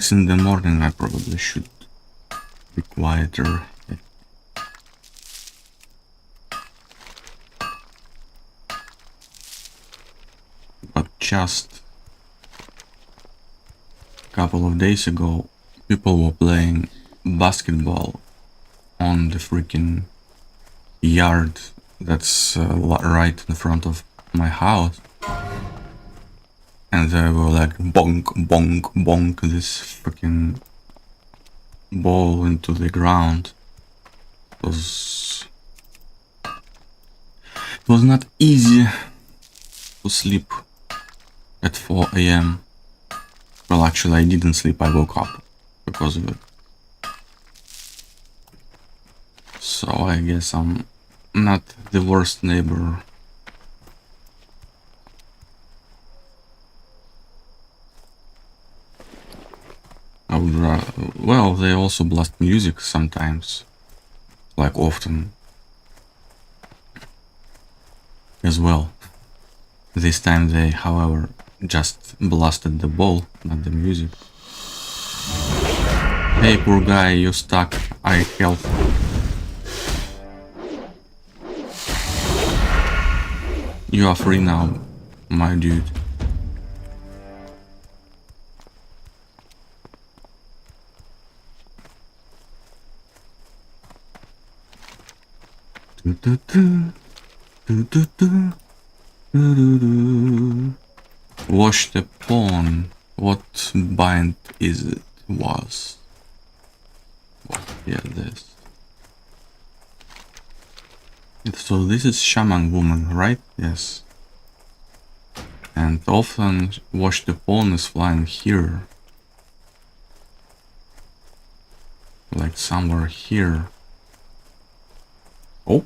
6 in the morning, I probably should be quieter. But just a couple of days ago, people were playing basketball on the freaking yard that's right in front of my house. And they were like bonk, bonk, bonk this freaking ball into the ground. It was not easy to sleep at 4 AM. Well, actually, I didn't sleep, I woke up because of it. So I guess I'm not the worst neighbor. I would well, they also blast music sometimes, like often as well. This time they, however, just blasted the ball, not the music. Hey, poor guy, you stuck. I help. You are free now, my dude. Wash the pawn. What bind is it? Was. What? Yeah, this. So this is shaman woman, right? Yes. And often wash the pawn is flying here. Like somewhere here. Oh,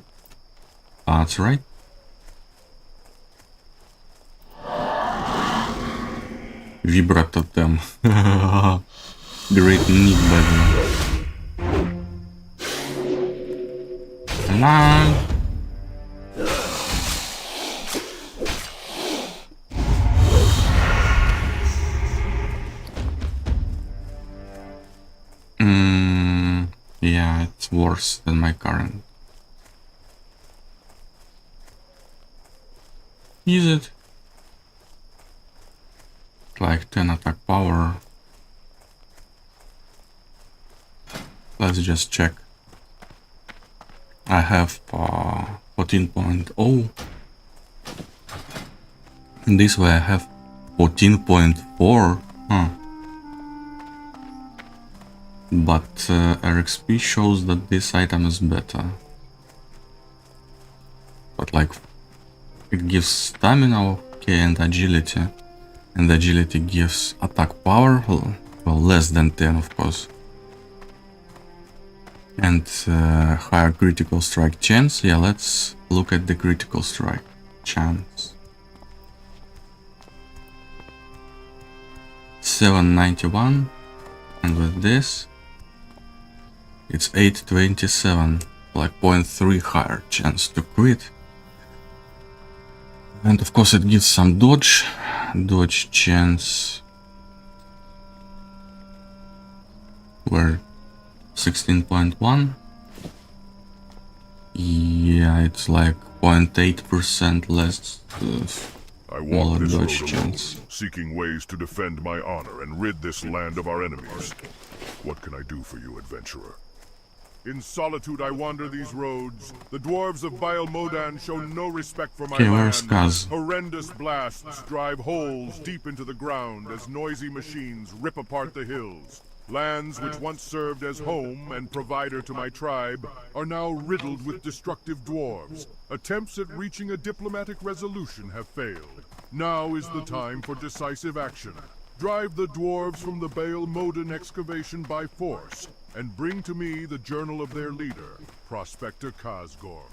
that's right. Vibrototem. Great nick, by the way. Come on. Yeah, it's worse than my current. Is it? Like 10 attack power. Let's just check. I have 14.0. This way I have 14.4. Huh. But RXP shows that this item is better. But like, it gives stamina, okay, and agility. And agility gives attack power, well, less than 10 of course. And higher critical strike chance. Yeah, let's look at the critical strike chance. 791, and with this it's 827, like 0.3 higher chance to crit. And of course it gives some dodge chance, where 16.1. Yeah, it's like 0.8% less I walk this road dodge alone, chance. seeking ways to defend my honor and rid this land of our enemies. What can I do for you, adventurer? In solitude I wander these roads. The dwarves of Bile Modan show no respect for my where's land. Kaz? Horrendous blasts drive holes deep into the ground as noisy machines rip apart the hills. Lands which once served as home and provider to my tribe are now riddled with destructive dwarves. Attempts at reaching a diplomatic resolution have failed. Now is the time for decisive action. Drive the dwarves from the Bale Modan excavation by force, and bring to me the journal of their leader, Prospector Kazgorm.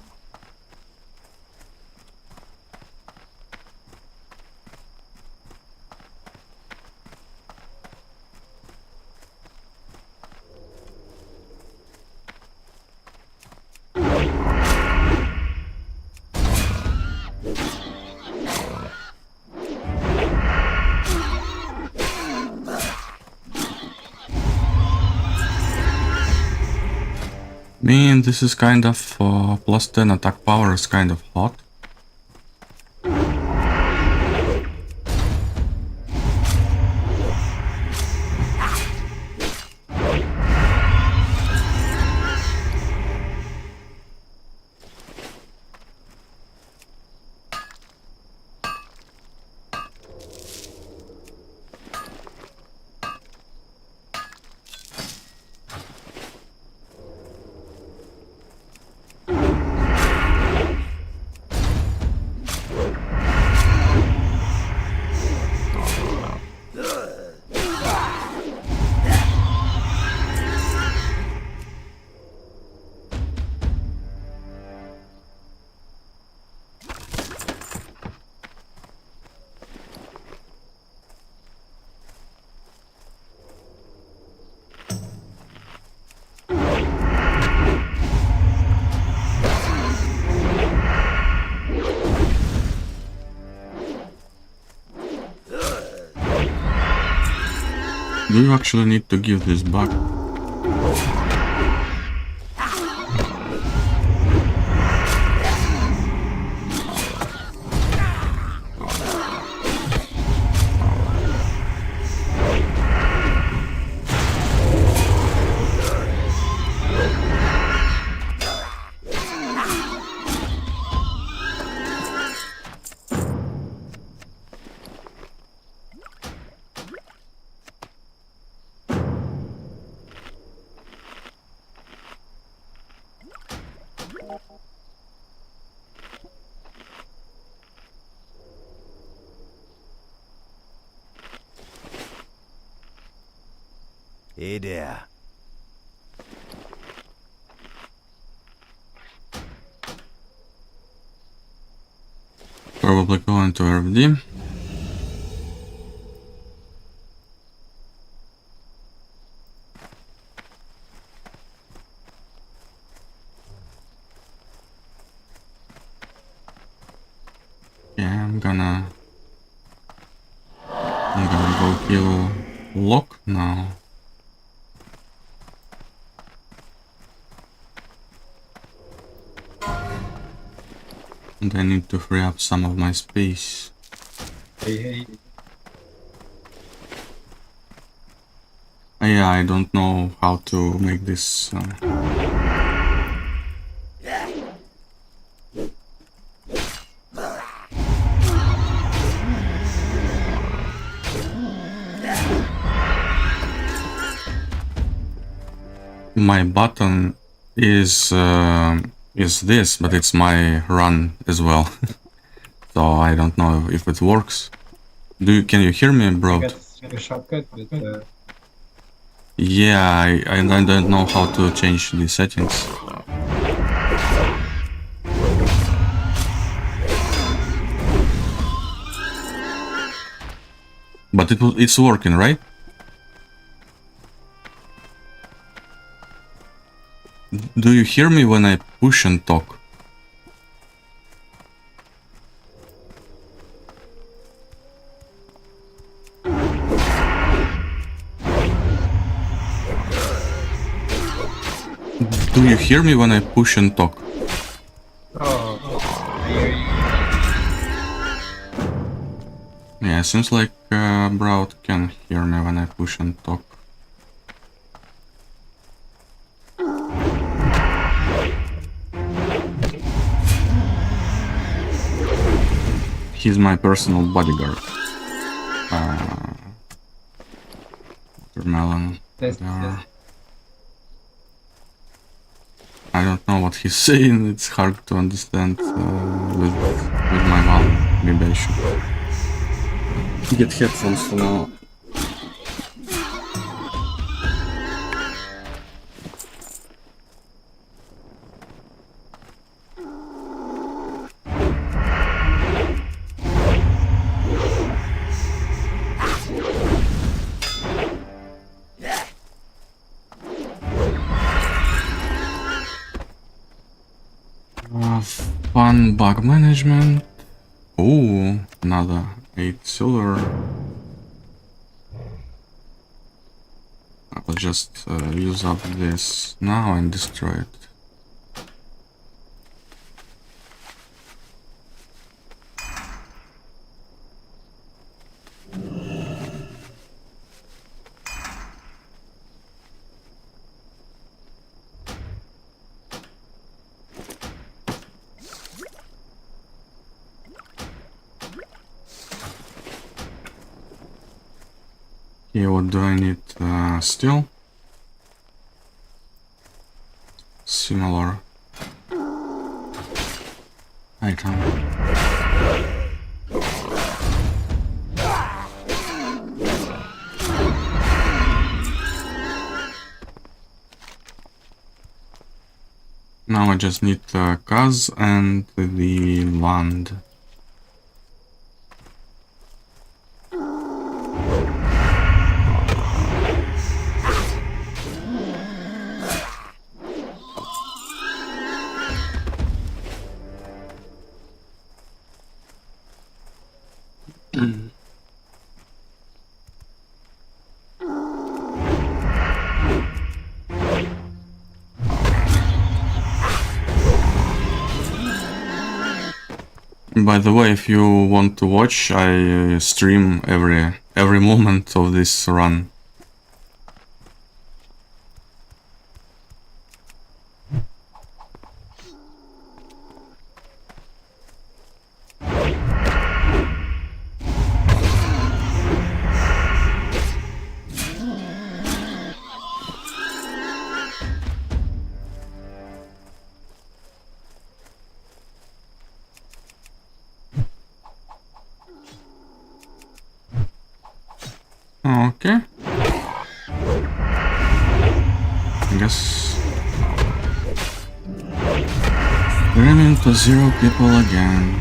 mean, this is kind of plus 10 attack power is kind of hot. Do you actually need to give this back? Hey there. Probably going to RFD. Yeah, I'm gonna go kill Lock now. And I need to free up some of my space. Hey. Yeah, I don't know how to make this. My button is this, but it's my run as well. So I don't know if it works. Can you hear me, bro? That's a shortcut with Yeah, I don't know how to change the settings. But it's working, right? Do you hear me when I push and talk? Do you hear me when I push and talk? Oh, I hear you. Yeah, seems like Broad can hear me when I push and talk. He's my personal bodyguard. Watermelon. There. I don't know what he's saying, it's hard to understand with my volume. Maybe I should get headphones for now. Fun bug management. Oh, another 8 silver. I will just use up this now and destroy it. Okay, what do I need? Still? Similar item. Now I just need Kaz and the wand. By the way, if you want to watch, I stream every moment of this run. Okay. I guess we're into 0 people again.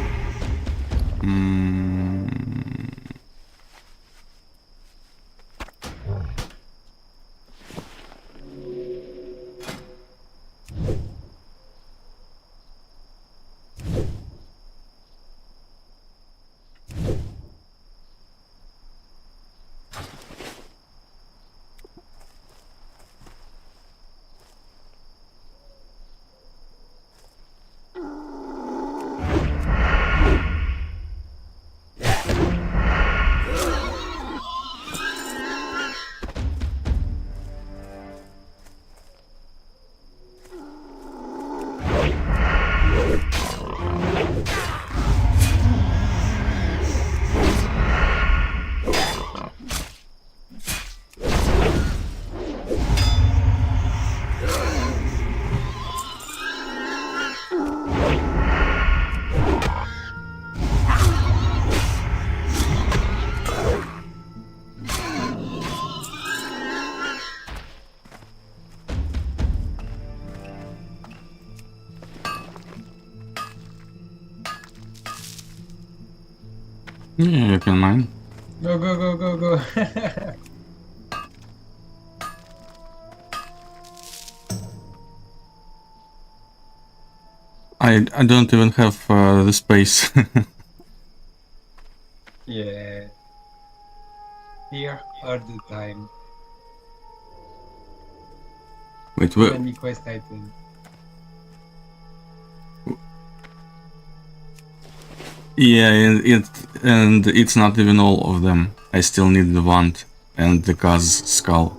Yeah, you can mine. Go, go, go, go, go. I don't even have the space. Yeah. Here all the time. Wait, Too many quest items. yeah, and it's not even all of them. I still need the wand and the Kaz skull.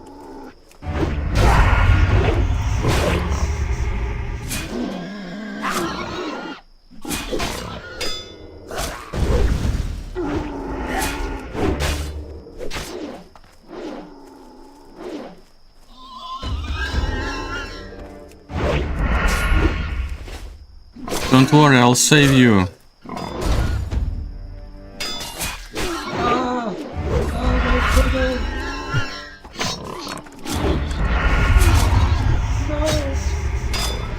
Don't worry, I'll save you.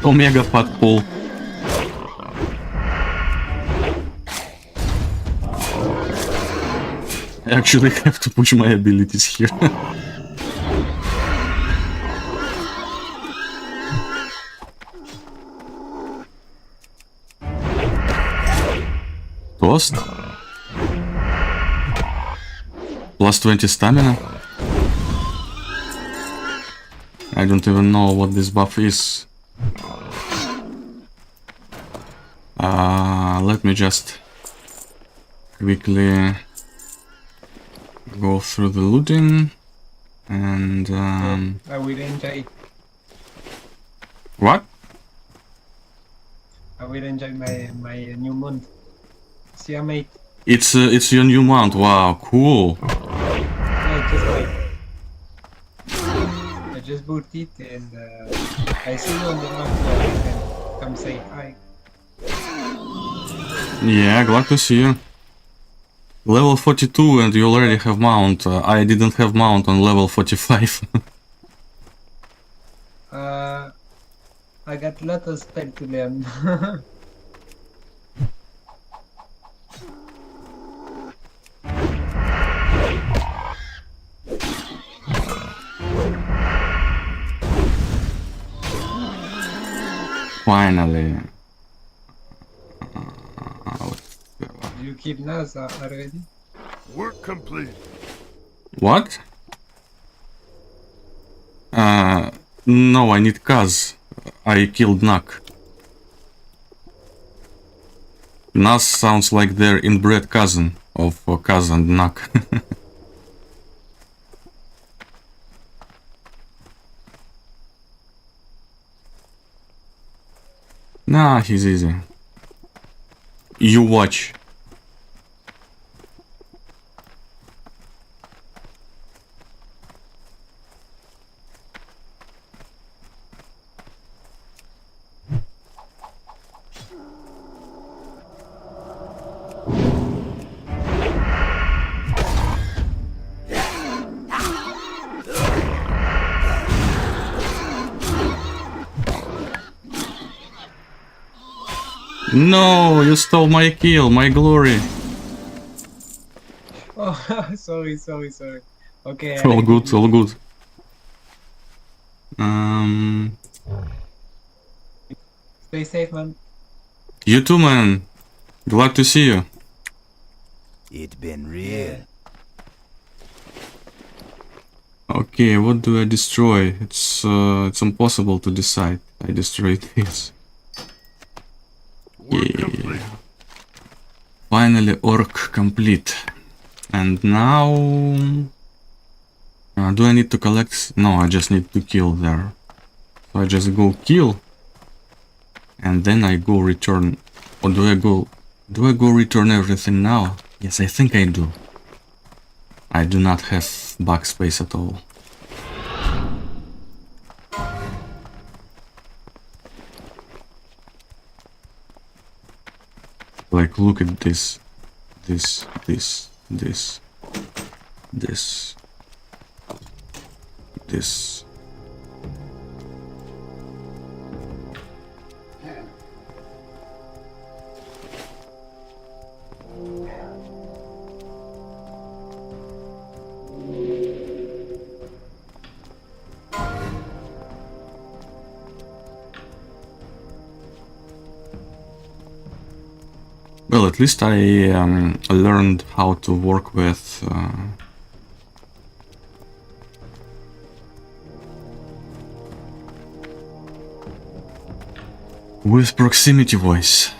Omega Pull. I actually have to push my abilities here. Toast? Plus 20 stamina? I don't even know what this buff is. Let me just quickly go through the looting and I will enjoy. what? I will enjoy my new month. See ya, mate. It's your new mount. Wow, cool. Yeah, just like just boot it and I see you on the map, so you can come say hi. Yeah, glad to see you. Level 42 and you already have mount. I didn't have mount on level 45. I got lot of spell to learn. Finally. You keep NASA already? Work complete. What? No, I need Kaz. I killed Nak. Nas sounds like their inbred cousin of Kaz and Nak. Nah, he's easy. You watch. No, you stole my kill, my glory. Oh, sorry. Okay, All I good, give you. all good. Stay safe, man. You too, man. Glad to see you. It's been real. Okay, what do I destroy? It's impossible to decide. I destroyed this. Work Yeah. complete. Finally, orc complete. And now... do I need to collect? No, I just need to kill there. So I just go kill. And then I go return. Or do I go... Do I go return everything now? Yes, I think I do. I do not have backspace at all. Like, look at this. This. Well, at least I learned how to work with proximity voice.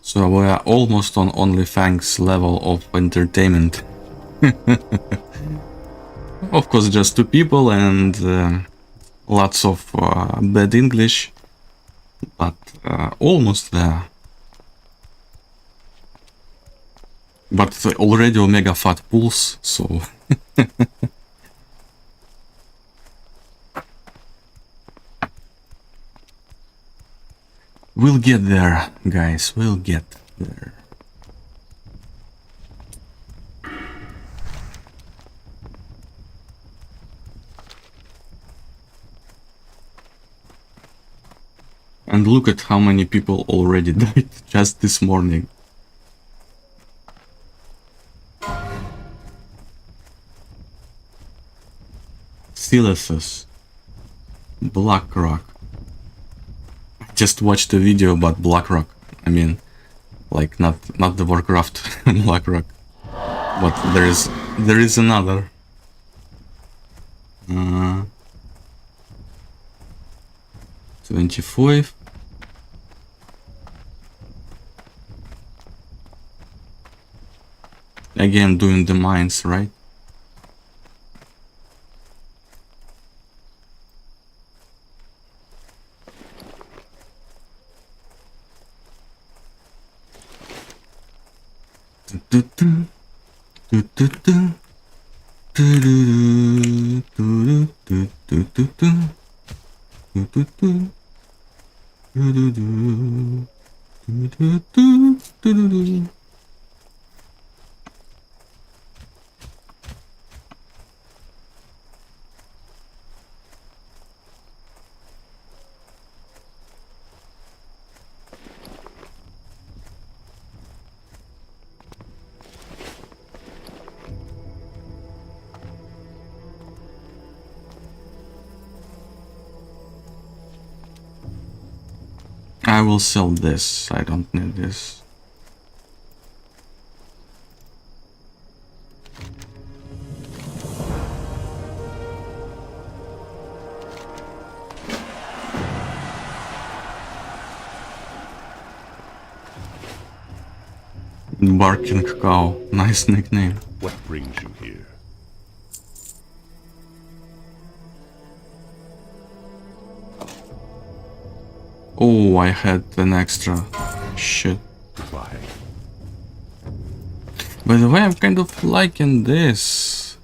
So we are almost on OnlyFans level of entertainment. Of course, just two people and lots of bad English, but almost there. But already Omega Fat pulls, so... We'll get there, guys, we'll get there. And look at how many people already died just this morning. Silithus, Blackrock. I just watched a video about Blackrock. I mean, like not the Warcraft Blackrock, but there is another. 25. Again, doing the mines, right? Do-do-do, do-do-do-do-do-do. Do-do-do. Do-do-do. Do-do-do. Do-do-do. I will sell this. I don't need this. Barking cow. Nice nickname. What brings you here? Oh, I had an extra. Shit. Goodbye. By the way, I'm kind of liking this.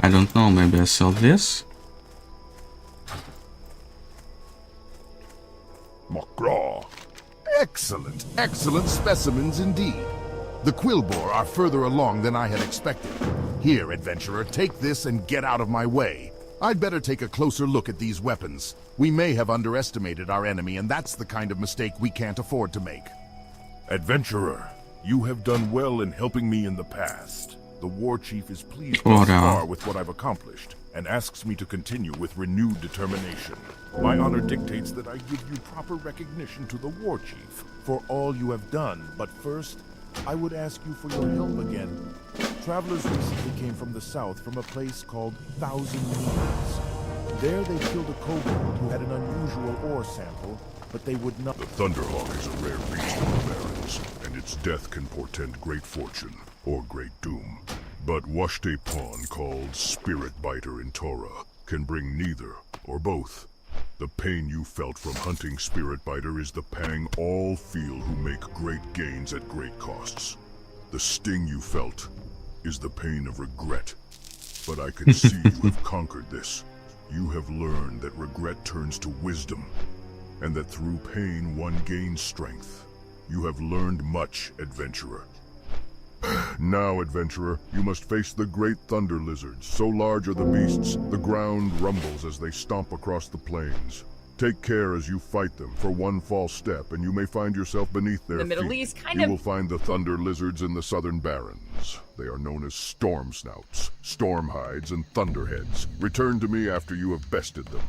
I don't know, maybe I sell this? Macaw. Excellent, excellent specimens indeed. The quillbore are further along than I had expected. Here, adventurer, take this and get out of my way. I'd better take a closer look at these weapons. We may have underestimated our enemy, and that's the kind of mistake we can't afford to make. Adventurer, you have done well in helping me in the past. The war chief is pleased thus far with what I've accomplished, and asks me to continue with renewed determination. My honor dictates that I give you proper recognition to the war chief for all you have done, but first, I would ask you for your help again. Travelers recently came from the south from a place called Thousand Means. There they killed a kobold who had an unusual ore sample, but they would not— The Thunderhawk is a rare beast in the Barrens, and its death can portend great fortune, or great doom. But Washte Pawn, called Spirit Biter in Torah, can bring neither, or both. The pain you felt from hunting Spirit Biter is the pang all feel who make great gains at great costs. The sting you felt is the pain of regret. But I can see you have conquered this. You have learned that regret turns to wisdom, and that through pain one gains strength. You have learned much, adventurer. Now, adventurer, you must face the great thunder lizards. So large are the beasts, the ground rumbles as they stomp across the plains. Take care as you fight them, for one false step, and you may find yourself beneath their feet. The Middle East You will find the thunder lizards in the southern barrens. They are known as storm snouts, storm hides, and thunderheads. Return to me after you have bested them.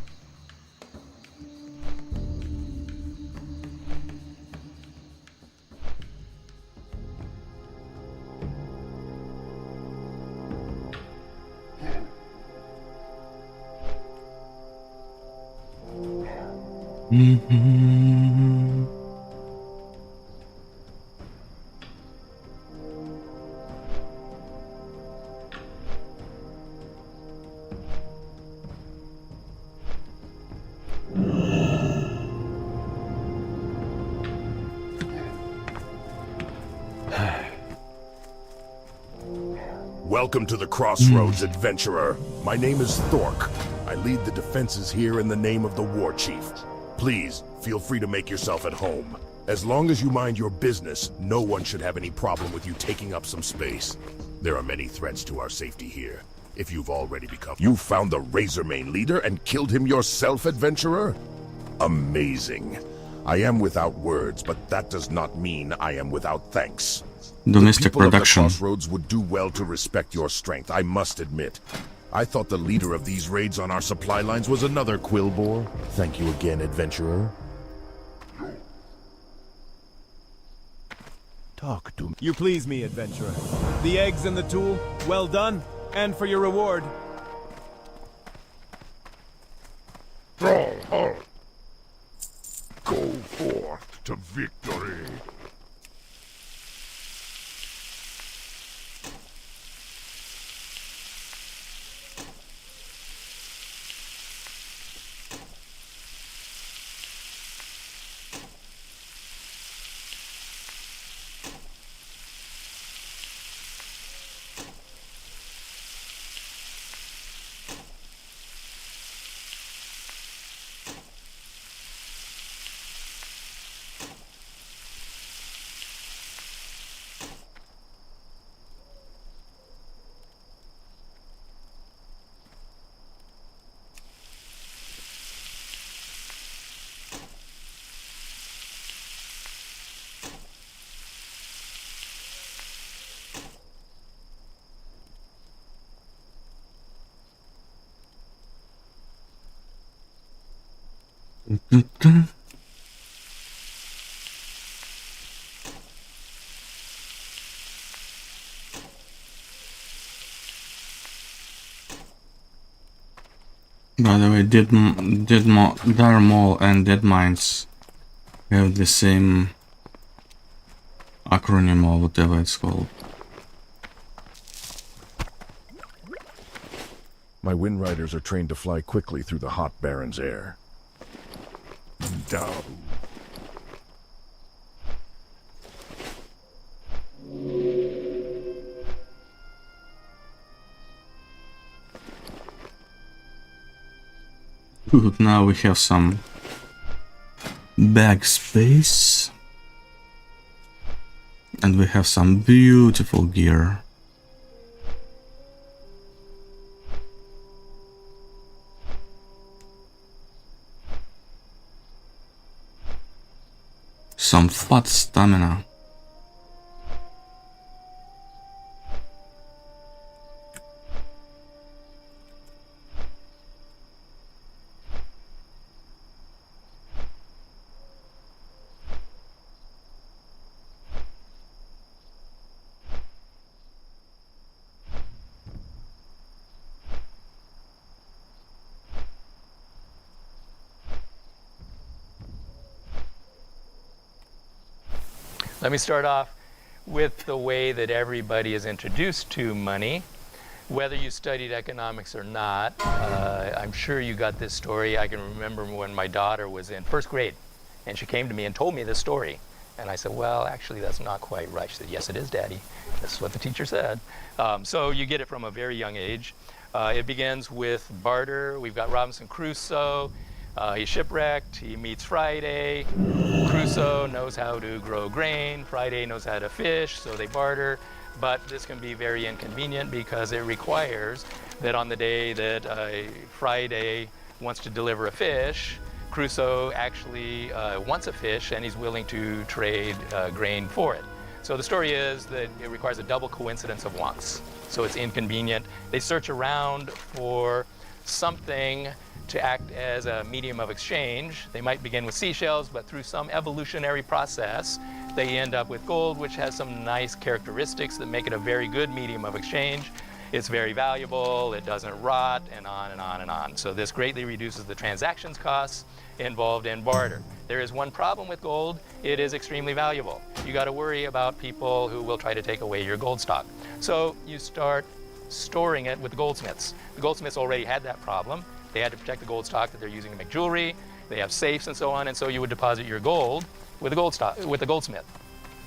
Welcome to the Crossroads, adventurer. My name is Thork. I lead the defenses here in the name of the war chief. Please, feel free to make yourself at home. As long as you mind your business, no one should have any problem with you taking up some space. There are many threats to our safety here. If you've already become— You found the Razormane leader and killed him yourself, adventurer? Amazing. I am without words, but that does not mean I am without thanks. Domestic The people production. of the Crossroads would do well to respect your strength, I must admit. I thought the leader of these raids on our supply lines was another quillbore. Thank you again, adventurer. Talk to me. You please me, adventurer. The eggs and the tool, well done, and for your reward. Go forth to victory. By the way, Darmol and Deadmines have the same acronym or whatever it's called. My wind riders are trained to fly quickly through the hot Baron's air. Down. Good, now we have some bag space. And we have some beautiful gear. Some fat stamina. Let me start off with the way that everybody is introduced to money. Whether you studied economics or not, I'm sure you got this story. I can remember when my daughter was in first grade, and she came to me and told me this story. And I said, well, actually, that's not quite right. She said, yes, it is, Daddy. That's what the teacher said. So you get it from a very young age. It begins with barter. We've got Robinson Crusoe. He's shipwrecked. He meets Friday. Crusoe knows how to grow grain. Friday knows how to fish, so they barter. But this can be very inconvenient because it requires that on the day that Friday wants to deliver a fish, Crusoe actually wants a fish and he's willing to trade grain for it. So the story is that it requires a double coincidence of wants. So it's inconvenient. They search around for something to act as a medium of exchange. They might begin with seashells, but through some evolutionary process, they end up with gold, which has some nice characteristics that make it a very good medium of exchange. It's very valuable, it doesn't rot, and on and on and on. So this greatly reduces the transactions costs involved in barter. There is one problem with gold: it is extremely valuable. You got to worry about people who will try to take away your gold stock. So you start storing it with the goldsmiths. The goldsmiths already had that problem. They had to protect the gold stock that they're using to make jewelry. They have safes and so on, and so you would deposit your gold with the goldsmith.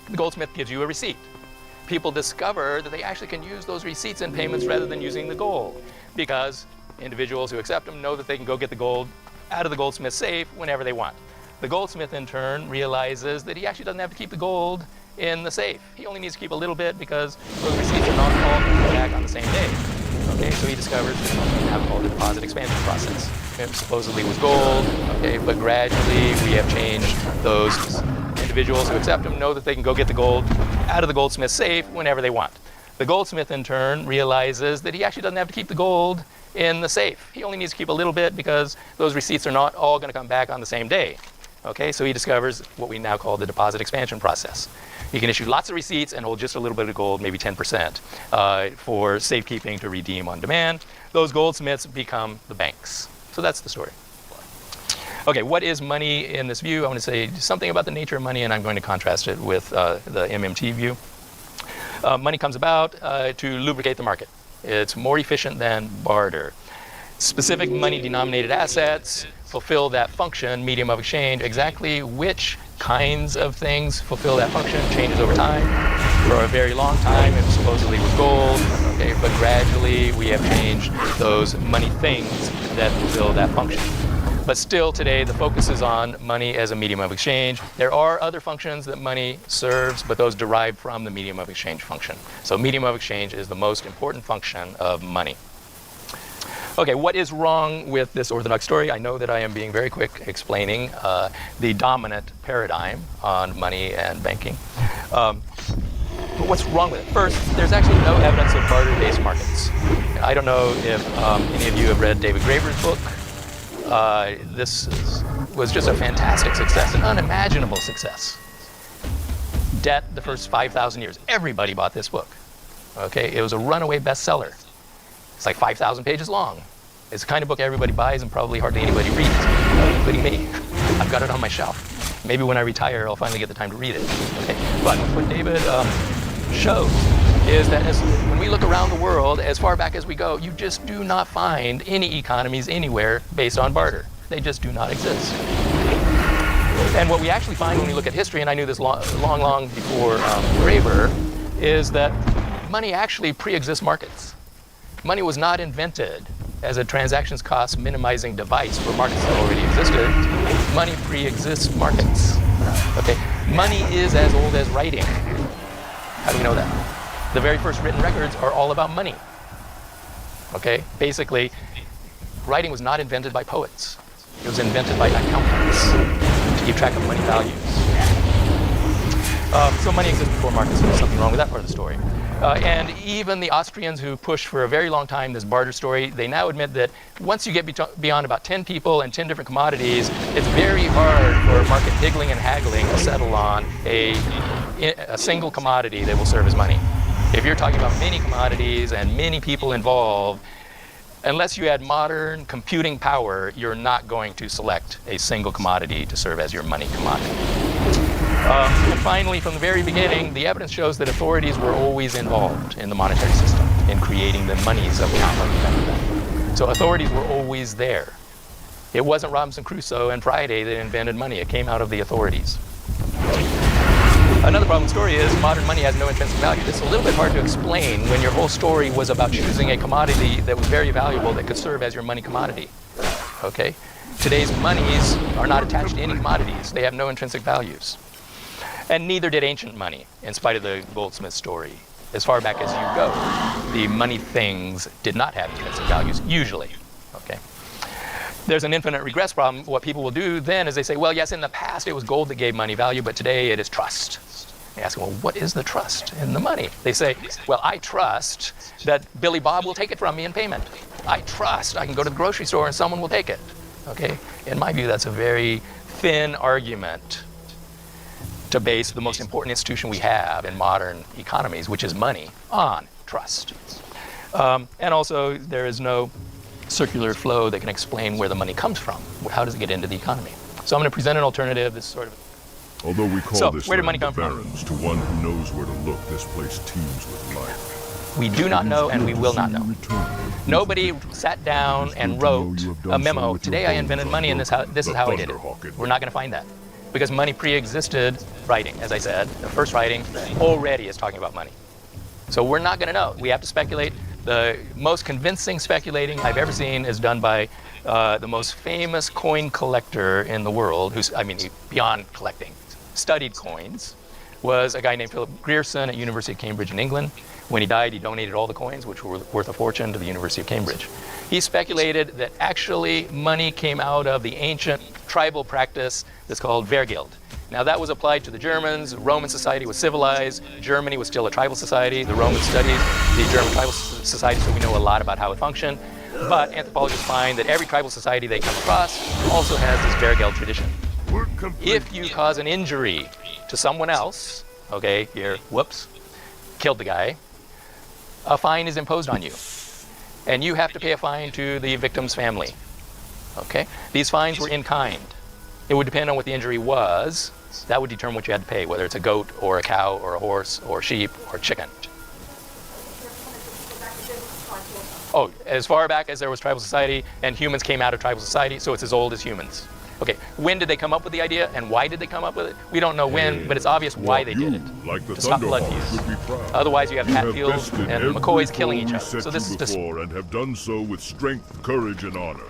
The goldsmith gives you a receipt. People discover that they actually can use those receipts in payments rather than using the gold, because individuals who accept them know that they can go get the gold out of the goldsmith's safe whenever they want. The goldsmith in turn realizes that he actually doesn't have to keep the gold in the safe. He only needs to keep a little bit because those receipts are not all coming back on the same day. Okay, so he discovers something we have called the deposit expansion process. It supposedly was gold, okay, but gradually we have changed those. Individuals who accept them know that they can go get the gold out of the goldsmith's safe whenever they want. The goldsmith in turn realizes that he actually doesn't have to keep the gold in the safe. He only needs to keep a little bit because those receipts are not all going to come back on the same day. Okay, so he discovers what we now call the deposit expansion process. He can issue lots of receipts and hold just a little bit of gold, maybe 10%, for safekeeping to redeem on demand. Those goldsmiths become the banks. So that's the story. Okay, what is money in this view? I want to say something about the nature of money, and I'm going to contrast it with the MMT view. Money comes about to lubricate the market. It's more efficient than barter. Specific money-denominated assets fulfill that function, medium of exchange. Exactly which kinds of things fulfill that function changes over time. For a very long time, it supposedly was gold, okay, but gradually we have changed those money things that fulfill that function. But still today, the focus is on money as a medium of exchange. There are other functions that money serves, but those derive from the medium of exchange function. So medium of exchange is the most important function of money. Okay, what is wrong with this orthodox story? I know that I am being very quick explaining the dominant paradigm on money and banking. But what's wrong with it? First, there's actually no evidence of barter-based markets. I don't know if any of you have read David Graeber's book. This is was just a fantastic success, an unimaginable success. Debt the first 5,000 years. Everybody bought this book. Okay, it was a runaway bestseller. It's like 5,000 pages long. It's the kind of book everybody buys and probably hardly anybody reads, including me. I've got it on my shelf. Maybe when I retire, I'll finally get the time to read it. Okay? But what David shows is that when we look around the world, as far back as we go, you just do not find any economies anywhere based on barter. They just do not exist. And what we actually find when we look at history, and I knew this long before Graeber, is that money actually pre-exists markets. Money was not invented as a transactions cost minimizing device for markets that already existed. Money pre-exists markets. Okay, money is as old as writing. How do we know that? The very first written records are all about money. Okay, basically, writing was not invented by poets. It was invented by accountants to keep track of money values. So money exists before markets, so there's something wrong with that part of the story. And even the Austrians who pushed for a very long time this barter story, they now admit that once you get beyond about 10 people and 10 different commodities, it's very hard for market higgling and haggling to settle on a single commodity that will serve as money. If you're talking about many commodities and many people involved, unless you had modern computing power, you're not going to select a single commodity to serve as your money commodity. And finally, from the very beginning, the evidence shows that authorities were always involved in the monetary system, in creating the monies of the common. So authorities were always there. It wasn't Robinson Crusoe and Friday that invented money. It came out of the authorities. Another problem with the story is modern money has no intrinsic value. It's a little bit hard to explain when your whole story was about choosing a commodity that was very valuable that could serve as your money commodity. Okay? Today's monies are not attached to any commodities. They have no intrinsic values. And neither did ancient money, in spite of the goldsmith story. As far back as you go, the money things did not have intrinsic values, usually. Okay? There's an infinite regress problem. What people will do then is they say, well, yes, in the past it was gold that gave money value, but today it is trust. They ask, well, what is the trust in the money? They say, well, I trust that Billy Bob will take it from me in payment. I trust I can go to the grocery store and someone will take it. Okay? In my view, that's a very thin argument to base the most important institution we have in modern economies, which is money, on trust. And also, there is no circular flow that can explain where the money comes from. How does it get into the economy? So I'm going to present an alternative. This sort of. Although we call this where did money land come the from? Barrens, to one who knows where to look, this place teems with life. We do not know, and we will not know. Nobody sat down and wrote a memo. Today I invented money, and this is how I did it. We're not going to find that. Because money pre-existed writing, as I said. The first writing already is talking about money. So we're not going to know. We have to speculate. The most convincing speculating I've ever seen is done by the most famous coin collector in the world, beyond collecting, studied coins, was a guy named Philip Grierson at University of Cambridge in England. When he died, he donated all the coins, which were worth a fortune, to the University of Cambridge. He speculated that actually money came out of the ancient tribal practice that's called Wehrgeld. Now that was applied to the Germans. Roman society was civilized. Germany was still a tribal society. The Romans studied the German tribal society, so we know a lot about how it functioned. But anthropologists find that every tribal society they come across also has this Wehrgeld tradition. If you cause an injury to someone else, okay, here, whoops, killed the guy, a fine is imposed on you. And you have to pay a fine to the victim's family. Okay? These fines were in kind. It would depend on what the injury was. That would determine what you had to pay, whether it's a goat or a cow or a horse or sheep or chicken. Oh, as far back as there was tribal society and humans came out of tribal society, so it's as old as humans. Okay, when did they come up with the idea and why did they come up with it? We don't know when, but it's obvious why they did it. Like the to stop blood Thunderhawk, feuds. should be proud. Otherwise you have You Hatfields bested and every McCoys foe killing each we other. set So this you is just before and have done so with strength, courage, and honor.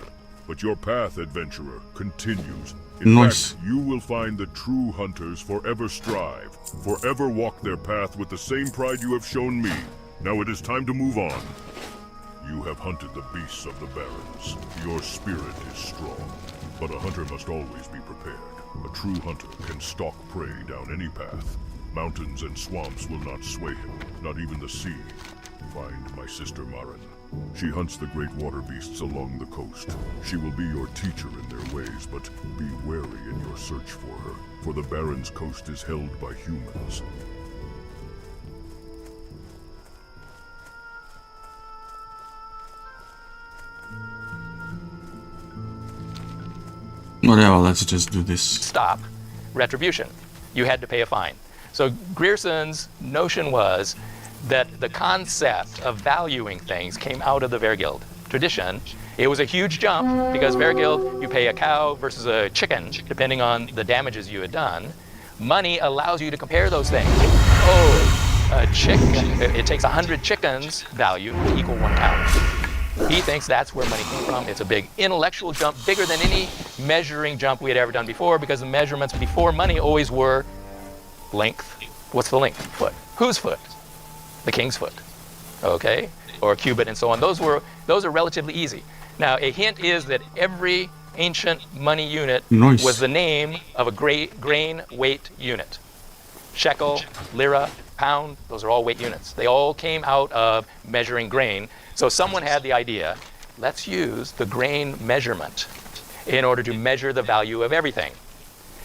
But your path, adventurer, continues. In Nice. fact, you will find the true hunters forever strive, forever walk their path with the same pride you have shown me. Now it is time to move on. You have hunted the beasts of the barrens. Your spirit is strong, but a hunter must always be prepared. A true hunter can stalk prey down any path. Mountains and swamps will not sway him, not even the sea. Find my sister Maren. She hunts the great water beasts along the coast. She will be your teacher in their ways, but be wary in your search for her, for the Baron's coast is held by humans. Whatever, let's just do this. Stop retribution. You had to pay a fine. So Grierson's notion was that the concept of valuing things came out of the Vergild tradition. It was a huge jump because Vergild, you pay a cow versus a chicken, depending on the damages you had done. Money allows you to compare those things. Oh, a chicken, it takes 100 chickens value to equal 1 cow. He thinks that's where money came from. It's a big intellectual jump, bigger than any measuring jump we had ever done before, because the measurements before money always were length. What's the length? Foot. Whose foot? The king's foot. Okay? Or a cubit and so on. Those are relatively easy. Now, a hint is that every ancient money unit Nice. was the name of a grain weight unit. Shekel, lira, pound, those are all weight units. They all came out of measuring grain. So someone had the idea, let's use the grain measurement in order to measure the value of everything.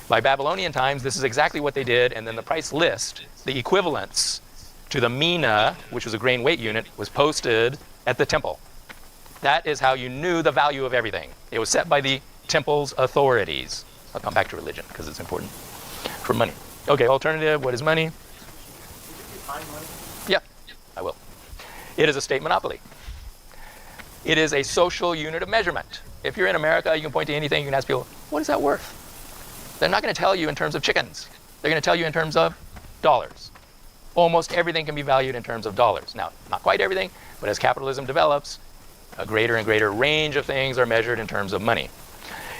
By Babylonian times, this is exactly what they did, and then the price list, the equivalents to the mina, which was a grain weight unit, was posted at the temple. That is how you knew the value of everything. It was set by the temple's authorities. I'll come back to religion because it's important for money. Okay, alternative, what is money? Yeah, I will. It is a state monopoly. It is a social unit of measurement. If you're in America, you can point to anything, you can ask people, what is that worth? They're not going to tell you in terms of chickens. They're going to tell you in terms of dollars. Almost everything can be valued in terms of dollars. Now, not quite everything, but as capitalism develops, a greater and greater range of things are measured in terms of money.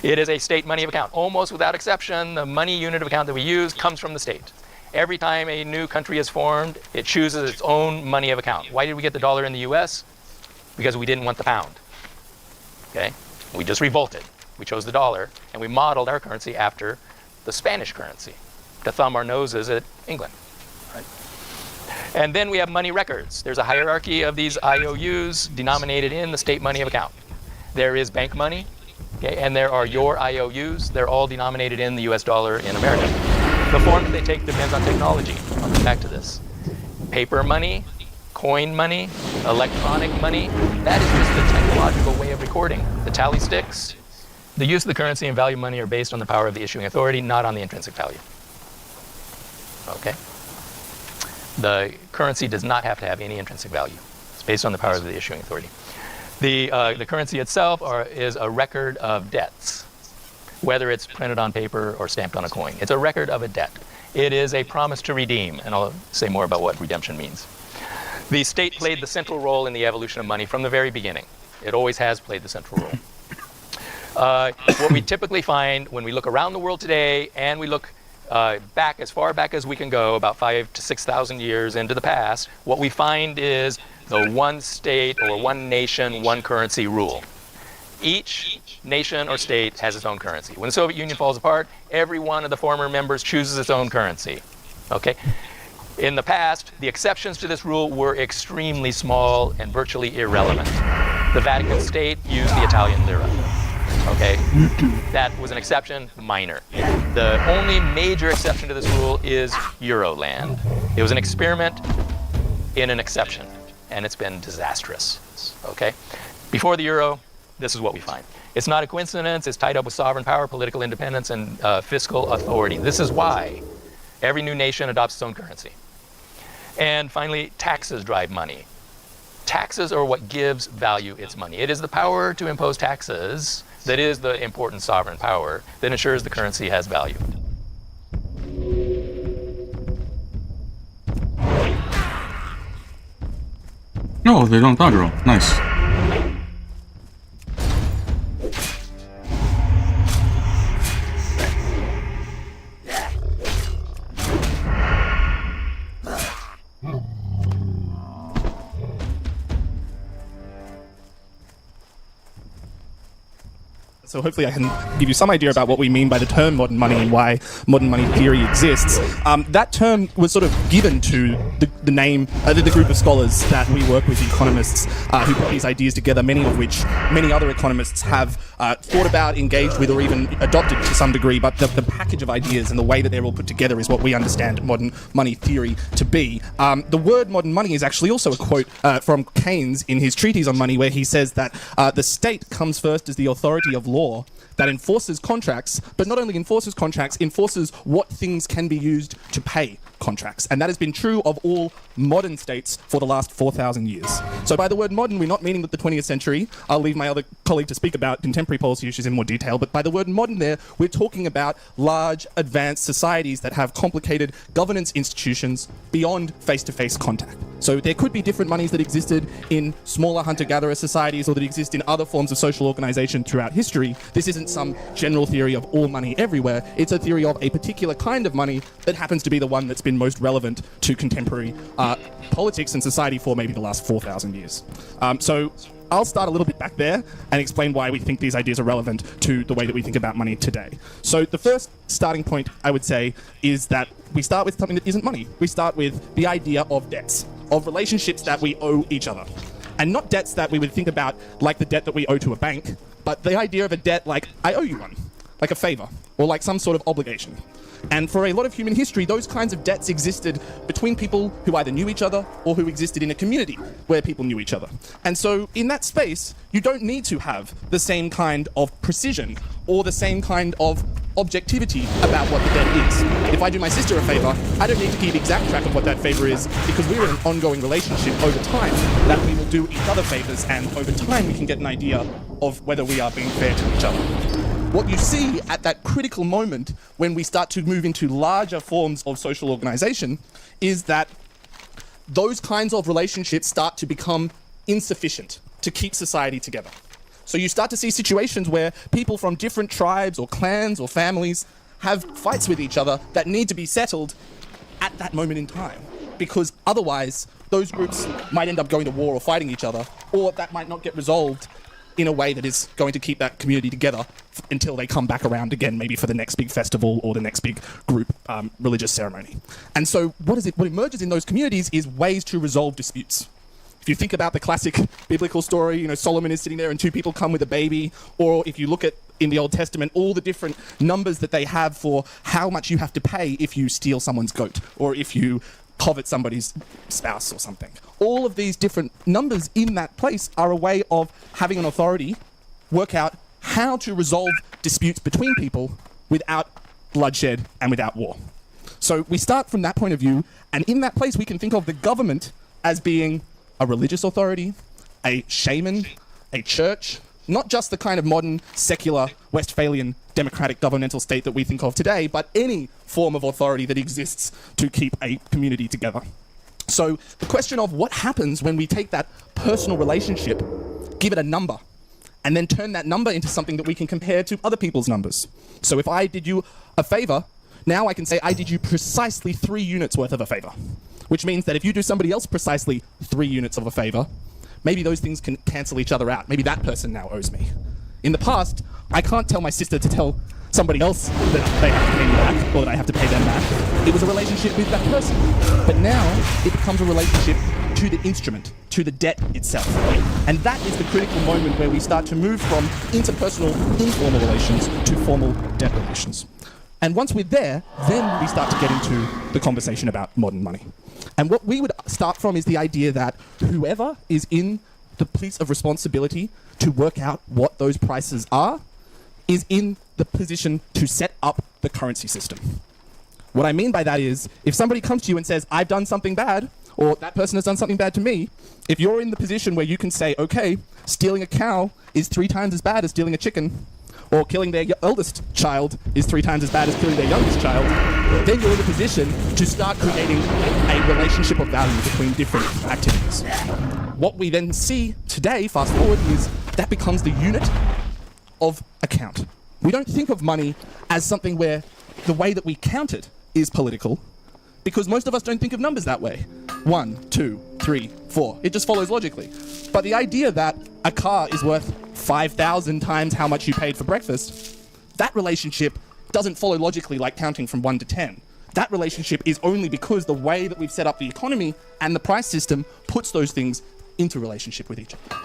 It is a state money of account. Almost without exception, the money unit of account that we use comes from the state. Every time a new country is formed, it chooses its own money of account. Why did we get the dollar in the US? Because we didn't want the pound. Okay? We just revolted. We chose the dollar, and we modeled our currency after the Spanish currency to thumb our noses at England. Right? And then we have money records. There's a hierarchy of these IOUs denominated in the state money of account. There is bank money, okay, and there are your IOUs. They're all denominated in the US dollar in America. The form that they take depends on technology. I'll come back to this. Paper money, coin money, electronic money, that is just the technological way of recording. The tally sticks, the use of the currency and value of money are based on the power of the issuing authority, not on the intrinsic value. Okay? The currency does not have to have any intrinsic value. It's based on the power of the issuing authority. The currency itself is a record of debts, whether it's printed on paper or stamped on a coin. It's a record of a debt. It is a promise to redeem, and I'll say more about what redemption means. The state played the central role in the evolution of money from the very beginning. It always has played the central role. What we typically find when we look around the world today and we look back as far back as we can go, about 5,000 to 6,000 years into the past, what we find is the one state or one nation, one currency rule. Each nation or state has its own currency. When the Soviet Union falls apart, every one of the former members chooses its own currency. Okay? In the past, the exceptions to this rule were extremely small and virtually irrelevant. The Vatican State used the Italian lira. Okay? That was an exception, minor. The only major exception to this rule is Euroland. It was an experiment in an exception, and it's been disastrous. Okay? Before the euro, this is what we find. It's not a coincidence. It's tied up with sovereign power, political independence, and fiscal authority. This is why every new nation adopts its own currency. And finally, taxes drive money. Taxes are what gives value its money. It is the power to impose taxes that is the important sovereign power that ensures the currency has value. No, they don't aggro. Nice. so hopefully I can give you some idea about what we mean by the term modern money and why modern money theory exists. That term was sort of given to the group of scholars that we work with, the economists who put these ideas together, many of which many other economists have thought about, engaged with, or even adopted to some degree, but the package of ideas and the way that they're all put together is what we understand modern money theory to be. The word modern money is actually also a quote from Keynes in his treatise on money, where he says that the state comes first as the authority of law that enforces contracts, but not only enforces contracts, enforces what things can be used to pay contracts. And that has been true of all modern states for the last 4,000 years. So by the word modern, we're not meaning that the 20th century. I'll leave my other colleague to speak about contemporary policy issues in more detail, but by the word modern there, we're talking about large, advanced societies that have complicated governance institutions beyond face-to-face contact. So there could be different monies that existed in smaller hunter-gatherer societies or that exist in other forms of social organization throughout history. This isn't some general theory of all money everywhere. It's a theory of a particular kind of money that happens to be the one that's been most relevant to contemporary politics and society for maybe the last 4,000 years. So I'll start a little bit back there and explain why we think these ideas are relevant to the way that we think about money today. So the first starting point, I would say, is that we start with something that isn't money. We start with the idea of debts, of relationships that we owe each other. And not debts that we would think about like the debt that we owe to a bank, but the idea of a debt like, I owe you one, like a favor, or like some sort of obligation. And for a lot of human history, those kinds of debts existed between people who either knew each other or who existed in a community where people knew each other. And so in that space, you don't need to have the same kind of precision or the same kind of objectivity about what the debt is. If I do my sister a favor, I don't need to keep exact track of what that favor is because we're in an ongoing relationship over time that we will do each other favors, and over time we can get an idea of whether we are being fair to each other. What you see at that critical moment when we start to move into larger forms of social organization is that those kinds of relationships start to become insufficient to keep society together. So you start to see situations where people from different tribes or clans or families have fights with each other that need to be settled at that moment in time, because otherwise those groups might end up going to war or fighting each other, or that might not get resolved in a way that is going to keep that community together until they come back around again, maybe for the next big festival or the next big group religious ceremony. And so what emerges in those communities is ways to resolve disputes. If you think about the classic biblical story, Solomon is sitting there and two people come with a baby, or if you look at in the Old Testament, all the different numbers that they have for how much you have to pay if you steal someone's goat, or if you covet somebody's spouse or something. All of these different numbers in that place are a way of having an authority work out how to resolve disputes between people without bloodshed and without war. So we start from that point of view, and in that place we can think of the government as being a religious authority, a shaman, a church, not just the kind of modern, secular, Westphalian, democratic governmental state that we think of today, but any form of authority that exists to keep a community together. So the question of what happens when we take that personal relationship, give it a number, and then turn that number into something that we can compare to other people's numbers. So if I did you a favor, now I can say I did you precisely 3 units worth of a favor, which means that if you do somebody else precisely 3 units of a favor, maybe those things can cancel each other out. Maybe that person now owes me. In the past, I can't tell my sister to tell somebody else that they have to pay me back, or that I have to pay them back. It was a relationship with that person. But now, it becomes a relationship to the instrument, to the debt itself. And that is the critical moment where we start to move from interpersonal, informal relations to formal debt relations. And once we're there, then we start to get into the conversation about modern money. And what we would start from is the idea that whoever is in the place of responsibility to work out what those prices are is in the position to set up the currency system. What I mean by that is, if somebody comes to you and says, I've done something bad, or that person has done something bad to me, if you're in the position where you can say, okay, stealing a cow is 3 times as bad as stealing a chicken, or killing their eldest child is 3 times as bad as killing their youngest child, then you're in a position to start creating a relationship of value between different activities. What we then see today, fast forward, is that becomes the unit of account. We don't think of money as something where the way that we count it is political, because most of us don't think of numbers that way. 1, 2, 3, 4. It just follows logically. But the idea that a car is worth 5,000 times how much you paid for breakfast, that relationship doesn't follow logically like counting from 1 to 10. That relationship is only because the way that we've set up the economy and the price system puts those things into relationship with each other.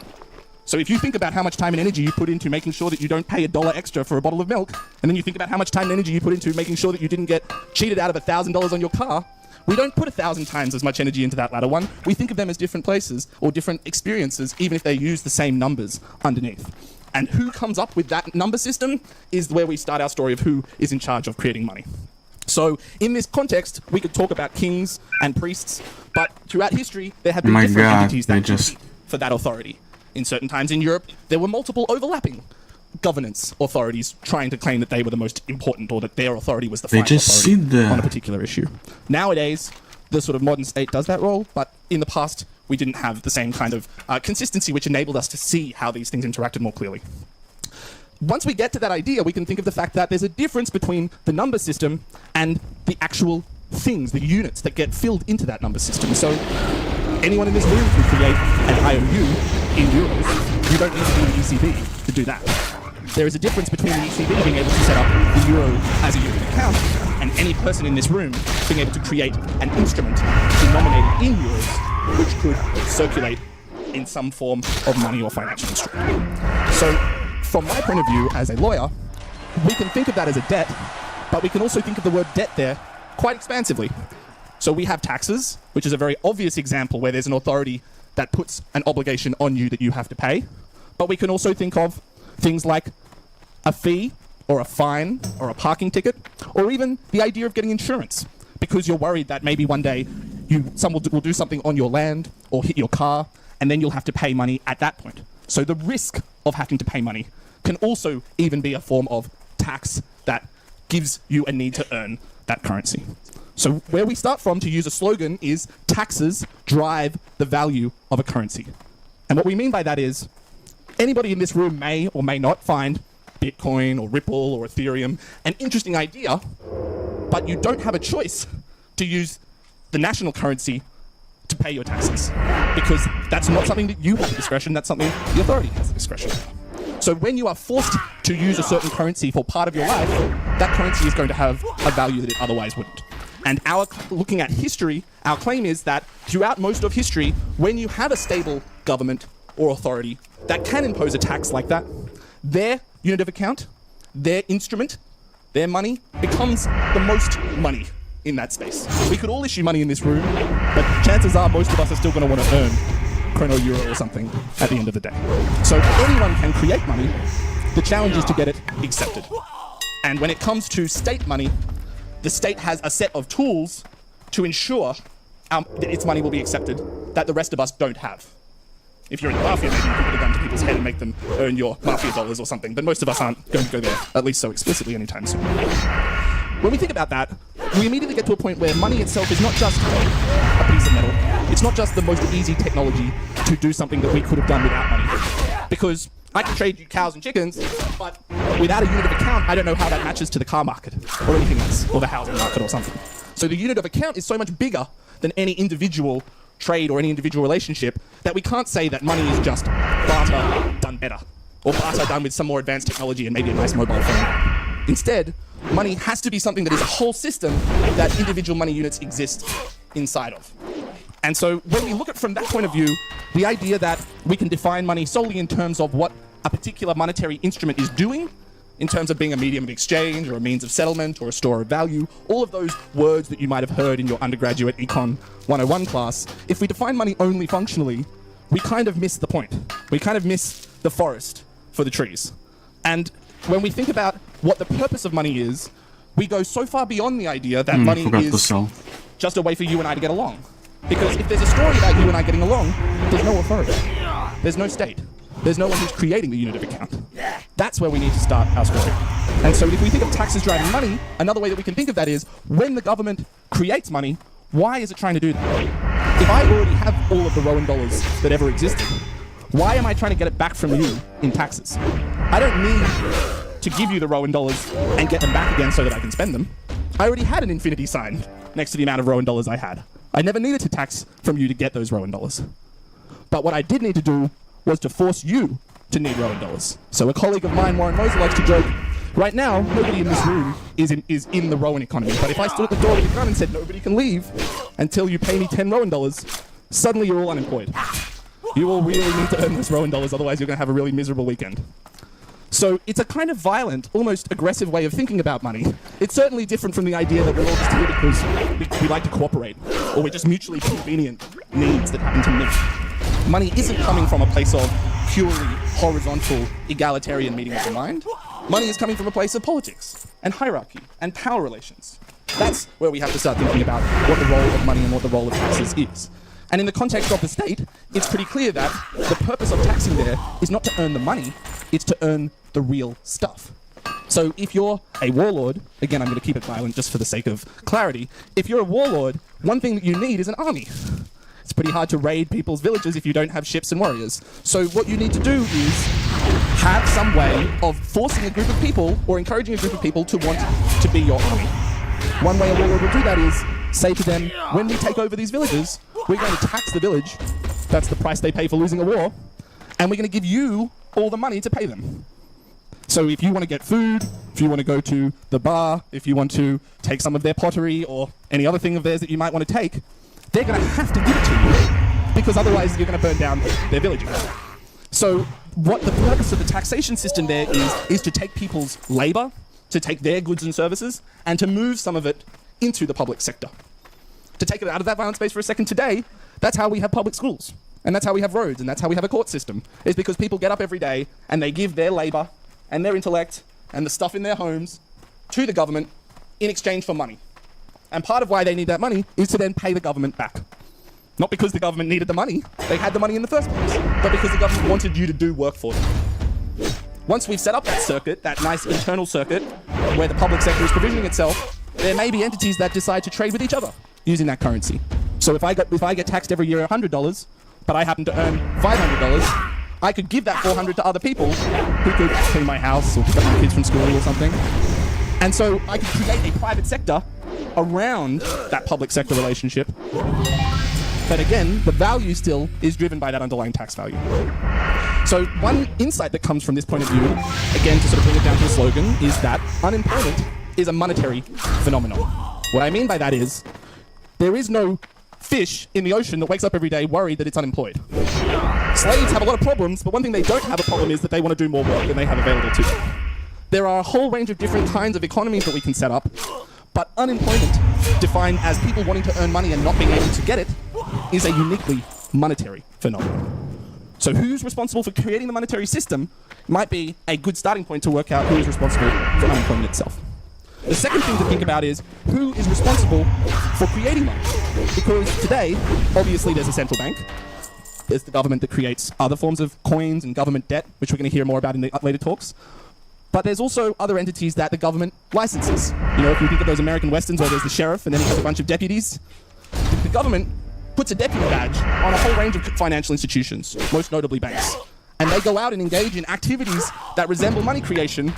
So if you think about how much time and energy you put into making sure that you don't pay $1 extra for a bottle of milk, and then you think about how much time and energy you put into making sure that you didn't get cheated out of $1,000 on your car, we don't put 1,000 times as much energy into that latter one. We think of them as different places or different experiences, even if they use the same numbers underneath. And who comes up with that number system is where we start our story of who is in charge of creating money. So in this context, we could talk about kings and priests, but throughout history, there have been My different God, entities they that just- compete for that authority. In certain times in Europe, there were multiple overlapping governance authorities trying to claim that they were the most important or that their authority was the They final just authority see the- on a particular issue. Nowadays, the sort of modern state does that role, but in the past, we didn't have the same kind of consistency which enabled us to see how these things interacted more clearly. Once we get to that idea, we can think of the fact that there's a difference between the number system and the actual things, the units that get filled into that number system. So anyone in this room can create an IOU in euros. You don't need to be the ECB to do that. There is a difference between the ECB being able to set up the euro as a unit account and any person in this room being able to create an instrument denominated in euros which could circulate in some form of money or financial instrument. So from my point of view as a lawyer, we can think of that as a debt, but we can also think of the word debt there quite expansively. So we have taxes, which is a very obvious example where there's an authority that puts an obligation on you that you have to pay. But we can also think of things like a fee or a fine or a parking ticket, or even the idea of getting insurance because you're worried that maybe one day someone will do something on your land or hit your car, and then you'll have to pay money at that point. So the risk of having to pay money can also even be a form of tax that gives you a need to earn that currency. So where we start from, to use a slogan, is taxes drive the value of a currency. And what we mean by that is anybody in this room may or may not find Bitcoin or Ripple or Ethereum an interesting idea, but you don't have a choice to use the national currency to pay your taxes, because that's not something that you have discretion, that's something the authority has discretion. So when you are forced to use a certain currency for part of your life, that currency is going to have a value that it otherwise wouldn't. And looking at history, our claim is that throughout most of history, when you have a stable government or authority that can impose a tax like that, their unit of account, their instrument, their money becomes the most money in that space. We could all issue money in this room, but chances are most of us are still going to want to earn chrono euro or something at the end of the day. So anyone can create money. The challenge is to get it accepted. And when it comes to state money, the state has a set of tools to ensure that its money will be accepted that the rest of us don't have. If you're in the mafia, maybe you can put a gun to people's head and make them earn your mafia dollars or something, but most of us aren't going to go there, at least so explicitly anytime soon. When we think about that, we immediately get to a point where money itself is not just a piece of metal. It's not just the most easy technology to do something that we could have done without money. Because I can trade you cows and chickens, but without a unit of account, I don't know how that matches to the car market or anything else, or the housing market or something. So the unit of account is so much bigger than any individual trade or any individual relationship that we can't say that money is just barter done better, or barter done with some more advanced technology and maybe a nice mobile phone. Instead, money has to be something that is a whole system that individual money units exist inside of. And so when we look at it from that point of view, the idea that we can define money solely in terms of what a particular monetary instrument is doing, in terms of being a medium of exchange or a means of settlement or a store of value, all of those words that you might have heard in your undergraduate Econ 101 class, if we define money only functionally, we kind of miss the point. We kind of miss the forest for the trees. And when we think about what the purpose of money is, we go so far beyond the idea that money is just a way for you and I to get along. Because if there's a story about you and I getting along, there's no authority. There's no state. There's no one who's creating the unit of account. That's where we need to start our story. And so if we think of taxes driving money, another way that we can think of that is when the government creates money, why is it trying to do that? If I already have all of the Rowan dollars that ever existed, why am I trying to get it back from you in taxes? I don't need to give you the Rowan dollars and get them back again so that I can spend them. I already had an infinity sign next to the amount of Rowan dollars I had. I never needed to tax from you to get those Rowan dollars. But what I did need to do was to force you to need Rowan dollars. So a colleague of mine, Warren Moser, likes to joke, right now, nobody in this room is in the Rowan economy. But if I stood at the door with a gun and said, nobody can leave until you pay me 10 Rowan dollars, suddenly you're all unemployed. You all really need to earn those Rowan dollars, otherwise you're going to have a really miserable weekend. So it's a kind of violent, almost aggressive way of thinking about money. It's certainly different from the idea that we're all just here because we like to cooperate, or we're just mutually convenient needs that happen to meet. Money isn't coming from a place of purely horizontal, egalitarian meeting of the mind. Money is coming from a place of politics, and hierarchy, and power relations. That's where we have to start thinking about what the role of money and what the role of taxes is. And in the context of the state, it's pretty clear that the purpose of taxing there is not to earn the money, it's to earn the real stuff. So if you're a warlord, again, I'm going to keep it violent just for the sake of clarity. If you're a warlord, one thing that you need is an army. It's pretty hard to raid people's villages if you don't have ships and warriors. So what you need to do is have some way of forcing a group of people or encouraging a group of people to want to be your army. One way a warlord will do that is say to them, when we take over these villages, we're going to tax the village. That's the price they pay for losing a war. And we're going to give you all the money to pay them. So if you want to get food, if you want to go to the bar, if you want to take some of their pottery or any other thing of theirs that you might want to take, they're going to have to give it to you because otherwise you're going to burn down their villages. So what the purpose of the taxation system there is to take people's labor, to take their goods and services, and to move some of it into the public sector. To take it out of that violent space for a second today, that's how we have public schools. And that's how we have roads, and that's how we have a court system. Is because people get up every day and they give their labor and their intellect and the stuff in their homes to the government in exchange for money. And part of why they need that money is to then pay the government back. Not because the government needed the money, they had the money in the first place, but because the government wanted you to do work for them. Once we've set up that circuit, that nice internal circuit, where the public sector is provisioning itself, there may be entities that decide to trade with each other using that currency. So if I get taxed every year $100, but I happen to earn $500, I could give that $400 to other people who could clean my house or pick up my kids from school or something. And so I could create a private sector around that public sector relationship. But again, the value still is driven by that underlying tax value. So one insight that comes from this point of view, again to sort of bring it down to a slogan, is that unemployment is a monetary phenomenon. What I mean by that is, there is no fish in the ocean that wakes up every day worried that it's unemployed. Slaves have a lot of problems, but one thing they don't have a problem is that they want to do more work than they have available to them. There are a whole range of different kinds of economies that we can set up, but unemployment, defined as people wanting to earn money and not being able to get it, is a uniquely monetary phenomenon. So who's responsible for creating the monetary system might be a good starting point to work out who is responsible for unemployment itself. The second thing to think about is who is responsible for creating money. Because today, obviously there's a central bank. There's the government that creates other forms of coins and government debt, which we're going to hear more about in the later talks. But there's also other entities that the government licenses. You know, if you think of those American westerns where there's the sheriff and then he has a bunch of deputies, the government puts a deputy badge on a whole range of financial institutions, most notably banks. And they go out and engage in activities that resemble money creation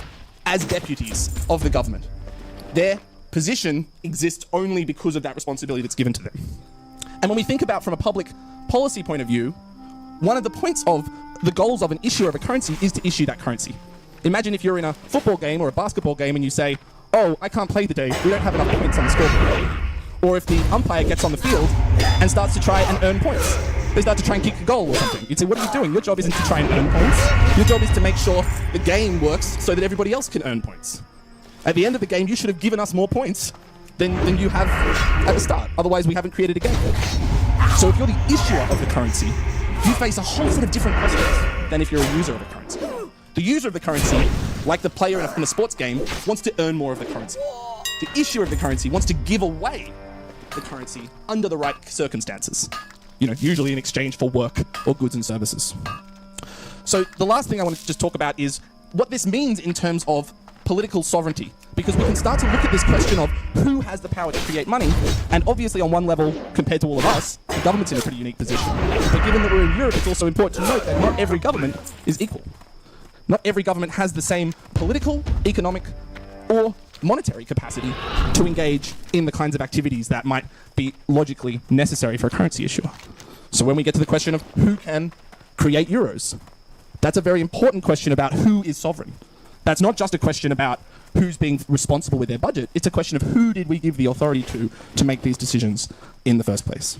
as deputies of the government. Their position exists only because of that responsibility that's given to them. And when we think about from a public policy point of view, one of the points of the goals of an issuer of a currency is to issue that currency. Imagine if you're in a football game or a basketball game and you say, oh, I can't play today, we don't have enough points on the scoreboard. Or if the umpire gets on the field and starts to try and earn points. They start to try and kick a goal or something. You'd say, what are you doing? Your job isn't to try and earn points. Your job is to make sure the game works so that everybody else can earn points. At the end of the game, you should have given us more points than you have at the start. Otherwise, we haven't created a game. So if you're the issuer of the currency, you face a whole set of different questions than if you're a user of the currency. The user of the currency, like the player in a sports game, wants to earn more of the currency. The issuer of the currency wants to give away the currency under the right circumstances. You know, usually in exchange for work or goods and services. So the last thing I want to just talk about is what this means in terms of political sovereignty, because we can start to look at this question of who has the power to create money, and obviously on one level, compared to all of us, the government's in a pretty unique position. But given that we're in Europe, it's also important to note that not every government is equal. Not every government has the same political, economic, or monetary capacity to engage in the kinds of activities that might be logically necessary for a currency issuer. So when we get to the question of who can create euros, That's a very important question about who is sovereign. That's not just a question about who's being responsible with their budget. It's a question of who did we give the authority to make these decisions in the first place.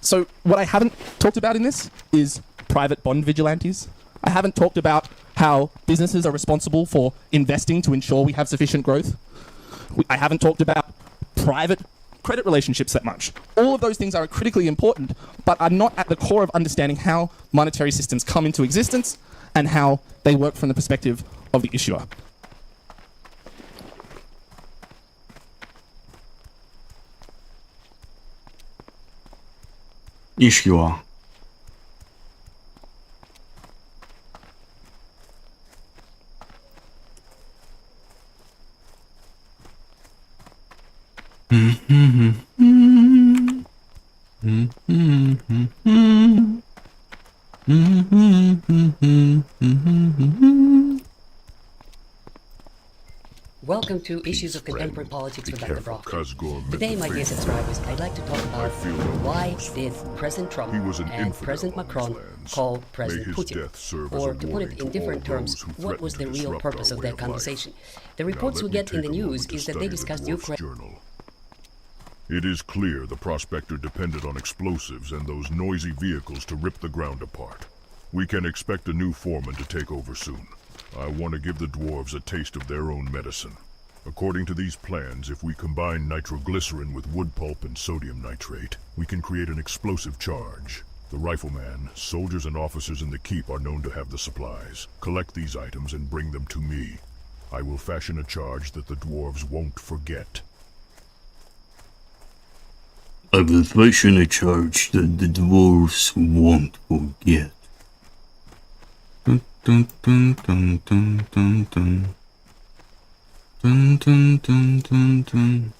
So what I haven't talked about in this is private bond vigilantes. I haven't talked about how businesses are responsible for investing to ensure we have sufficient growth. I haven't talked about private credit relationships that much. All of those things are critically important, but are not at the core of understanding how monetary systems come into existence and how they work from the perspective of the issuer. Issuer. Welcome to Issues of Contemporary Politics with Dr. Brock. Kazgor Today, my dear subscribers, I'd like to talk about why did President Trump He was an and infidel President on these Macron lands. call May President his Putin? death serve as Or a to put warning it to in different all terms, those who what threaten was to the real disrupt purpose our of way their of life. conversation? The Now reports we let me get in take the a moment news to is that they study the discussed dwarf's Ukraine. journal. It is clear the prospector depended on explosives and those noisy vehicles to rip the ground apart. We can expect a new foreman to take over soon. I want to give the dwarves a taste of their own medicine. According to these plans, if we combine nitroglycerin with wood pulp and sodium nitrate, we can create an explosive charge. The rifleman, soldiers and officers in the keep are known to have the supplies. Collect these items and bring them to me. I will fashion a charge that the dwarves won't forget. I will fashion a charge that the dwarves won't forget. Dun dun dun dun dun dun dun. Dun dun dun dun dun.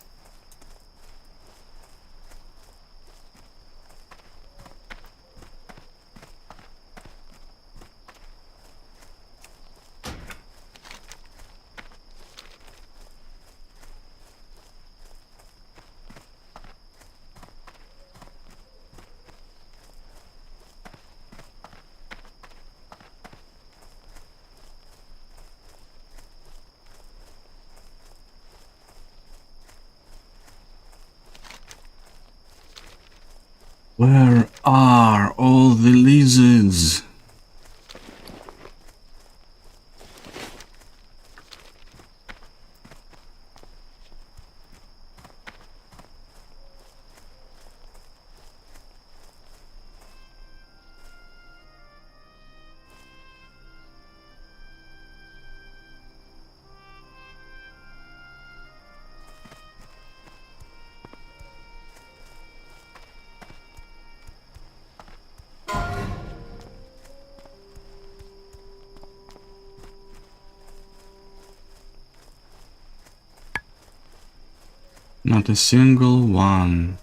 Where are all the lizards? Not a single one.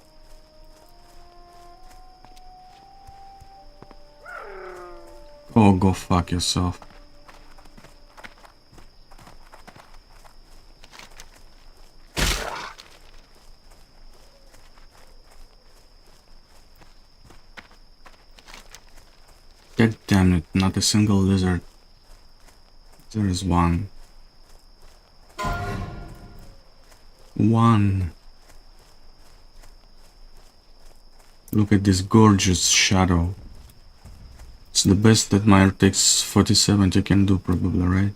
Oh, go fuck yourself. God damn it, not a single lizard. There is one. One. Look at this gorgeous shadow. It's the best that my RTX 4070 can do, probably, right?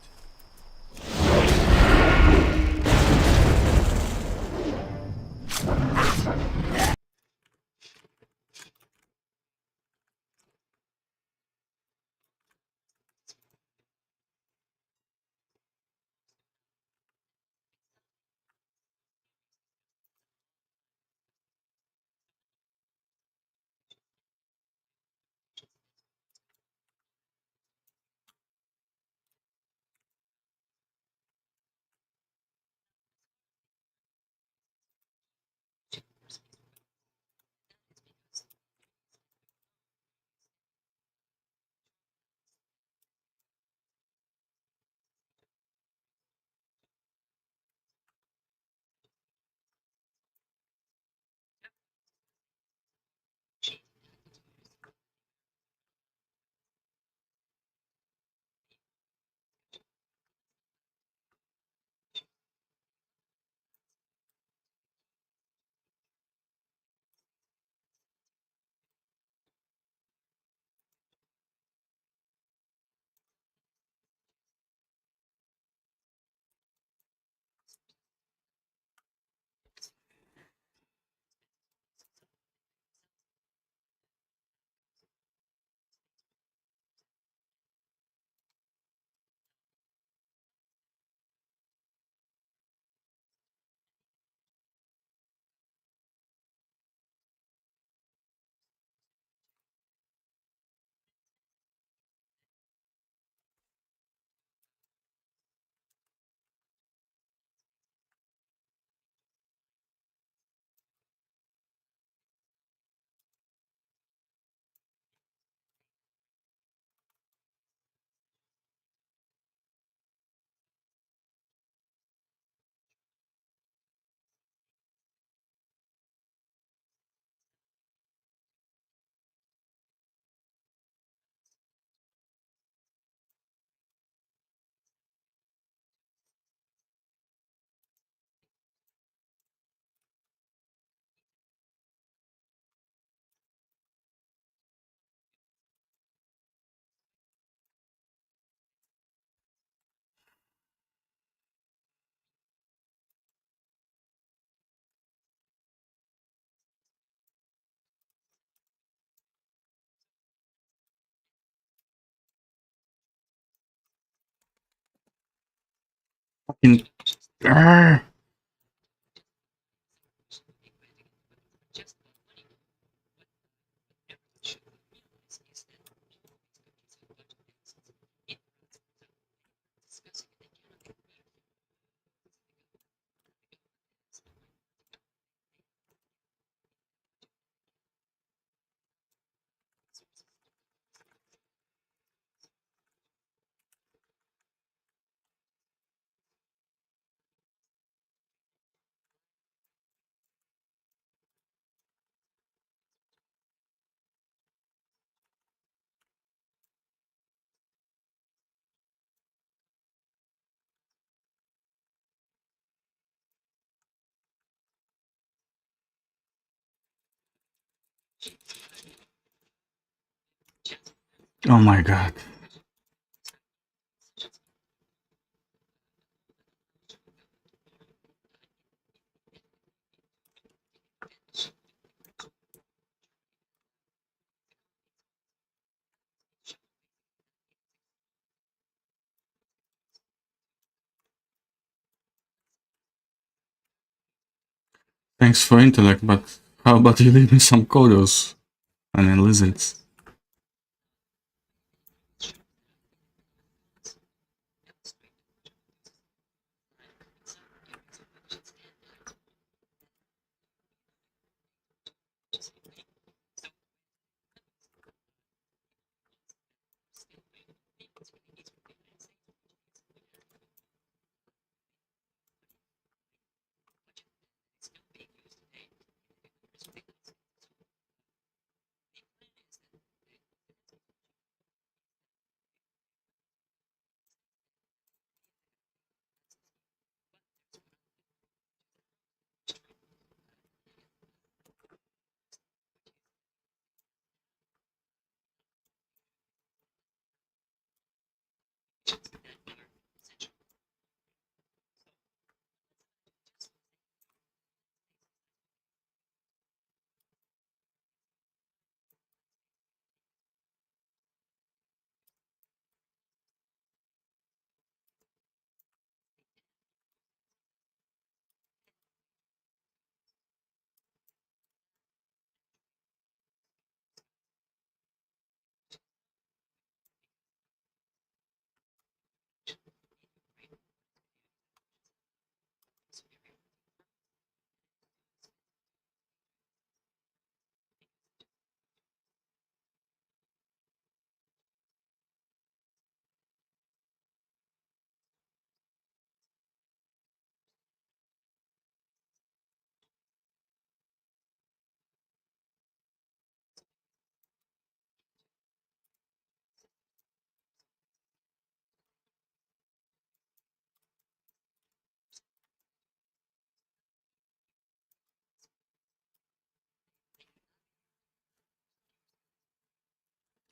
In... Arrgh. Oh my god. Thanks for intellect, but how about you leave me some kodos and then lizards?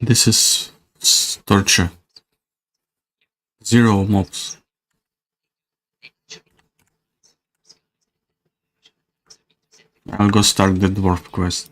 This is torture. 0 mobs. I'll go start the dwarf quest.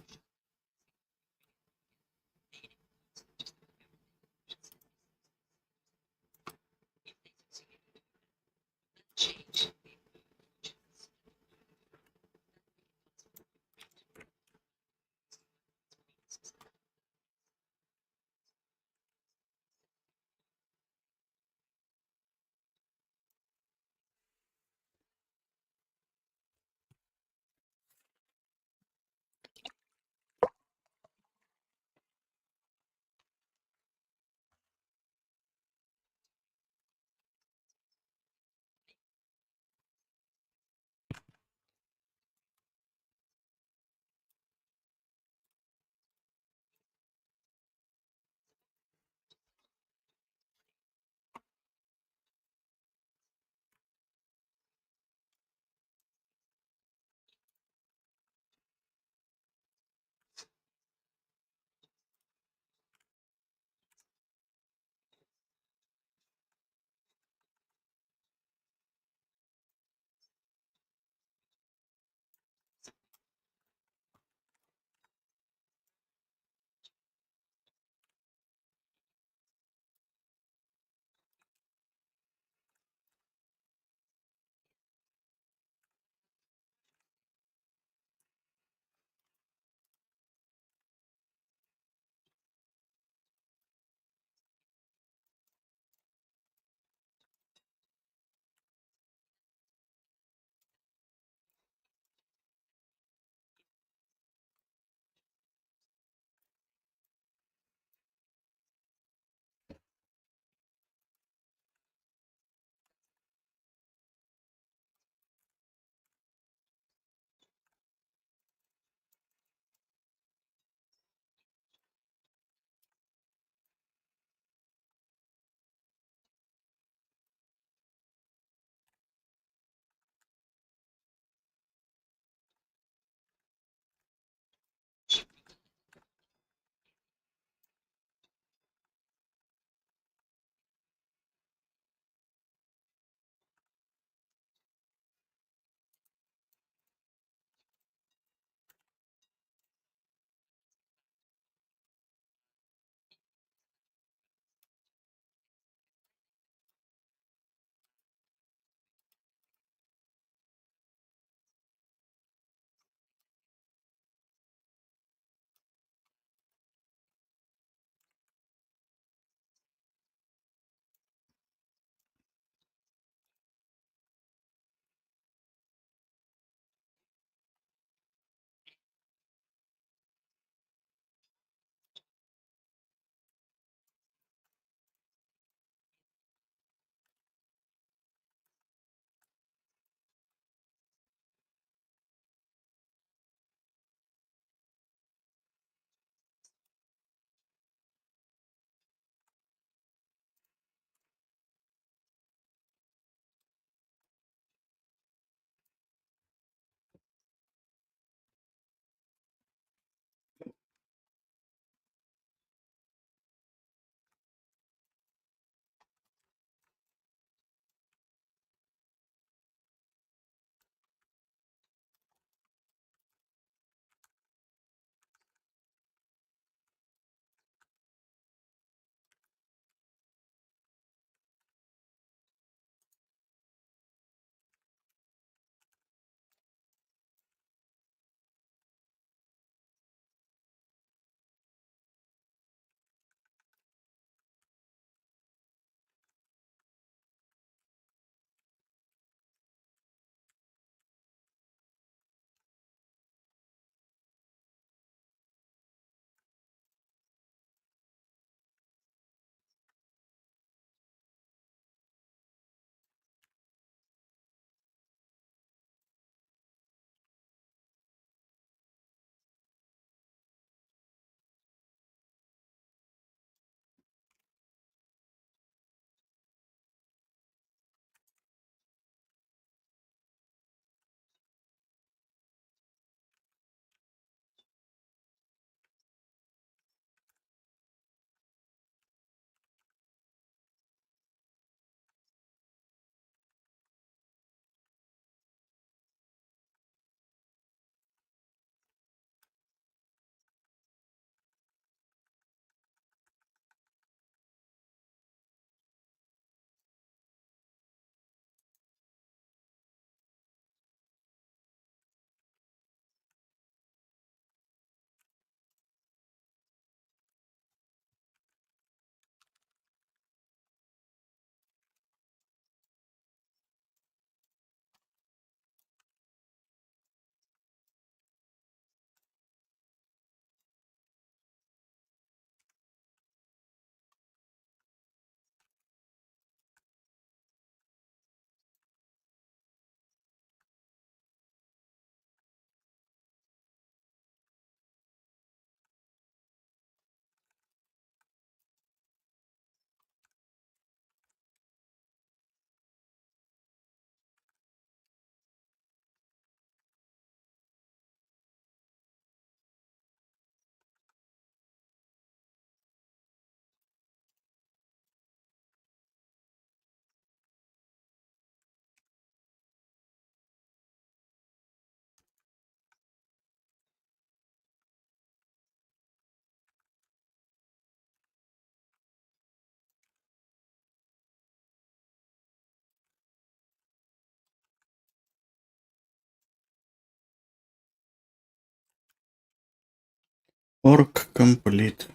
Work complete.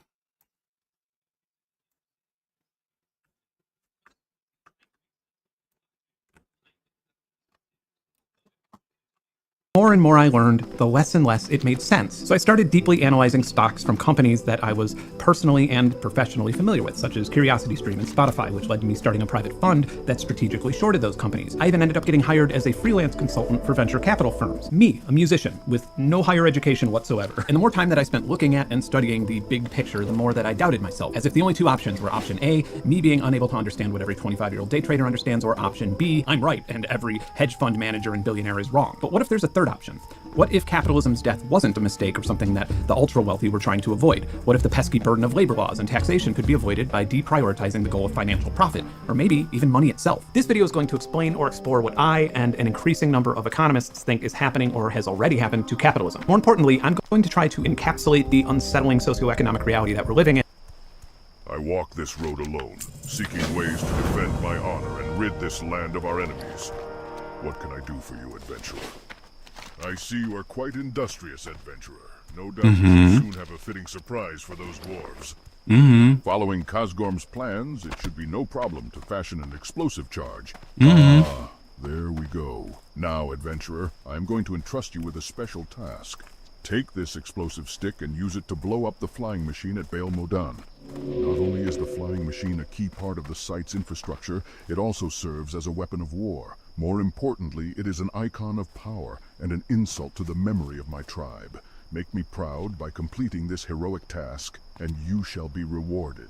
More and more I learned, the less and less it made sense. So I started deeply analyzing stocks from companies that I was personally and professionally familiar with, such as CuriosityStream and Spotify, which led to me starting a private fund that strategically shorted those companies. I even ended up getting hired as a freelance consultant for venture capital firms. Me, a musician, with no higher education whatsoever. And the more time that I spent looking at and studying the big picture, the more that I doubted myself, as if the only two options were option A, me being unable to understand what every 25-year-old day trader understands, or option B, I'm right and every hedge fund manager and billionaire is wrong. But what if there's a third option? What if capitalism's death wasn't a mistake or something that the ultra-wealthy were trying to avoid? What if the pesky burden of labor laws and taxation could be avoided by deprioritizing the goal of financial profit, or maybe even money itself? This video is going to explain or explore what I and an increasing number of economists think is happening or has already happened to capitalism. More importantly, I'm going to try to encapsulate the unsettling socioeconomic reality that we're living in. I walk this road alone, seeking ways to defend my honor and rid this land of our enemies. What can I do for you, adventurer? I see you are quite industrious, adventurer. No doubt you will soon have a fitting surprise for those dwarves. Following Kazgorm's plans, it should be no problem to fashion an explosive charge. Ah, there we go. Now, adventurer, I am going to entrust you with a special task. Take this explosive stick and use it to blow up the flying machine at Baal Modan. Not only is the flying machine a key part of the site's infrastructure, it also serves as a weapon of war. More importantly, it is an icon of power and an insult to the memory of my tribe. Make me proud by completing this heroic task, and you shall be rewarded.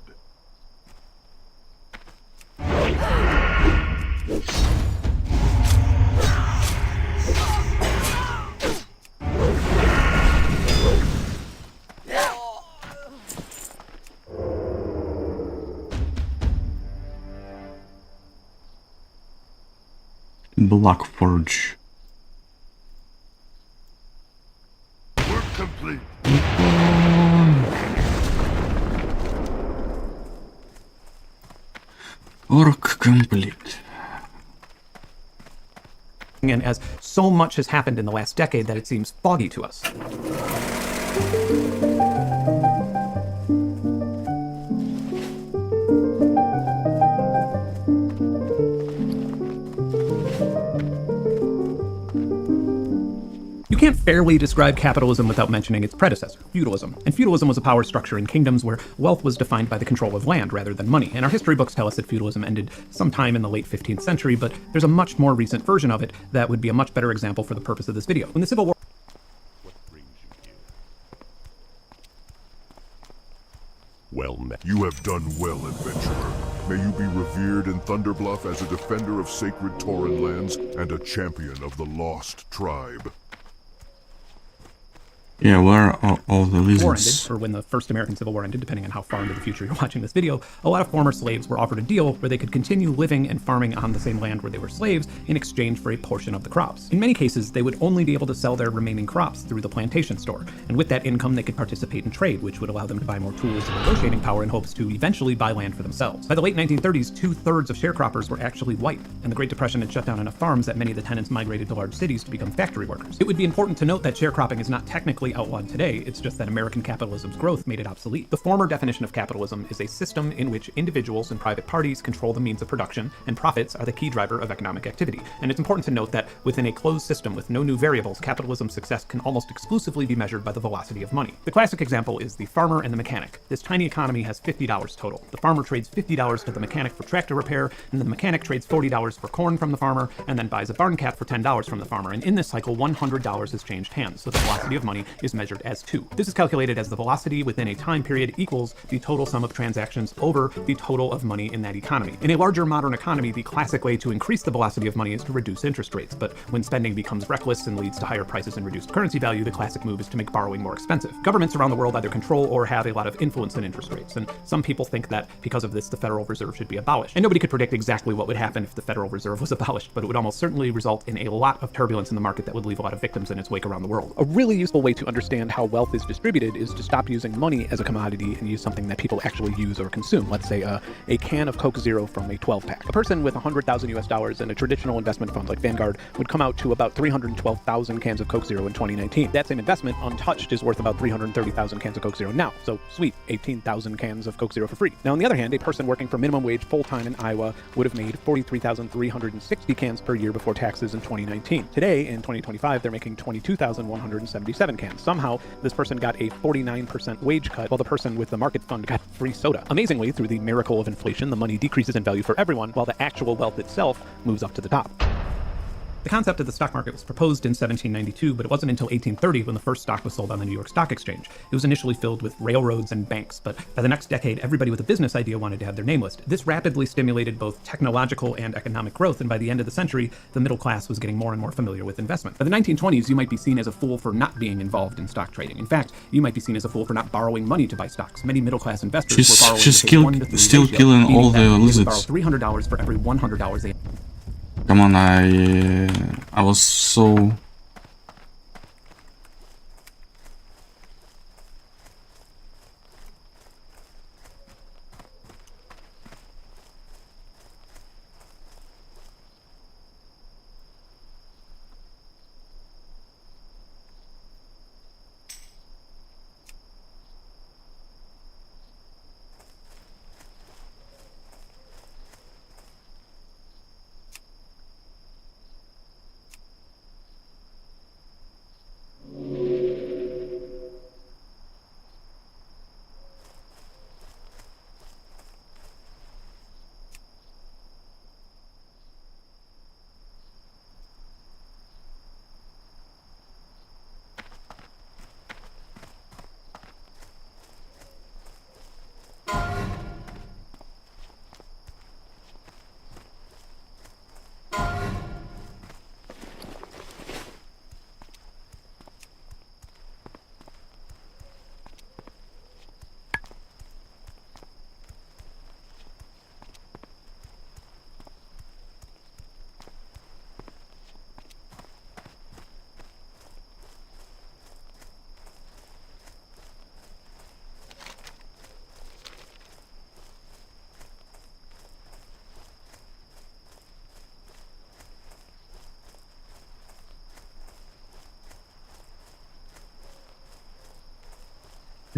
Blackforge. Work complete. Work complete. And as so much has happened in the last decade that it seems foggy to us. You can't fairly describe capitalism without mentioning its predecessor, feudalism. And feudalism was a power structure in kingdoms where wealth was defined by the control of land rather than money. And our history books tell us that feudalism ended sometime in the late 15th century, but there's a much more recent version of it that would be a much better example for the purpose of this video. When the Civil War Well met. You have done well, adventurer. May you be revered in Thunderbluff as a defender of sacred Tauran lands and a champion of the lost tribe. Yeah, where are all the War reasons? ended, or when the first American Civil War ended, depending on how far into the future you're watching this video, a lot of former slaves were offered a deal where they could continue living and farming on the same land where they were slaves in exchange for a portion of the crops. In many cases, they would only be able to sell their remaining crops through the plantation store, and with that income they could participate in trade, which would allow them to buy more tools and negotiating power in hopes to eventually buy land for themselves. By the late 1930s, 2/3 of sharecroppers were actually white, and the Great Depression had shut down enough farms that many of the tenants migrated to large cities to become factory workers. It would be important to note that sharecropping is not technically outlawed today. It's just that American capitalism's growth made it obsolete. The former definition of capitalism is a system in which individuals and private parties control the means of production, and profits are the key driver of economic activity. And it's important to note that within a closed system with no new variables, capitalism's success can almost exclusively be measured by the velocity of money. The classic example is the farmer and the mechanic. This tiny economy has $50 total. The farmer trades $50 to the mechanic for tractor repair, and the mechanic trades $40 for corn from the farmer, and then buys a barn cat for $10 from the farmer. And in this cycle, $100 has changed hands, so the velocity of money is measured as 2. This is calculated as the velocity within a time period equals the total sum of transactions over the total of money in that economy. In a larger modern economy, the classic way to increase the velocity of money is to reduce interest rates, but when spending becomes reckless and leads to higher prices and reduced currency value, the classic move is to make borrowing more expensive. Governments around the world either control or have a lot of influence in interest rates, and some people think that because of this, the Federal Reserve should be abolished. And nobody could predict exactly what would happen if the Federal Reserve was abolished, but it would almost certainly result in a lot of turbulence in the market that would leave a lot of victims in its wake around the world. A really useful way to to understand how wealth is distributed is to stop using money as a commodity and use something that people actually use or consume. Let's say a can of Coke Zero from a 12-pack. A person with $100,000 in a traditional investment fund like Vanguard would come out to about 312,000 cans of Coke Zero in 2019. That same investment, untouched, is worth about 330,000 cans of Coke Zero now. So sweet, 18,000 cans of Coke Zero for free. Now, on the other hand, a person working for minimum wage full-time in Iowa would have made 43,360 cans per year before taxes in 2019. Today, in 2025, they're making 22,177 cans. Somehow, this person got a 49% wage cut, while the person with the market fund got free soda. Amazingly, through the miracle of inflation, the money decreases in value for everyone, while the actual wealth itself moves up to the top. The concept of the stock market was proposed in 1792, but it wasn't until 1830 when the first stock was sold on the New York Stock Exchange. It was initially filled with railroads and banks, but by the next decade, everybody with a business idea wanted to have their name listed. This rapidly stimulated both technological and economic growth, and by the end of the century, the middle class was getting more and more familiar with investment. By the 1920s, you might be seen as a fool for not being involved in stock trading. In fact, you might be seen as a fool for not borrowing money to buy stocks. Many middle-class investors were borrowing she's at a 1-to-3 still ratio, killing meaning all that the they would lizards. borrow $300 for every $100 they. Come on, I was so...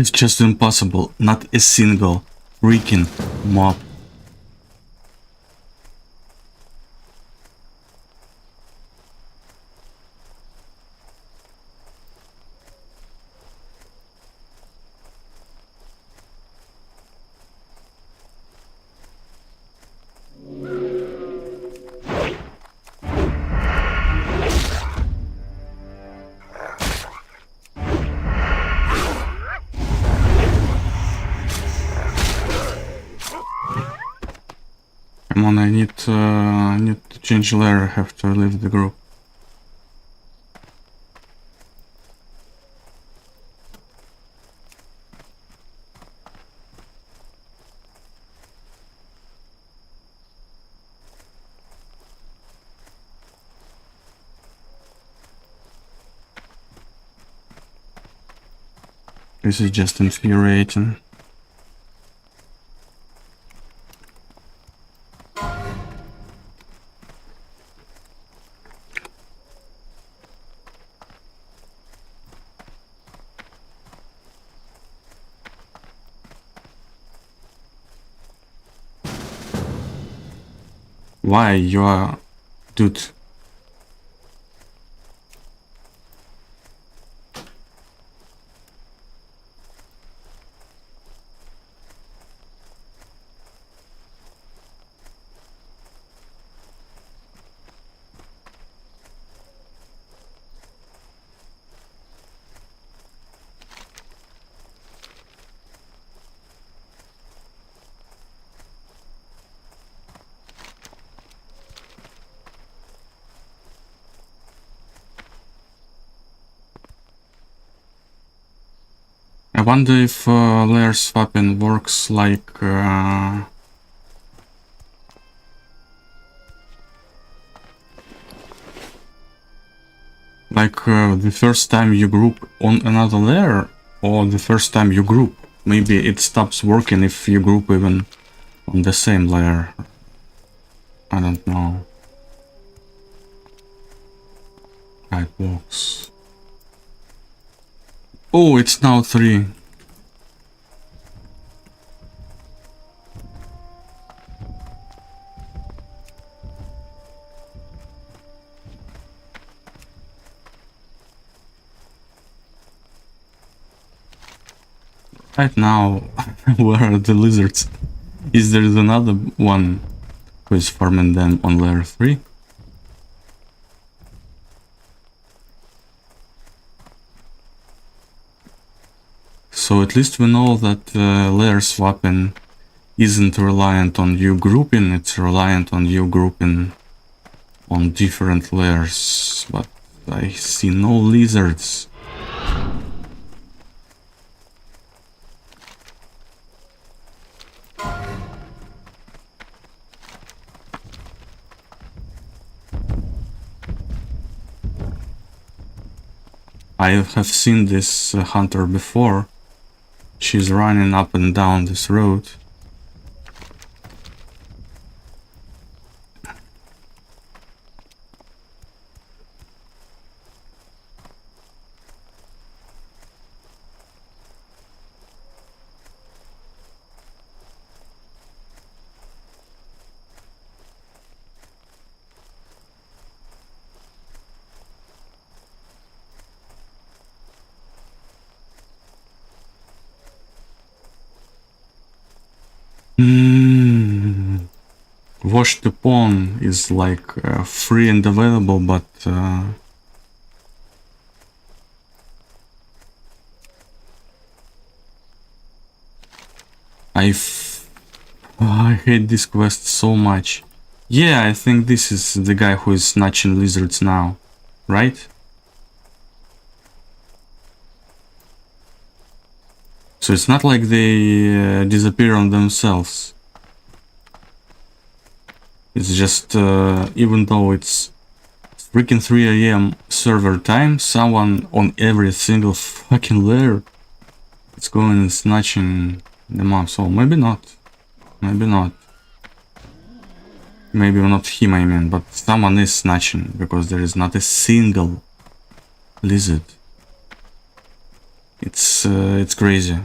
It's just impossible. Not a single freaking mob. Come on, I need to change layer. I have to leave the group. This is just infuriating. Why you are, dude? I wonder if layer swapping works like the first time you group on another layer, or the first time you group. Maybe it stops working if you group even on the same layer. I don't know how it works. Oh, it's now 3. Right now, where are the lizards? Is there another one who is farming them on layer 3? So at least we know that layer swapping isn't reliant on you grouping, it's reliant on you grouping on different layers. But I see no lizards. I have seen this hunter before. She's running up and down this road. Wash the Pawn is like free and available, but I hate this quest so much. Yeah, I think this is the guy who is snatching lizards now, right? So it's not like they disappear on themselves. It's just, even though it's freaking 3 AM server time, someone on every single fucking layer is going and snatching them up. So maybe not. Maybe not. Maybe not him, I mean, but someone is snatching, because there is not a single lizard. It's crazy.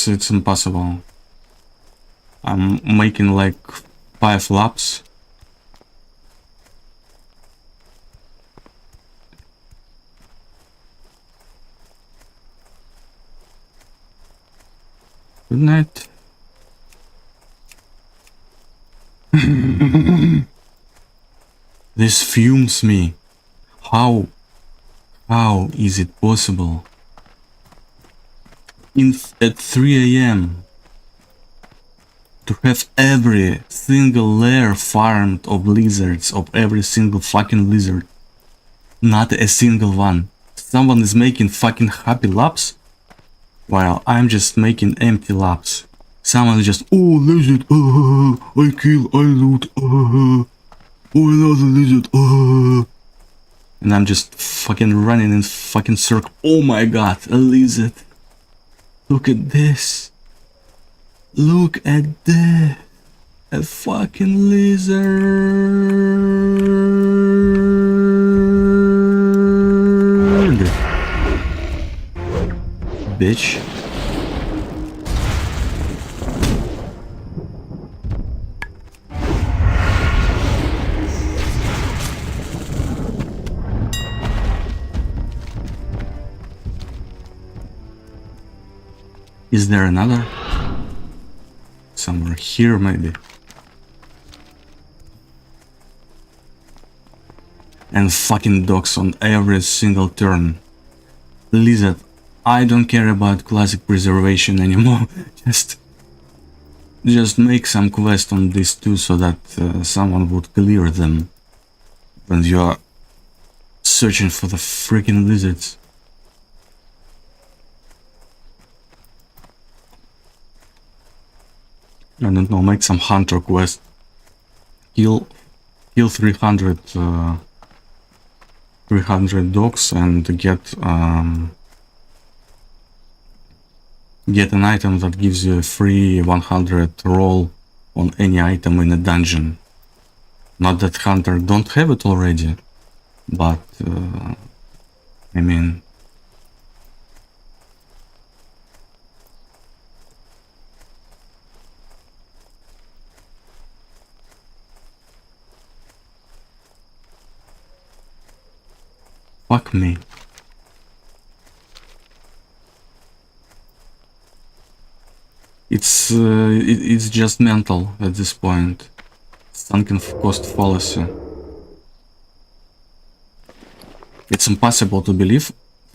It's impossible. I'm making like 5 laps. Good night. This fumes me. How is it possible? At 3 AM to have every single layer farmed of lizards, of every single fucking lizard. Not a single one. Someone is making fucking happy laps while I'm just making empty laps. Someone is just, oh lizard, I kill, I loot, oh another lizard, and I'm just fucking running in fucking circle. Oh my god, a lizard. Look at this. Look at this. A fucking lizard. Bitch. Is there another? Somewhere here, maybe. And fucking dogs on every single turn. Lizard, I don't care about classic preservation anymore. just make some quest on these two so that someone would clear them when you are searching for the freaking lizards. I don't know, make some hunter quest. Kill 300 dogs and get an item that gives you a free 100 roll on any item in a dungeon. Not that hunter don't have it already, but I mean, fuck me. It's just mental at this point. Sunken cost fallacy. It's impossible to believe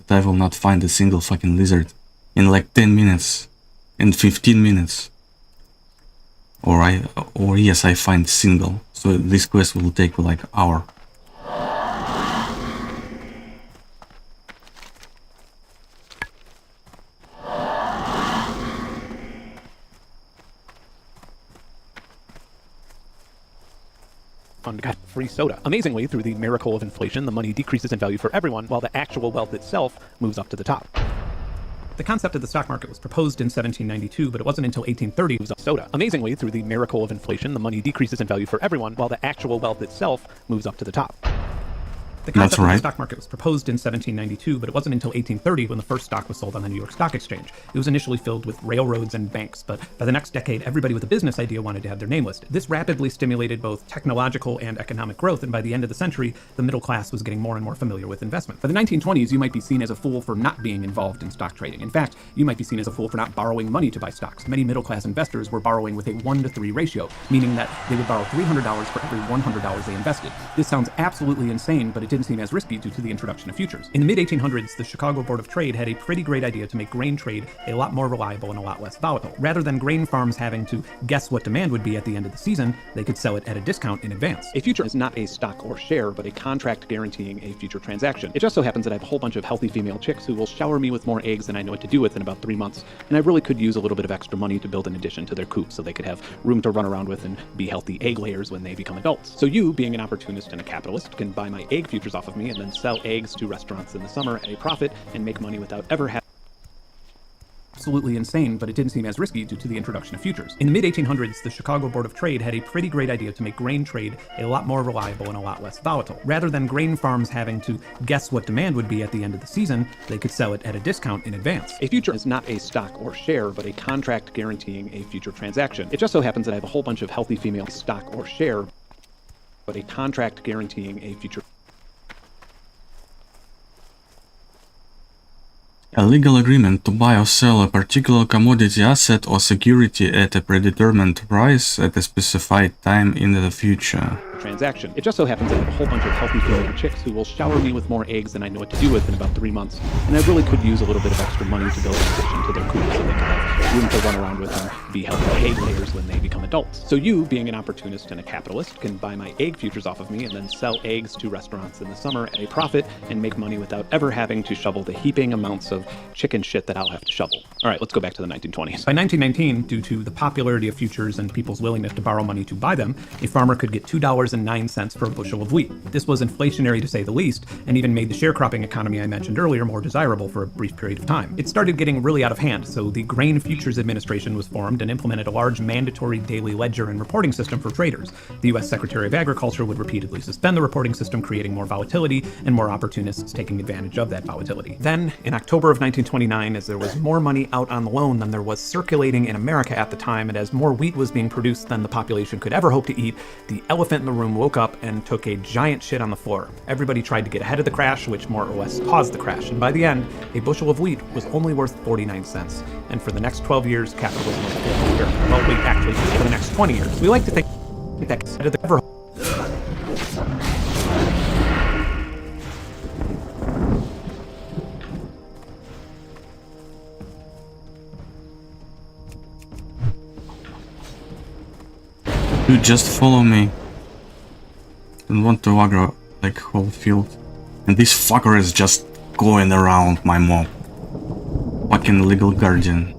that I will not find a single fucking lizard in like 10 minutes, in 15 minutes. Or yes, I find single. So this quest will take like an hour. Fund got free soda. Amazingly, through the miracle of inflation, the money decreases in value for everyone, while the actual wealth itself moves up to the top. The concept of the stock market was proposed in 1792, but it wasn't until 1830 it was soda. Amazingly, through the miracle of inflation, the money decreases in value for everyone, while the actual wealth itself moves up to the top. The concept of the stock market was proposed in 1792, but it wasn't until 1830 when the first stock was sold on the New York Stock Exchange. It was initially filled with railroads and banks, but by the next decade, everybody with a business idea wanted to have their name listed. This rapidly stimulated both technological and economic growth, and by the end of the century, the middle class was getting more and more familiar with investment. By the 1920s, you might be seen as a fool for not being involved in stock trading. In fact, you might be seen as a fool for not borrowing money to buy stocks. Many middle-class investors were borrowing with a 1-to-3 ratio, meaning that they would borrow $300 for every $100 they invested. This sounds absolutely insane, but it didn't seem as risky due to the introduction of futures. In the mid-1800s, the Chicago Board of Trade had a pretty great idea to make grain trade a lot more reliable and a lot less volatile. Rather than grain farms having to guess what demand would be at the end of the season, they could sell it at a discount in advance. A future is not a stock or share, but a contract guaranteeing a future transaction. It just so happens that I have a whole bunch of healthy female chicks who will shower me with more eggs than I know what to do with in about 3 months, and I really could use a little bit of extra money to build an addition to their coop so they could have room to run around with and be healthy egg layers when they become adults. So you, being an opportunist and a capitalist, can buy my egg futures off of me and then sell eggs to restaurants in the summer at a profit and make money without ever having absolutely insane, but it didn't seem as risky due to the introduction of futures. In the mid-1800s, the Chicago Board of Trade had a pretty great idea to make grain trade a lot more reliable and a lot less volatile. Rather than grain farms having to guess what demand would be at the end of the season, they could sell it at a discount in advance. A future is not a stock or share, but a contract guaranteeing a future transaction. It just so happens that I have a whole bunch of healthy female stock or share, but a contract guaranteeing a future. A legal agreement to buy or sell a particular commodity asset or security at a predetermined price at a specified time in the future. Transaction. It just so happens that I have a whole bunch of healthy female chicks who will shower me with more eggs than I know what to do with in about 3 months, and I really could use a little bit of extra money to build an addition to their coop so they could have room to run around with and be healthy egg layers when they become adults. So you, being an opportunist and a capitalist, can buy my egg futures off of me and then sell eggs to restaurants in the summer at a profit and make money without ever having to shovel the heaping amounts of chicken shit that I'll have to shovel. All right, let's go back to the 1920s. By 1919, due to the popularity of futures and people's willingness to borrow money to buy them, a farmer could get $2.09 for a bushel of wheat. This was inflationary to say the least, and even made the sharecropping economy I mentioned earlier more desirable for a brief period of time. It started getting really out of hand, so the Grain Futures Administration was formed and implemented a large mandatory daily ledger and reporting system for traders. The U.S. Secretary of Agriculture would repeatedly suspend the reporting system, creating more volatility and more opportunists taking advantage of that volatility. Then, in October of 1929, as there was more money out on loan than there was circulating in America at the time, and as more wheat was being produced than the population could ever hope to eat, the elephant in the room woke up and took a giant shit on the floor. Everybody tried to get ahead of the crash, which more or less caused the crash, and by the end, a bushel of wheat was only worth 49 cents. And for the next 12 years, capitalism was here. Well, wait, actually, for the next 20 years. We like to think that ever. You just follow me. Don't want to aggro like whole field. And this fucker is just going around my mob. Fucking legal guardian.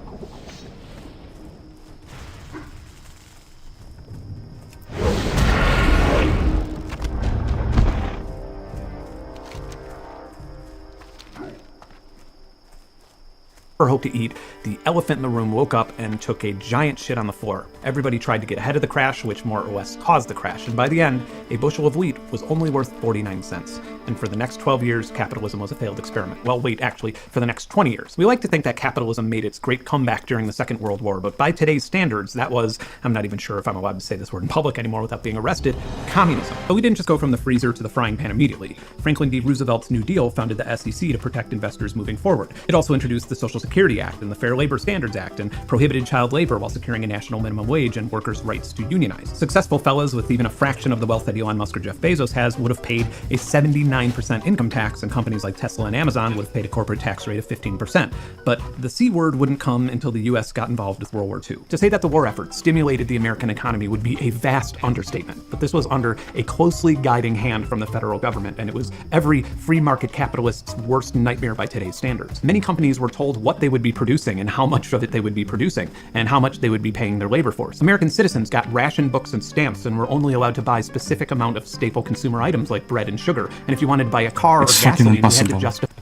Hope to eat, the elephant in the room woke up and took a giant shit on the floor. Everybody tried to get ahead of the crash, which more or less caused the crash, and by the end, a bushel of wheat was only worth 49 cents. And for the next 12 years, capitalism was a failed experiment. Well, wait, actually, for the next 20 years. We like to think that capitalism made its great comeback during the Second World War, but by today's standards, that was, I'm not even sure if I'm allowed to say this word in public anymore without being arrested, communism. But we didn't just go from the freezer to the frying pan immediately. Franklin D. Roosevelt's New Deal founded the SEC to protect investors moving forward. It also introduced the Social Security Act and the Fair Labor Standards Act and prohibited child labor while securing a national minimum wage and workers' rights to unionize. Successful fellas with even a fraction of the wealth that Elon Musk or Jeff Bezos has would have paid a 79% income tax, and companies like Tesla and Amazon would have paid a corporate tax rate of 15%. But the C word wouldn't come until the US got involved with World War II. To say that the war effort stimulated the American economy would be a vast understatement, but this was under a closely guiding hand from the federal government, and it was every free market capitalist's worst nightmare by today's standards. Many companies were told what they would be producing and how much of it they would be producing, and how much they would be paying their labor force. American citizens got ration books and stamps and were only allowed to buy a specific amount of staple consumer items like bread and sugar, and if you wanted to buy a car It's or gasoline, you had to impossible. justify.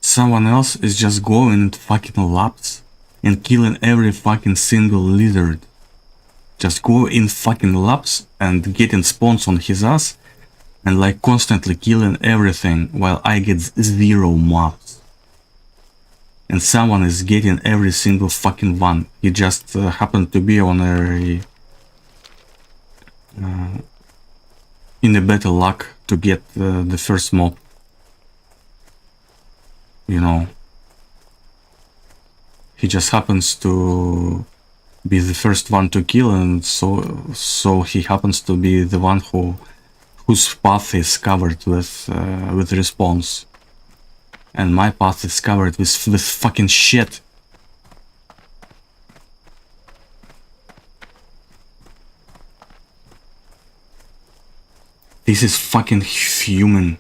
Someone else is just going into fucking laps and killing every fucking single lizard. Just go in fucking laps and getting spawns on his ass and like constantly killing everything while I get 0 mobs. And someone is getting every single fucking one. He just happened to be on a in a better luck to get the first mob. You know, he just happens to be the first one to kill, and so he happens to be the one whose path is covered with respawns, and my path is covered with fucking shit. This is fucking human.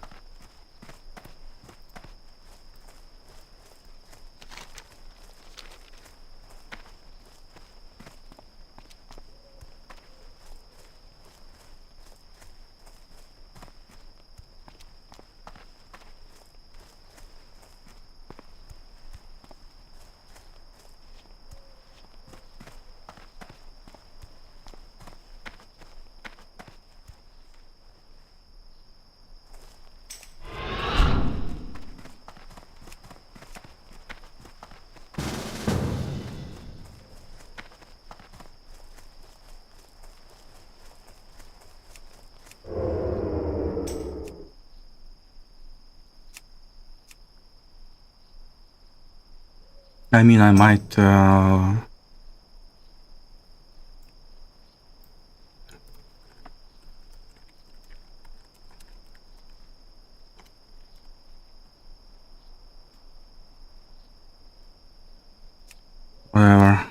I mean, I might whatever.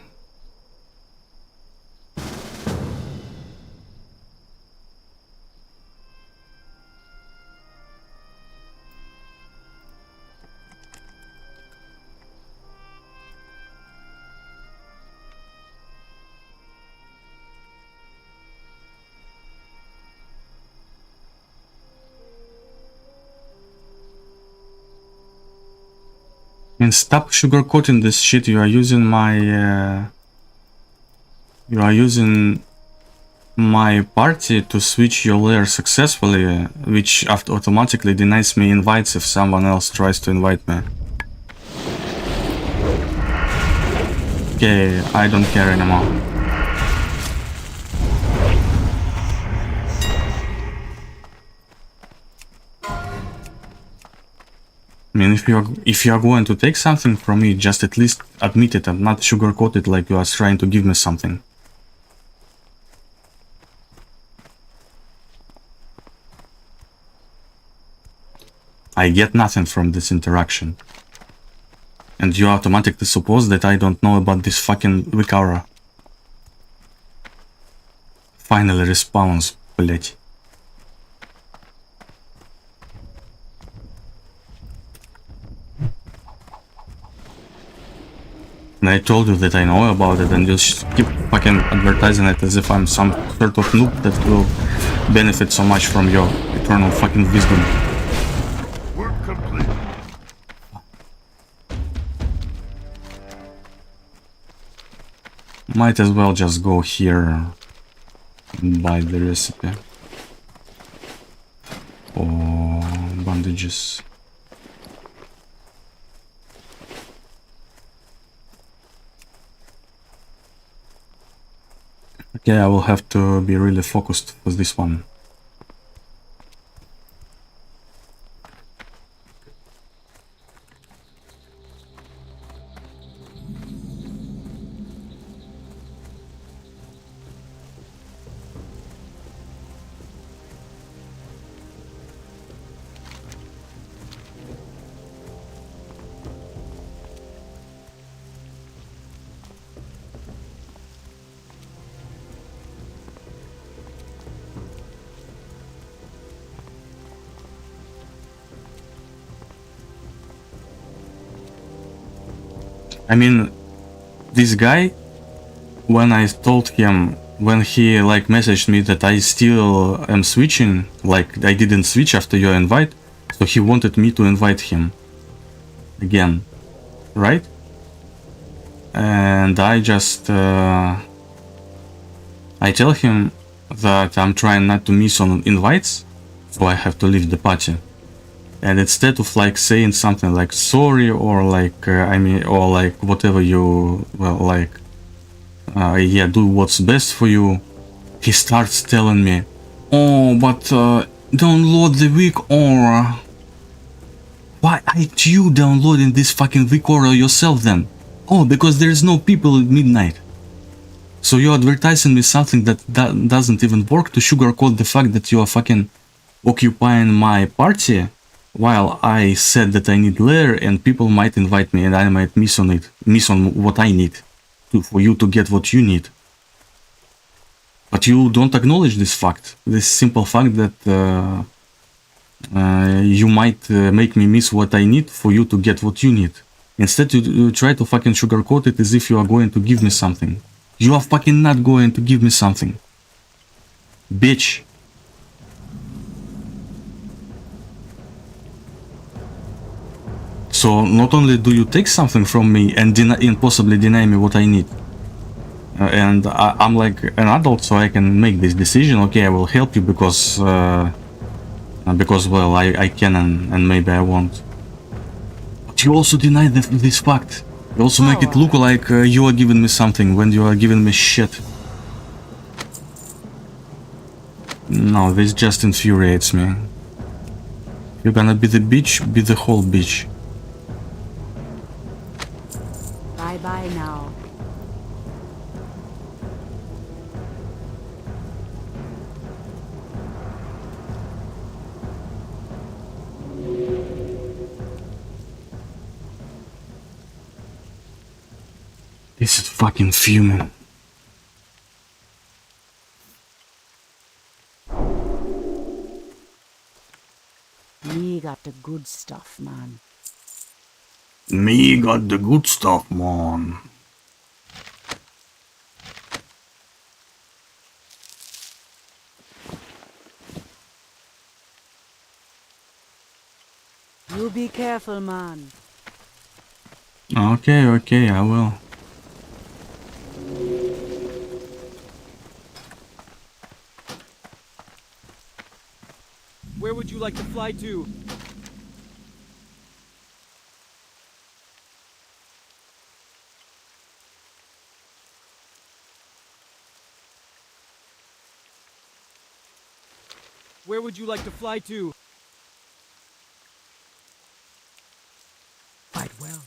And stop sugarcoating this shit. You are using my party to switch your layer successfully, which automatically denies me invites if someone else tries to invite me. Okay, I don't care anymore. I mean, if you are going to take something from me, just at least admit it and not sugarcoat it like you are trying to give me something. I get nothing from this interaction. And you automatically suppose that I don't know about this fucking weak aura. Finally response, блять. And I told you that I know about it, and you just keep fucking advertising it as if I'm some sort of noob that will benefit so much from your eternal fucking wisdom. Work complete. Might as well just go here and buy the recipe. Or bandages. Okay, I will have to be really focused with this one. I mean, this guy, when I told him, when he like messaged me that I still am switching, like I didn't switch after your invite, so he wanted me to invite him again, right? And I just, I tell him that I'm trying not to miss on invites, so I have to leave the party. And instead of like saying something like sorry or like I mean, or like whatever you, well, like yeah, do what's best for you, he starts telling me, oh, but download the week aura. Why aren't you downloading this fucking week aura yourself then? Oh, because there is no people at midnight. So you're advertising me something that doesn't even work to sugarcoat the fact that you are fucking occupying my party, while I said that I need layer and people might invite me and I might miss on what I need for you to get what you need. But you don't acknowledge this fact, this simple fact that you might make me miss what I need for you to get what you need. Instead you try to fucking sugarcoat it as if you are going to give me something. You are fucking not going to give me something. Bitch. So not only do you take something from me and possibly deny me what I need, and I'm like an adult, so I can make this decision. Okay, I will help you because well, I can and maybe I won't. But you also deny this fact. You also make it look like you are giving me something when you are giving me shit. No, this just infuriates me. You're gonna be the bitch, be the whole bitch. Bye now. This is fucking fuming. Me got the good stuff, man. Me got the good stuff, man. You be careful, man. Okay, okay, I will. Where would you like to fly to? Where would you like to fly to? Fight well.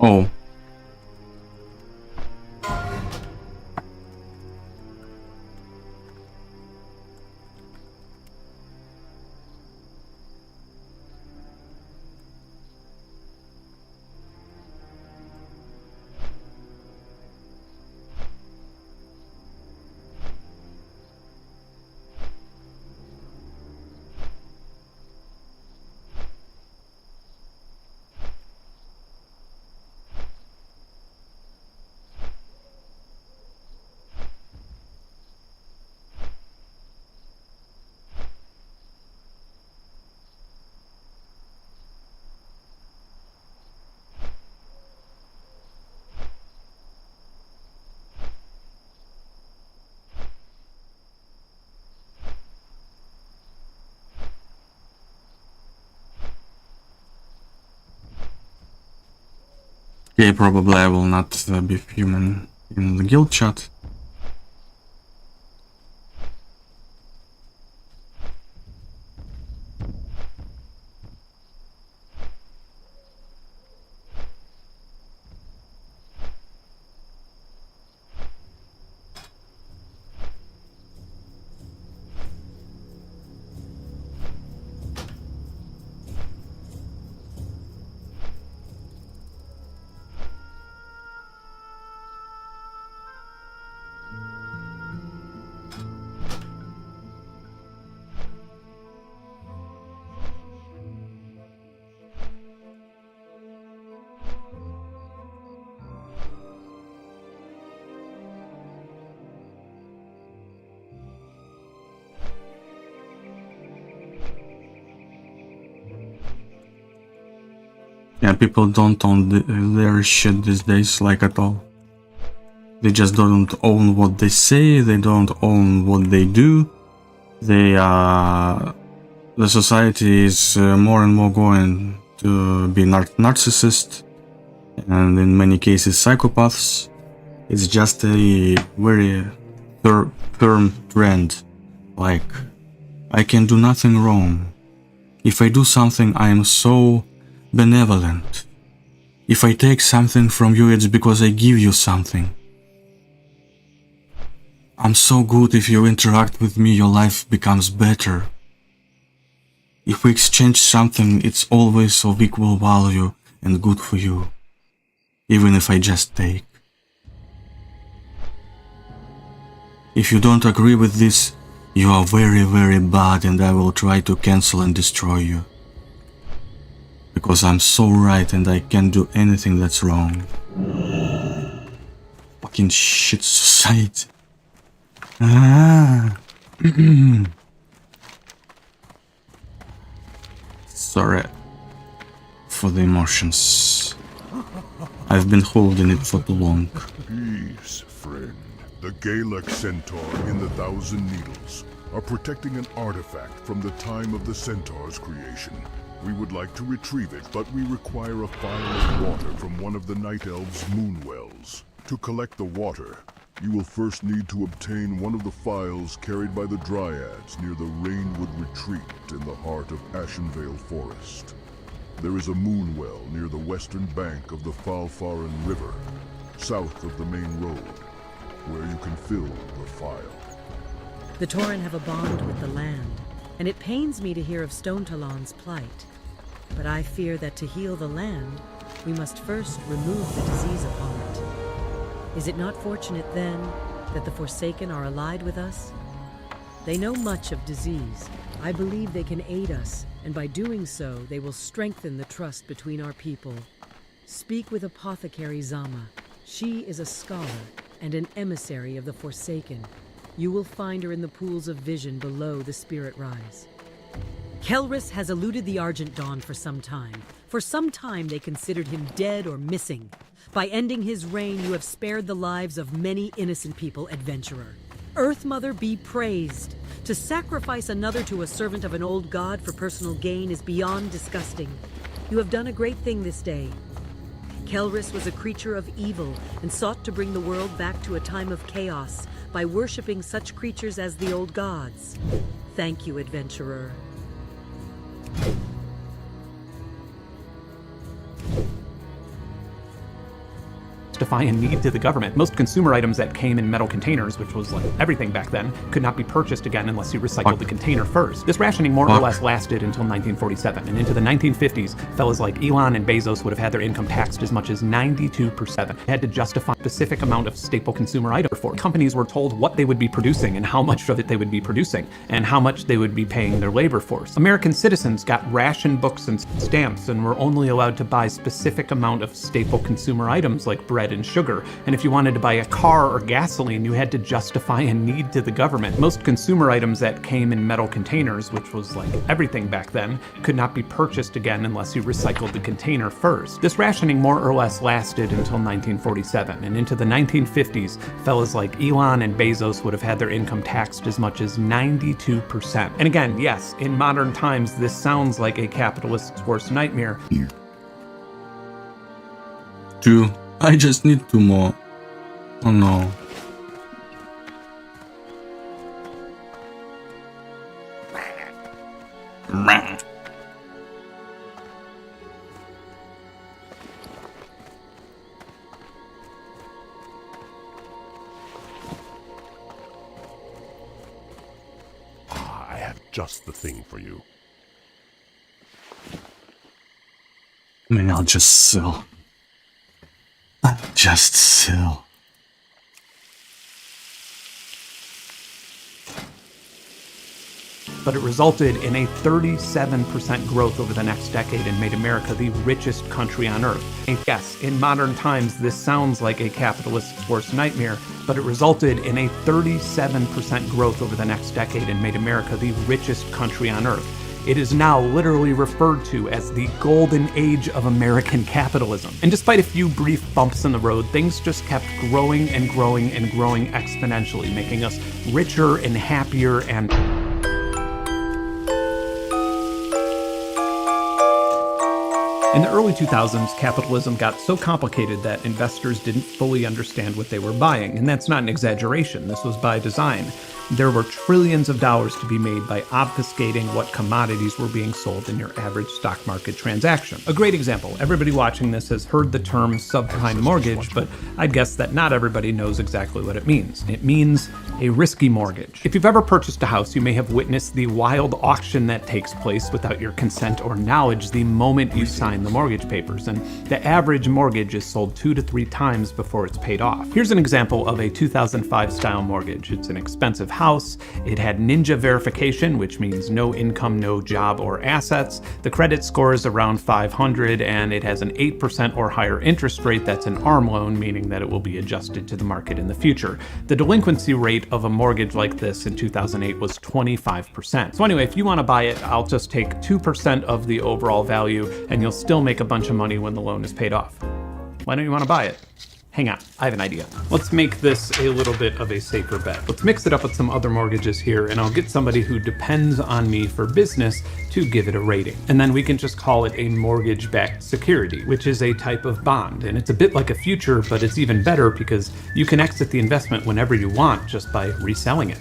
Oh. Okay, probably I will not be human in the guild chat. Yeah, people don't own their shit these days, like at all. They just don't own what they say, they don't own what they do. The society is more and more going to be narcissist, and in many cases psychopaths. It's just a very firm trend, like, I can do nothing wrong. If I do something, I am so benevolent. If I take something from you, it's because I give you something. I'm so good. If you interact with me, your life becomes better. If we exchange something, it's always of equal value and good for you, even if I just take. If you don't agree with this, you are very, very bad, and I will try to cancel and destroy you. Because I'm so right and I can't do anything that's wrong. Fucking shit society. Sorry for the emotions. I've been holding it for too long. Peace, friend. The Galek Centaur in the Thousand Needles are protecting an artifact from the time of the Centaur's creation. We would like to retrieve it, but we require a phial of water from one of the Night Elves' moon wells. To collect the water, you will first need to obtain one of the phials carried by the Dryads near the Rainwood Retreat in the heart of Ashenvale Forest. There is a moon well near the western bank of the Falfaran River, south of the main road, where you can fill the phial. The Tauren have a bond with the land, and it pains me to hear of Stone Talon's plight. But I fear that to heal the land, we must first remove the disease upon it. Is it not fortunate, then, that the Forsaken are allied with us? They know much of disease. I believe they can aid us, and by doing so, they will strengthen the trust between our people. Speak with Apothecary Zama. She is a scholar and an emissary of the Forsaken. You will find her in the pools of vision below the Spirit Rise. Kelrus has eluded the Argent Dawn for some time. For some time, they considered him dead or missing. By ending his reign, you have spared the lives of many innocent people, adventurer. Earth Mother be praised. To sacrifice another to a servant of an old god for personal gain is beyond disgusting. You have done a great thing this day. Kelrus was a creature of evil and sought to bring the world back to a time of chaos by worshipping such creatures as the old gods. Thank you, adventurer. justify a need to the government. Most consumer items that came in metal containers, which was like everything back then, could not be purchased again unless you recycled the container first. This rationing more or less lasted until 1947, and into the 1950s, fellas like Elon and Bezos would have had their income taxed as much as 92%. They had to justify a specific amount of staple consumer item for. Companies were told what they would be producing and how much of it they would be producing, and how much they would be paying their labor force. American citizens got ration books and stamps and were only allowed to buy specific amount of staple consumer items like bread and sugar. And if you wanted to buy a car or gasoline, you had to justify a need to the government. Most consumer items that came in metal containers, which was like everything back then, could not be purchased again unless you recycled the container first. This rationing more or less lasted until 1947, and into the 1950s, fellas like Elon and Bezos would have had their income taxed as much as 92%. And again, yes, in modern times, this sounds like a capitalist's worst nightmare. Here. 2. I just need 2 more. Oh no. I have just the thing for you. Man, I'll just sell. I'll just sell. But it resulted in a 37% growth over the next decade and made America the richest country on earth. And yes, in modern times, this sounds like a capitalist's worst nightmare, but it resulted in a 37% growth over the next decade and made America the richest country on earth. It is now literally referred to as the golden age of American capitalism. And despite a few brief bumps in the road, things just kept growing and growing and growing exponentially, making us richer and happier and... In the early 2000s, capitalism got so complicated that investors didn't fully understand what they were buying, and that's not an exaggeration. This was by design. There were trillions of dollars to be made by obfuscating what commodities were being sold in your average stock market transaction. A great example, everybody watching this has heard the term subprime mortgage, but I'd guess that not everybody knows exactly what it means. It means a risky mortgage. If you've ever purchased a house, you may have witnessed the wild auction that takes place without your consent or knowledge the moment you sign the mortgage papers, and the average mortgage is sold 2 to 3 times before it's paid off. Here's an example of a 2005 style mortgage. It's an expensive house. It had ninja verification, which means no income, no job or assets. The credit score is around 500, and it has an 8% or higher interest rate. That's an ARM loan, meaning that it will be adjusted to the market in the future. The delinquency rate of a mortgage like this in 2008 was 25%. So anyway, if you want to buy it, I'll just take 2% of the overall value, and you'll still make a bunch of money when the loan is paid off. Why don't you want to buy it? Hang on, I have an idea. Let's make this a little bit of a safer bet. Let's mix it up with some other mortgages here, and I'll get somebody who depends on me for business to give it a rating. And then we can just call it a mortgage-backed security, which is a type of bond. And it's a bit like a future, but it's even better because you can exit the investment whenever you want just by reselling it.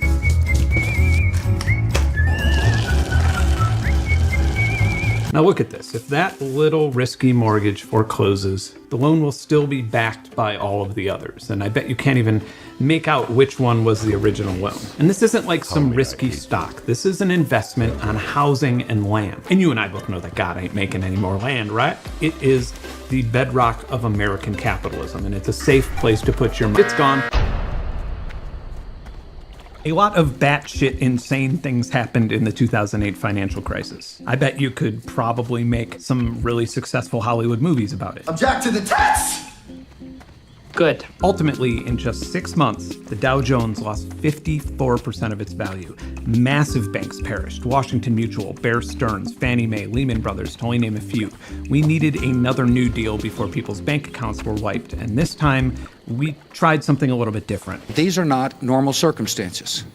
Now look at this. If that little risky mortgage forecloses, the loan will still be backed by all of the others. And I bet you can't even make out which one was the original loan. And this isn't like some risky stock. This is an investment on housing and land. And you and I both know that God ain't making any more land, right? It is the bedrock of American capitalism, and it's a safe place to put your money. It's gone. A lot of batshit insane things happened in the 2008 financial crisis. I bet you could probably make some really successful Hollywood movies about it. Object to the test! Good. Ultimately, in just 6 months, the Dow Jones lost 54% of its value. Massive banks perished. Washington Mutual, Bear Stearns, Fannie Mae, Lehman Brothers, to only name a few. We needed another new deal before people's bank accounts were wiped, and this time, we tried something a little bit different. These are not normal circumstances.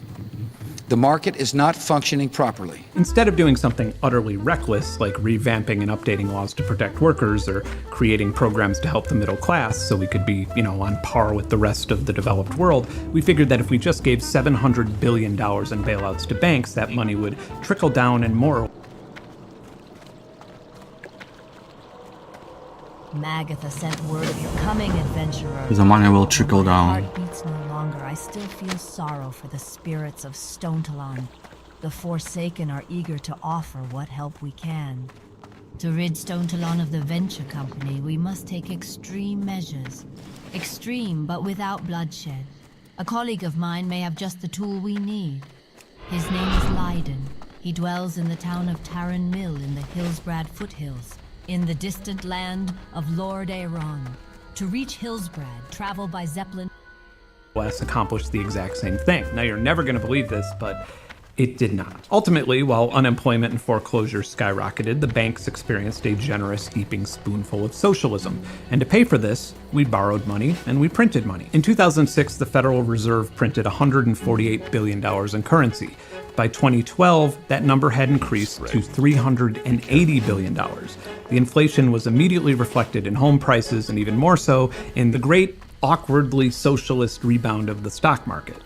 The market is not functioning properly. Instead of doing something utterly reckless, like revamping and updating laws to protect workers or creating programs to help the middle class so we could be, on par with the rest of the developed world, we figured that if we just gave $700 billion in bailouts to banks, that money would trickle down and more. Magatha sent word of your coming, adventurer. The money will trickle My down. heart beats no longer. I still feel sorrow for the spirits of Stonetalon. The Forsaken are eager to offer what help we can. To rid Stonetalon of the Venture Company, we must take extreme measures. Extreme, but without bloodshed. A colleague of mine may have just the tool we need. His name is Leiden. He dwells in the town of Tarren Mill in the Hillsbrad foothills, in the distant land of Lord Aeron. To reach Hillsbrad, travel by Zeppelin. US accomplished the exact same thing. Now, you're never going to believe this, but it did not. Ultimately, while unemployment and foreclosures skyrocketed, the banks experienced a generous heaping spoonful of socialism. And to pay for this, we borrowed money and we printed money. In 2006, the Federal Reserve printed $148 billion in currency. By 2012, that number had increased to $380 billion. The inflation was immediately reflected in home prices and even more so in the great, awkwardly socialist rebound of the stock market.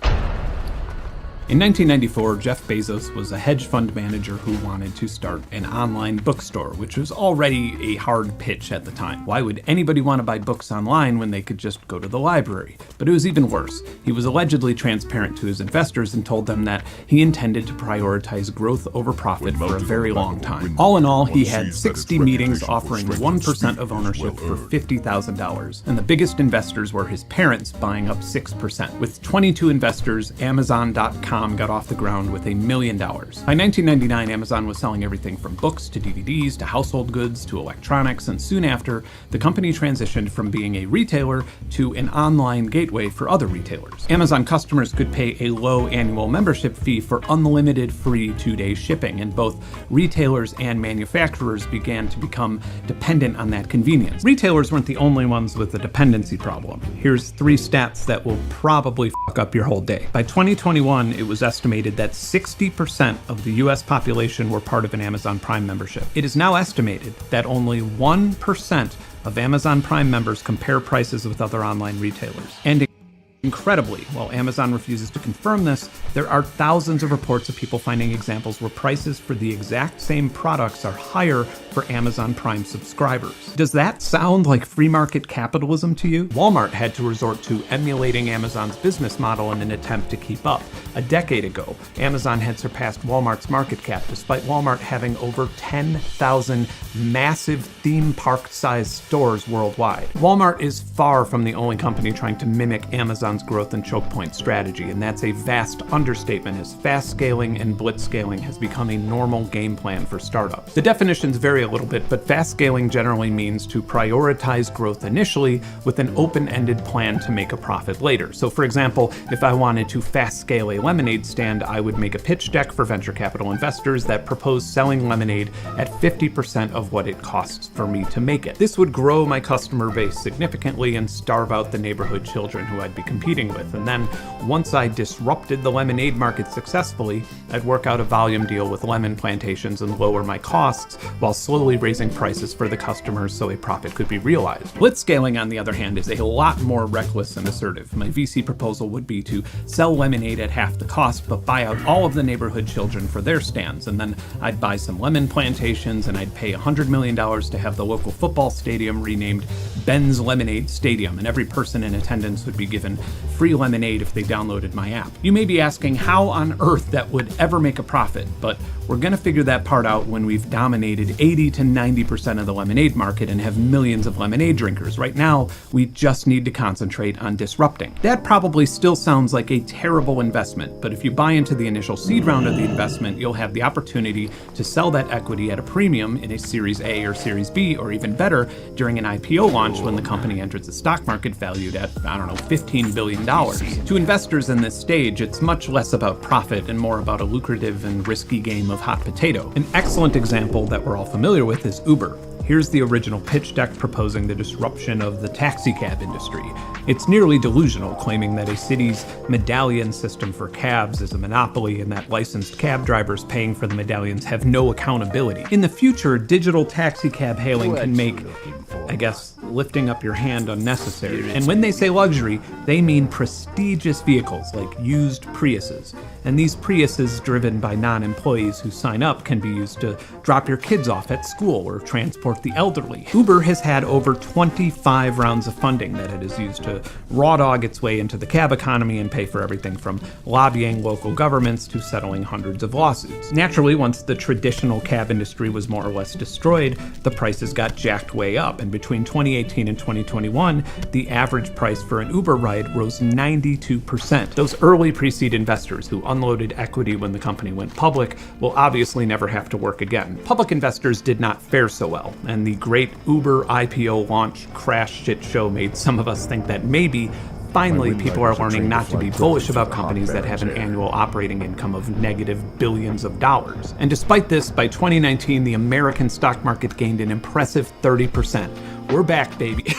In 1994, Jeff Bezos was a hedge fund manager who wanted to start an online bookstore, which was already a hard pitch at the time. Why would anybody want to buy books online when they could just go to the library? But it was even worse. He was allegedly transparent to his investors and told them that he intended to prioritize growth over profit for a very long time. All in all, he had 60 meetings offering 1% of ownership for $50,000, and the biggest investors were his parents buying up 6%. With 22 investors, Amazon.com got off the ground with $1 million. By 1999, Amazon was selling everything from books to DVDs to household goods to electronics, and soon after, the company transitioned from being a retailer to an online gateway for other retailers. Amazon customers could pay a low annual membership fee for unlimited free 2-day shipping, and both retailers and manufacturers began to become dependent on that convenience. Retailers weren't the only ones with a dependency problem. Here's 3 stats that will probably fuck up your whole day. By 2021, it was estimated that 60% of the US population were part of an Amazon Prime membership. It is now estimated that only 1% of Amazon Prime members compare prices with other online retailers. And incredibly, while Amazon refuses to confirm this, there are thousands of reports of people finding examples where prices for the exact same products are higher for Amazon Prime subscribers. Does that sound like free market capitalism to you? Walmart had to resort to emulating Amazon's business model in an attempt to keep up. A decade ago, Amazon had surpassed Walmart's market cap, despite Walmart having over 10,000 massive theme park-sized stores worldwide. Walmart is far from the only company trying to mimic Amazon's growth and choke point strategy, and that's a vast understatement, as fast scaling and blitz scaling has become a normal game plan for startups. The definitions vary a little bit, but fast scaling generally means to prioritize growth initially with an open-ended plan to make a profit later. So for example, if I wanted to fast scale a lemonade stand, I would make a pitch deck for venture capital investors that proposed selling lemonade at 50% of what it costs for me to make it. This would grow my customer base significantly and starve out the neighborhood children who I'd be competing with. And then once I disrupted the lemonade market successfully, I'd work out a volume deal with lemon plantations and lower my costs while slowly raising prices for the customers so a profit could be realized. Blitzscaling, on the other hand, is a lot more reckless and assertive. My VC proposal would be to sell lemonade at half the cost, but buy out all of the neighborhood children for their stands, and then I'd buy some lemon plantations and I'd pay $100 million to have the local football stadium renamed Ben's Lemonade Stadium, and every person in attendance would be given free lemonade if they downloaded my app. You may be asking how on earth that would ever make a profit, but we're gonna figure that part out when we've dominated 80 to 90% of the lemonade market and have millions of lemonade drinkers. Right now, we just need to concentrate on disrupting. That probably still sounds like a terrible investment, but if you buy into the initial seed round of the investment, you'll have the opportunity to sell that equity at a premium in a Series A or Series B, or even better, during an IPO launch when the company enters the stock market valued at, $15 billion. To investors in this stage, it's much less about profit and more about a lucrative and risky game of hot potato. An excellent example that we're all familiar with is Uber. Here's the original pitch deck proposing the disruption of the taxicab industry. It's nearly delusional, claiming that a city's medallion system for cabs is a monopoly and that licensed cab drivers paying for the medallions have no accountability. In the future, digital taxicab hailing can make, lifting up your hand unnecessary. And when they say luxury, they mean prestigious vehicles like used Priuses. And these Priuses, driven by non-employees who sign up, can be used to drop your kids off at school or transport support the elderly. Uber has had over 25 rounds of funding that it has used to raw dog its way into the cab economy and pay for everything from lobbying local governments to settling hundreds of lawsuits. Naturally, once the traditional cab industry was more or less destroyed, the prices got jacked way up, and between 2018 and 2021, the average price for an Uber ride rose 92%. Those early pre-seed investors who unloaded equity when the company went public will obviously never have to work again. Public investors did not fare so well, and the great Uber IPO launch crash shit show made some of us think that maybe finally people are learning not to be bullish about companies that have an annual operating income of negative billions of dollars. And despite this, by 2019, the American stock market gained an impressive 30%. We're back, baby.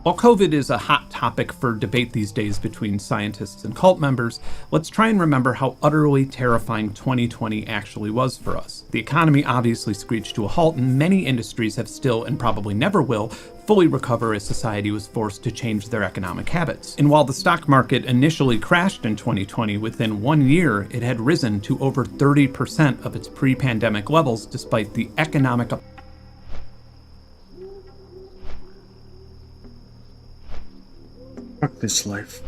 While COVID is a hot topic for debate these days between scientists and cult members, let's try and remember how utterly terrifying 2020 actually was for us. The economy obviously screeched to a halt, and many industries have still, and probably never will, fully recover as society was forced to change their economic habits. And while the stock market initially crashed in 2020, within 1 year, it had risen to over 30% of its pre-pandemic levels despite the economic Fuck this life.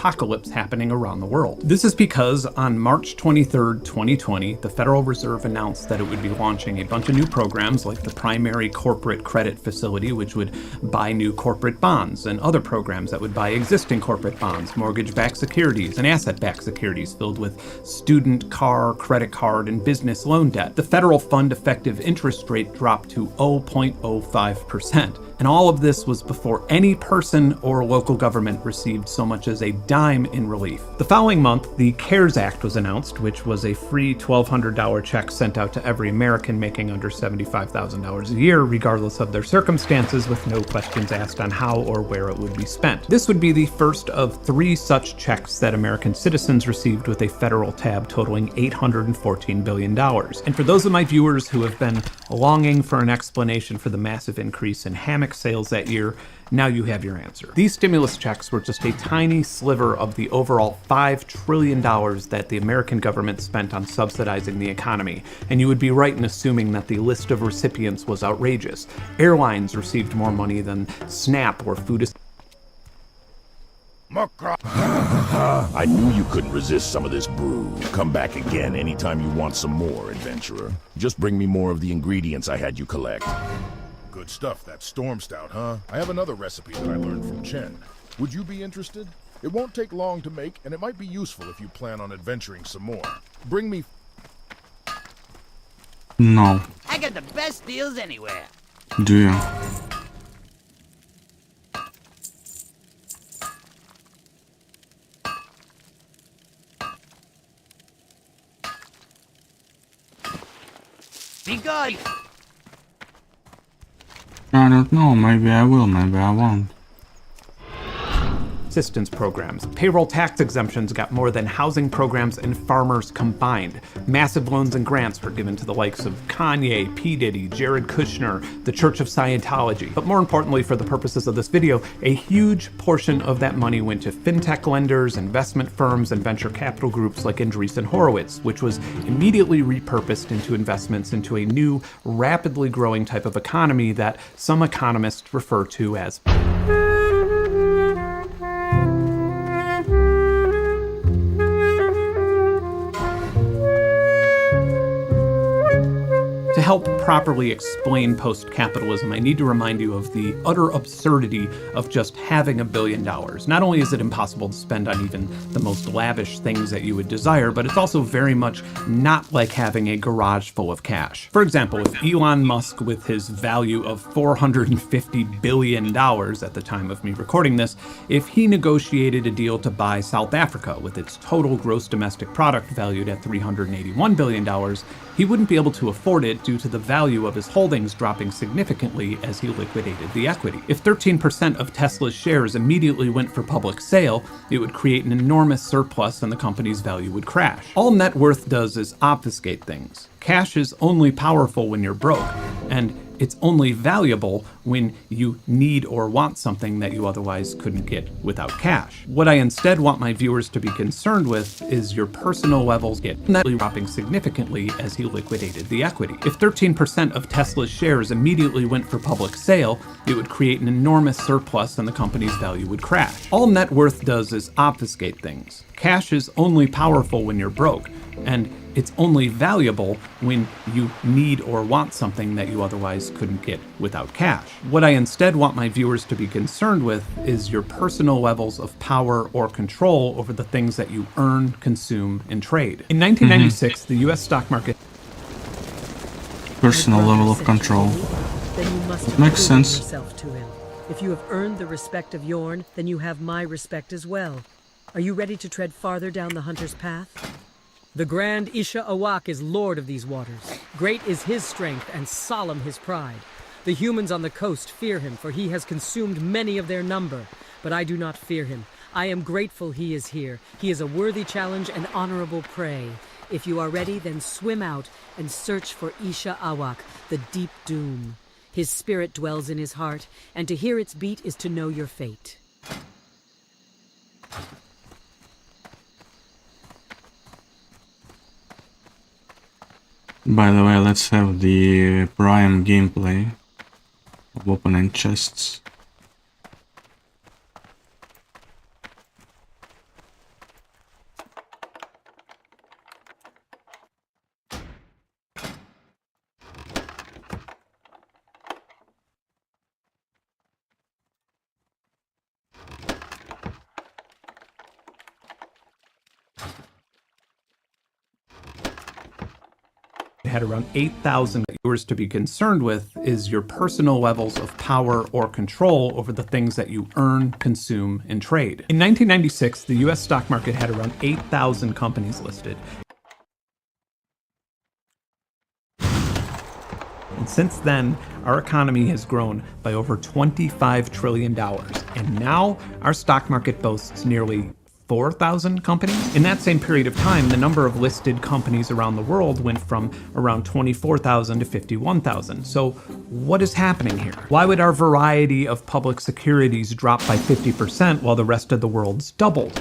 apocalypse happening around the world. This is because on March 23rd, 2020, the Federal Reserve announced that it would be launching a bunch of new programs like the Primary Corporate Credit Facility, which would buy new corporate bonds, and other programs that would buy existing corporate bonds, mortgage-backed securities, and asset-backed securities filled with student, car, credit card, and business loan debt. The federal fund effective interest rate dropped to 0.05%. And all of this was before any person or local government received so much as a dime in relief. The following month, the CARES Act was announced, which was a free $1,200 check sent out to every American making under $75,000 a year, regardless of their circumstances, with no questions asked on how or where it would be spent. This would be the first of 3 such checks that American citizens received, with a federal tab totaling $814 billion. And for those of my viewers who have been longing for an explanation for the massive increase in hammock sales that year, now you have your answer. These stimulus checks were just a tiny sliver of the overall $5 trillion that the American government spent on subsidizing the economy, and you would be right in assuming that the list of recipients was outrageous. Airlines received more money than SNAP or food. I knew you couldn't resist some of this brew. Come back again anytime you want some more, adventurer. Just bring me more of the ingredients I had you collect. Good stuff, that storm stout, huh? I have another recipe that I learned from Chen. Would you be interested? It won't take long to make, and it might be useful if you plan on adventuring some more. Bring me... No. I got the best deals anywhere. Do you? Be good. I don't know, maybe I will, maybe I won't. assistance programs. Payroll tax exemptions got more than housing programs and farmers combined. Massive loans and grants were given to the likes of Kanye, P. Diddy, Jared Kushner, the Church of Scientology. But more importantly, for the purposes of this video, a huge portion of that money went to fintech lenders, investment firms, and venture capital groups like Andreessen Horowitz, which was immediately repurposed into investments into a new, rapidly growing type of economy that some economists refer to as To help properly explain post-capitalism, I need to remind you of the utter absurdity of just having $1 billion. Not only is it impossible to spend on even the most lavish things that you would desire, but it's also very much not like having a garage full of cash. For example, if Elon Musk, with his value of $450 billion at the time of me recording this, if he negotiated a deal to buy South Africa with its total gross domestic product valued at $381 billion, he wouldn't be able to afford it due to the value of his holdings dropping significantly as he liquidated the equity. If 13% of Tesla's shares immediately went for public sale, it would create an enormous surplus and the company's value would crash. All net worth does is obfuscate things. Cash is only powerful when you're broke, and it's only valuable when you need or want something that you otherwise couldn't get without cash. What I instead want my viewers to be concerned with is your personal levels dropping significantly as he liquidated the equity. If 13% of Tesla's shares immediately went for public sale, it would create an enormous surplus and the company's value would crash. All net worth does is obfuscate things. Cash is only powerful when you're broke, and it's only valuable when you need or want something that you otherwise couldn't get without cash. What I instead want my viewers to be concerned with is your personal levels of power or control over the things that you earn, consume, and trade. In 1996, the US stock market... Personal level of control. Then you must It makes prove sense. yourself to him. If you have earned the respect of Yorn, then you have my respect as well. Are you ready to tread farther down the hunter's path? The grand Isha Awak is lord of these waters. Great is his strength and solemn his pride. The humans on the coast fear him, for he has consumed many of their number. But I do not fear him. I am grateful he is here. He is a worthy challenge and honorable prey. If you are ready, then swim out and search for Isha Awak, the deep doom. His spirit dwells in his heart, and to hear its beat is to know your fate. By the way, let's have the prime gameplay of opening chests. Had around 8,000 viewers to be concerned with is your personal levels of power or control over the things that you earn, consume, and trade. In 1996, the US stock market had around 8,000 companies listed. And since then, our economy has grown by over $25 trillion. And now our stock market boasts nearly 4,000 companies. In that same period of time, the number of listed companies around the world went from around 24,000 to 51,000. So what is happening here? Why would our variety of public securities drop by 50% while the rest of the world's doubled?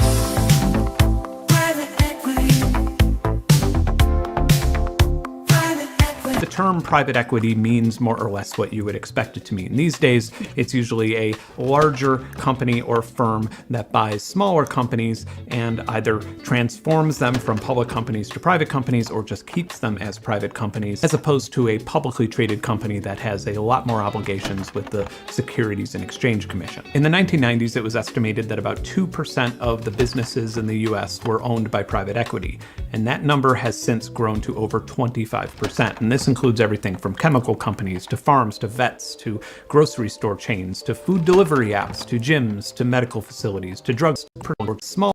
The term private equity means more or less what you would expect it to mean. These days, it's usually a larger company or firm that buys smaller companies and either transforms them from public companies to private companies or just keeps them as private companies, as opposed to a publicly traded company that has a lot more obligations with the Securities and Exchange Commission. In the 1990s, it was estimated that about 2% of the businesses in the US were owned by private equity, and that number has since grown to over 25%. And this includes everything from chemical companies to farms to vets to grocery store chains to food delivery apps to gyms to medical facilities to drugs, small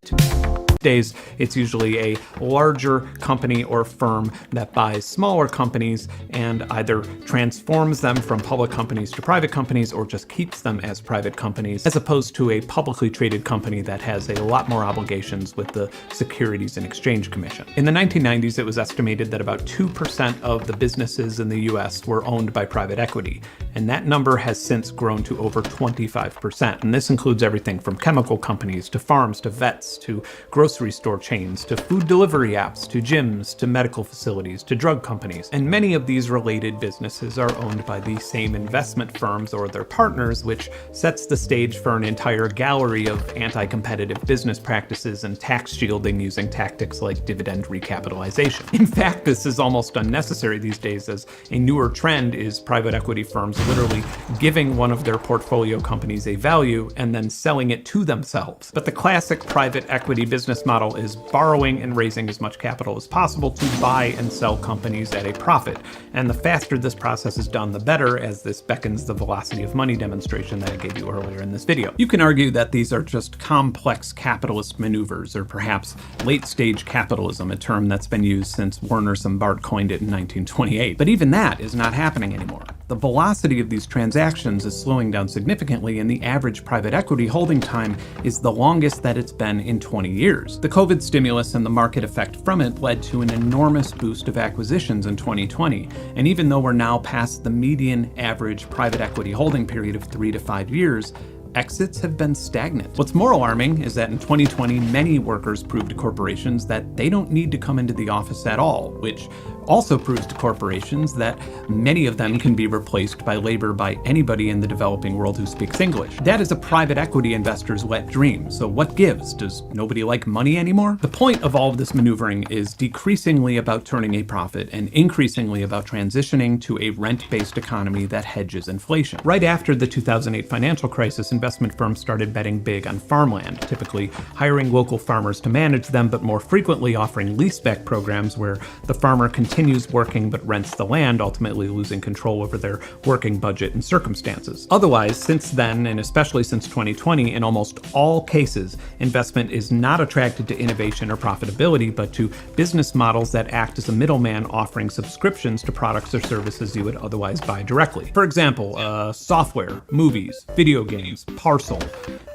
Days, it's usually a larger company or firm that buys smaller companies and either transforms them from public companies to private companies or just keeps them as private companies, as opposed to a publicly traded company that has a lot more obligations with the Securities and Exchange Commission. In the 1990s, it was estimated that about 2% of the businesses in the US were owned by private equity, and that number has since grown to over 25%. And this includes everything from chemical companies to farms to vets to grocery store chains to food delivery apps to gyms to medical facilities to drug companies. And many of these related businesses are owned by the same investment firms or their partners, which sets the stage for an entire gallery of anti-competitive business practices and tax shielding using tactics like dividend recapitalization. In fact, this is almost unnecessary these days, as a newer trend is private equity firms literally giving one of their portfolio companies a value and then selling it to themselves. But the classic private equity business model is borrowing and raising as much capital as possible to buy and sell companies at a profit. And the faster this process is done, the better, as this beckons the velocity of money demonstration that I gave you earlier in this video. You can argue that these are just complex capitalist maneuvers, or perhaps late-stage capitalism, a term that's been used since Werner Sombart coined it in 1928. But even that is not happening anymore. The velocity of these transactions is slowing down significantly, and the average private equity holding time is the longest that it's been in 20 years. The COVID stimulus and the market effect from it led to an enormous boost of acquisitions in 2020, and even though we're now past the median average private equity holding period of 3 to 5 years, exits have been stagnant. What's more alarming is that in 2020, many workers proved to corporations that they don't need to come into the office at all, which also proves to corporations that many of them can be replaced by labor by anybody in the developing world who speaks English. That is a private equity investor's wet dream, so what gives? Does nobody like money anymore? The point of all of this maneuvering is decreasingly about turning a profit and increasingly about transitioning to a rent-based economy that hedges inflation. Right after the 2008 financial crisis, investment firms started betting big on farmland, typically hiring local farmers to manage them, but more frequently offering leaseback programs where the farmer continues working but rents the land, ultimately losing control over their working budget and circumstances. Otherwise, since then, and especially since 2020, in almost all cases, investment is not attracted to innovation or profitability, but to business models that act as a middleman offering subscriptions to products or services you would otherwise buy directly. For example, software, movies, video games, parcel,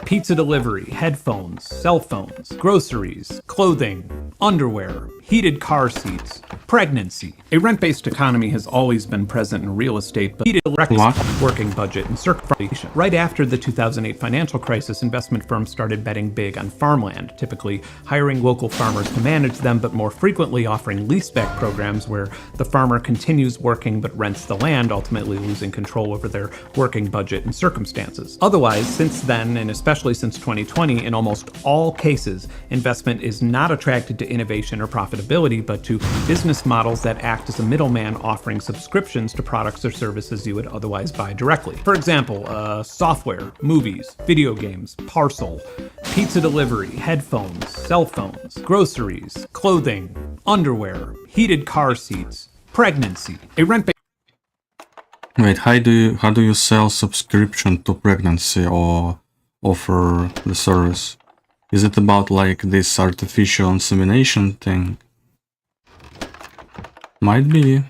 pizza delivery, headphones, cell phones, groceries, clothing, underwear, heated car seats, pregnancy. A rent-based economy has always been present in real estate, but working budget and circumstances. Right after the 2008 financial crisis, investment firms started betting big on farmland, typically hiring local farmers to manage them, but more frequently offering leaseback programs where the farmer continues working but rents the land, ultimately losing control over their working budget and circumstances. Otherwise, since then, and especially since 2020, in almost all cases, investment is not attracted to innovation or profitability, but to business models that act as a middleman offering subscriptions to products or services you would otherwise buy directly. For example, software, movies, video games, parcel, pizza delivery, headphones, cell phones, groceries, clothing, underwear, heated car seats, pregnancy. Wait, how do you sell subscription to pregnancy or offer the service? Is it about like this artificial insemination thing? Might be.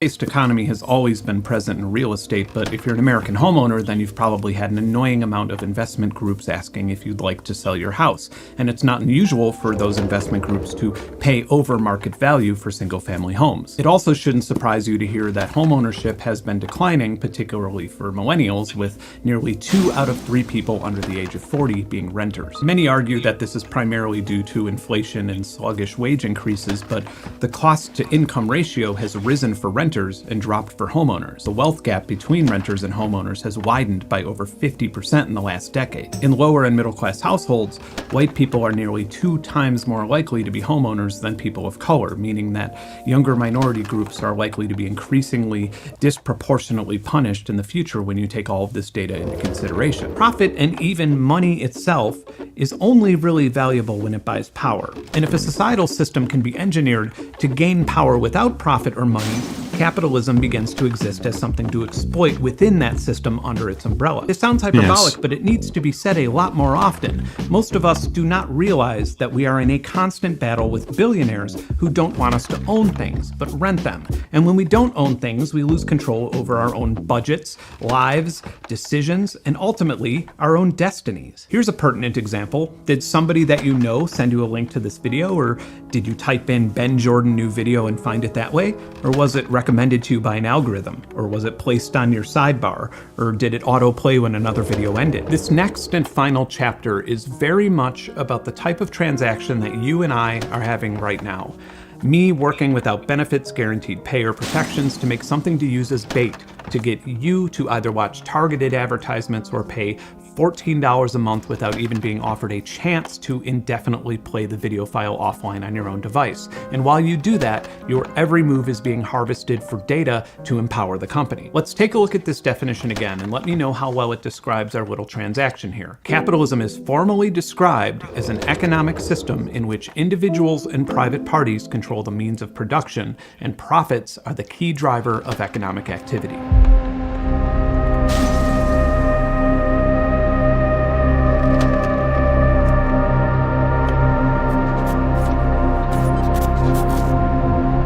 Based economy has always been present in real estate, but if you're an American homeowner, then you've probably had an annoying amount of investment groups asking if you'd like to sell your house. And it's not unusual for those investment groups to pay over market value for single-family homes. It also shouldn't surprise you to hear that homeownership has been declining, particularly for millennials, with nearly 2 out of 3 people under the age of 40 being renters. Many argue that this is primarily due to inflation and sluggish wage increases, but the cost-to-income ratio has risen for renters and dropped for homeowners. The wealth gap between renters and homeowners has widened by over 50% in the last decade. In lower and middle class households, white people are nearly 2 times more likely to be homeowners than people of color, meaning that younger minority groups are likely to be increasingly disproportionately punished in the future when you take all of this data into consideration. Profit and even money itself is only really valuable when it buys power. And if a societal system can be engineered to gain power without profit or money, capitalism begins to exist as something to exploit within that system under its umbrella. It sounds hyperbolic, Yes. but it needs to be said a lot more often. Most of us do not realize that we are in a constant battle with billionaires who don't want us to own things, but rent them. And when we don't own things, we lose control over our own budgets, lives, decisions, and ultimately, our own destinies. Here's a pertinent example. Did somebody that you know send you a link to this video, or did you type in Ben Jordan new video and find it that way? Or was it recommended to you by an algorithm? Or was it placed on your sidebar? Or did it autoplay when another video ended? This next and final chapter is very much about the type of transaction that you and I are having right now. Me working without benefits, guaranteed pay, or protections to make something to use as bait to get you to either watch targeted advertisements or pay $14 a month without even being offered a chance to indefinitely play the video file offline on your own device. And while you do that, your every move is being harvested for data to empower the company. Let's take a look at this definition again and let me know how well it describes our little transaction here. Capitalism is formally described as an economic system in which individuals and private parties control the means of production, and profits are the key driver of economic activity.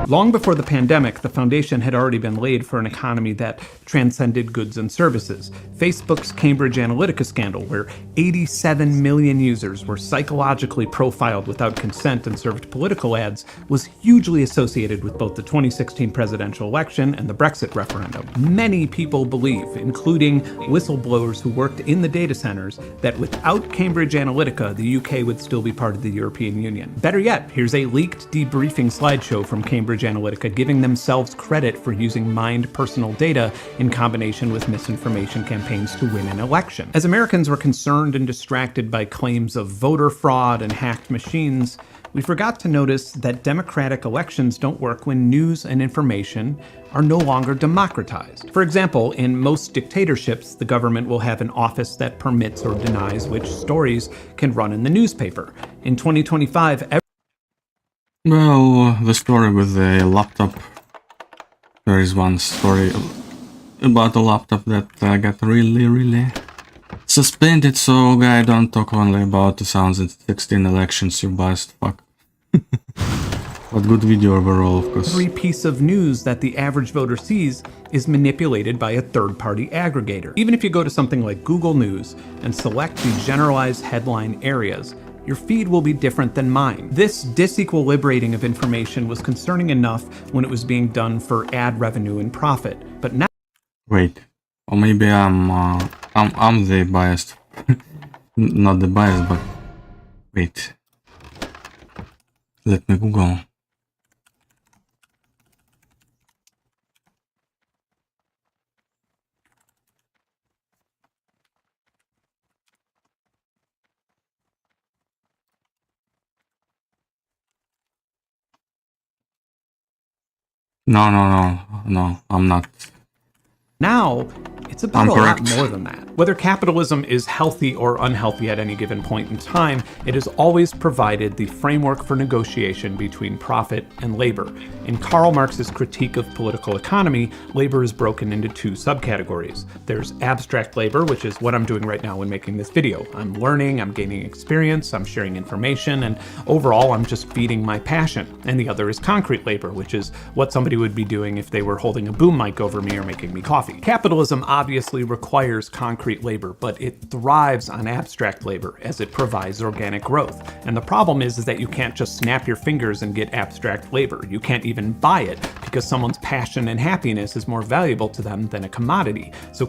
Long before the pandemic, the foundation had already been laid for an economy that transcended goods and services. Facebook's Cambridge Analytica scandal, where 87 million users were psychologically profiled without consent and served political ads, was hugely associated with both the 2016 presidential election and the Brexit referendum. Many people believe, including whistleblowers who worked in the data centers, that without Cambridge Analytica, the UK would still be part of the European Union. Better yet, here's a leaked debriefing slideshow from Cambridge Analytica giving themselves credit for using mined personal data in combination with misinformation campaigns to win an election. As Americans were concerned and distracted by claims of voter fraud and hacked machines, we forgot to notice that democratic elections don't work when news and information are no longer democratized. For example, in most dictatorships, the government will have an office that permits or denies which stories can run in the newspaper. In 2025, Well, the story with the laptop. There is one story about a laptop that got really suspended, so guy, don't talk only about 2016 elections, you biased fuck. But good video overall, of course. every piece of news that the average voter sees is manipulated by a third-party aggregator. Even if you go to something like Google News and select the generalized headline areas, your feed will be different than mine. This disequilibrating of information was concerning enough when it was being done for ad revenue and profit, but now— Wait, or maybe I'm the biased. Not the bias, but wait. Let me Google. No, I'm not. now, it's about I'm a lot correct. more than that. Whether capitalism is healthy or unhealthy at any given point in time, it has always provided the framework for negotiation between profit and labor. In Karl Marx's critique of political economy, labor is broken into two subcategories. There's abstract labor, which is what I'm doing right now when making this video. I'm learning, I'm gaining experience, I'm sharing information, and overall I'm just feeding my passion. And the other is concrete labor, which is what somebody would be doing if they were holding a boom mic over me or making me coffee. Capitalism obviously requires concrete labor, but it thrives on abstract labor as it provides organic growth. And the problem is that you can't just snap your fingers and get abstract labor. You can't even buy it because someone's passion and happiness is more valuable to them than a commodity. So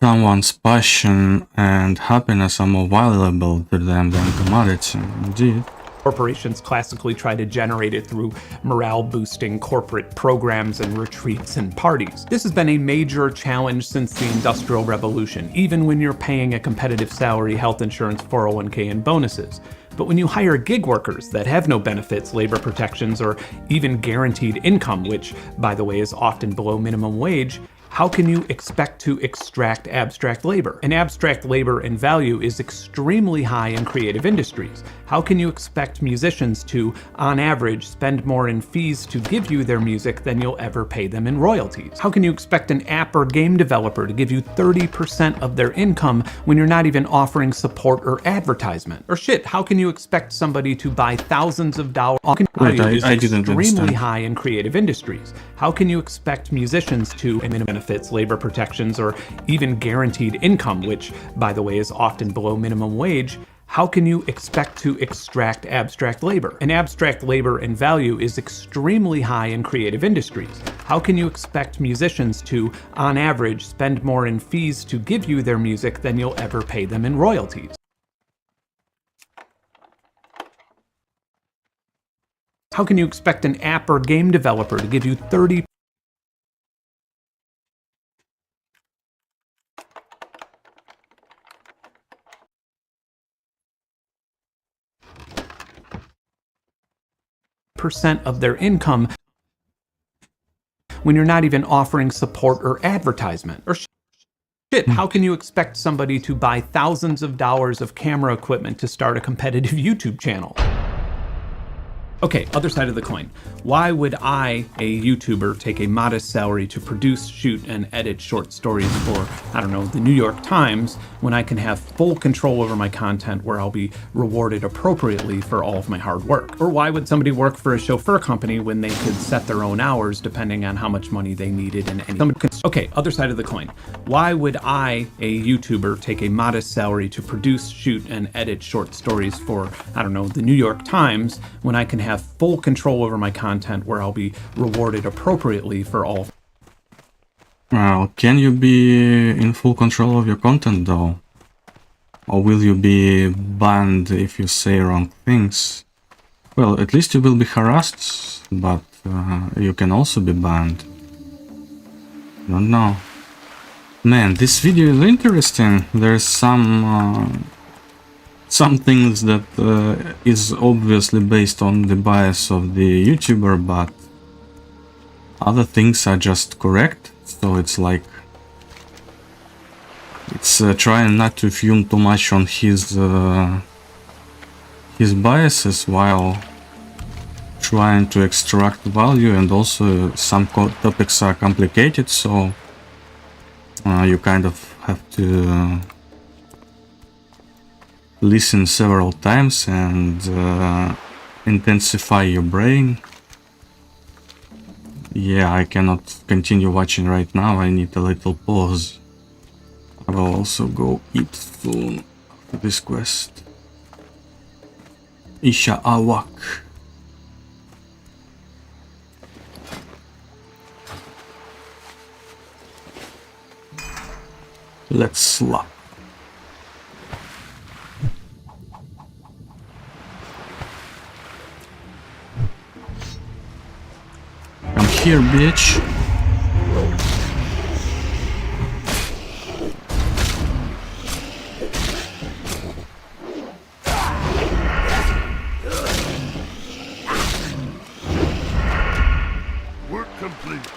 Someone's passion and happiness are more valuable to them than commodity. Indeed. corporations classically try to generate it through morale-boosting corporate programs and retreats and parties. This has been a major challenge since the Industrial Revolution, even when you're paying a competitive salary, health insurance, 401k, and bonuses. But when you hire gig workers that have no benefits, labor protections, or even guaranteed income, which, by the way, is often below minimum wage, how can you expect to extract abstract labor? And abstract labor and value is extremely high in creative industries. How can you expect musicians to, on average, spend more in fees to give you their music than you'll ever pay them in royalties? How can you expect an app or game developer to give you 30% of their income when you're not even offering support or advertisement? Or shit, how can you expect somebody to buy thousands of dollars? Wait, Value I is didn't extremely understand. high in creative industries. How can you expect musicians to minimum benefits, labor protections, or even guaranteed income, which, by the way, is often below minimum wage? How can you expect to extract abstract labor? And abstract labor and value is extremely high in creative industries. How can you expect musicians to, on average, spend more in fees to give you their music than you'll ever pay them in royalties? How can you expect an app or game developer to give you 30% of their income when you're not even offering support or advertisement? Or shit, how can you expect somebody to buy thousands of dollars of camera equipment to start a competitive YouTube channel? Okay, other side of the coin. Why would I, a YouTuber, take a modest salary to produce, shoot, and edit short stories for, I don't know, the New York Times, when I can have full control over my content where I'll be rewarded appropriately for all of my hard work? Or why would somebody work for a chauffeur company when they could set their own hours depending on how much money they needed in any... Okay, other side of the coin. Why would I, a YouTuber, take a modest salary to produce, shoot, and edit short stories for, I don't know, the New York Times, when I can have full control over my content where I'll be rewarded appropriately for all... Well, can you be in full control of your content though? Or will you be banned if you say wrong things? Well, at least you will be harassed, but you can also be banned. Don't know. Man, this video is interesting. There's some things that is obviously based on the bias of the YouTuber, but other things are just correct. So it's like it's trying not to fume too much on his biases while trying to extract value, and also some topics are complicated, so you kind of have to listen several times and intensify your brain. Yeah, I cannot continue watching right now, I need a little pause. I will also go eat soon after this quest. Isha Awak. Let's slap. Come here, bitch. Work complete.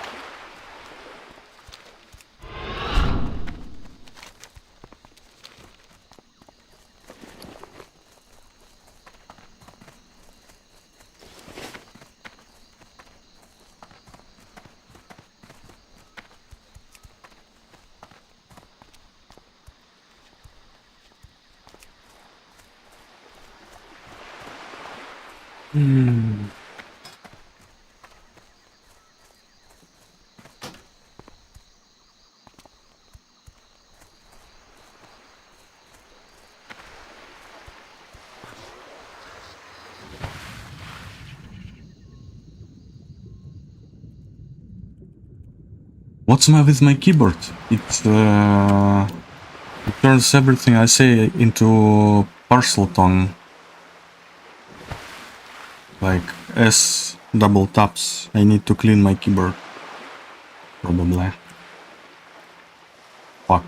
What's with my keyboard? It turns everything I say into parcel tongue. Like S double taps. I need to clean my keyboard. Probably. Fuck.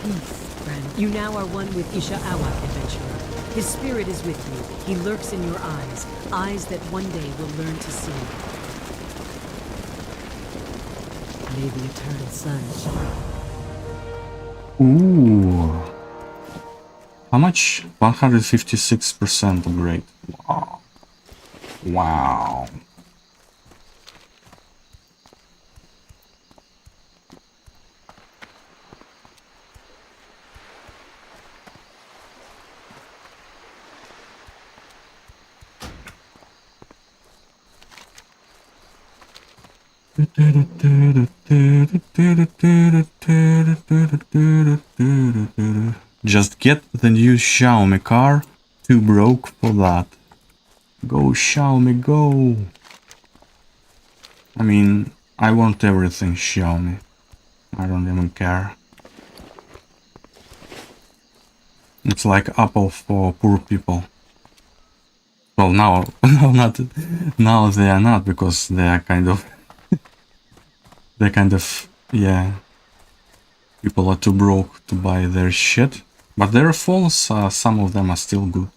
Peace You now are one with Isha'awa, adventurer. His spirit is with you. He lurks in your eyes, eyes that one day will learn to see. May the eternal sun shine. Ooh. How much? 156% upgrade. Wow. Wow. Just get the new Xiaomi car. Too broke for that. Go Xiaomi, go! I mean, I want everything Xiaomi. I don't even care. It's like Apple for poor people. Well, now, now they are not, because they are kind of, yeah. People are too broke to buy their shit. But their phones, some of them are still good.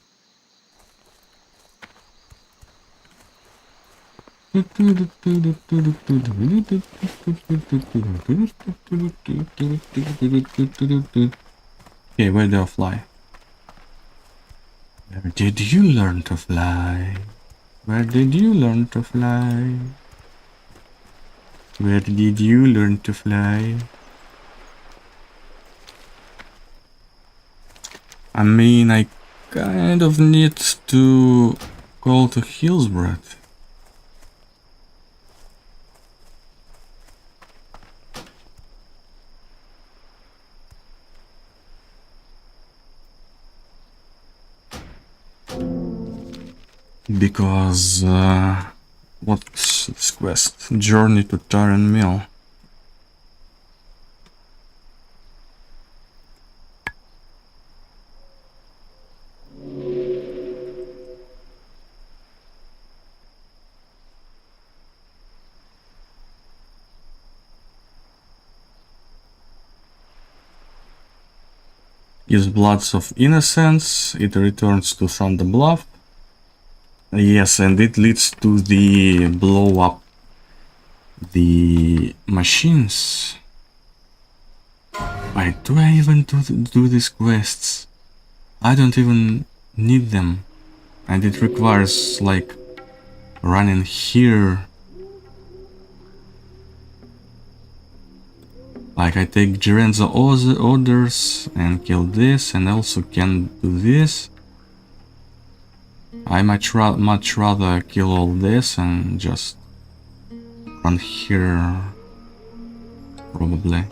Okay, where do I fly? Where did you learn to fly? Where did you learn to fly? Where did you learn to fly? I mean, I kind of need to go to Hillsborough. Because, what's this quest? Journey to Taren Mill. Gives Bloods of Innocence, it returns to Thunder Bluff. Yes, and it leads to the blow up the machines. Why do I even do these quests? I don't even need them. And it requires like running here. Like I take Gerenza orders and kill this, and also can do this. I much rather kill all this and just run here, probably.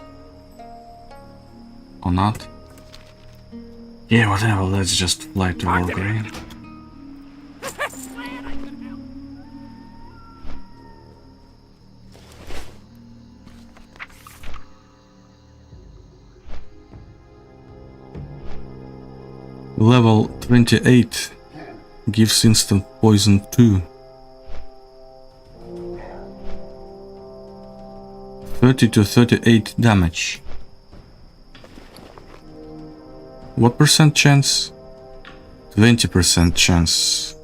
Or not. Yeah, whatever, let's just fly to Harcore. Level 28 gives instant poison 2. 30 to 38 damage. What percent chance? 20% chance.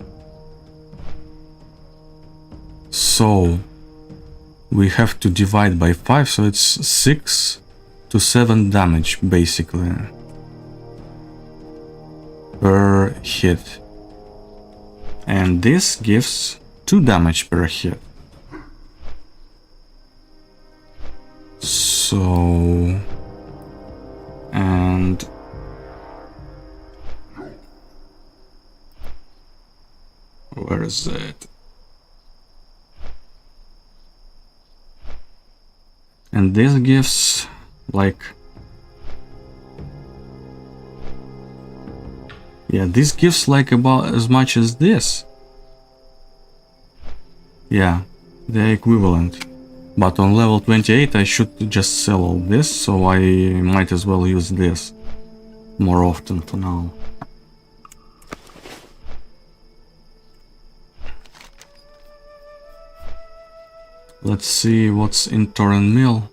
So we have to divide by 5, so it's 6 to 7 damage basically per hit. And this gives 2 damage per hit. So, and where is it? And this gives like, yeah, this gives like about as much as this. Yeah, they're equivalent. But on level 28 I should just sell all this, so I might as well use this more often for now. Let's see what's in Taren Mill.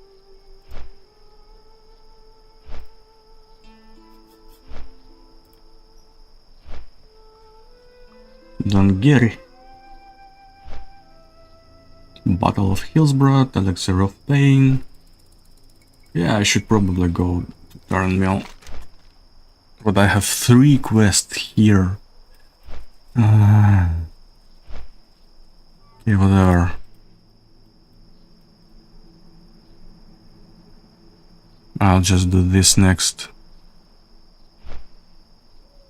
Don Gary. Battle of Hillsborough, Elixir of Pain. Yeah, I should probably go to Turn Mill. But I have 3 quests here. Okay, whatever. I'll just do this next.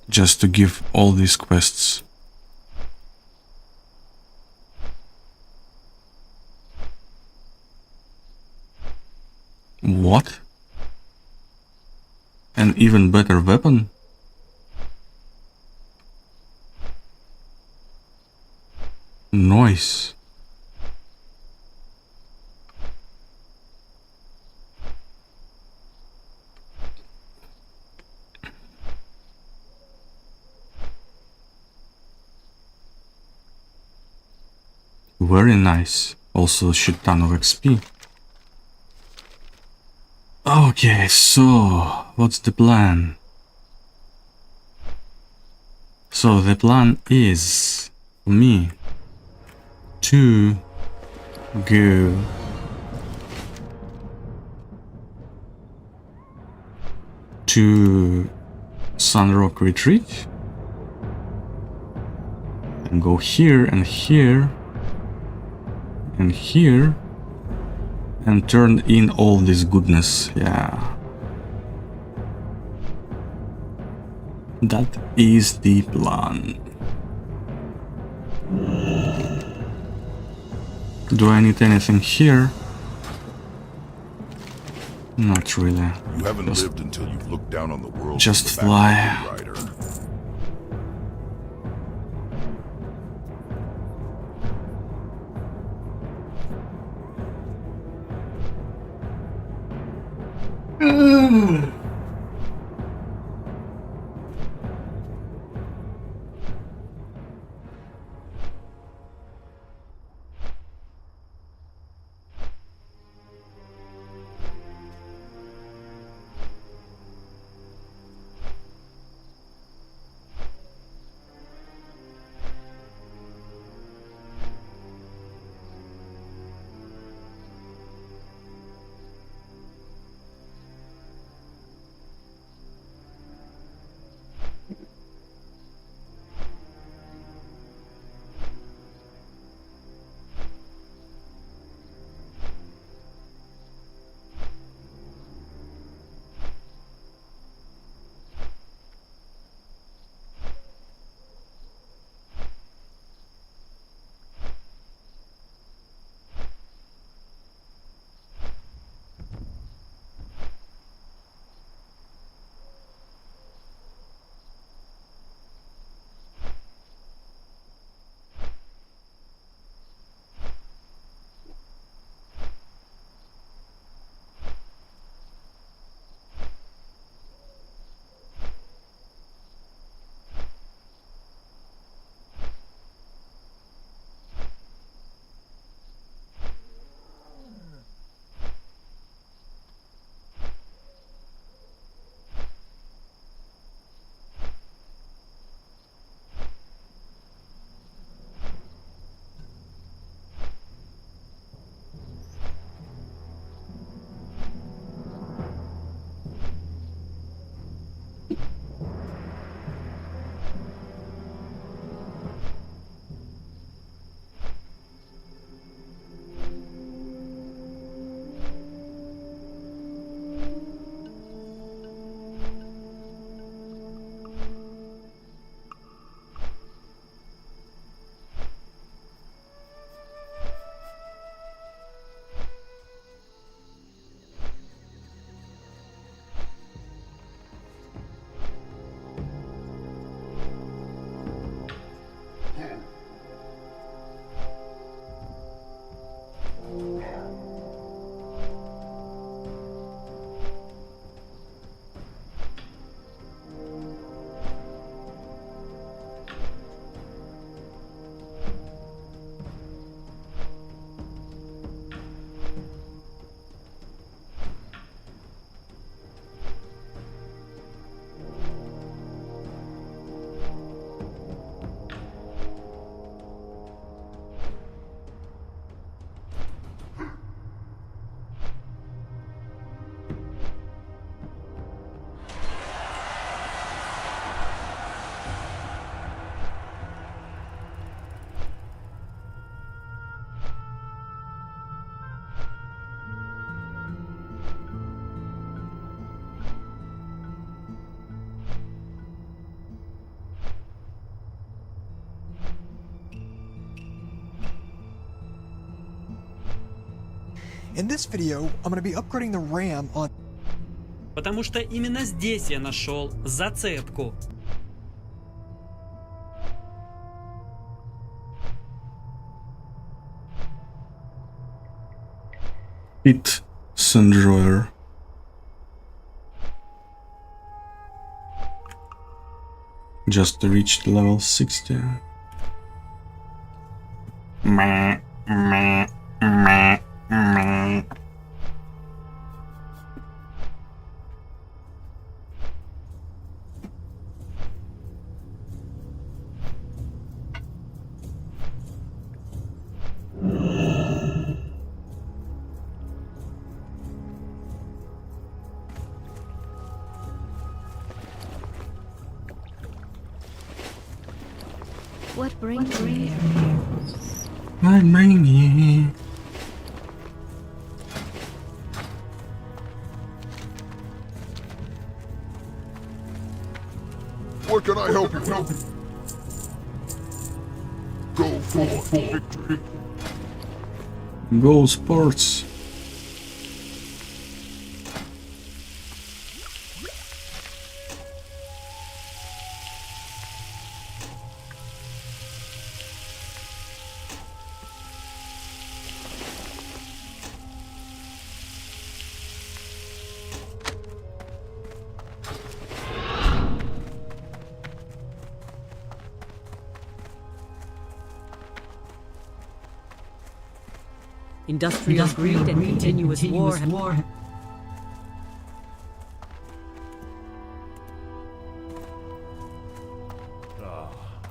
Just to give all these quests. What? An even better weapon? Nice. Very nice. Also a shit ton of XP. Okay, so what's the plan? So the plan is for me to go to Sunrock Retreat and go here and here and here and turn in all this goodness. Yeah, that is the plan. Do I need anything here? Not really. You haven't lived until you've looked down on the world. Just from the back fly. of the rider. In this video, I'm going to be upgrading the RAM on... Потому что именно здесь я нашел зацепку. Hit Sundrawer. Just reached level 60. Meh, meh, meh, meh. What brings you here? What brings you here? What can I help you with? Go for victory. Go sports. Industrial greed and continuous war have...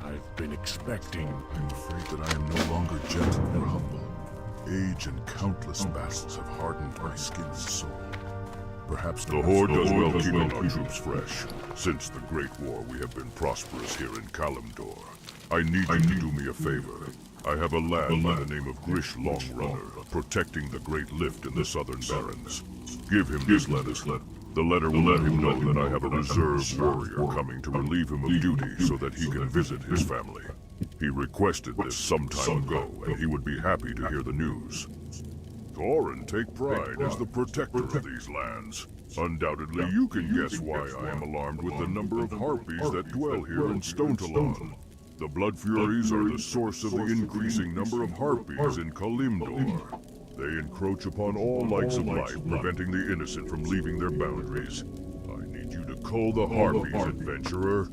I've been expecting. I'm afraid that I am no longer gentle or humble. Age and countless battles have hardened my skin and soul. Perhaps the Horde does well keeping our troops fresh. Since the Great War, we have been prosperous here in Kalimdor. I need you to do me a favor. I have a lad by the name of Grish Longrunner, protecting the Great Lift in the Southern Barrens. Give him this letter. The letter will let him know that I have a reserve warrior coming to relieve him of duty so that he can visit his family. He requested this some time ago, and he would be happy to hear the news. Torin, take pride as the protector of these lands. Undoubtedly, you can guess why I am alarmed with the number of harpies that dwell here in Stonetalon. The Blood Furies are the source of the increasing number of harpies in Kalimdor. They encroach upon all lights of life, preventing the innocent from leaving their boundaries. I need you to cull the harpies, adventurer.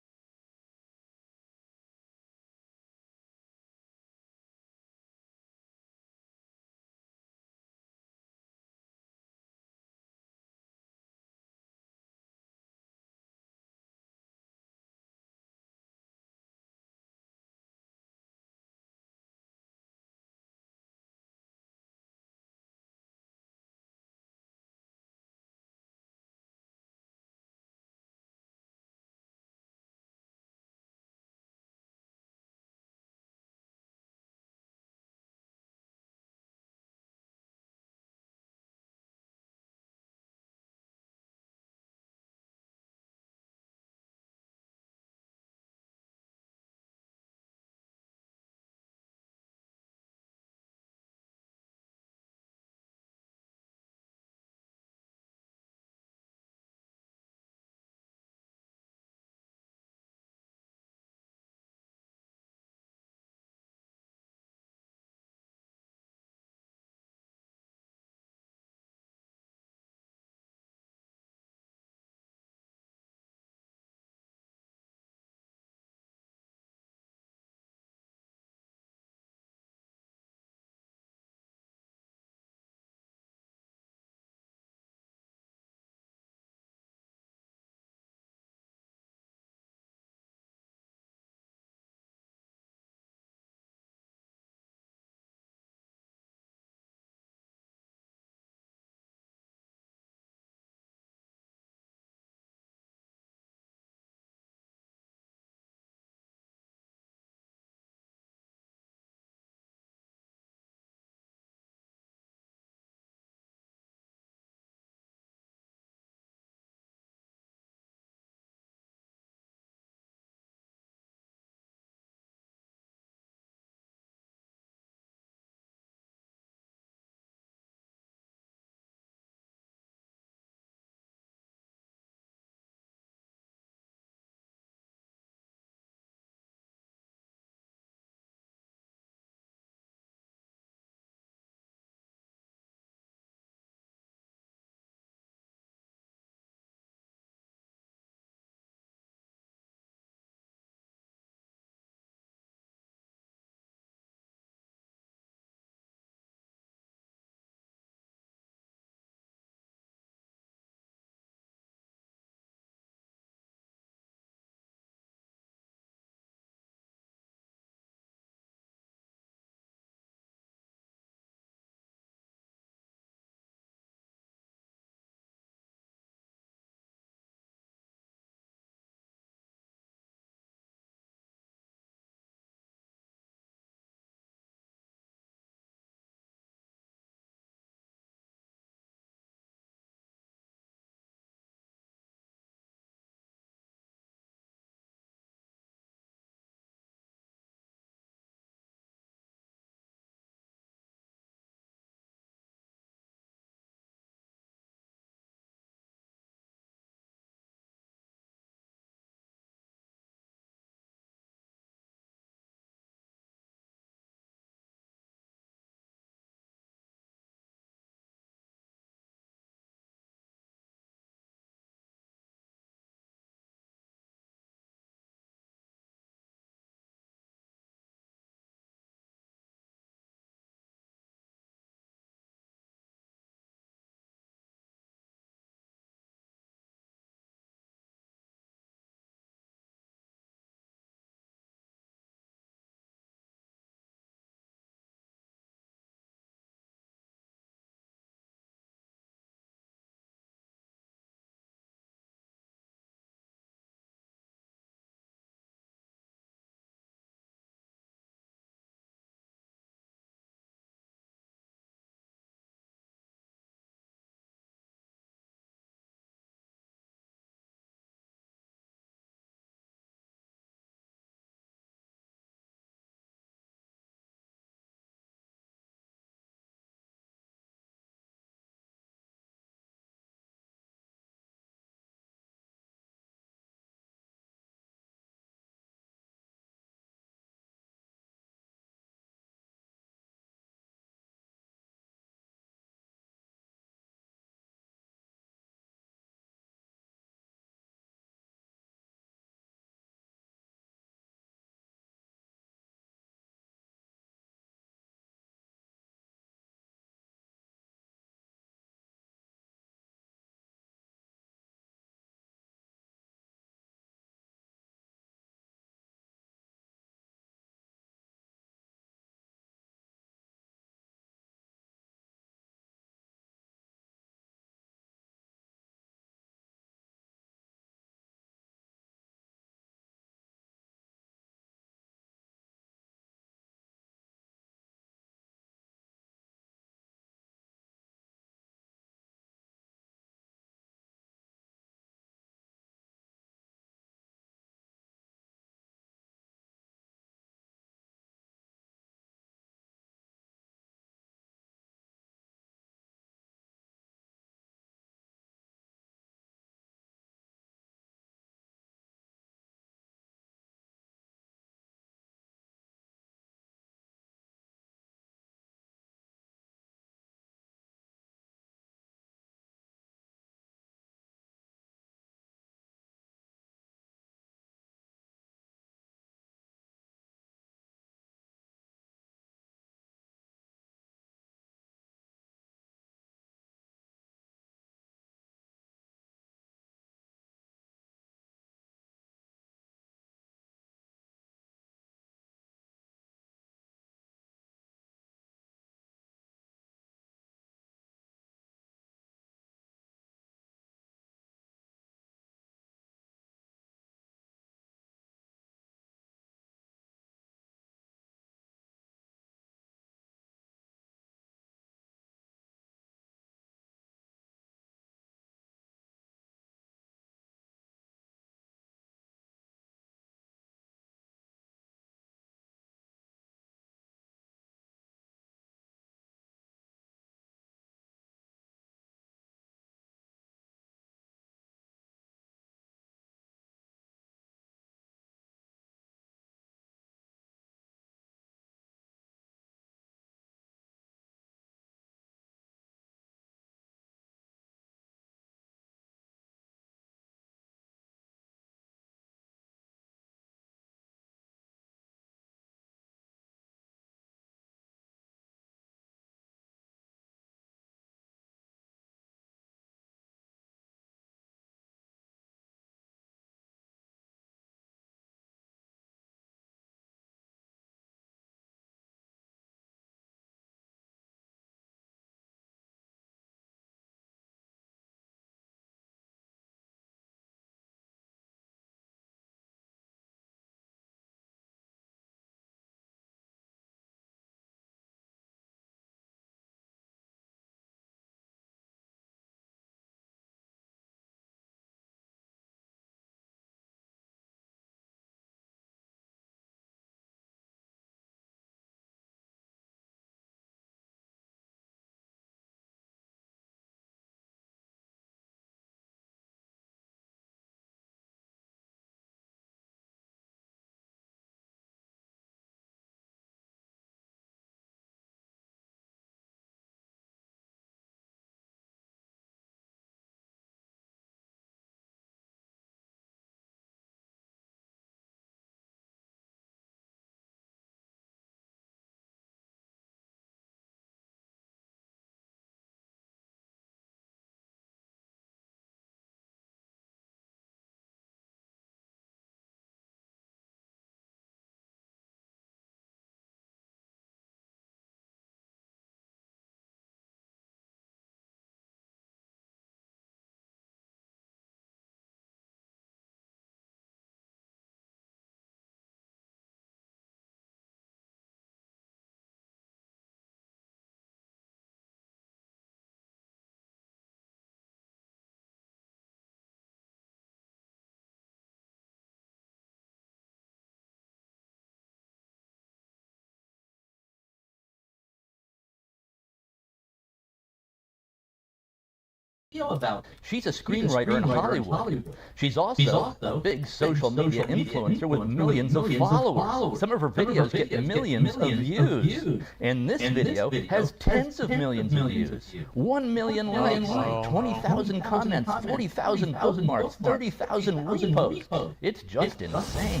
about. She's a screenwriter in Hollywood. She's also a big social media influencer with millions of followers. Some of her videos get millions of views. And this video has tens of millions of views. 1 million likes, 20,000 comments, 40,000 bookmarks, 30,000 reposts. It's just insane.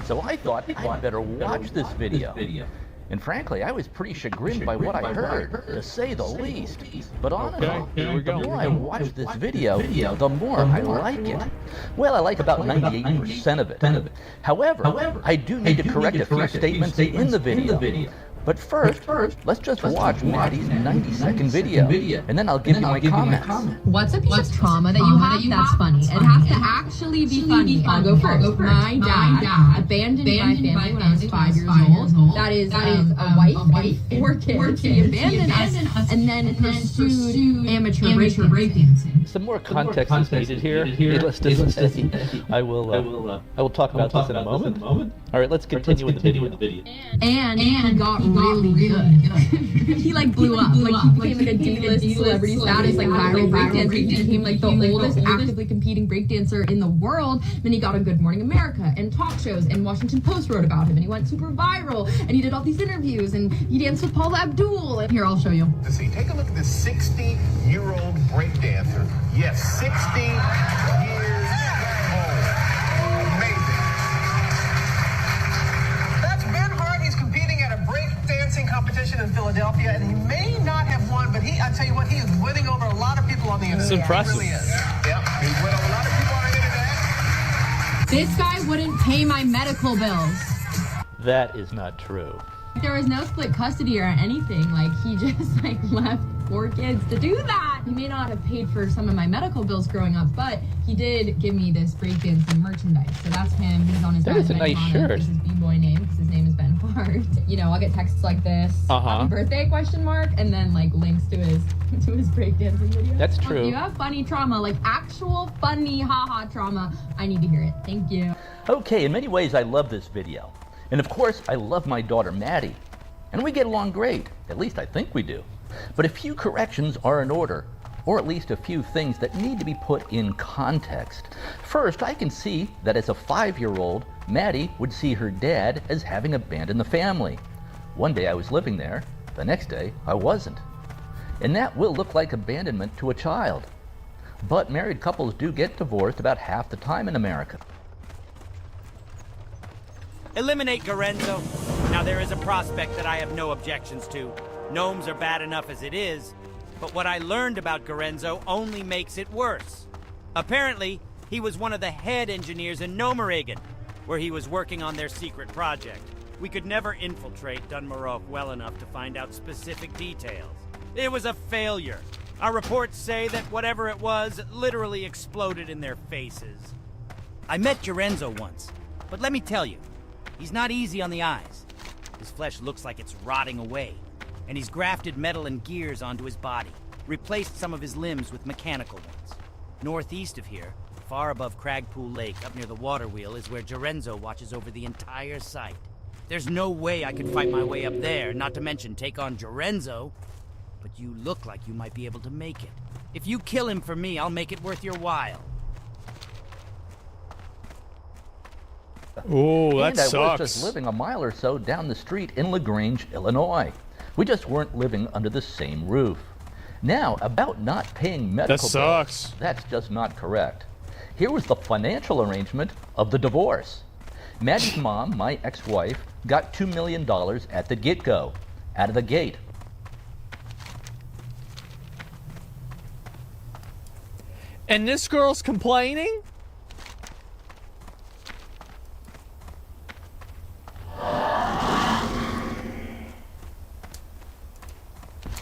So I thought I'd better watch this video. And frankly, I was pretty chagrined by what I heard, to say the least. But honestly, the more I watch this video, the more I like it. Well, I like about 98% of it. However, I do need to correct a few statements in the video. But first, let's just watch Maddie's 90-second video, and then I'll give you my comments. What's a piece of trauma that you have that's funny? It has to actually be funny. I'll go first. My dad abandoned my family when I was 5 years old. That is a wife and 4 kids. He abandoned us and then pursued amateur breakdancing. Some more context is needed here. Needless to say, I will talk about this in a moment. All right, let's continue with the video. And he got really good. He like blew up. Like he became like a D-list celebrity status, like viral breakdancer. He became like the oldest actively competing breakdancer in the world. Then he got on Good Morning America and talk shows, and Washington Post wrote about him, and he went super viral, and he did all these interviews, and he danced with Paula Abdul. And here, I'll show you. See, take a look at this 60-year-old breakdancer. Yes, 60 years old. Amazing. That's Ben Hart. He's competing at a breakdancing competition in Philadelphia, and he may not have won, but I tell you what, he is winning over a lot of people on the internet. It's impressive. He really is. Yep, he's winning over a lot of people on the internet. This guy wouldn't pay my medical bills. That is not true. There was no split custody or anything. Like, he just like left 4 kids to do that. He may not have paid for some of my medical bills growing up, but he did give me this breakdancing merchandise. So that's him. He's on his That is a nice shirt. This is B-boy name because his name is Ben Hart. You know, I'll get texts like this. Happy birthday ? And then like links to his breakdancing video. That's true. If you have funny trauma, like actual funny haha trauma, I need to hear it. Thank you. Okay, in many ways I love this video. And of course, I love my daughter Maddie. And we get along great. At least I think we do. But a few corrections are in order, or at least a few things that need to be put in context. First, I can see that as a 5-year-old, Maddie would see her dad as having abandoned the family. One day I was living there, the next day I wasn't. And that will look like abandonment to a child. But married couples do get divorced about half the time in America. Eliminate Gorenzo. Now there is a prospect that I have no objections to. Gnomes are bad enough as it is, but what I learned about Gorenzo only makes it worse. Apparently, he was one of the head engineers in Gnomeregan, where he was working on their secret project. We could never infiltrate Dunmarok well enough to find out specific details. It was a failure. Our reports say that whatever it was literally exploded in their faces. I met Gorenzo once, but let me tell you, he's not easy on the eyes. His flesh looks like it's rotting away, and he's grafted metal and gears onto his body, replaced some of his limbs with mechanical ones. Northeast of here, far above Cragpool Lake, up near the water wheel, is where Gorenzo watches over the entire site. There's no way I could fight my way up there, not to mention take on Gorenzo. But you look like you might be able to make it. If you kill him for me, I'll make it worth your while. Oh, that and I sucks. was just living a mile or so down the street in LaGrange, Illinois. We just weren't living under the same roof. Now, about not paying medical bills, that's just not correct. Here was the financial arrangement of the divorce. Maddie's mom, my ex-wife, got $2 million at the get-go, out of the gate. And this girl's complaining?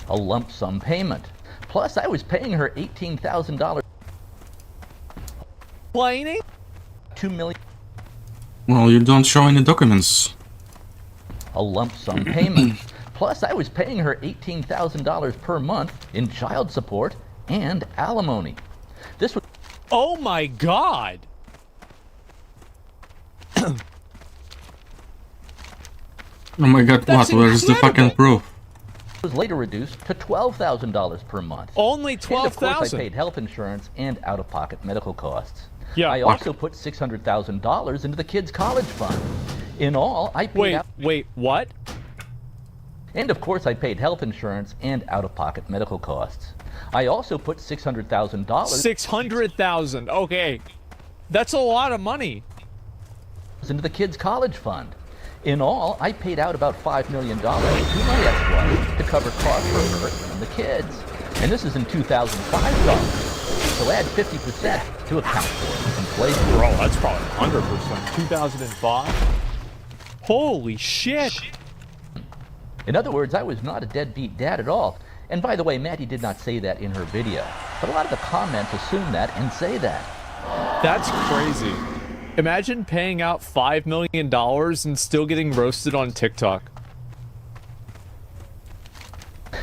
A lump sum payment. Plus, I was paying her $18,000. Complaining? $2 million. Well, you don't show any documents. A lump sum payment. Plus, I was paying her $18,000 per month in child support and alimony. This was. Oh my God! Oh my God! That's what? Where's the fucking proof? was later reduced to $12,000 per month. Only $12,000? And of course, I paid health insurance and out-of-pocket medical costs. Yeah. I also put $600,000 into the kids' college fund. In all, I paid Wait, what? And of course, I paid health insurance and out-of-pocket medical costs. I also put $600,000. $600,000. Okay, that's a lot of money. Into the kids' college fund. In all, I paid out about $5 million to my ex-wife to cover costs for her and the kids. And this is in 2005 dollars. So add 50% to account for inflation. Bro, that's probably 100%. 2005? Holy shit! In other words, I was not a deadbeat dad at all. And by the way, Maddie did not say that in her video. But a lot of the comments assume that and say that. That's crazy. Imagine paying out $5 million and still getting roasted on TikTok.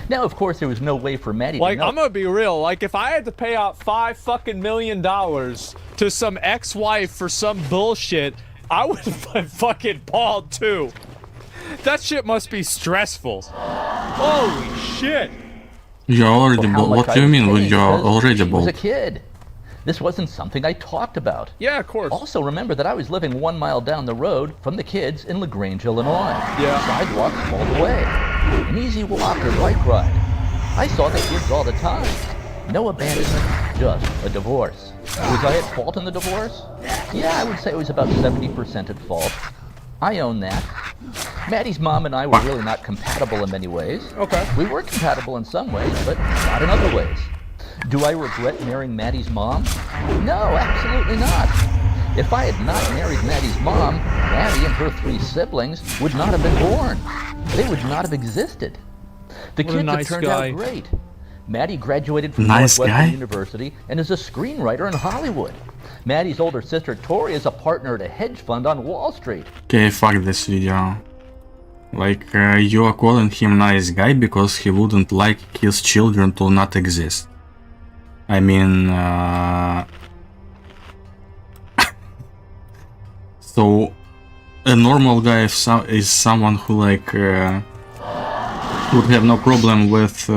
Now, of course, there was no way for Maddie like, to know. I'm gonna be real. Like, if I had to pay out $5 million to some ex-wife for some bullshit, I would have fucking balled too. That shit must be stressful. Holy shit. You're already bald. What do you mean you're already She was a bald? kid. This wasn't something I talked about. Yeah, of course. Also, remember that I was living 1 mile down the road from the kids in LaGrange, Illinois. Yeah. Sidewalks all the way. An easy walk or bike ride. I saw the kids all the time. No abandonment, just a divorce. Was I at fault in the divorce? Yeah, I would say I was about 70% at fault. I own that. Maddie's mom and I were really not compatible in many ways. Okay. We were compatible in some ways, but not in other ways. Do I regret marrying Maddie's mom? No, absolutely not. If I had not married Maddie's mom, Maddie and her 3 siblings would not have been born. They would not have existed. The kids have turned out great. Maddie graduated from Northwestern University and is a screenwriter in Hollywood. Maddie's older sister Tori is a partner at a hedge fund on Wall Street. Okay, fuck this video. Like, you are calling him nice guy because he wouldn't like his children to not exist. I mean, so a normal guy is someone who like would have no problem with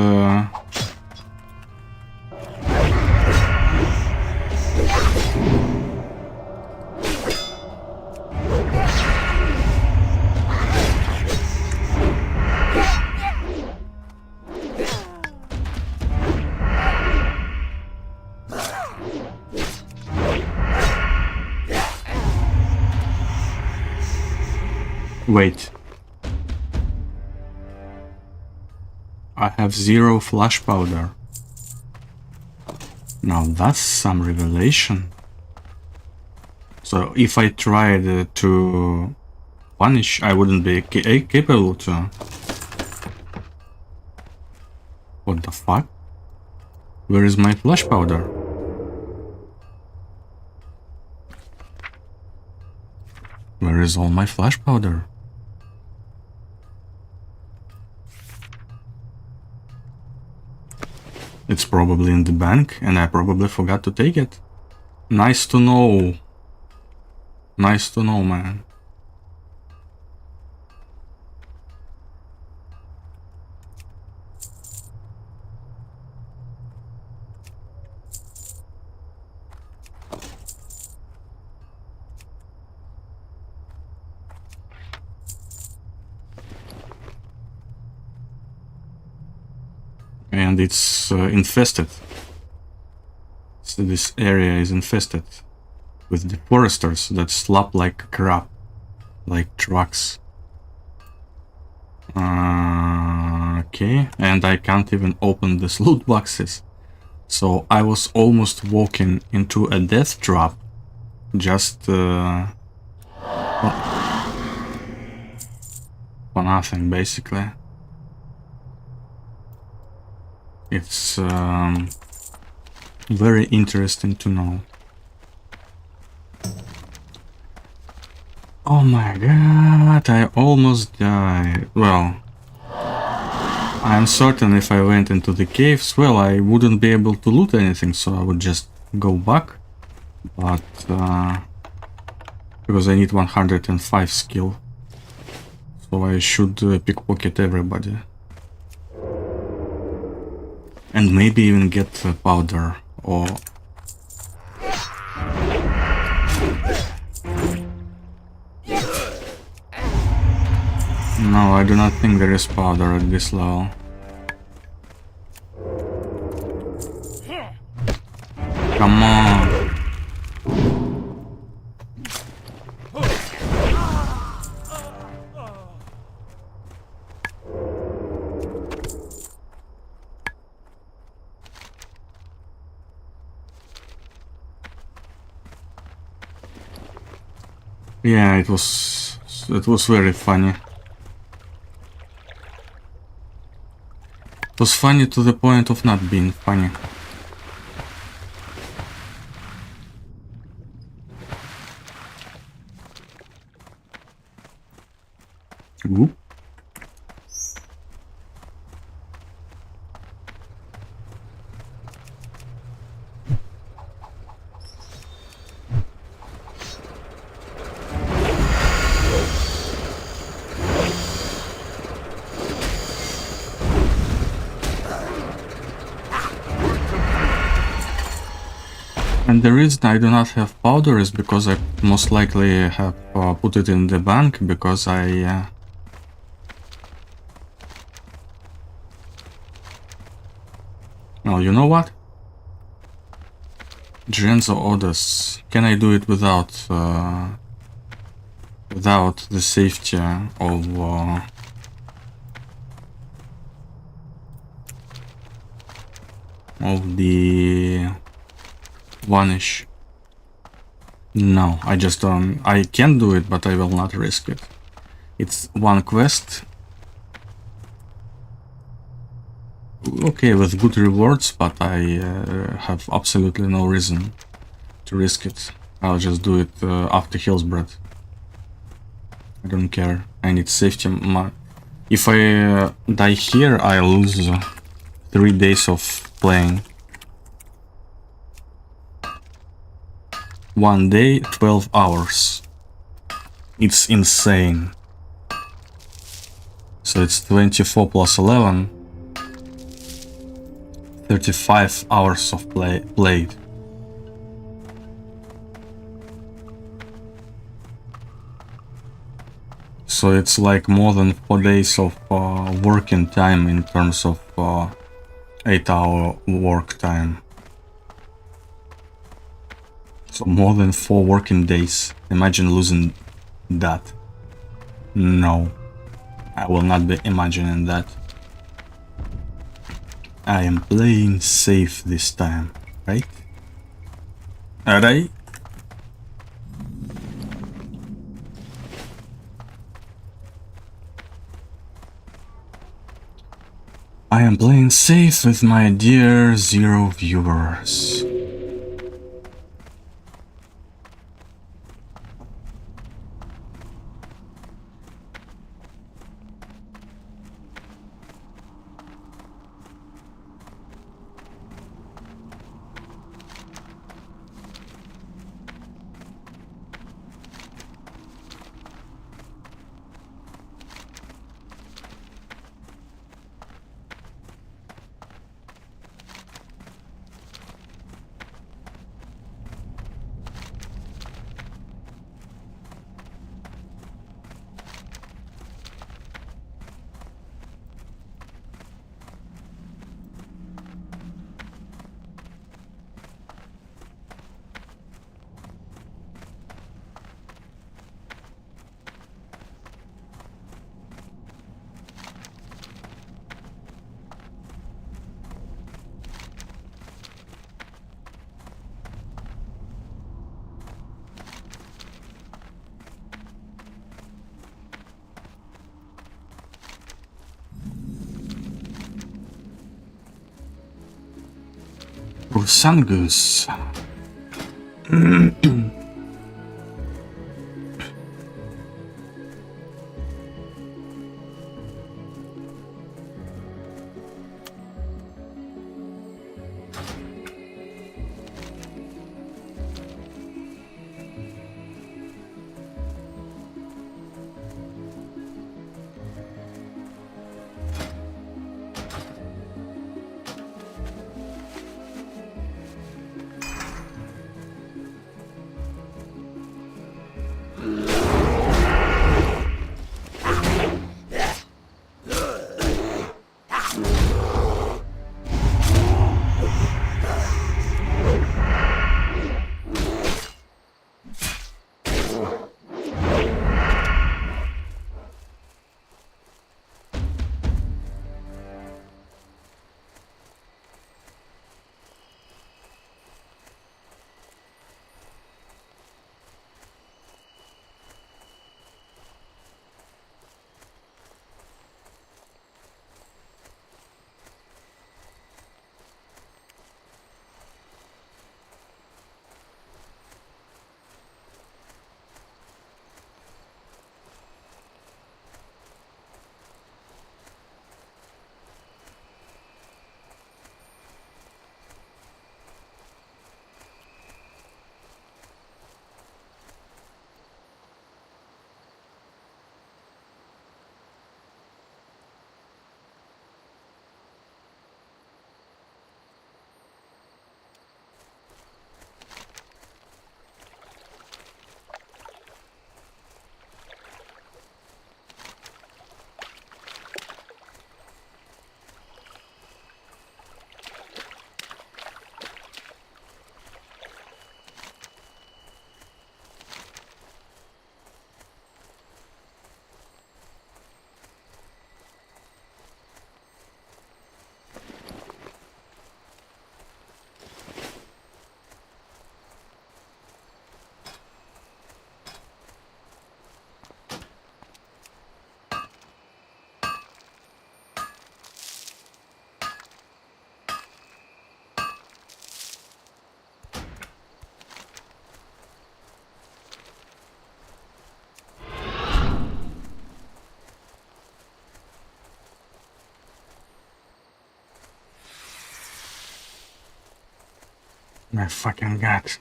Wait. I have 0 flash powder. Now that's some revelation. So if I tried to punish, I wouldn't be capable to. What the fuck? Where is my flash powder? Where is all my flash powder? It's probably in the bank, and I probably forgot to take it. Nice to know. Nice to know, man. And it's infested. So this area is infested with the foresters that slap like crap, like trucks. Okay, and I can't even open these loot boxes. So I was almost walking into a death trap, just for nothing, basically. It's very interesting to know. Oh my god, I almost died. Well, I'm certain if I went into the caves, well, I wouldn't be able to loot anything, so I would just go back. But, because I need 105 skill. So I should pickpocket everybody. And maybe even get powder or... No, I do not think there is powder at this level. Come on. Yeah, it was very funny. It was funny to the point of not being funny. Whoop. And the reason I do not have powder is because I most likely have put it in the bank because I... Oh, you know what? Genzo orders. Can I do it without without the safety of the vanish? No, I just don't. I can do it, but I will not risk it. It's one quest. Okay, with good rewards, but I have absolutely no reason to risk it. I'll just do it after Hillsbread. I don't care. I need safety. If I die here, I lose 3 days of playing. 1 day, 12 hours. It's insane. So it's 24 plus 11. 35 hours of played. So it's like more than 4 days of working time in terms of 8-hour work time. So more than 4 working days. Imagine losing that. No, I will not be imagining that. I am playing safe this time, right? Alright? I am playing safe with my dear 0 viewers. Sangus. My fucking god.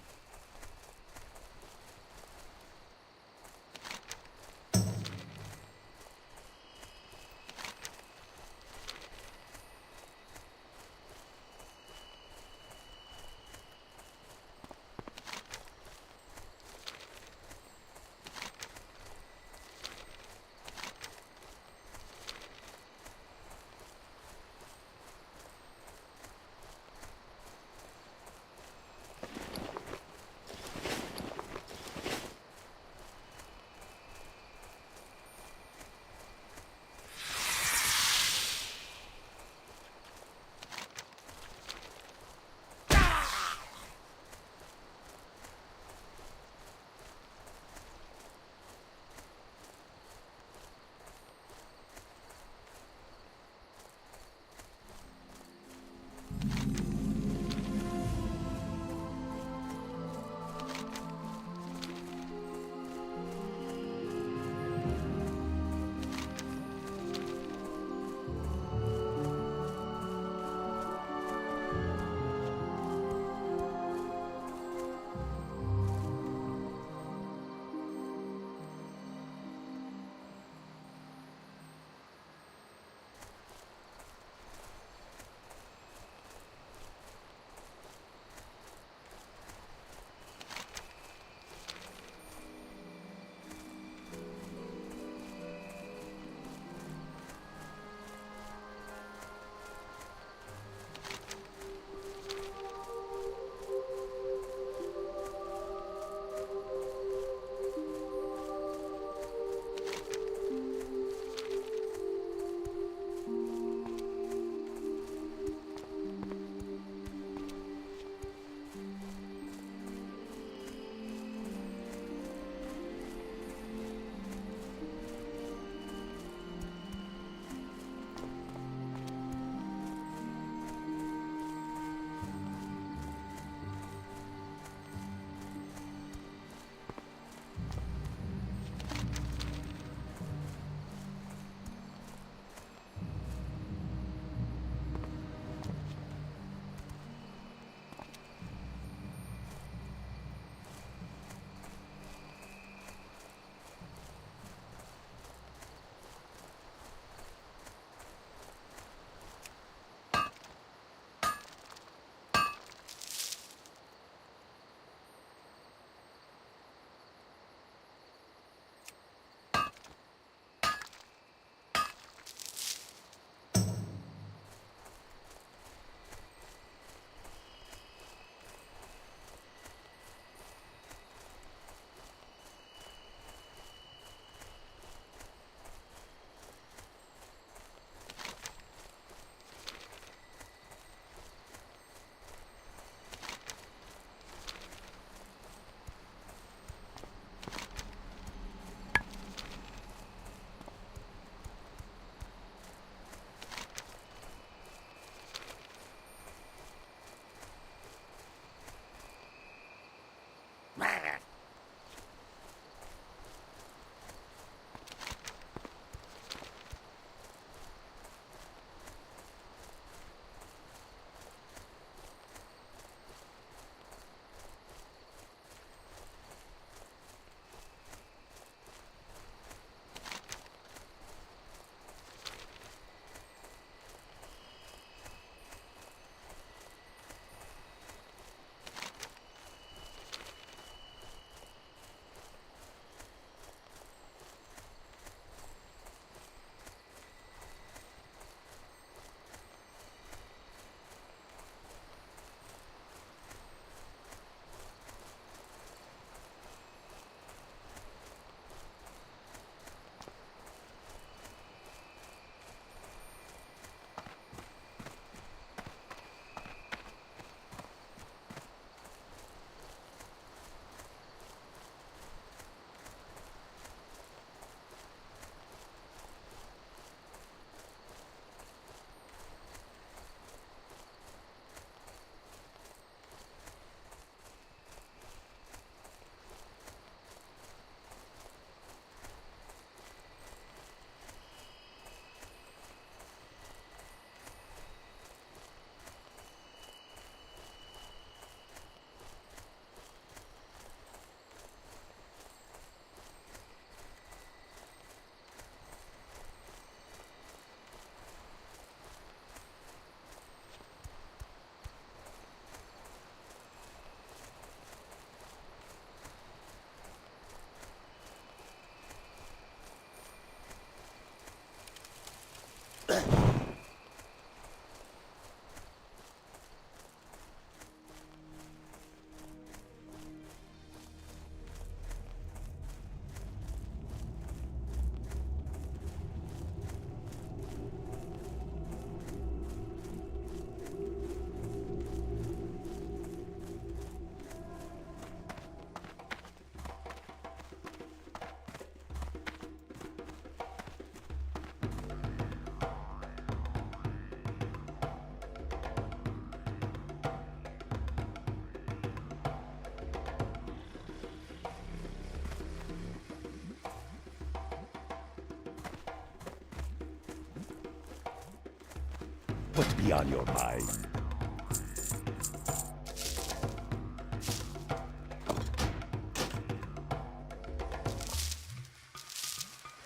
What be on your mind?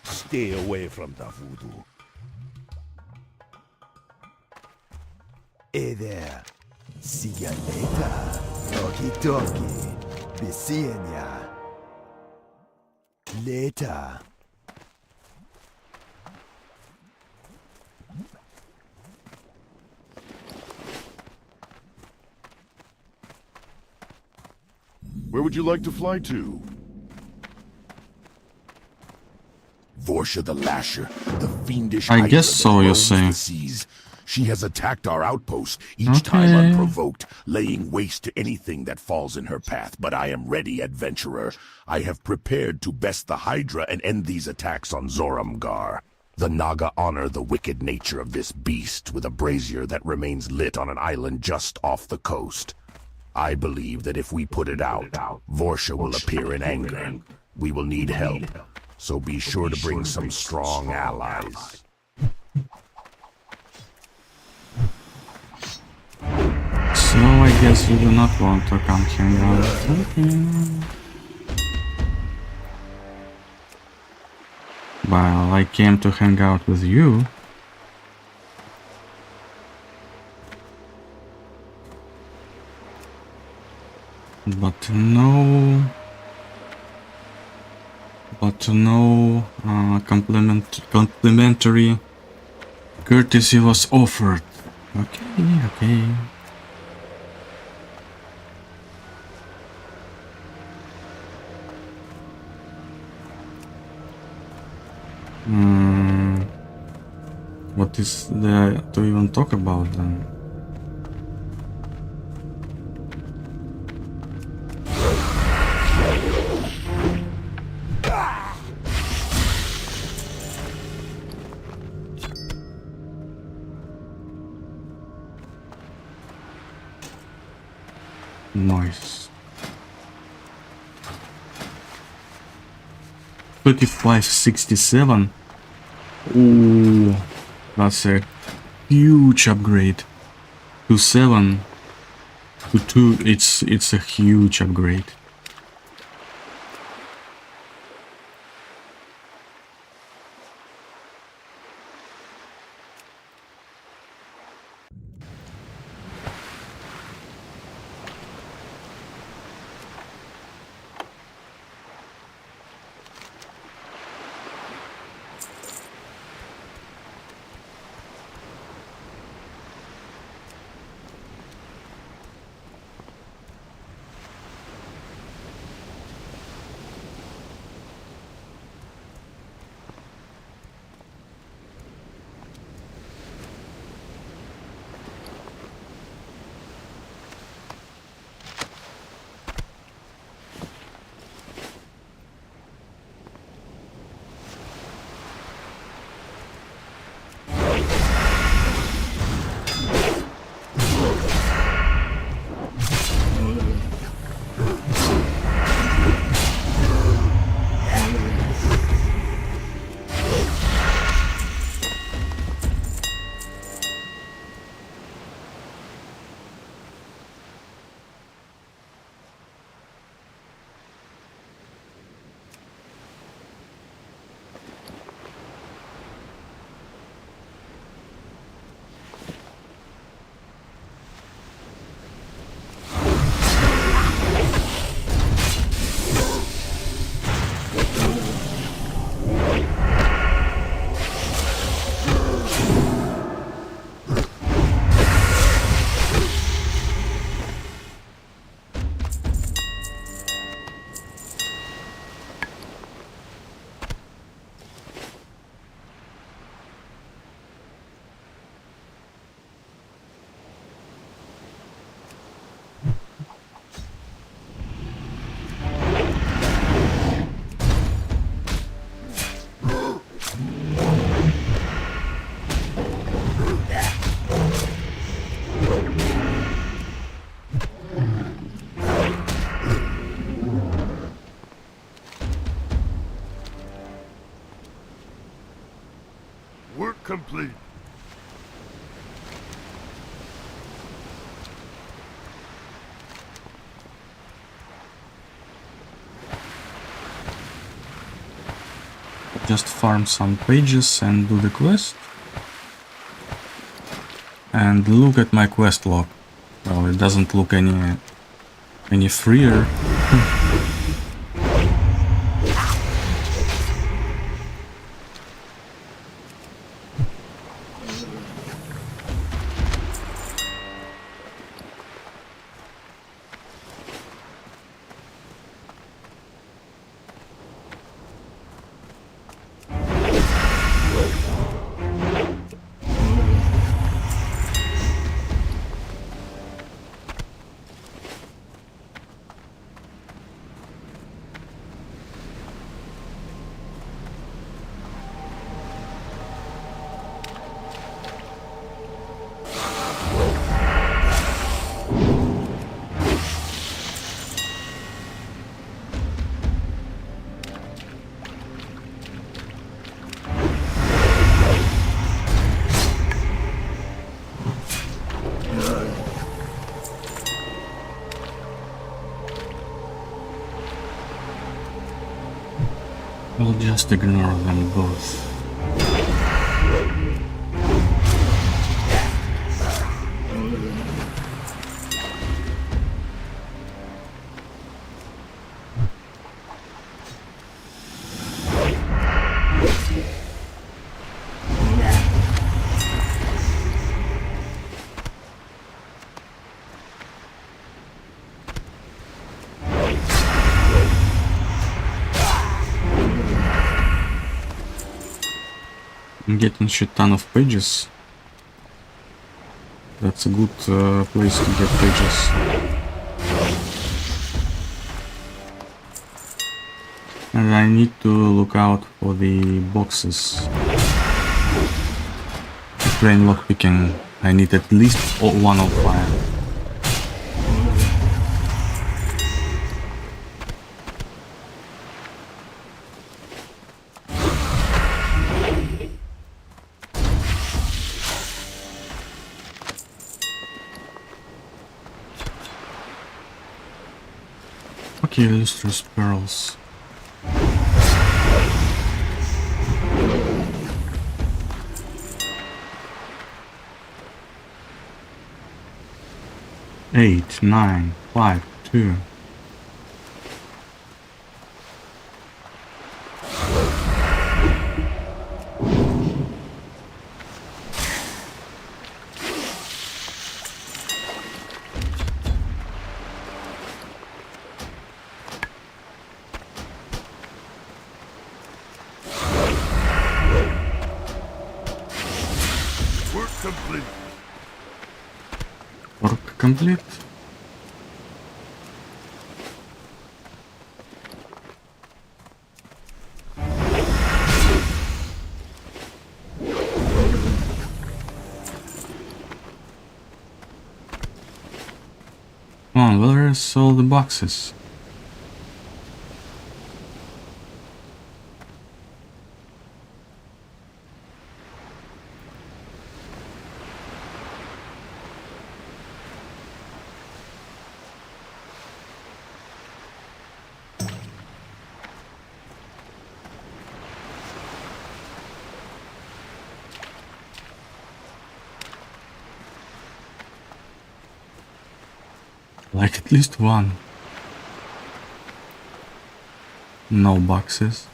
Stay away from the voodoo. Hey there. See ya later. Okie dokie. Be seeing ya. Later. Where would you like to fly to? Vorsha the Lasher, the fiendish I hydra guess that so, you're roams saying. the seas. She has attacked our outpost, each time unprovoked, laying waste to anything that falls in her path. But I am ready, adventurer. I have prepared to best the Hydra and end these attacks on Zoramgar. The Naga honor the wicked nature of this beast with a brazier that remains lit on an island just off the coast. I believe that if we put it out, Vorsha will appear in anger. We will need help, so be sure to bring some strong allies. So I guess you do not want to come hang out. Okay. Well, I came to hang out with you. But no complimentary courtesy was offered. Okay. What is there to even talk about then? Nice. 3567. Ooh, that's a huge upgrade. To 7 to 2, it's a huge upgrade. Work complete. just farm some pages and do the quest. And look at my quest log. Well, it doesn't look any freer. I'll just ignore them both. I'm getting shit ton of pages. That's a good place to get pages. And I need to look out for the boxes. To train lockpicking, I need at least one of fire. Okay, lustrous pearls. Eight, 9, 5, 2. Work complete. Come on, where's all the boxes? Like at least one. No boxes.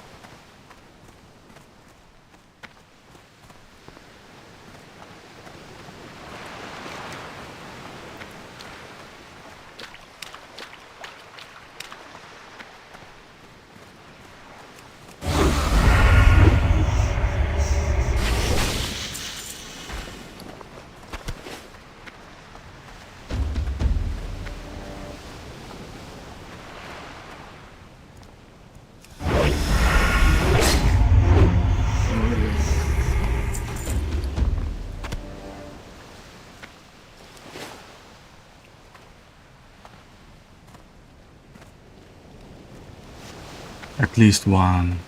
At least one.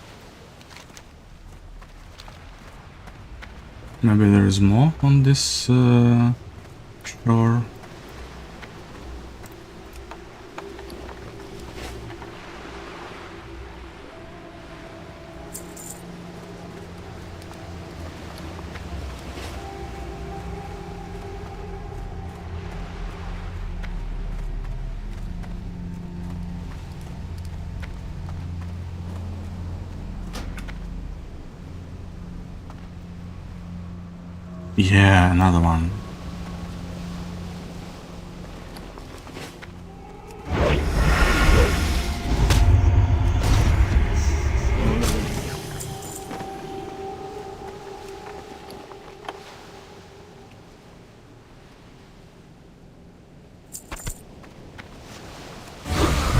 Maybe there is more on this shore. Yeah, another one.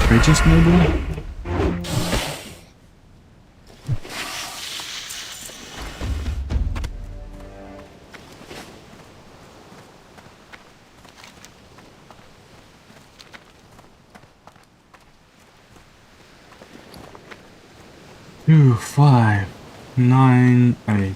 Bridges maybe? Two, 5, 9, 8.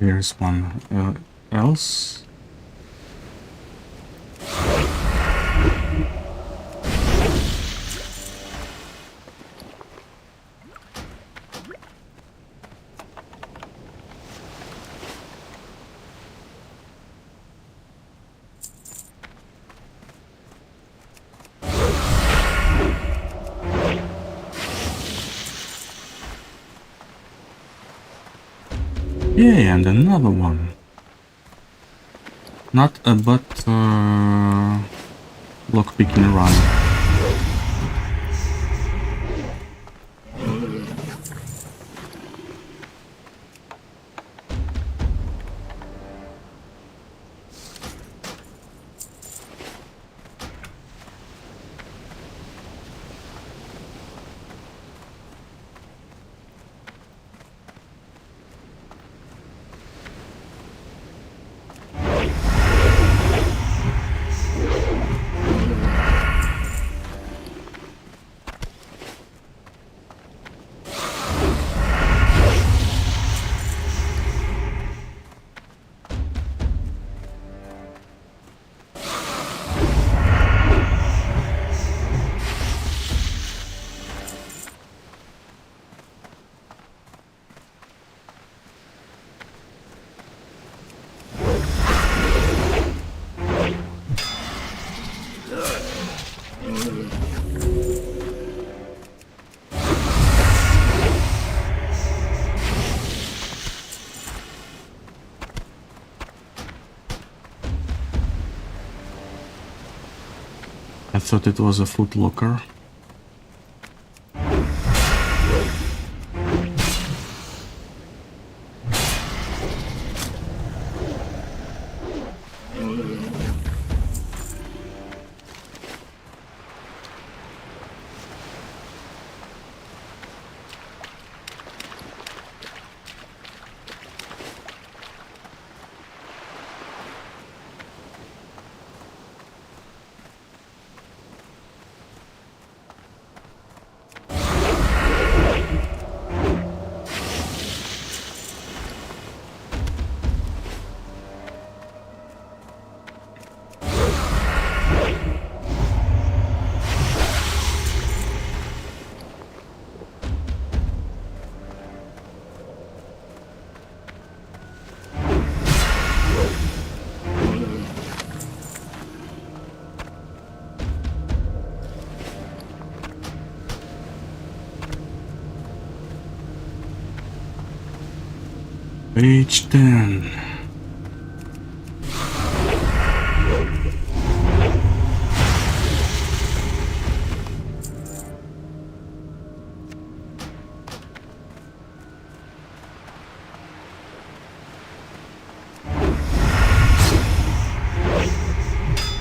Here's one else. Yeah, and another one. Not a but lockpicking run. I thought it was a foot locker. Page 10.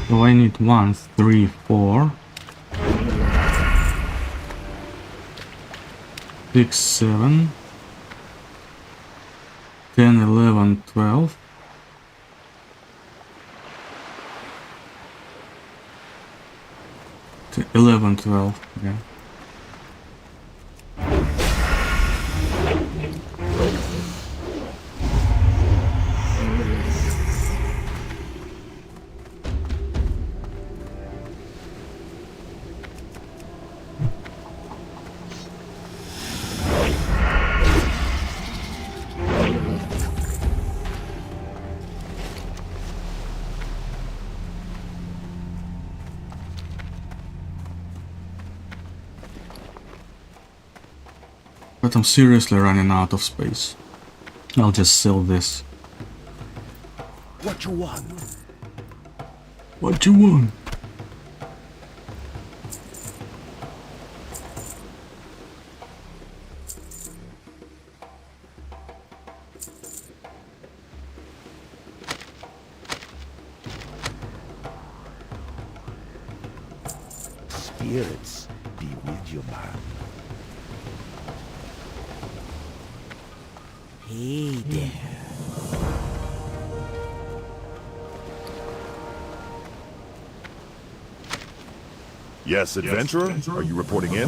So I need 1, 3, 4, 6, 7, 10, 11, 12. To 11, 12, yeah. But I'm seriously running out of space. I'll just sell this. What you want? What you want? Spirits be with you, man. Hey there. Yes, adventurer? Are you reporting in?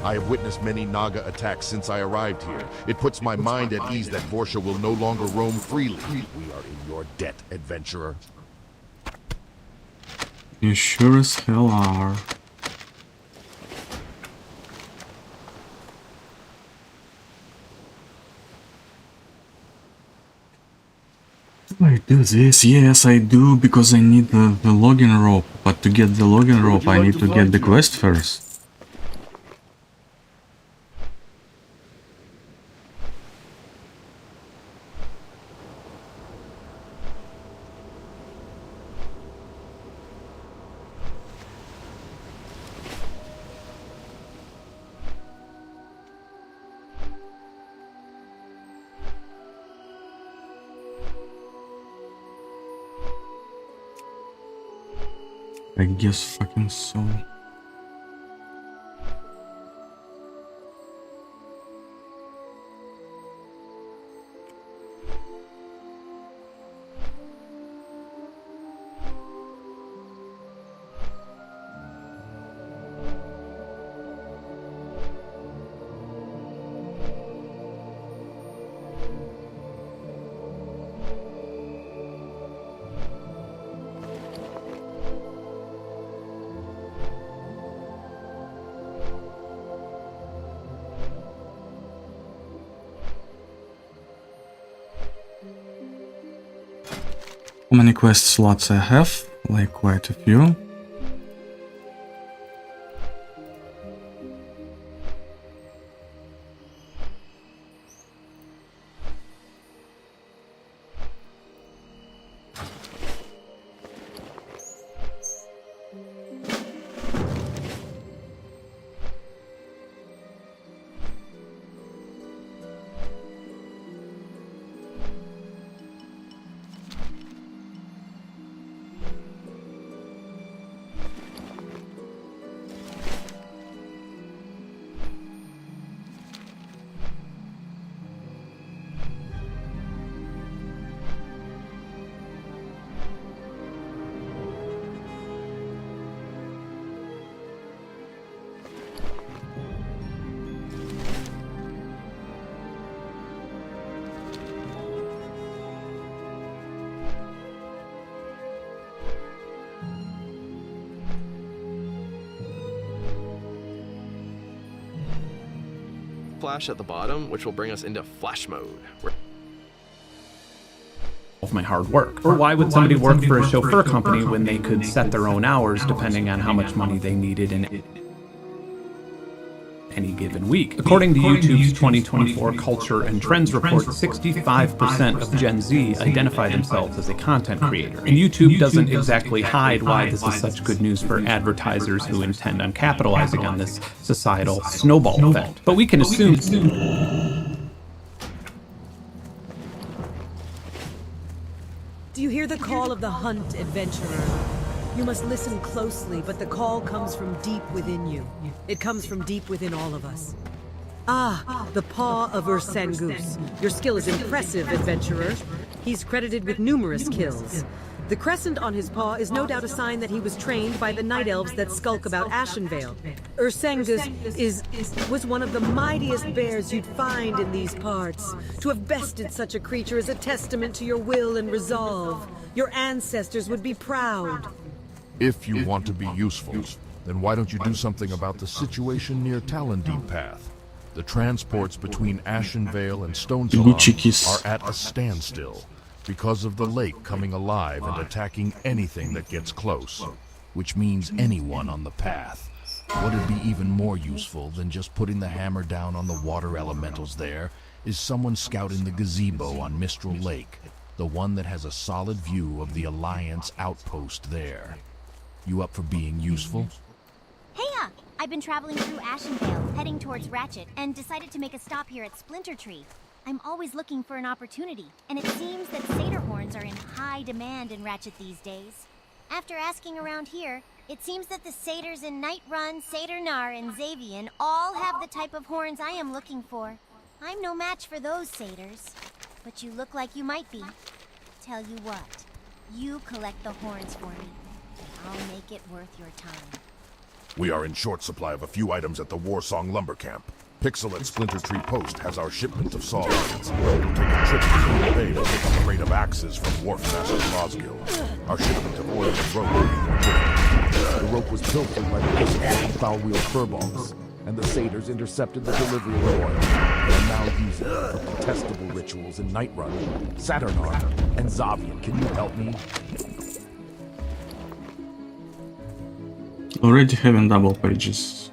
I have witnessed many Naga attacks since I arrived here. It puts my mind at ease that Vorsha will no longer roam freely. We are in your debt, adventurer. You sure as hell are. Do I do this? Yes, I do, because I need the login rope. But to get the login rope, I need to get the quest first. I guess fucking so. How many quest slots I have? Like quite a few. Flash at the bottom, which will bring us into flash mode. Of my hard work. Or why would somebody work for a chauffeur company when they could set their own hours depending on how much money they needed any given week. According to YouTube's 2024 Culture and Trends report, 65% of Gen Z identify themselves as a content creator. And YouTube doesn't exactly hide why this is such good news for advertisers who intend on capitalizing on this societal snowball effect. But we can assume... Do you hear the call of the hunt, adventurer? You must listen closely, but the call comes from deep within you. It comes from deep within all of us. Ah, the paw of Ursangus. Your skill is impressive, adventurer. He's credited with numerous kills. The crescent on his paw is no doubt a sign that he was trained by the night elves that skulk about Ashenvale. Ursangus was one of the mightiest bears you'd find in these parts. To have bested such a creature is a testament to your will and resolve. Your ancestors would be proud. If you want to be useful, then why don't you do something about the situation near Talondeep Path? The transports between Ashenvale and Stone Talon are at a standstill because of the lake coming alive and attacking anything that gets close, which means anyone on the path. What'd be even more useful than just putting the hammer down on the water elementals there is someone scouting the gazebo on Mistral Lake, the one that has a solid view of the Alliance outpost there. You up for being useful? Heya! I've been traveling through Ashenvale, heading towards Ratchet, and decided to make a stop here at Splinter Tree. I'm always looking for an opportunity, and it seems that satyr horns are in high demand in Ratchet these days. After asking around here, it seems that the satyrs in Nightrun, Satyrnar, and Xavian all have the type of horns I am looking for. I'm no match for those satyrs, but you look like you might be. Tell you what, you collect the horns for me. I'll make it worth your time. We are in short supply of a few items at the Warsong Lumber Camp. Pixel at Splinter Tree Post has our shipment of saw blades. It'll take a trip to the bay to pick up a crate of axes from Wharfmaster Losgill. Our shipment of oil and rope will be more difficult. The rope was pilfered by the Pistol and foul-wheeled furballs, and the satyrs intercepted the delivery of the oil. They are now using it for contestable rituals in Nightrun, Satyrnar, and Xavian. Can you help me? Already having double pages.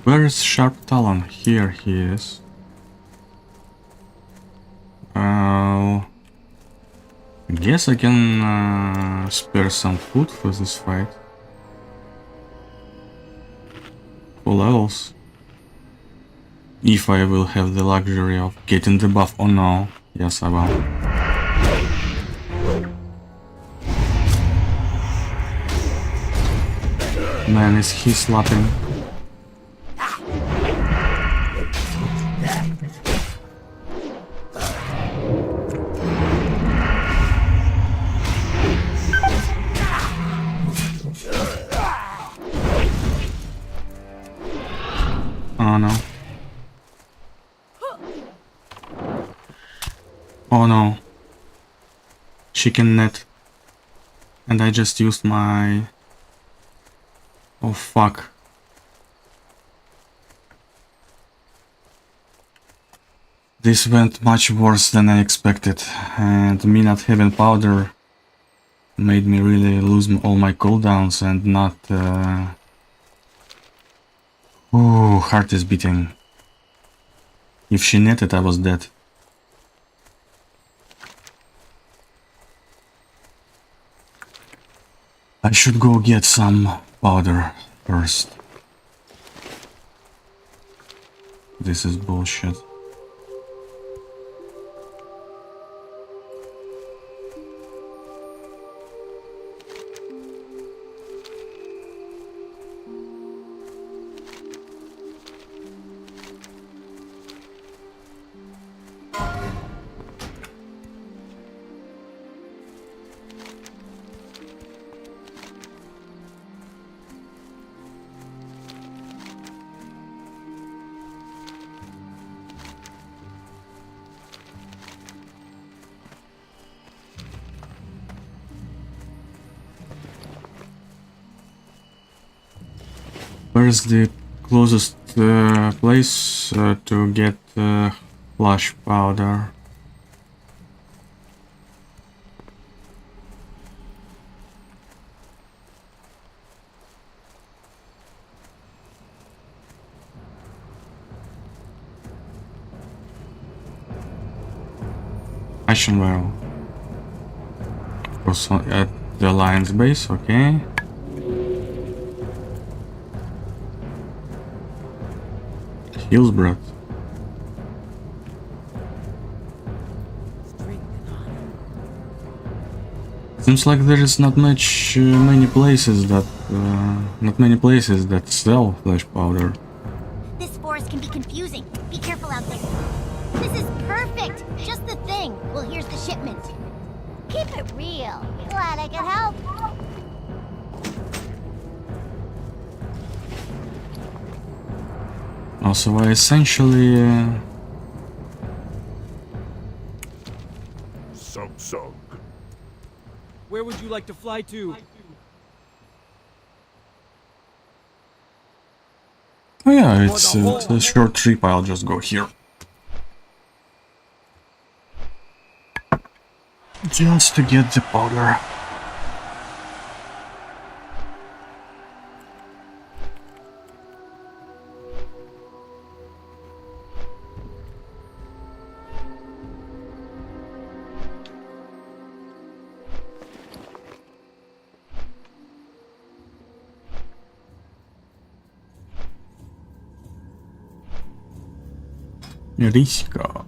Where is Sharp Talon? Here he is. I guess I can spare some food for this fight. 4 levels. If I will have the luxury of getting the buff. Oh no. Yes, I will. Man, is he slapping? Oh no. Oh no. Chicken net. And I just used my... Oh fuck. This went much worse than I expected, and me not having powder made me really lose all my cooldowns and not... Ooh, heart is beating. If she netted, I was dead. I should go get some powder first. This is bullshit. Where's the closest place to get flash powder? Action barrel. Of course, at the Alliance base, okay. Heals breath. Seems like there is not many places that sell flash powder. This forest can be confusing. Be careful out there. This is perfect. Just the thing. Well, here's the shipment. Keep it real. Glad I could help. Also, I essentially Sug. Where would you like to fly to? oh yeah, it's a short trip. I'll just go here. Just to get the powder. Риська.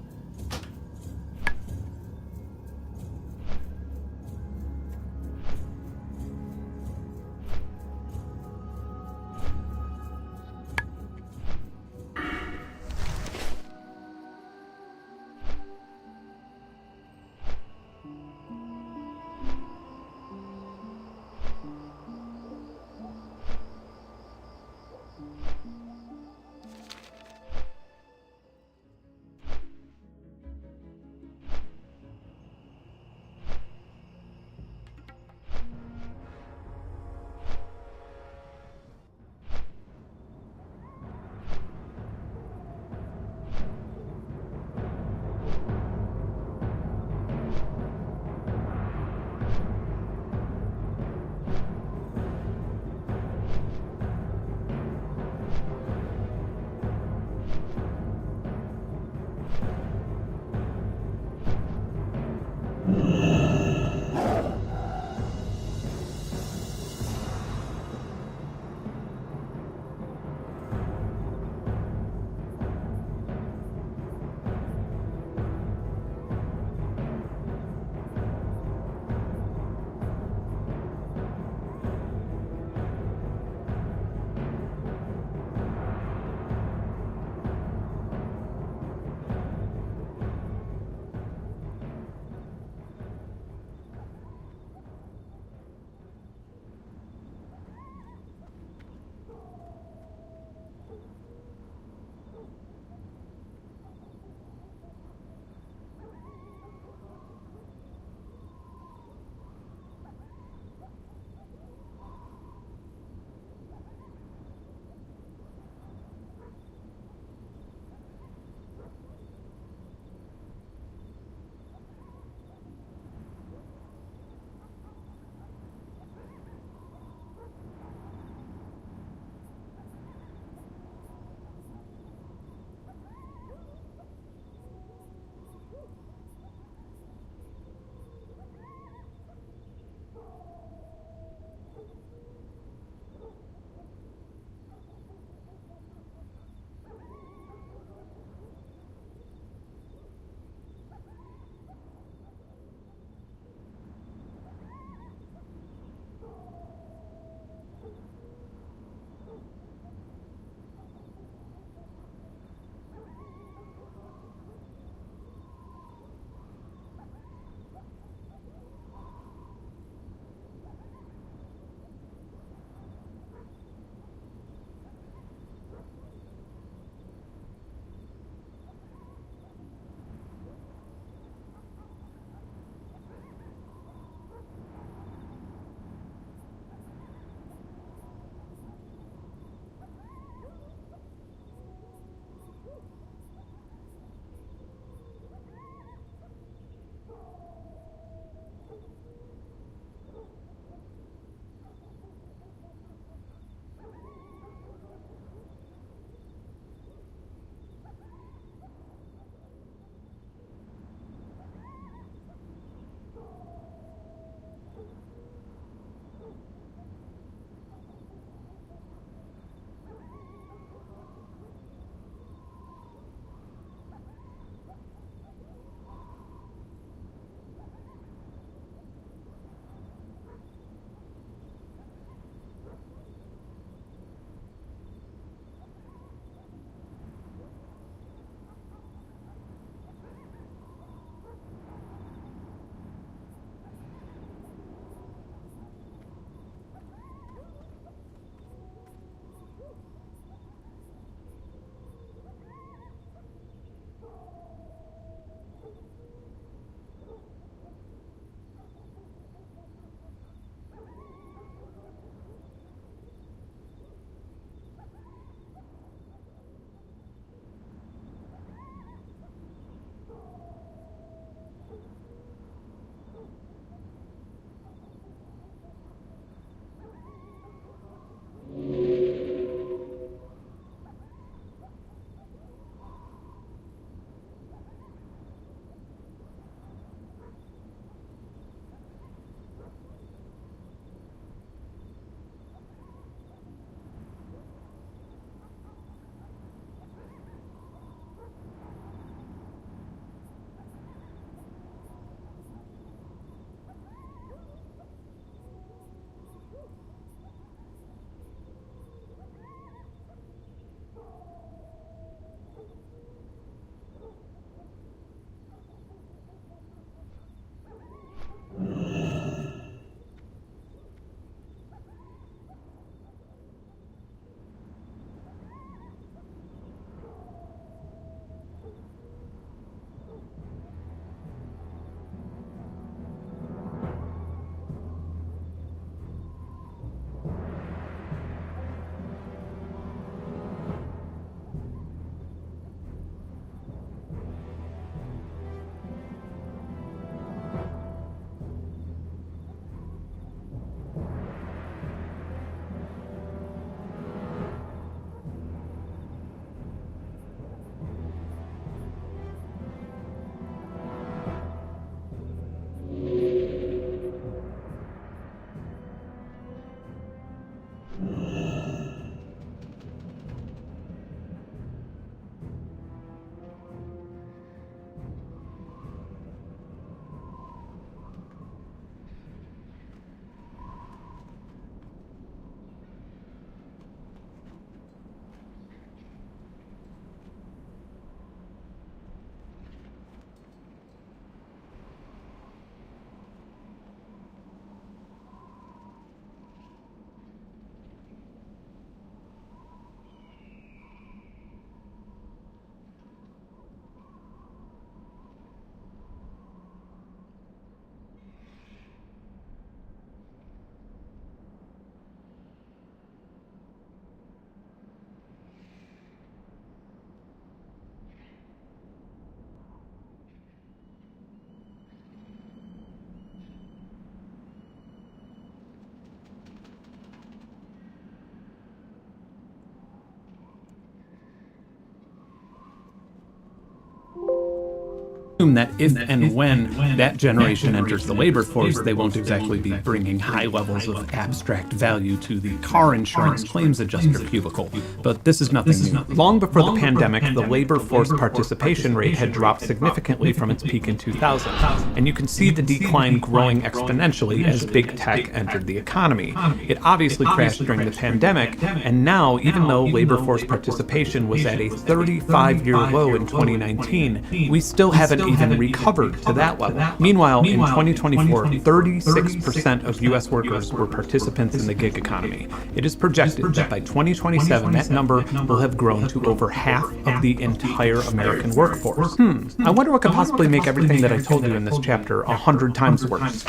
that if and when that generation enters the labor force, they won't exactly be bringing high levels of abstract value to the car insurance claims adjuster cubicle. But this is nothing new. Long before the pandemic, the labor force participation rate had dropped significantly from its peak in 2000, and you can see the decline growing exponentially as big tech entered the economy. It obviously crashed during the pandemic, and now, even though labor force participation was at a 35-year low in 2019, we still haven't even recovered to that level. Meanwhile, in 2024, 36% of U.S. workers were participants in the gig economy. It is projected that by 2027, that number will have grown to over half of the entire American workforce. I wonder what could possibly make everything that I told you in this chapter 100 times worse.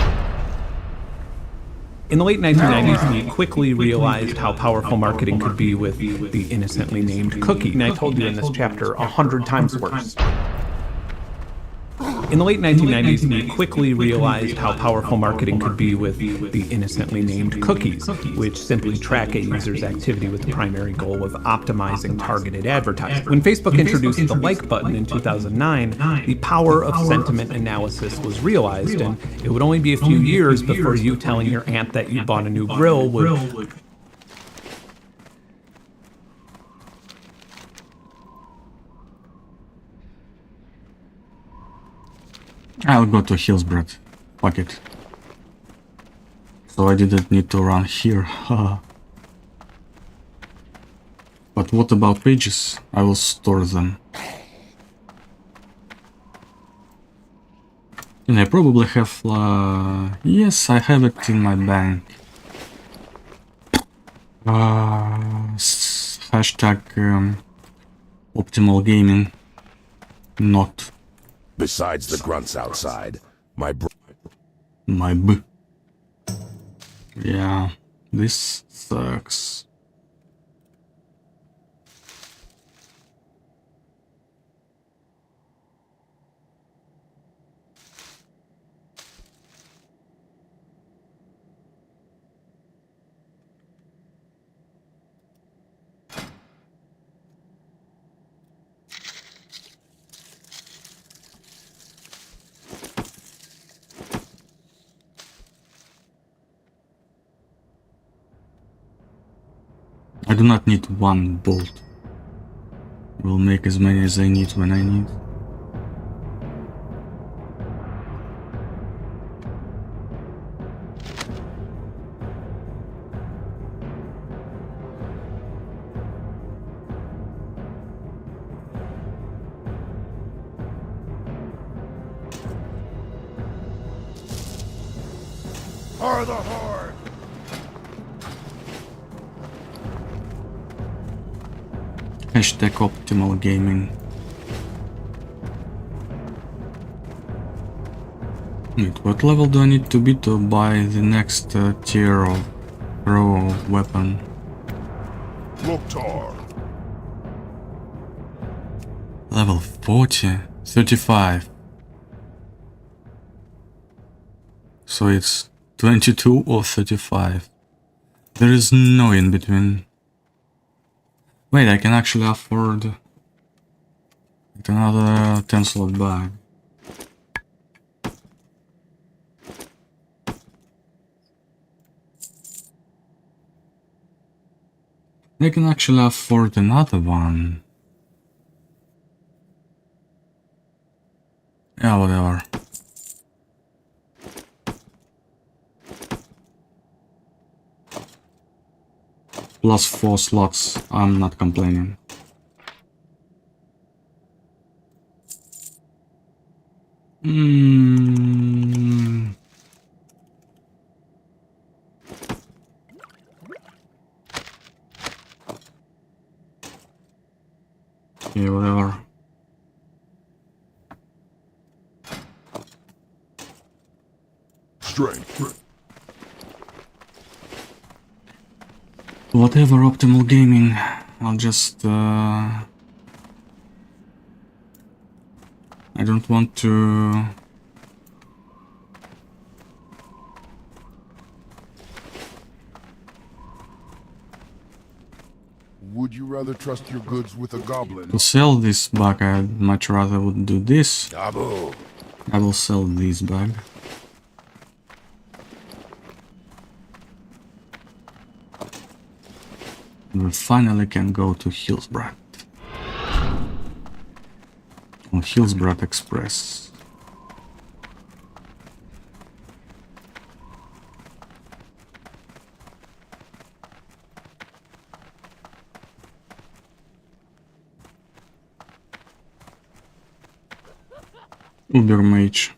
In the late 1990s, we quickly realized how powerful marketing could be with the innocently named cookie. And I told you in this chapter 100 times worse. In the late 1990s, we quickly realized how powerful marketing could be with the innocently named cookies, which simply track a user's activity with the primary goal of optimizing targeted advertising. When Facebook introduced the like button in 2009, the power of sentiment analysis was realized, and it would only be a few years before you telling your aunt that you bought a new grill would... I'll go to Hillsborough. Fuck it. So I didn't need to run here. But what about pages? I will store them. And I probably have... yes, I have it in my bank. Hashtag optimal gaming. Not. Besides the grunts outside, yeah, this sucks. I do not need one bolt. I will make as many as I need when I need. Are the horde! Hashtag optimal gaming. Wait, what level do I need to be to buy the next tier of pro weapon? Loktar. Level 40? 35. So it's 22 or 35. There is no in between. Wait, I can actually afford another 10 slot bag. I can actually afford another one. Yeah, whatever. Plus 4 slots, I'm not complaining. Yeah, whatever. Strength. Whatever optimal gaming, I'll just I don't want to Would you rather trust your goods with a goblin? To sell this bug, I'd much rather would do this. Abu. I will sell this bug. We finally can go to Hillsbrad. On Hillsbrad Express. Ubermage.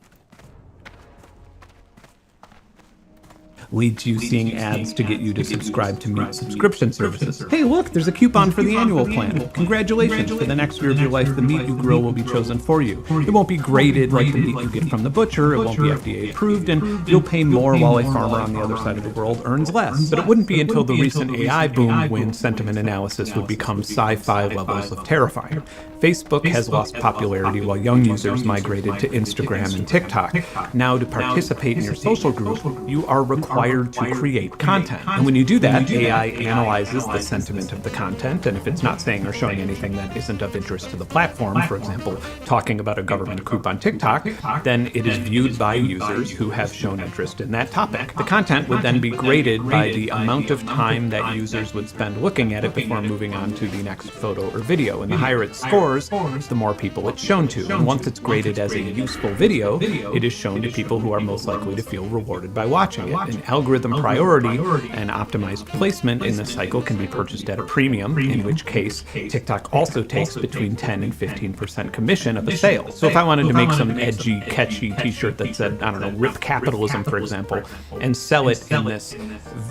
Lead to you seeing ads to get you to subscribe to meat subscription services. Hey look, there's a coupon for the annual plan. Congratulations, for the next year of your life, the meat you grill will be chosen for you. It won't be graded like the meat you get from the butcher, it won't be FDA approved, and you'll pay more while a farmer on the other side of the world earns less. But it wouldn't be until the recent AI boom when sentiment analysis would become sci-fi levels of terrifying. Facebook has lost popularity while young users migrated to Instagram and TikTok. Now, to participate in your social group, you are required to create content. And when you do that, AI analyzes the sentiment of the content, and if it's not saying or showing anything that isn't of interest to the platform, for example, talking about a government coup on TikTok, then it is viewed by users who have shown interest in that topic. The content would then be graded by the amount of time that users would spend looking at it before moving on to the next photo or video, and the higher it scores, the more people it's shown to. And once it's graded as a useful video, it is shown to people who are most likely to feel rewarded by watching it. An algorithm priority and optimized placement in the cycle can be purchased at a premium, in which case TikTok also takes between 10 and 15% commission of a sale. So if I wanted to make some edgy, catchy t-shirt that said, I don't know, rip capitalism, for example, and sell it in this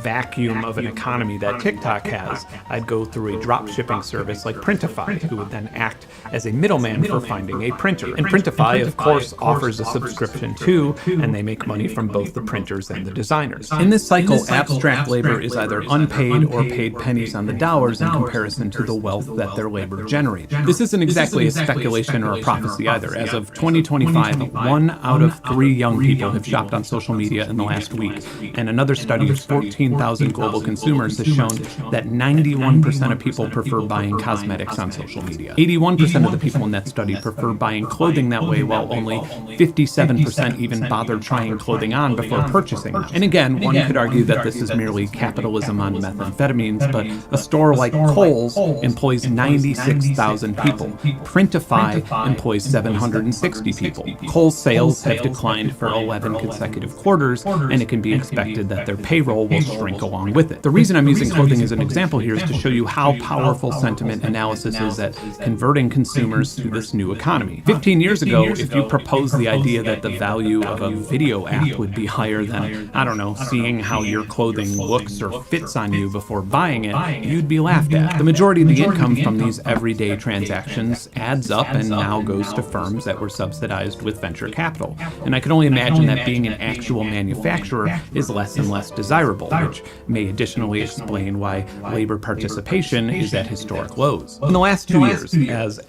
vacuum of an economy that TikTok has, I'd go through a drop shipping service like Printify, who would then act as a middleman for finding a printer. And Printify, of course, offers a subscription too, and they make money from both the printers and the designers. In this cycle, abstract labor is either unpaid or paid pennies on the dollars in comparison to the wealth that their labor generates. This isn't exactly a speculation or a prophecy either. As of 2025, 1 out of 3 young people have shopped on social media in the last week, and another study of 14,000 global consumers has shown that 91% of people prefer buying cosmetics on social media. 81% of the people in that study prefer buying clothing that way, while only 57% even bother trying clothing on before purchasing them. And again, one could argue that this is merely capitalism on methamphetamines, but a store like Kohl's employs 96,000 people. Printify employs 760 people. Kohl's sales have declined for 11 consecutive quarters, and it can be expected that their payroll will shrink along with it. The reason I'm using clothing as an example here is to show you how powerful sentiment analysis is at converting consumers to this new economy. 15 years ago, if you proposed the idea that the value of a video app would be higher than, I don't know, seeing how your clothing looks or fits on you before buying it, you'd be laughed at. The majority of the income from these everyday transactions adds up and now goes to firms that were subsidized with venture capital. And I can only imagine that being an actual manufacturer is less and less desirable, which may additionally explain why labor participation is at historic lows. In the last 2 years, as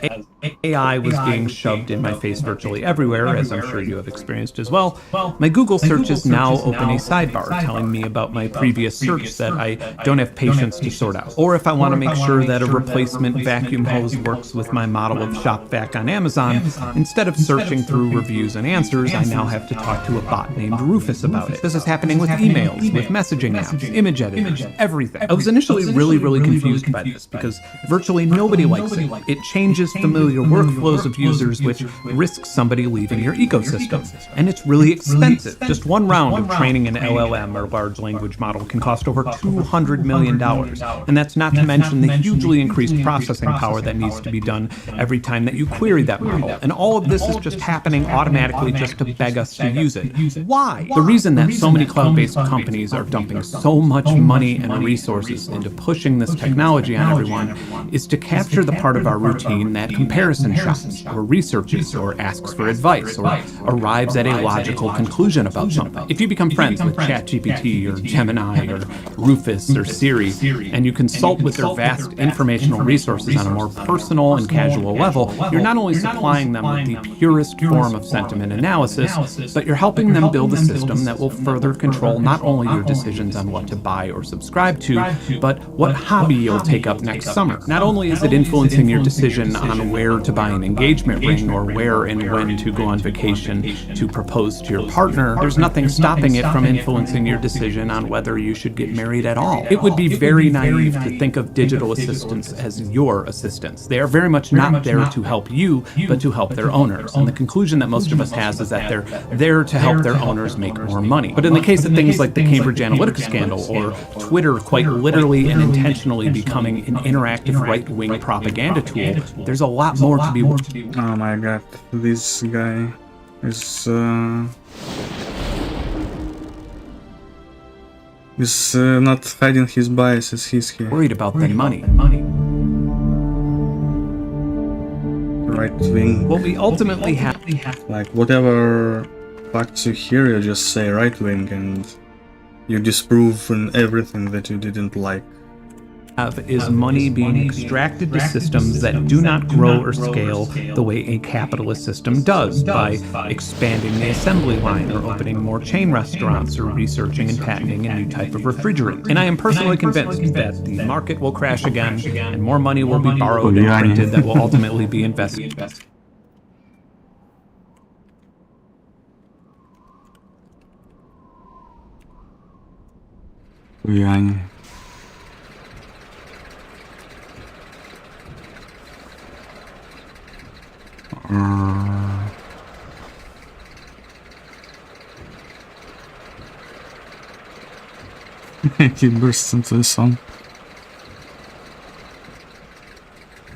AI was being shoved in my face virtually everywhere, as I'm sure you have experienced as well, my Google searches now open a sidebar telling me about my previous search that I don't have patience to sort out. Or if I want to make sure that a replacement vacuum hose works with my model of shop vac on Amazon, instead of searching through reviews and answers, I now have to talk to a bot named Rufus about it. This is happening with emails, with messaging apps, image editors, everything. I was initially really confused by this because virtually nobody likes it. It changes familiar workflows of users, which risks somebody leaving your ecosystem. And it's really expensive. Just one round of training an LLM or large language model can cost over $200 million. And that's not to mention the hugely increased processing power that needs to be done every time that you query that model. And all of this is just happening automatically just to beg us to use it. Why? The reason that so many cloud-based companies are dumping so much money and resources into pushing this technology on everyone is to capture the part of our routine routine that comparison shops, or researches, or asks for advice, or arrives at a logical conclusion about something. If you become friends with ChatGPT or Gemini or Rufus or Siri, and you consult with their vast informational resources on a more personal and casual level, you're not only supplying them with the purest form of sentiment analysis, but you're helping them build a system that will further control not only your decisions on what to buy or subscribe to, but what hobby you'll take up next summer. Not only is it influencing your decision on where to buy an engagement ring or where and when to go on vacation to propose to your partner, there's nothing stopping it from influencing your decision on whether you should get married at all. It would be very naive to think of digital assistants as your assistants. They are very much not there to help you, but to help their owners. And the conclusion that most of us has is that they're there to help their owners make more money. But in the case of things like the Cambridge Analytica scandal, or Twitter quite literally and intentionally becoming an interactive right-wing propaganda tool, there's a lot more to be worked. Oh my god, this guy is not hiding his biases, he's here. Worried about the money. Right wing. What we ultimately have, like whatever facts you hear, you just say right wing and you disprove everything that you didn't like. Is money being extracted to systems that do not grow or scale the way a capitalist system does, by expanding the assembly line, or opening more chain restaurants, or researching and patenting a new type of refrigerant. And I am personally convinced that the market will crash again, and more money will be borrowed and printed that will ultimately be invested. He bursts into the song.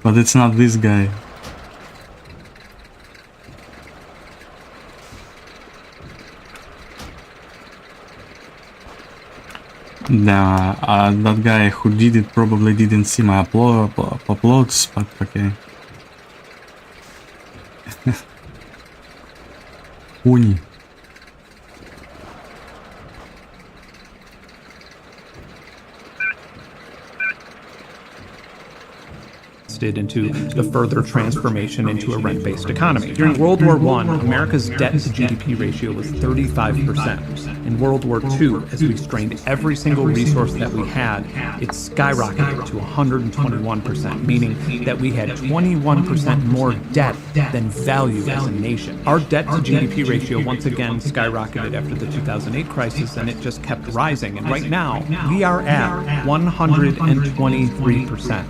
But it's not this guy. That guy who did it probably didn't see my uploads, but okay. Пони. Into the further transformation into a rent-based economy. During World War I, America's debt-to-GDP ratio was 35%. In World War II, as we strained every single resource that we had, it skyrocketed to 121%, meaning that we had 21% more debt than value as a nation. Our debt-to-GDP ratio once again skyrocketed after the 2008 crisis, and it just kept rising. And right now, we are at 123%.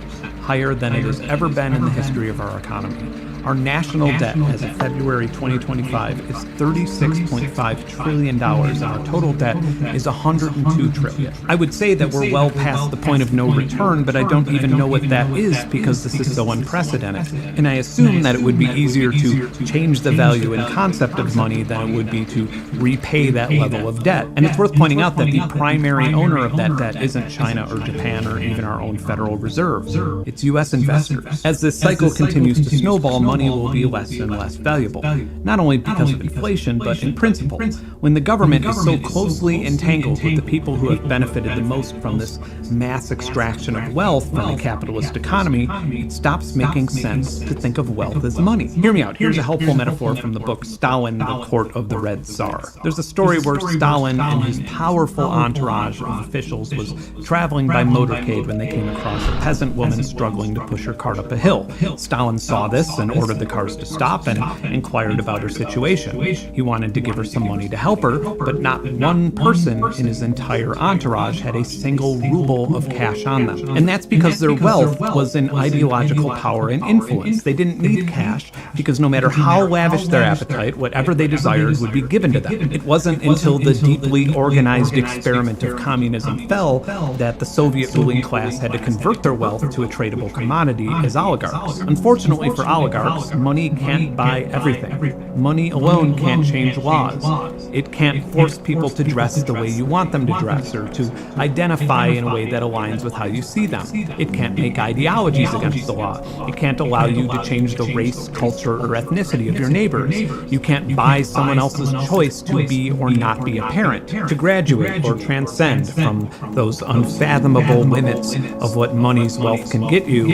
Higher than it has ever been in the history of our economy. Our national debt as of February 2025 is $36.5 trillion, and our total debt is $102 trillion. I would say that we're well past the point of no return, but I don't even know what that is because this is so unprecedented. And I assume that it would be easier to change the value and concept of money than it would be to repay that level of debt. And it's worth pointing out that the primary owner of that debt isn't China or Japan or even our own Federal Reserve. It's U.S. investors. As this cycle continues to snowball, money will be less and less valuable, not only because of inflation, but in principle. When the government is so closely entangled with the people who have benefited the most from this mass extraction of wealth from a capitalist economy, it stops making sense to think of wealth as money. Hear me out. Here's a helpful metaphor from the book Stalin, the Court of the Red Tsar. There's a story where Stalin and his powerful entourage of officials was traveling by motorcade when they came across a peasant woman struggling to push her cart up a hill. Stalin saw this and ordered the cars to stop and inquired about her situation. He wanted to give her some money to help her, but not one person in his entire entourage had a single ruble of cash on them. And that's because their wealth was in ideological power and influence. They didn't need cash because no matter how lavish their appetite, whatever they desired would be given to them. It wasn't until the deeply organized experiment of communism fell that the Soviet ruling class had to convert their wealth to a tradable commodity as oligarchs. Unfortunately for oligarchs, oligarchs, money can't buy everything. Money alone can't change laws. It can't force people to dress the way you want them to dress or to identify in a way that aligns with how you see them. It can't make ideologies against the law. It can't allow you to change the race, culture, or ethnicity of your neighbors. You can't buy someone else's choice to be or not be a parent, to graduate or transcend from those unfathomable limits of what money's wealth can get you.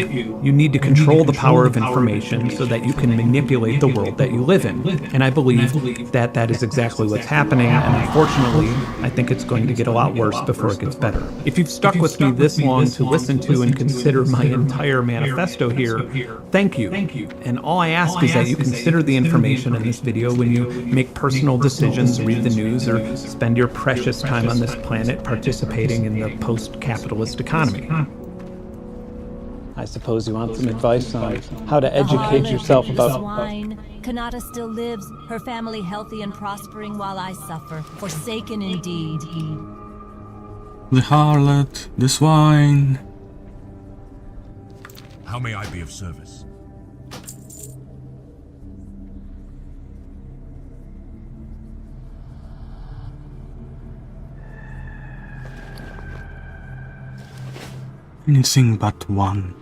You need to control the power of information so that you can manipulate the world that you live in. And I believe that that is exactly what's happening, and unfortunately, I think it's going to get a lot worse before it gets better. If you've stuck with me this long to listen to and consider my entire manifesto here, thank you. And all I ask is that you consider the information in this video when you make personal decisions, read the news, or spend your precious time on this planet participating in the post-capitalist economy. I suppose you want some advice on how to educate yourself about... Swine. Kanata still lives, her family healthy and prospering while I suffer, forsaken indeed. The harlot, the swine. How may I be of service? Anything but one.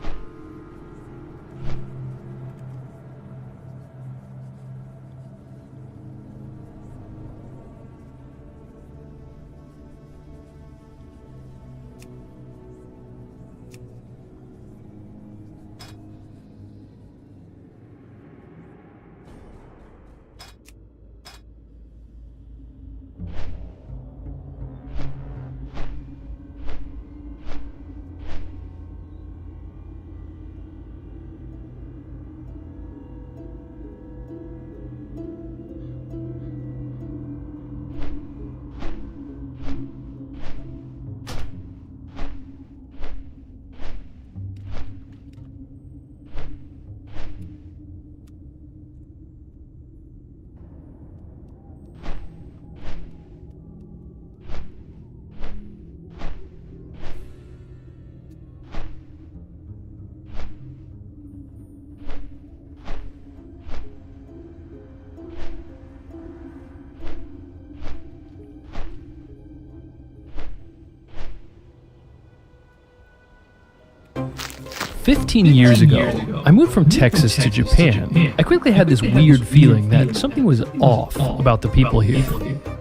"15 years ago, I moved from Texas to Japan. I quickly had this weird feeling that something was off about the people here.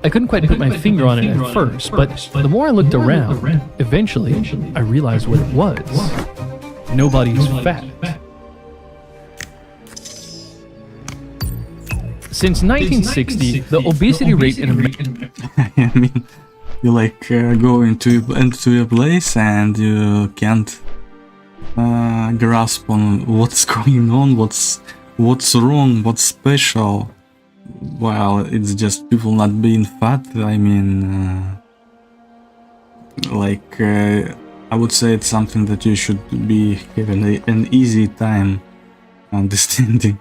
I couldn't quite put my finger on it at first, but the more I looked around, eventually I realized what it was. Nobody's fat. Since 1960, the obesity rate in America..." I mean, you like go into a place and you can't grasp on what's going on, what's wrong, what's special. Well, it's just people not being fat. I mean, I would say it's something that you should be having an easy time understanding.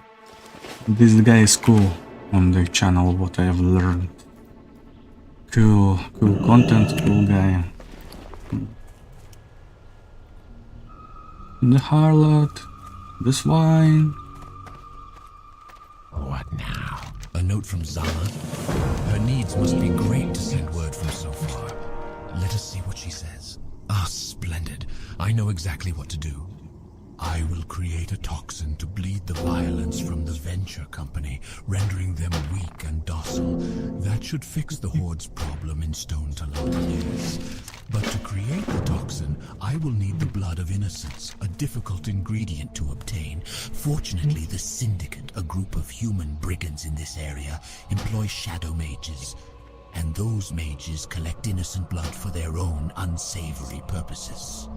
This guy is cool on the channel, what I have learned. Cool content, cool guy. The harlot, the swine. What now? A note from Zala? Her needs must be great to send word from so far. Let us see what she says. Ah, splendid. I know exactly what to do. I will create a toxin to bleed the violence from the venture company, rendering them weak and docile. That should fix the Horde's problem in Stone Talon, yes. But to create the toxin, I will need the blood of innocents, a difficult ingredient to obtain. Fortunately, the Syndicate, a group of human brigands in this area, employ shadow mages. And those mages collect innocent blood for their own unsavory purposes.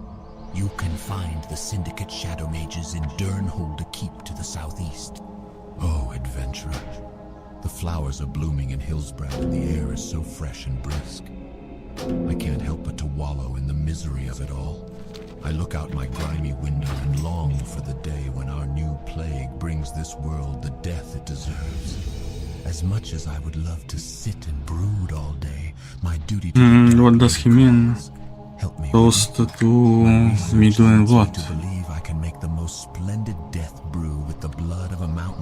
You can find the Syndicate shadow mages in Durnholde Keep to the southeast. Oh, adventurer. The flowers are blooming in Hillsbrad and the air is so fresh and brisk. I can't help but to wallow in the misery of it all. I look out my grimy window and long for the day when our new plague brings this world the death it deserves. As much as I would love to sit and brood all day, my duty to what does he mean? Toast to me doing what? To believe I can make the most splendid death brew with the blood of a mountain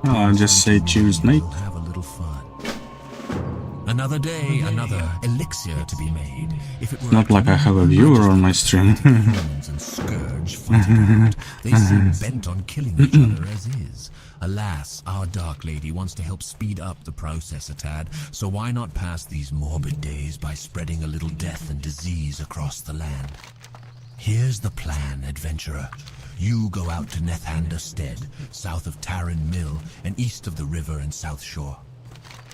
I'll just say cheers, mate. Have a little fun. Another day, another elixir to be made. If it were Not like I have a viewer on my stream. humans and Scourge fighting out, they seem bent on killing each other as is. Alas, our Dark Lady wants to help speed up the process a tad, so why not pass these morbid days by spreading a little death and disease across the land? Here's the plan, adventurer. You go out to Nethander Stead, south of Taryn Mill, and east of the river and south shore.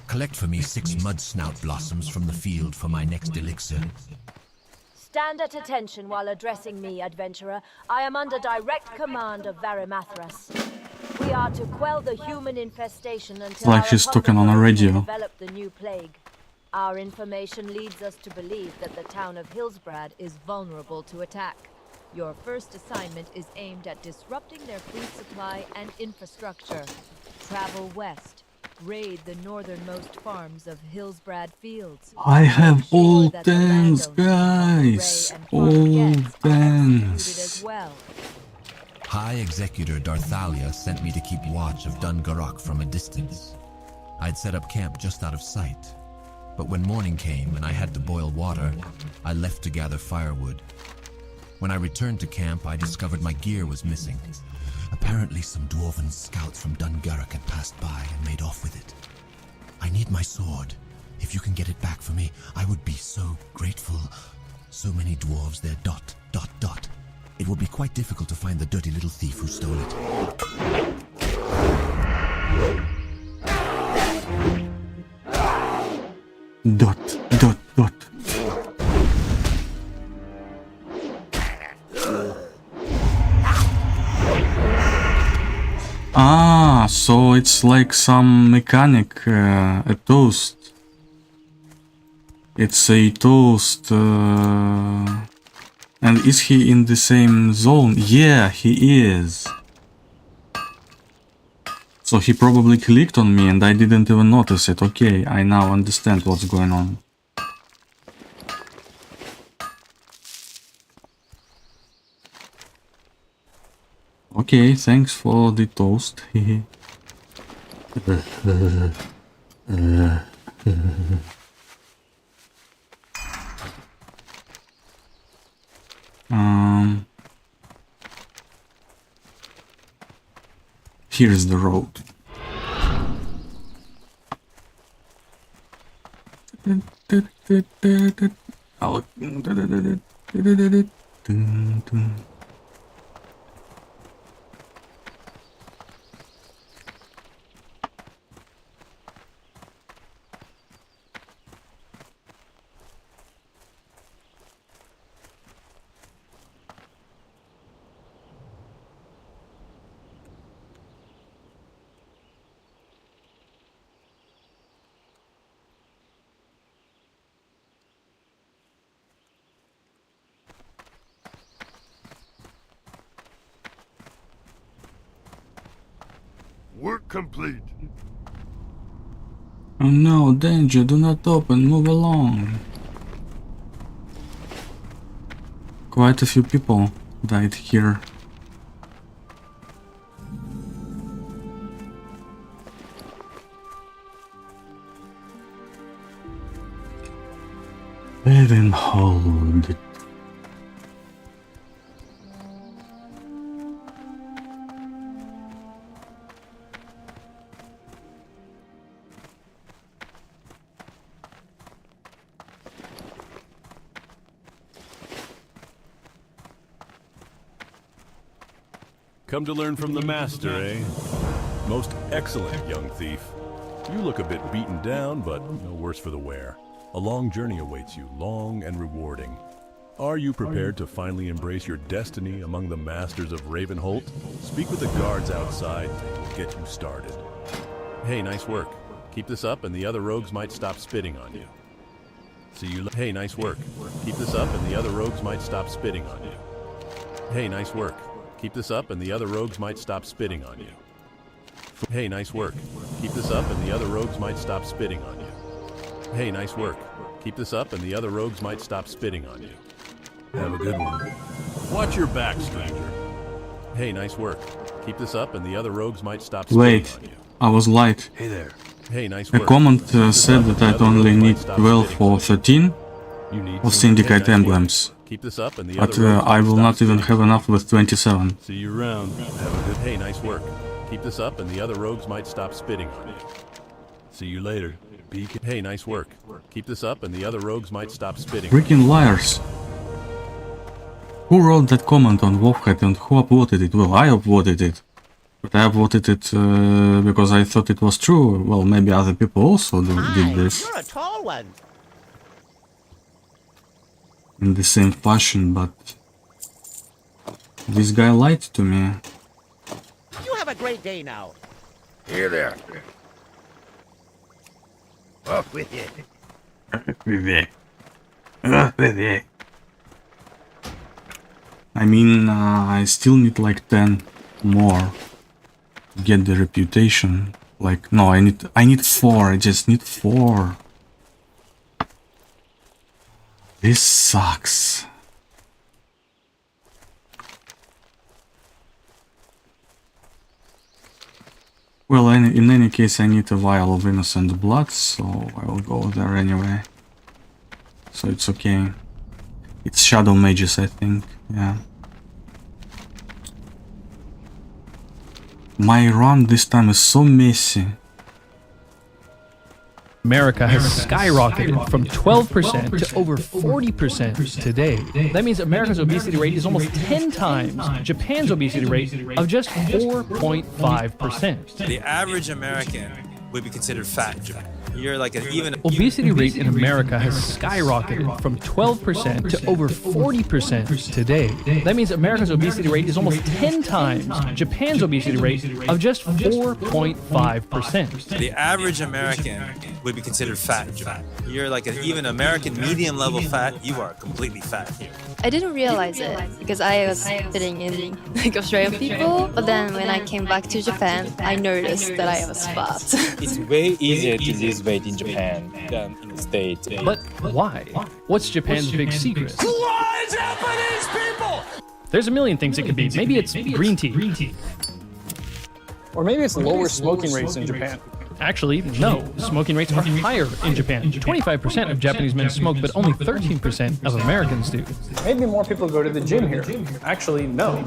Collect for me 6 mud snout blossoms from the field for my next elixir. Stand at attention while addressing me, adventurer. I am under direct command of Varimathras. We are to quell the human infestation until Like our she's talking on a apothecary radio. can develop the new plague. Our information leads us to believe that the town of Hillsbrad is vulnerable to attack. Your first assignment is aimed at disrupting their food supply and infrastructure. Travel west. Raid the northernmost farms of Hillsbrad Fields. I have all that the dance, landowners guys. and farm All guests are executed dance. as well. High Executor Darthalia sent me to keep watch of Dungarok from a distance. I'd set up camp just out of sight. But when morning came and I had to boil water, I left to gather firewood. When I returned to camp, I discovered my gear was missing. Apparently some dwarven scouts from Dungarok had passed by and made off with it. I need my sword. If you can get it back for me, I would be so grateful. So many dwarves there, ... It will be quite difficult to find the dirty little thief who stole it. ... Ah, so it's like some mechanic, a toast. It's a toast. And is he in the same zone? Yeah, he is. So he probably clicked on me and I didn't even notice it. Okay, I now understand what's going on. Okay, thanks for the toast. Here's the road. Work complete. Oh no, danger, do not open, move along. Quite a few people died here. Even hold it. Come to learn from the master, eh? Most excellent, young thief. You look a bit beaten down, but no worse for the wear. A long journey awaits you, long and rewarding. Are you prepared to finally embrace your destiny among the masters of Ravenholt? Speak with the guards outside, and we'll get you started. Hey, nice work. Keep this up and the other rogues might stop spitting on you. See you Hey, nice work. Keep this up and the other rogues might stop spitting on you. Hey, nice work. Keep this up and the other rogues might stop spitting on you. Hey, nice work. Keep this up and the other rogues might stop spitting on you. Hey, nice work. Keep this up and the other rogues might stop spitting on you. Have a good one. Watch your back, stranger. Hey, nice work. Keep this up and the other rogues might stop spitting Wait, on you. I was light. Hey there. Hey, nice A work. comment said that I'd only need 12 or 13 of syndicate emblems. Keep this up and the But other rogues I might will stop not even spitting. have enough with 27. See you around. Have a good. Hey, nice work. Keep this up and the other rogues might stop spitting on you. See you later. Hey, nice work. Keep this up and the other rogues might stop spitting. Freaking liars. Who wrote that comment on Wolfhead and who upvoted it? Well, I upvoted it. But I upvoted it because I thought it was true. Well, maybe other people also did this. You're a tall one. In the same fashion, but this guy lied to me. You have a great day now. Here there. Up with you. I mean, I still need like 10 more to get the reputation. Like, no, I need 4. I just need 4. This sucks. Well, in any case, I need a vial of innocent blood, so I will go there anyway. So it's okay. It's shadow mages, I think. Yeah. My run this time is so messy. America has skyrocketed from 12% to over 40% today. That means America's obesity rate is almost 10 times Japan's obesity rate of just 4.5%. The average American would be considered fat in Japan. You're like an even... Obesity rate in America has skyrocketed from 12% to over 40% today. That means America's obesity rate is almost 10 times Japan's obesity rate of just 4.5%. The average American would be considered fat in Japan. You're like an even American medium level fat. You are completely fat here. I didn't realize it because I was sitting in like Australian people, but then when I came back to Japan, I noticed that I was fat. It's way easier to lose weight in Japan than in the States. But why? What's Japan's big secret? Why Japanese people? There's a million things it could be. Maybe it's green tea. Or maybe it's lower smoking rates in Japan. Actually, no. Smoking rates are higher in Japan. 25% of Japanese men smoke, but only 13% of Americans do. Maybe more people go to the gym here. Actually, no.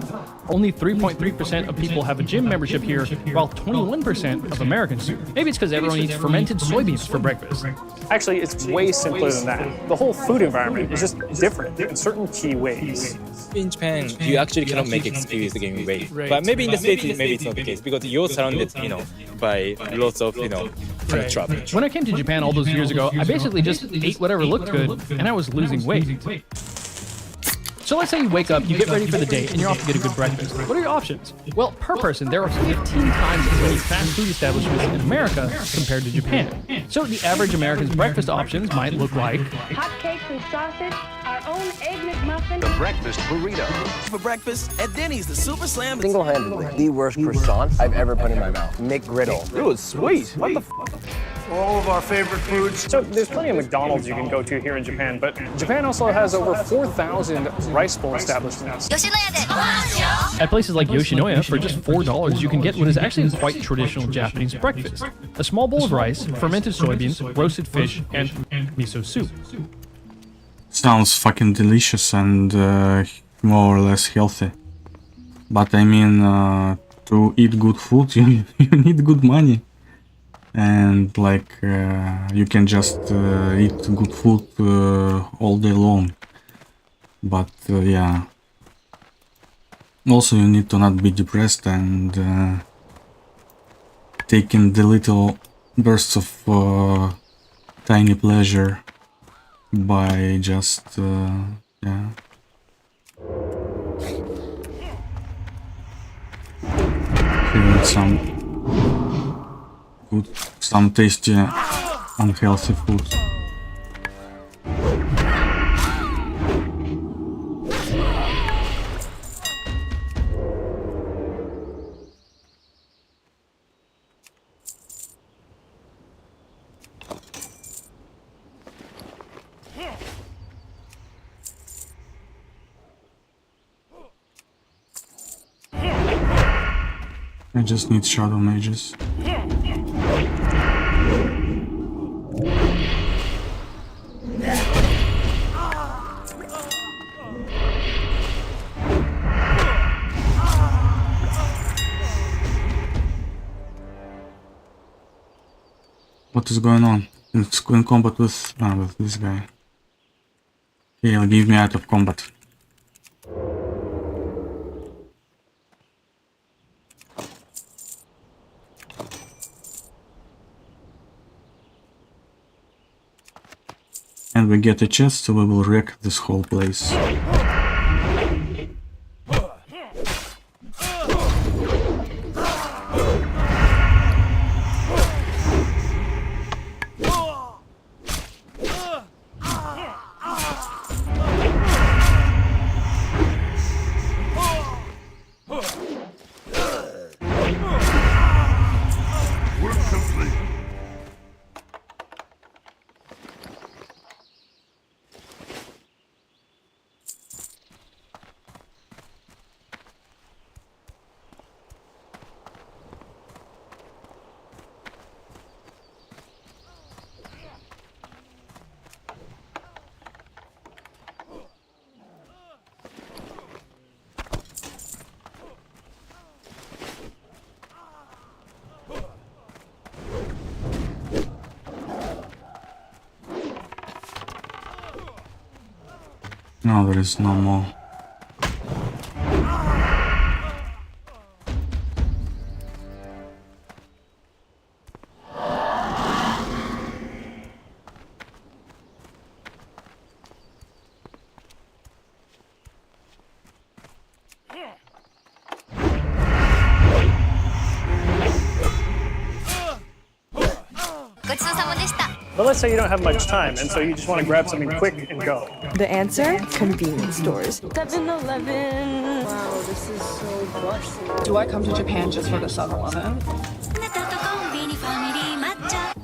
Only 3.3% of people have a gym membership here, while 21% of Americans do. Maybe it's because everyone eats fermented soybeans for breakfast. Actually, it's way simpler than that. The whole food environment is just different in certain key ways. In Japan, you actually cannot make excuse to gain weight. But maybe in the States, maybe it's not the case because you're surrounded, by lots of, trouble. When I came to Japan all those years ago, I basically just ate whatever looked good, and I was losing weight. So let's say you wake up, you get ready for the day, and you're off to get a good breakfast. What are your options? Well, per person, there are 15 times as many fast food establishments in America compared to Japan. So the average American's breakfast options might look like hotcakes and sausage, our own egg McMuffin, The breakfast burrito. For breakfast, at Denny's, the Super Slam. Single-handedly, the worst croissant I've ever put in my mouth. McGriddle. It was sweet. What the f? all of our favorite foods. So there's plenty of McDonald's you can go to here in Japan, but Japan also has over 4,000 rice bowl establishments. At places like Yoshinoya, for just $4, you can get what is actually a quite traditional Japanese breakfast. A small bowl of rice, fermented soybeans, roasted fish, and miso soup. Sounds fucking delicious and more or less healthy. But I mean, to eat good food, you need good money. And like, you can just eat good food all day long. But yeah. Also, you need to not be depressed and take in the little bursts of tiny pleasure by just, yeah. Having some tasty, unhealthy food. I just need shadow mages. What is going on? It's in combat with this guy. Okay, leave me out of combat. And we get a chest, so we will wreck this whole place. No, there is no more. But let's say you don't have much time, and so you just want to grab something quick and go. The answer? Convenience stores. 7-Eleven. Wow, this is so bustling. Do I come to Japan just for the 7-Eleven?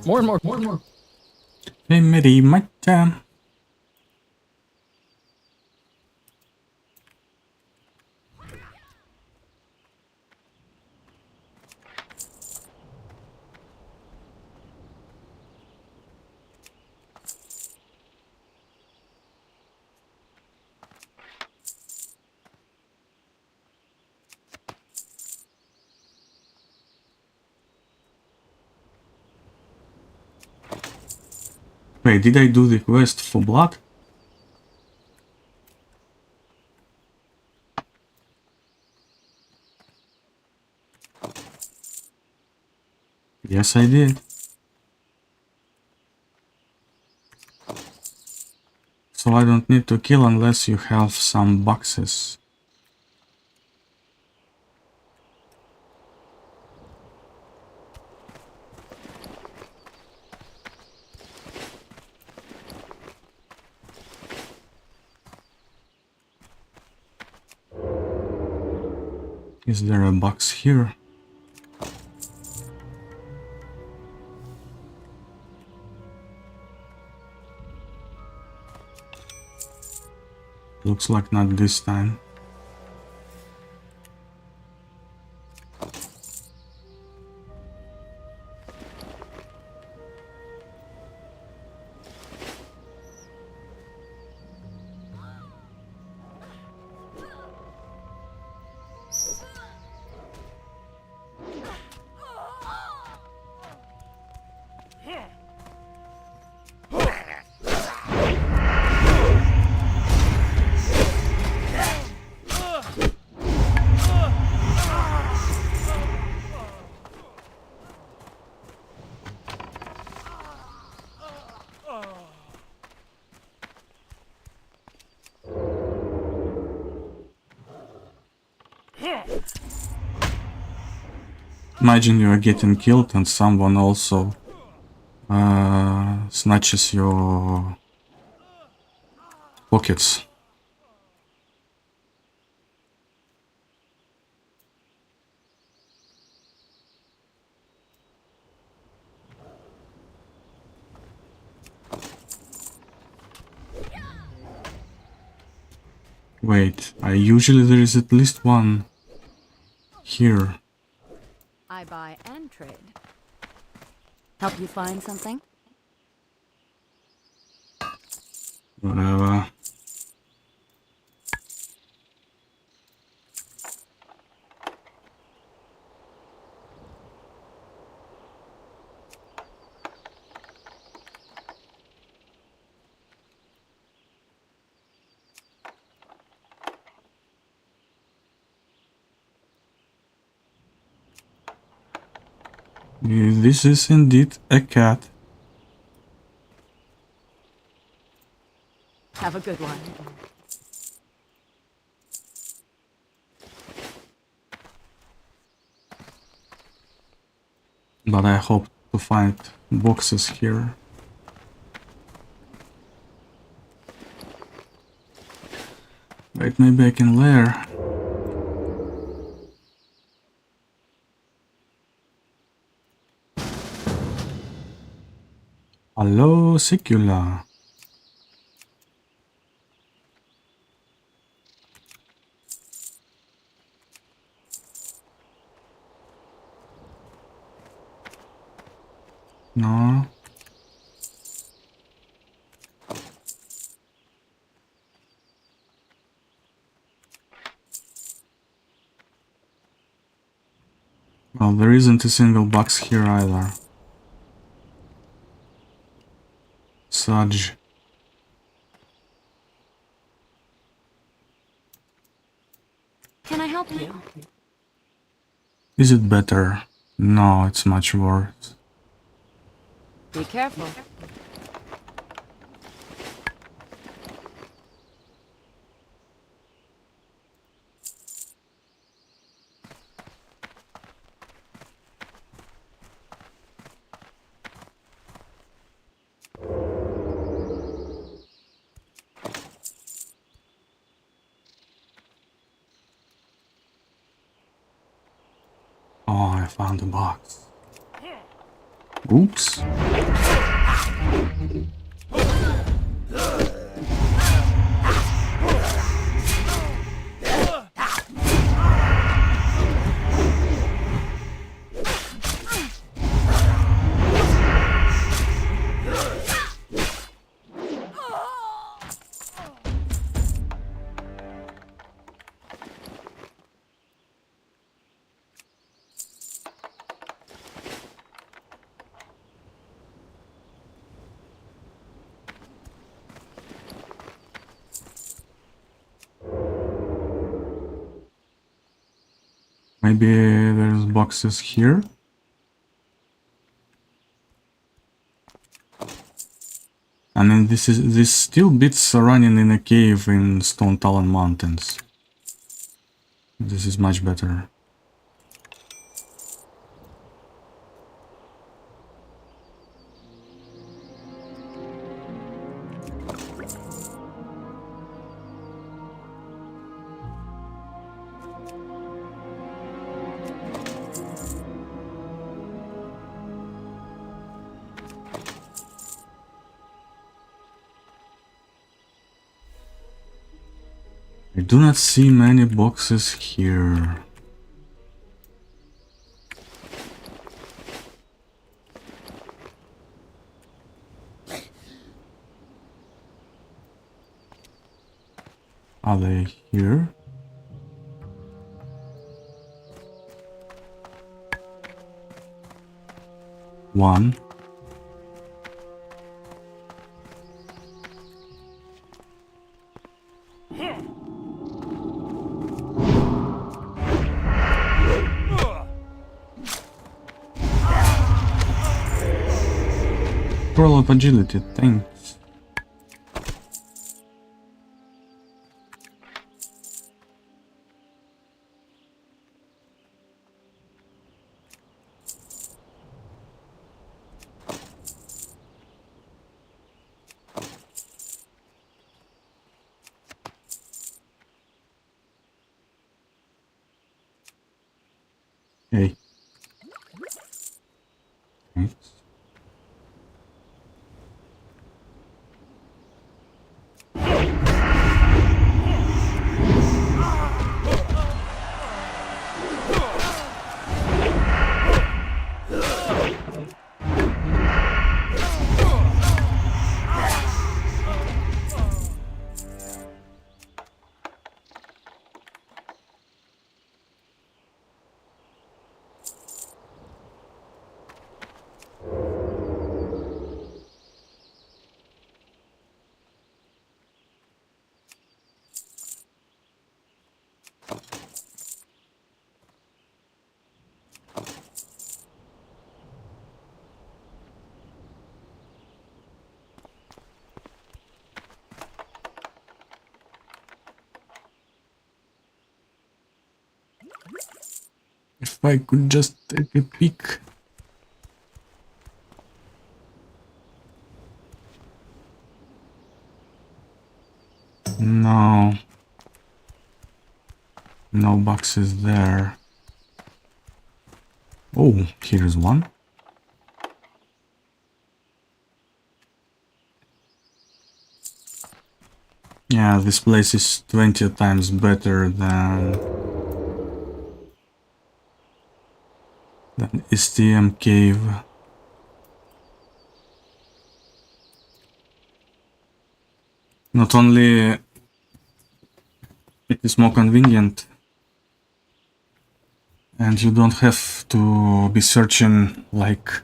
More and more. Family matcha. Wait, did I do the quest for blood? Yes, I did. So I don't need to kill unless you have some boxes. Is there a box here? Looks like not this time. Imagine you are getting killed and someone also snatches your pockets. Wait, usually there is at least one here. I buy and trade. Help you find something? Whatever. This is indeed a cat. Have a good one. But I hope to find boxes here. Wait, maybe I can lair. Hello, Secula. No. Well, there isn't a single box here either. Sudge. Can I help you? Is it better? No, it's much worse. Be careful. Oh, I found a box. Oops. Maybe there's boxes here. I mean, this still beats running in a cave in Stone Talon Mountains. This is much better. I do not see many boxes here. Are they here? One. Roll of agility, thanks. Hey. Thanks. if I could just take a peek. No. No boxes there. Oh, here's one. Yeah, this place is 20 times better than STM cave. Not only it is more convenient, and you don't have to be searching like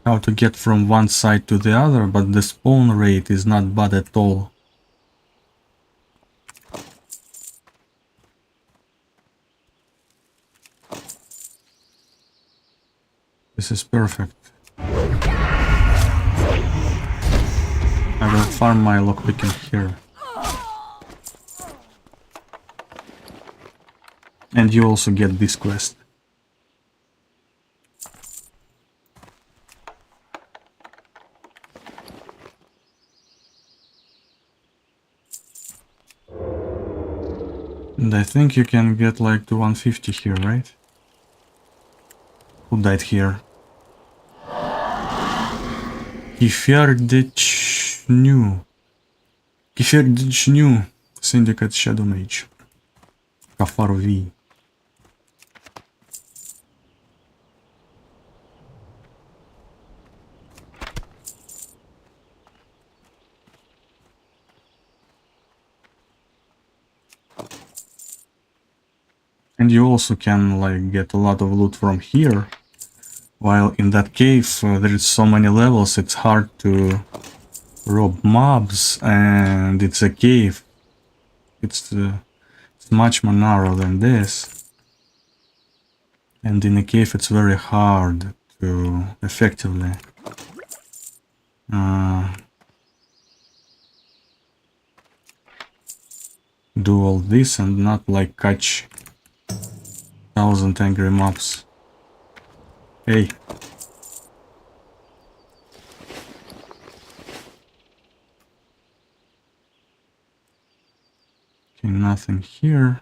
how to get from one side to the other, but the spawn rate is not bad at all. This is perfect. I will farm my lockpicking here. And you also get this quest. And I think you can get like to 150 here, right? Who died here? Keferdechnu. Keferdechnu. Syndicate Shadow Mage. Kafar V. And you also can like get a lot of loot from here. While in that cave there is so many levels, it's hard to rob mobs, and it's a cave. It's much more narrow than this. And in a cave it's very hard to effectively do all this and not like catch 1,000 angry mobs. Hey. Okay, nothing here.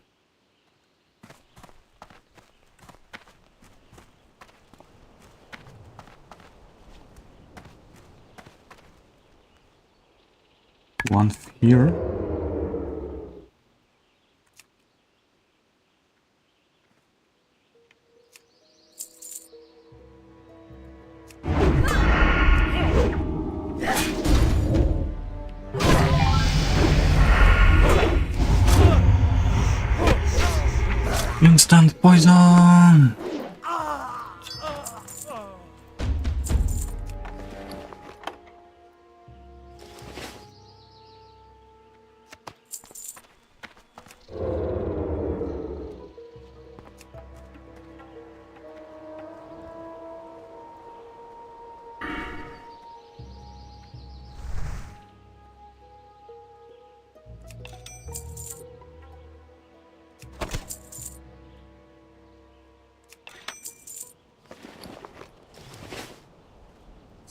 One here. Instant poison!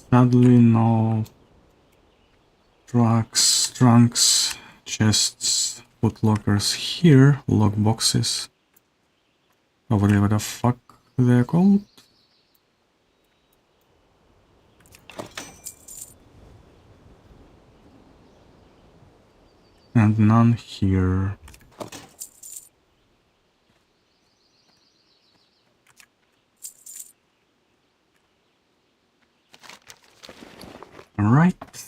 Sadly, no trunks, chests, foot lockers here, lock boxes, or whatever the fuck they're called. And none here. Alright.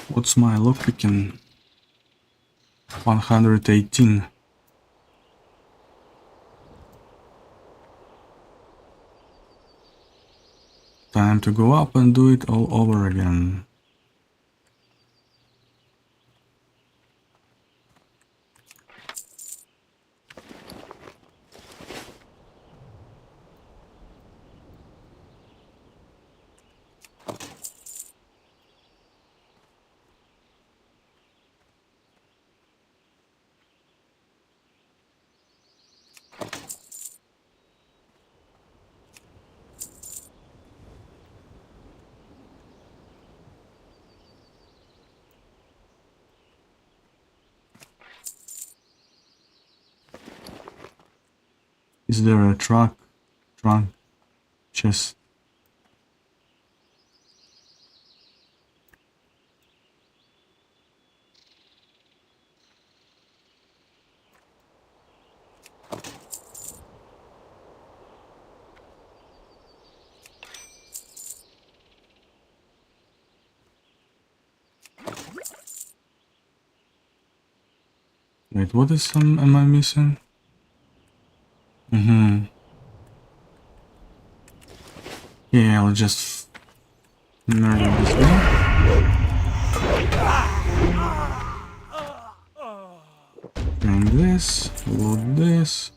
What's my lockpicking? 118. Time to go up and do it all over again. Is there a trunk, chest? Wait, what is am I missing? Yeah, I'll just murder this guy. Drink this, load this.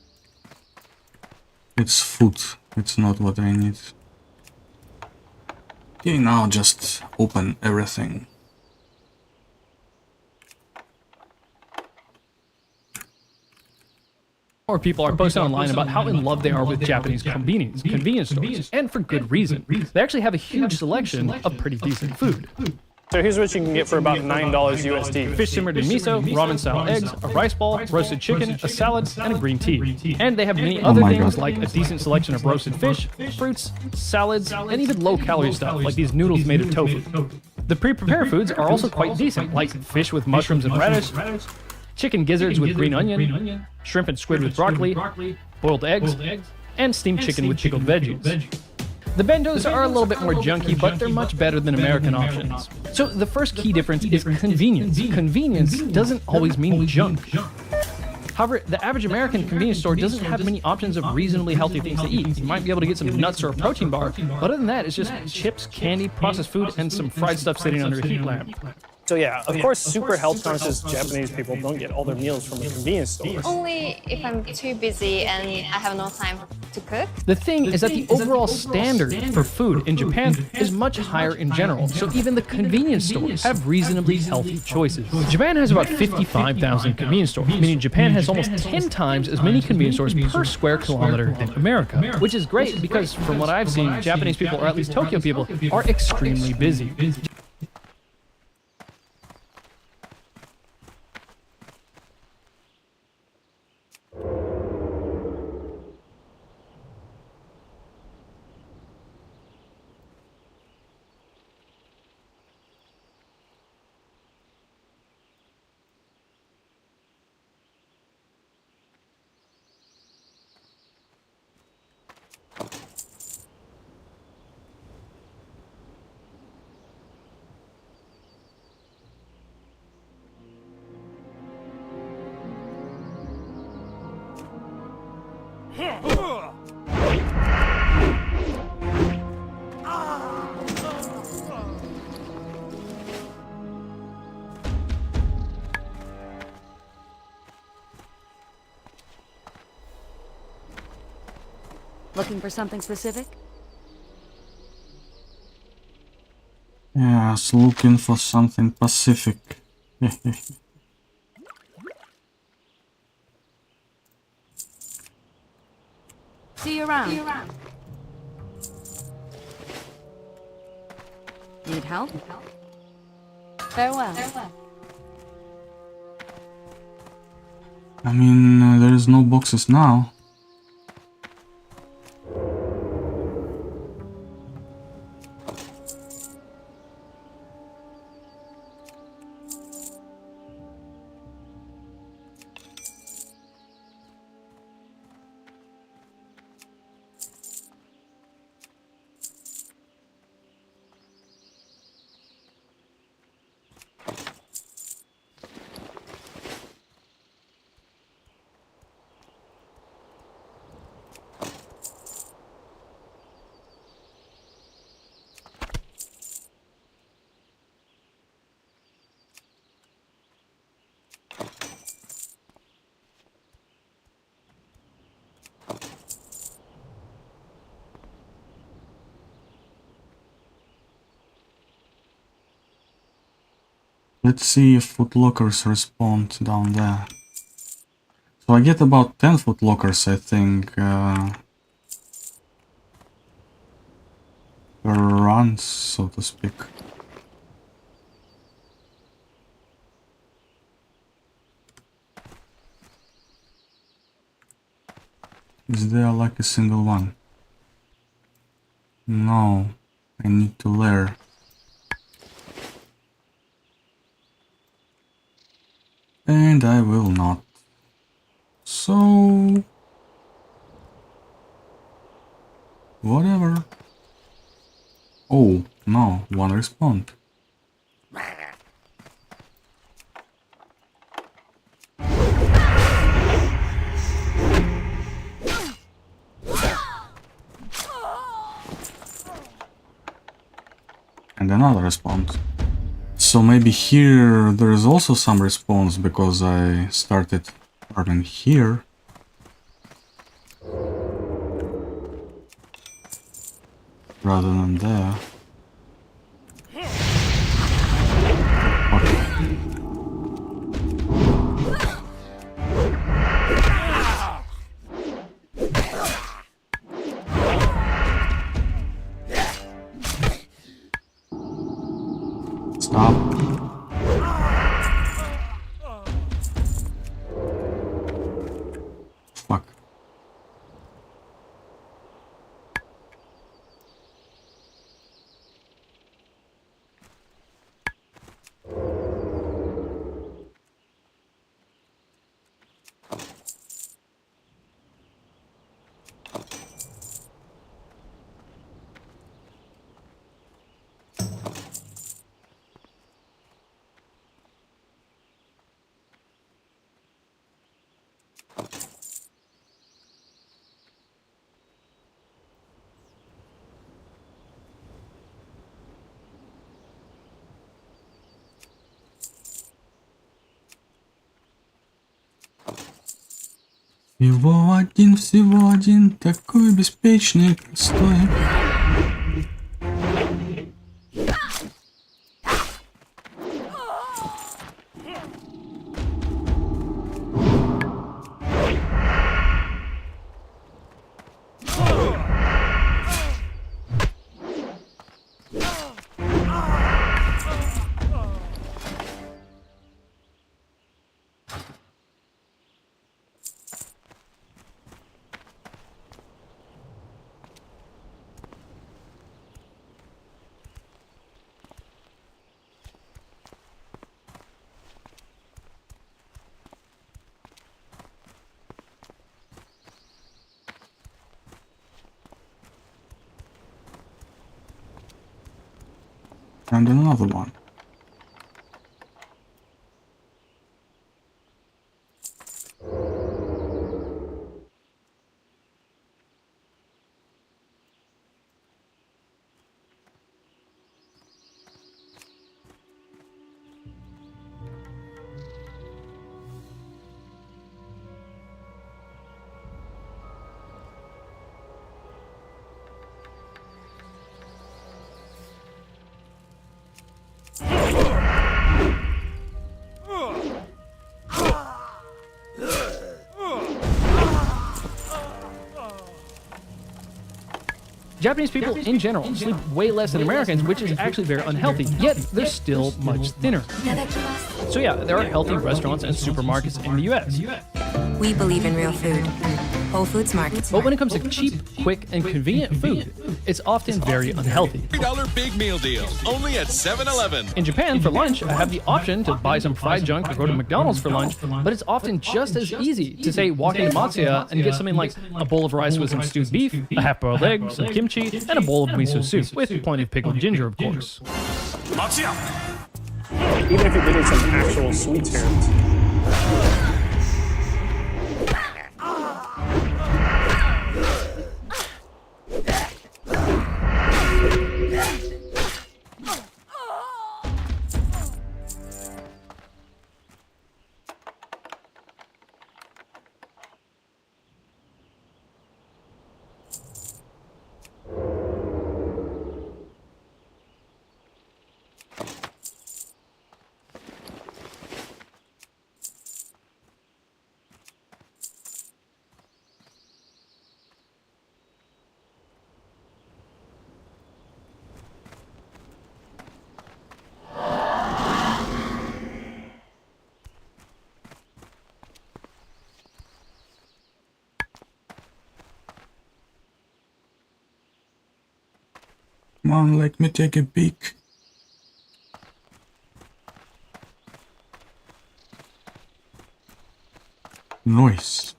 It's food, it's not what I need. Okay, now just open everything. More people are posting online about how in love they are with Japanese convenience stores, and for good reason. They actually have a huge selection of pretty decent food. So here's what you can get for about $9 USD. Fish simmered in miso, ramen-style eggs, a rice ball, roasted chicken, a salad, and a green tea. And they have many other things like a decent selection of roasted fish, fruits, salads, and even low-calorie stuff like these noodles made of tofu. The pre-prepared foods are also quite decent, like fish with mushrooms and radish, chicken gizzards with green onion, shrimp and squid with broccoli, boiled eggs, and steamed chicken with pickled veggies. The bentos are a little bit more junky, but they're much better than American options. So the first key difference is convenience. Convenience doesn't always mean junk. However, the average American convenience store doesn't have many options of reasonably healthy things to eat. You might be able to get some nuts or a protein bar, but other than that, it's just chips, candy, processed food, and some fried stuff sitting under a heat lamp. So yeah, of course, super health-conscious Japanese people don't get all their meals from a convenience store. Only if I'm too busy and I have no time to cook. The thing is that the overall standard for food in Japan is much higher in general, so even the convenience stores have reasonably healthy choices. Japan has about 55,000 convenience stores, meaning Japan has almost 10 times as many convenience stores per square kilometer than America, which is great because from what I've seen, Japanese people, or at least Tokyo people, are extremely busy. Looking for something specific? Yes, looking for something Pacific. See you around. Need help? Farewell. I mean, there is no boxes now. Let's see if footlockers respond down there. So I get about 10 footlockers, I think, per run, so to speak. Is there like a single one? No. I need to layer. And I will not. So... whatever. Oh, no, one respawned. And another response. So maybe here there is also some response because I started farming here. Rather than there. Okay. Stop. Fuck. Всего один, такой беспечный, простой. And another one. Japanese people in general sleep way less than Americans, which is actually very unhealthy, yet they're still much thinner. So yeah, there are healthy restaurants and supermarkets in the US. We believe in real food. Whole Foods Market. But when it comes to cheap, quick, and convenient food, it's often very unhealthy. $3 big meal deal, only at 7-Eleven. In Japan, for lunch, I have the option to buy some fried junk or go to McDonald's for lunch, but it's often just as easy to, say, walk into Matsuya and get something like a bowl of rice with some stewed beef, a half-boiled egg, some kimchi, and a bowl of miso soup, with plenty of pickled ginger, of course. Matsuya! Even if you did some actual sweets here. Come on, let me take a peek. Noise.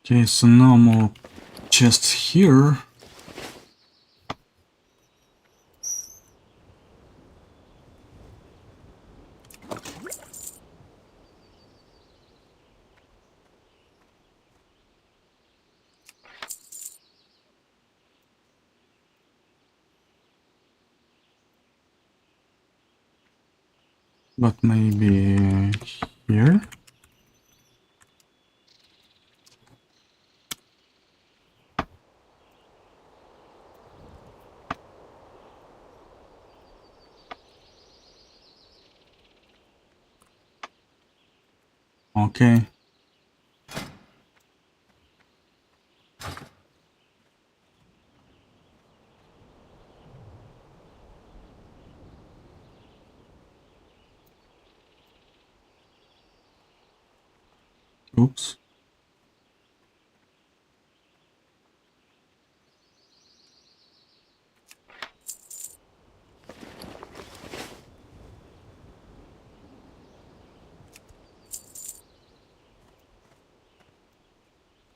Okay, so now more chests here. But maybe here? Okay. Oops.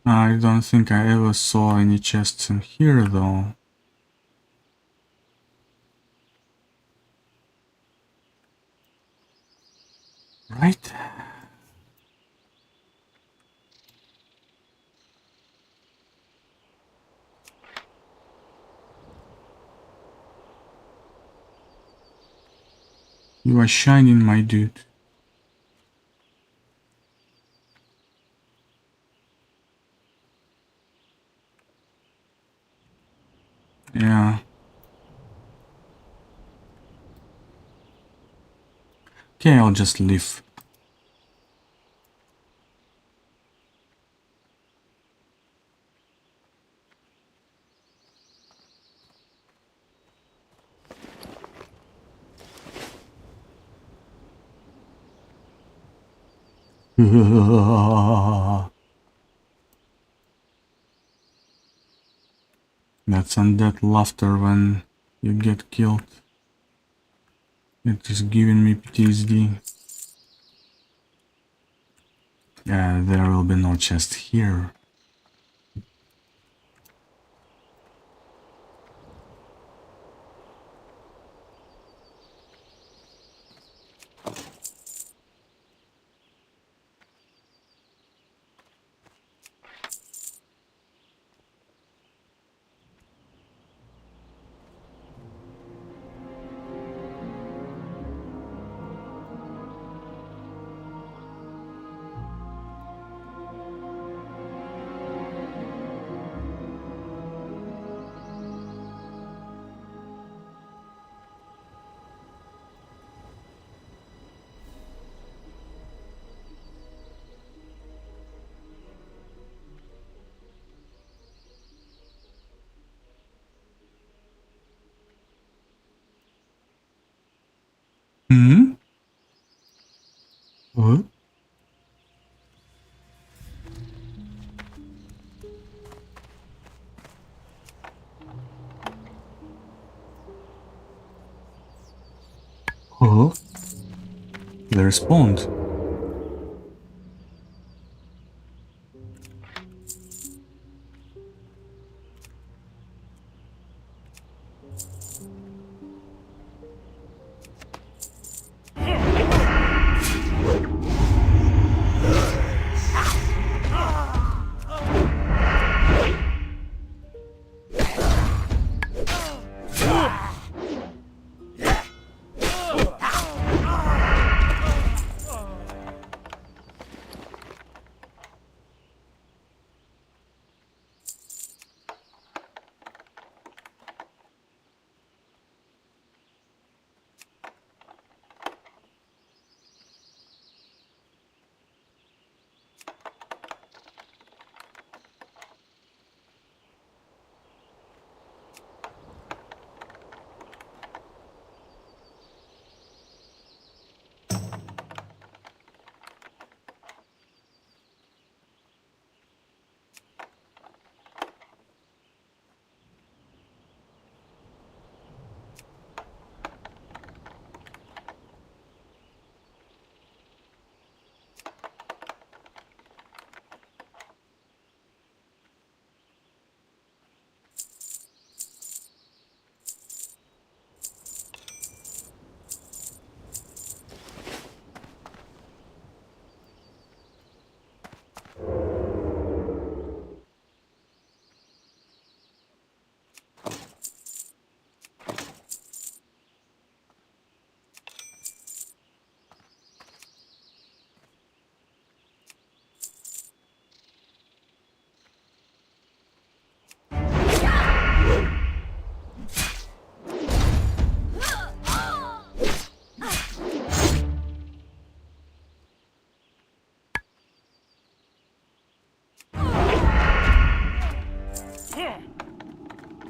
I don't think I ever saw any chests in here though. Right? You are shining, my dude. Yeah. Okay, I'll just leave. That's undead laughter when you get killed. It is giving me PTSD. Yeah, there will be no chest here. Hmm? What? Huh? They respawned.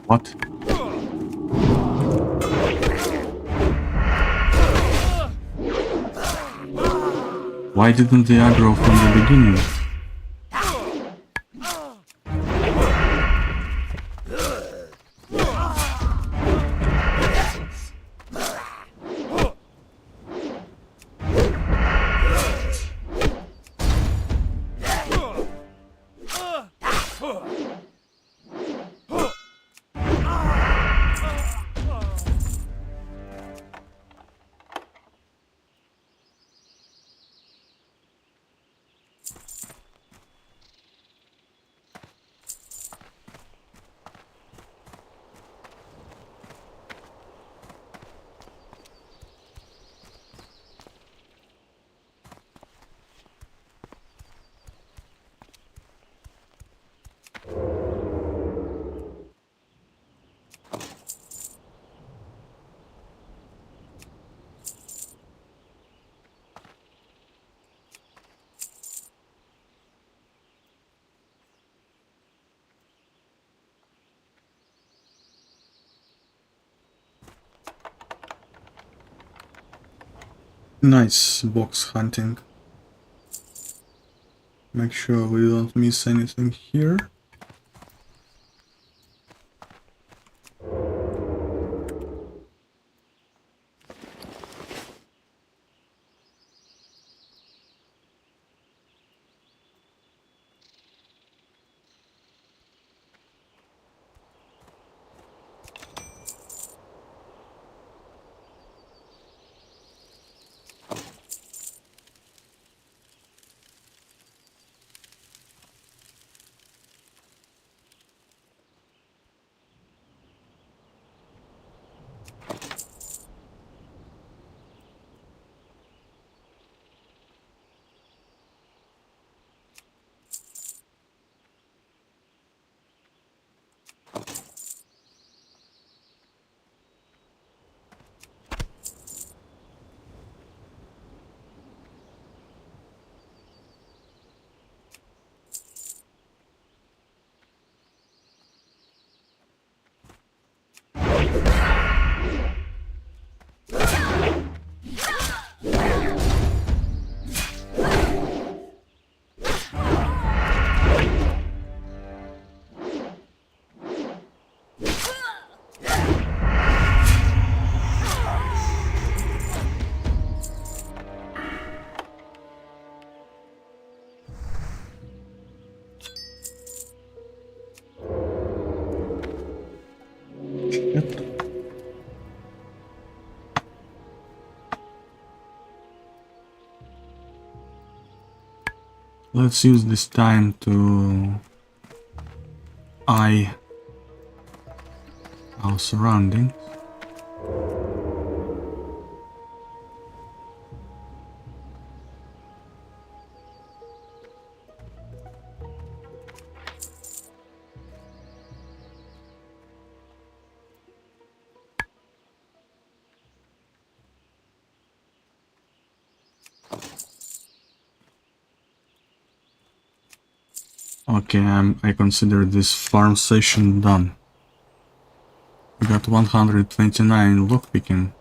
What? Why didn't they aggro from the beginning? Nice box hunting. Make sure we don't miss anything here. Let's use this time to eye our surroundings. Okay, I consider this farm session done. We got 129 lockpicking.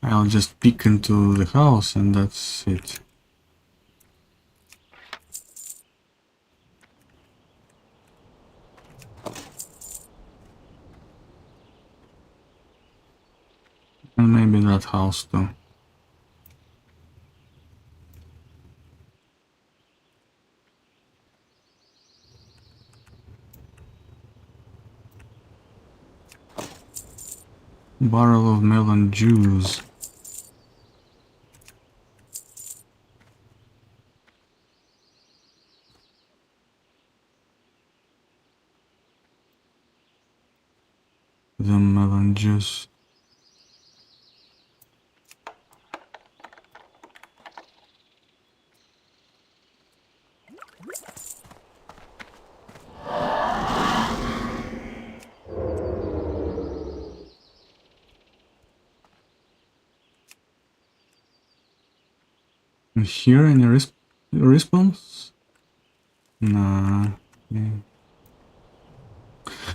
I'll just peek into the house and that's it. And maybe that house too. Barrel of melon juice. The melon juice. And here any response? Nah. Yeah.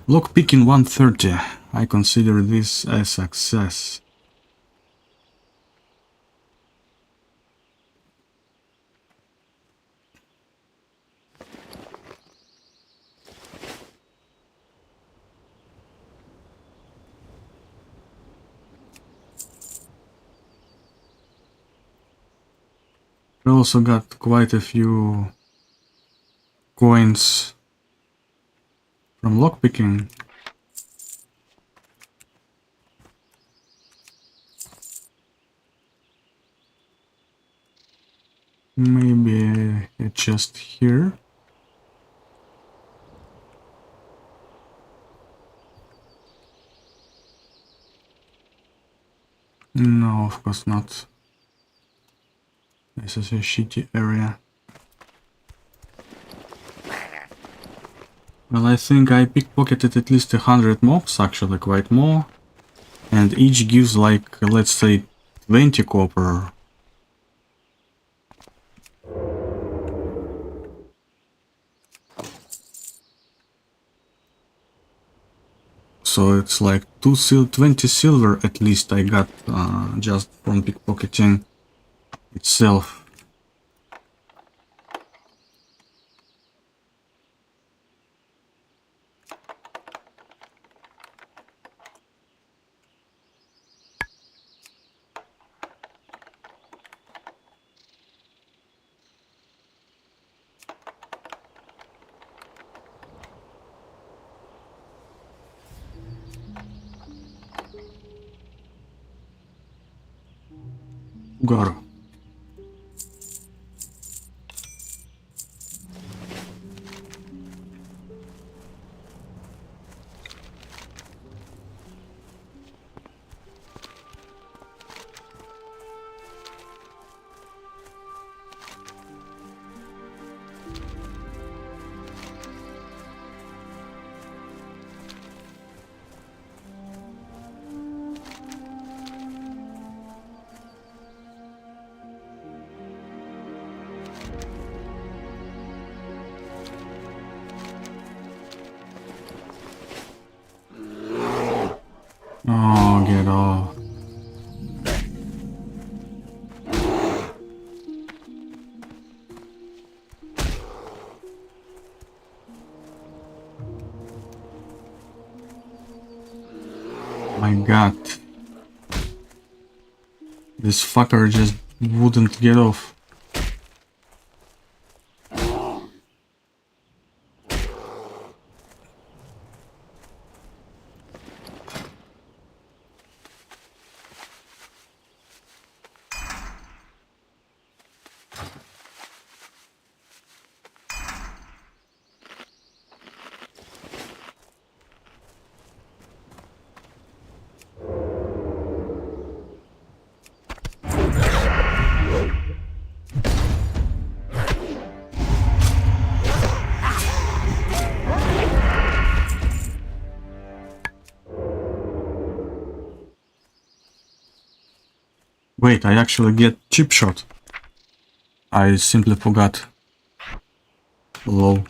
Lock picking 130. I consider this a success. I also got quite a few coins from lockpicking. Maybe a chest here. No, of course not. This is a shitty area. Well, I think I pickpocketed at least 100 mobs, actually quite more. And each gives like, let's say, 20 copper. So it's like 20 silver at least I got just from pickpocketing itself. Goro. Oh, get off. My god. This fucker just wouldn't get off. Wait, I actually get chip shot. I simply forgot. Lol.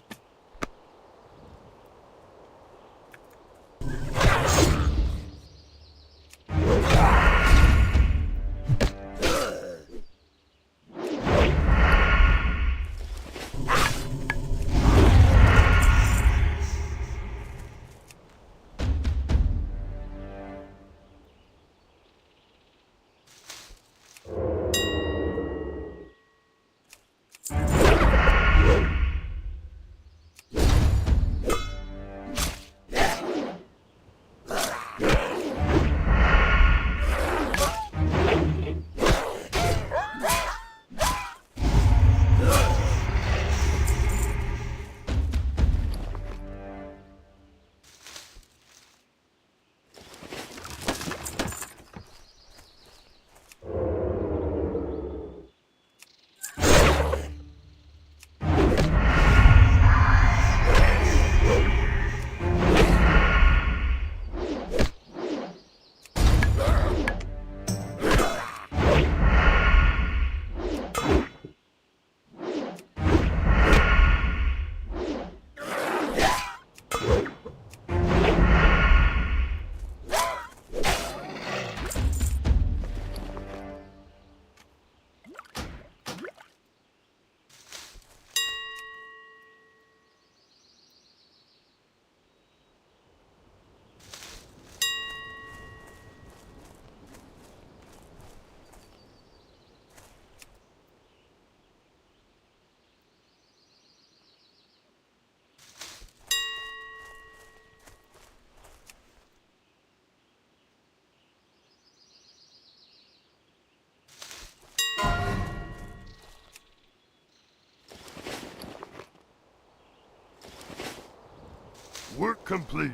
Work complete.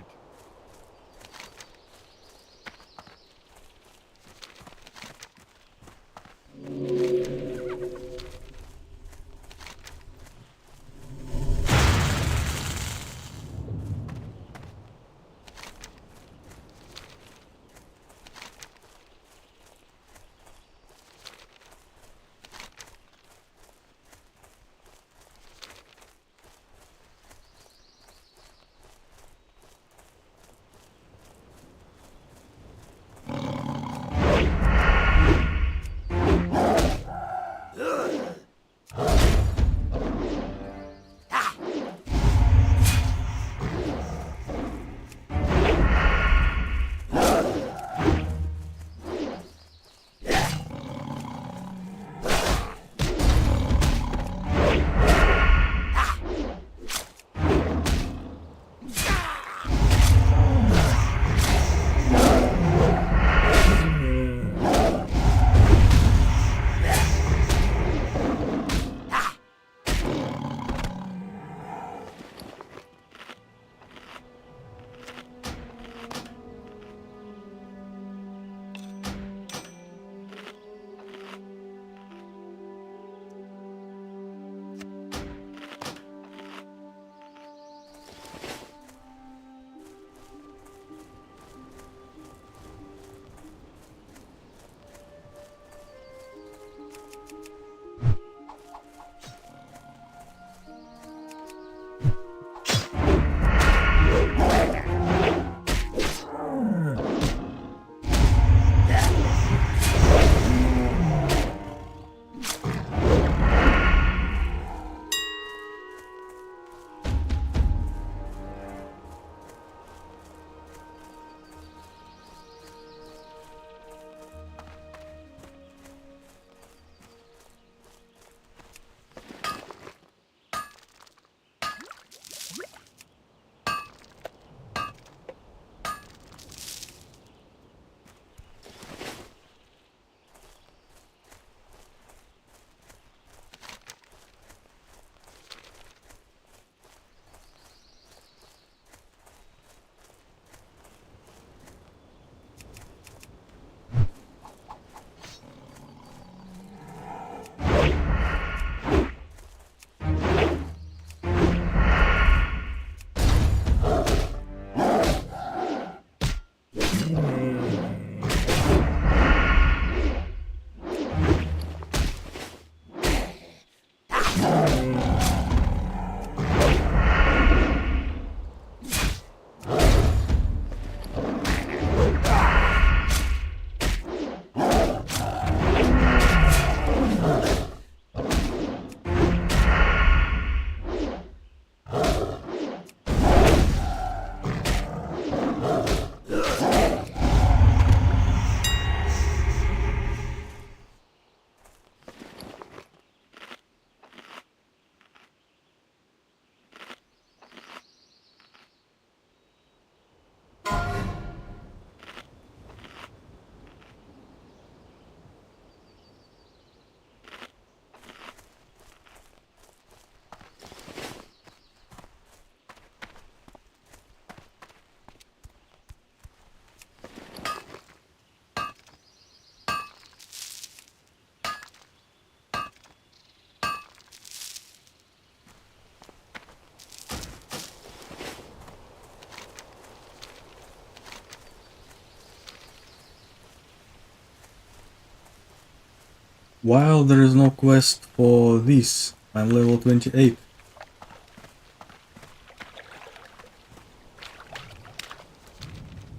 While there is no quest for this, I'm level 28.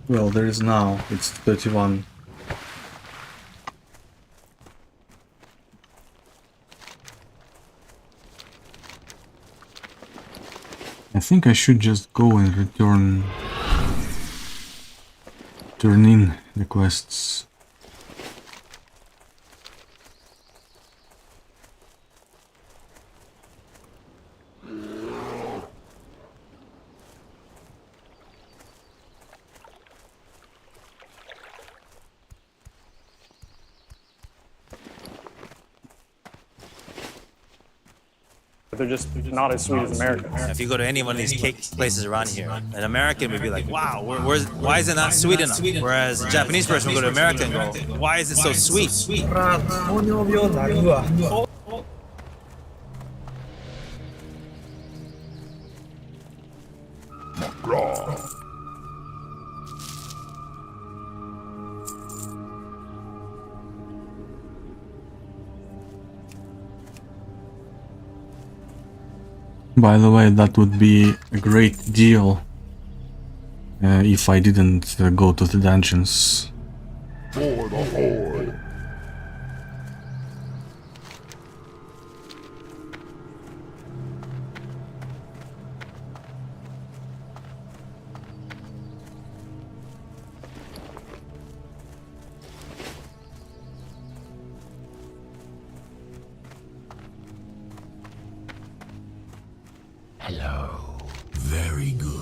Well, there is now, it's 31. I think I should just go and turn in the quests. they're just not as sweet as American. If you go to any one of these cake places around here, an American would be like, wow, why is it not sweet enough? Whereas a Japanese person would go to America and go, why is it so sweet? By the way, that would be a great deal if I didn't go to the dungeons. For the Horde. Hello. Very good.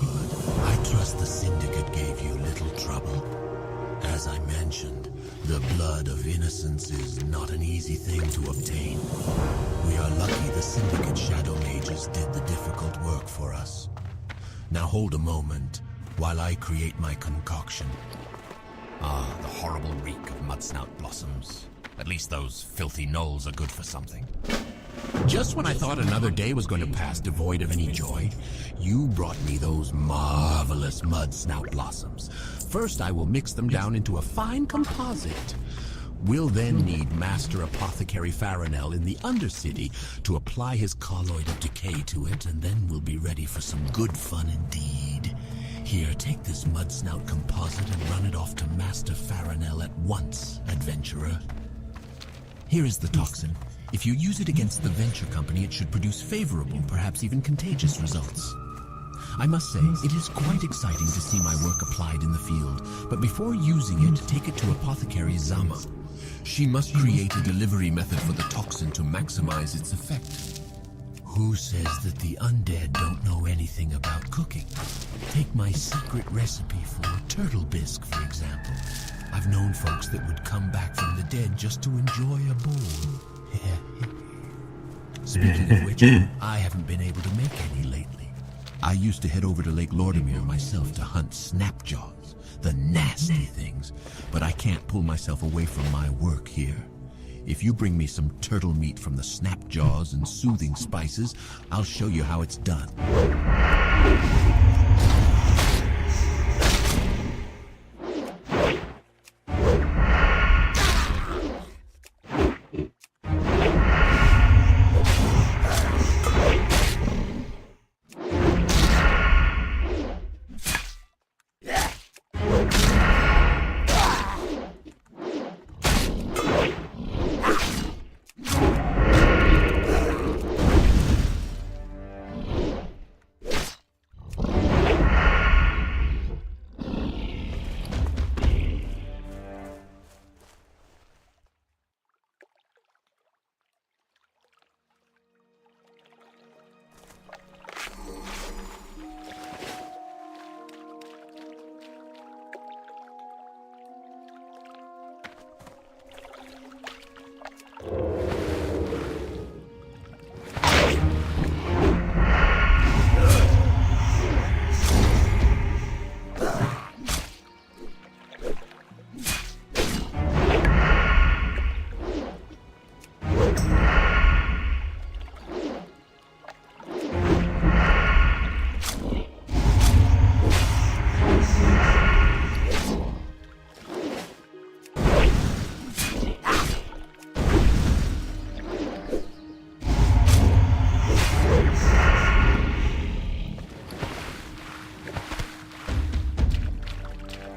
I trust the Syndicate gave you little trouble. As I mentioned, the blood of innocence is not an easy thing to obtain. We are lucky the Syndicate Shadow Mages did the difficult work for us. Now hold a moment while I create my concoction. Ah, the horrible reek of mudsnout blossoms. At least those filthy gnolls are good for something. Just when I thought another day was going to pass devoid of any joy, you brought me those marvelous mud snout blossoms. First, I will mix them down into a fine composite. We'll then need Master Apothecary Farinell in the Undercity to apply his colloid of decay to it, and then we'll be ready for some good fun indeed. Here, take this mud snout composite and run it off to Master Farinell at once, adventurer. Here is the toxin. If you use it against the venture company, it should produce favorable, perhaps even contagious results. I must say, it is quite exciting to see my work applied in the field, but before using it, take it to Apothecary Zama. She must create a delivery method for the toxin to maximize its effect. Who says that the undead don't know anything about cooking? Take my secret recipe for turtle bisque, for example. I've known folks that would come back from the dead just to enjoy a bowl. Speaking of which, I haven't been able to make any lately. I used to head over to Lake Lordomir myself to hunt snapjaws, the nasty things, but I can't pull myself away from my work here. If you bring me some turtle meat from the snapjaws and soothing spices, I'll show you how it's done.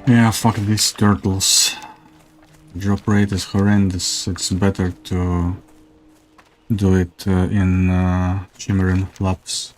Yeah, fuck these turtles. Drop rate is horrendous. It's better to do it in Chimeran flaps.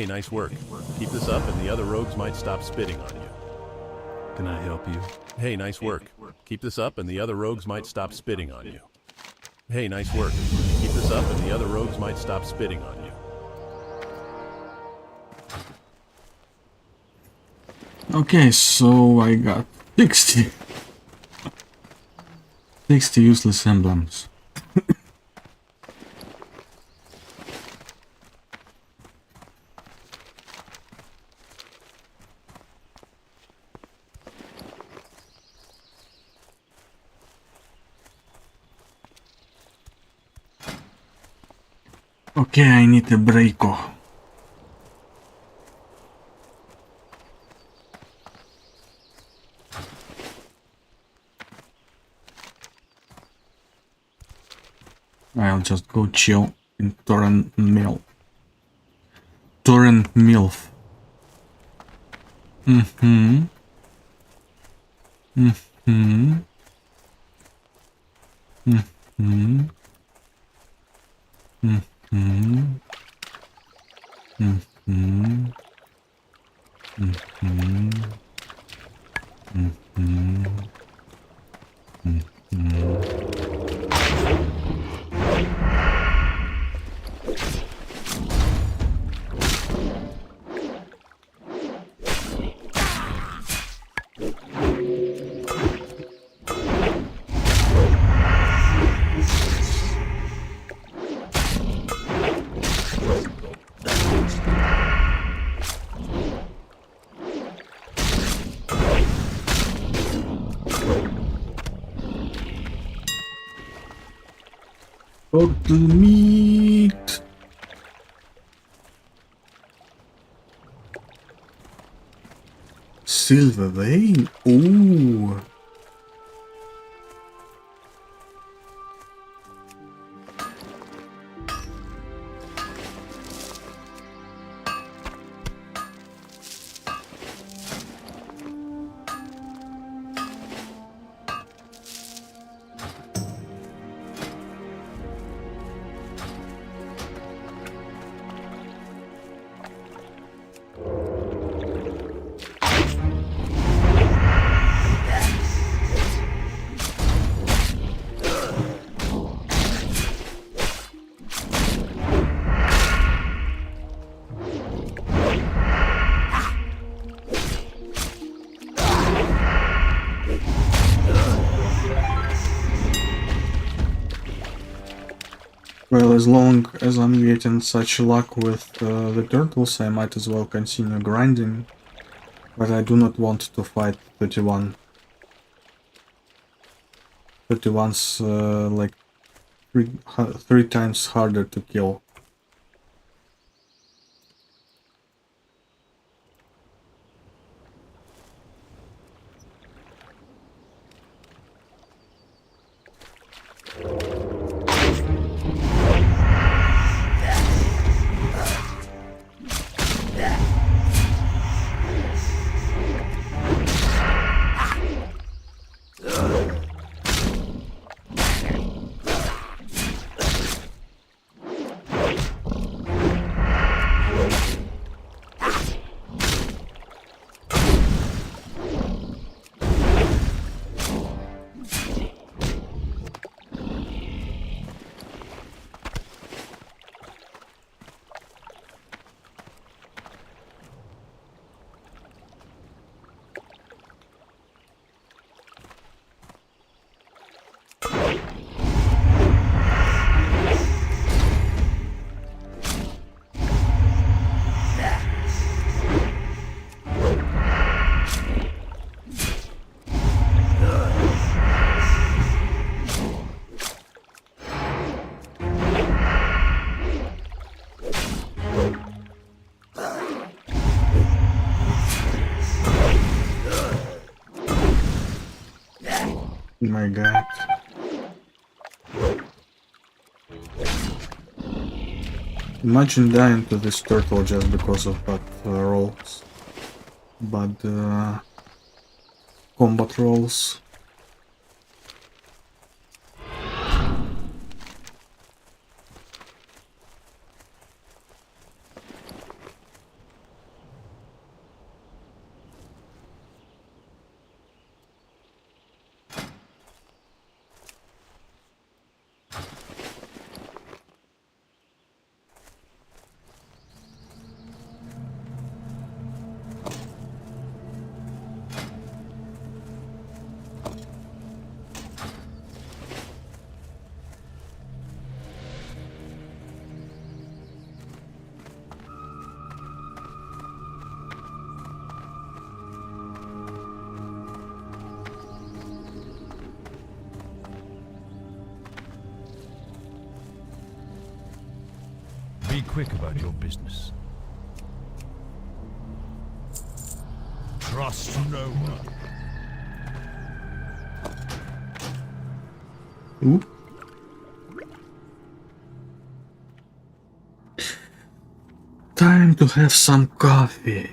nice work. Keep this up and the other rogues might stop spitting on you. Can I help you? Hey, nice work. Keep this up and the other rogues might stop spitting on you. Hey, nice work. Keep this up and the other rogues might stop spitting on you. Okay, so I got 60. 60 useless emblems. Okay, I need a breako. I'll just go chill in Torrent Mill. Torrent Milf. Mm-hmm. Mm-hmm. Mm-hmm. Mm-hmm. Mm-hmm. Mm-hmm. Mm-hmm. Mm-hmm. Got the meat. Silver vein. Ooh. Well, as long as I'm getting such luck with the turtles, I might as well continue grinding. But I do not want to fight 31. 31's like three times harder to kill. My god. Imagine dying to this turtle just because of bad rolls. Bad combat rolls. Be quick about your business. Trust no one. Ooh. Time to have some coffee.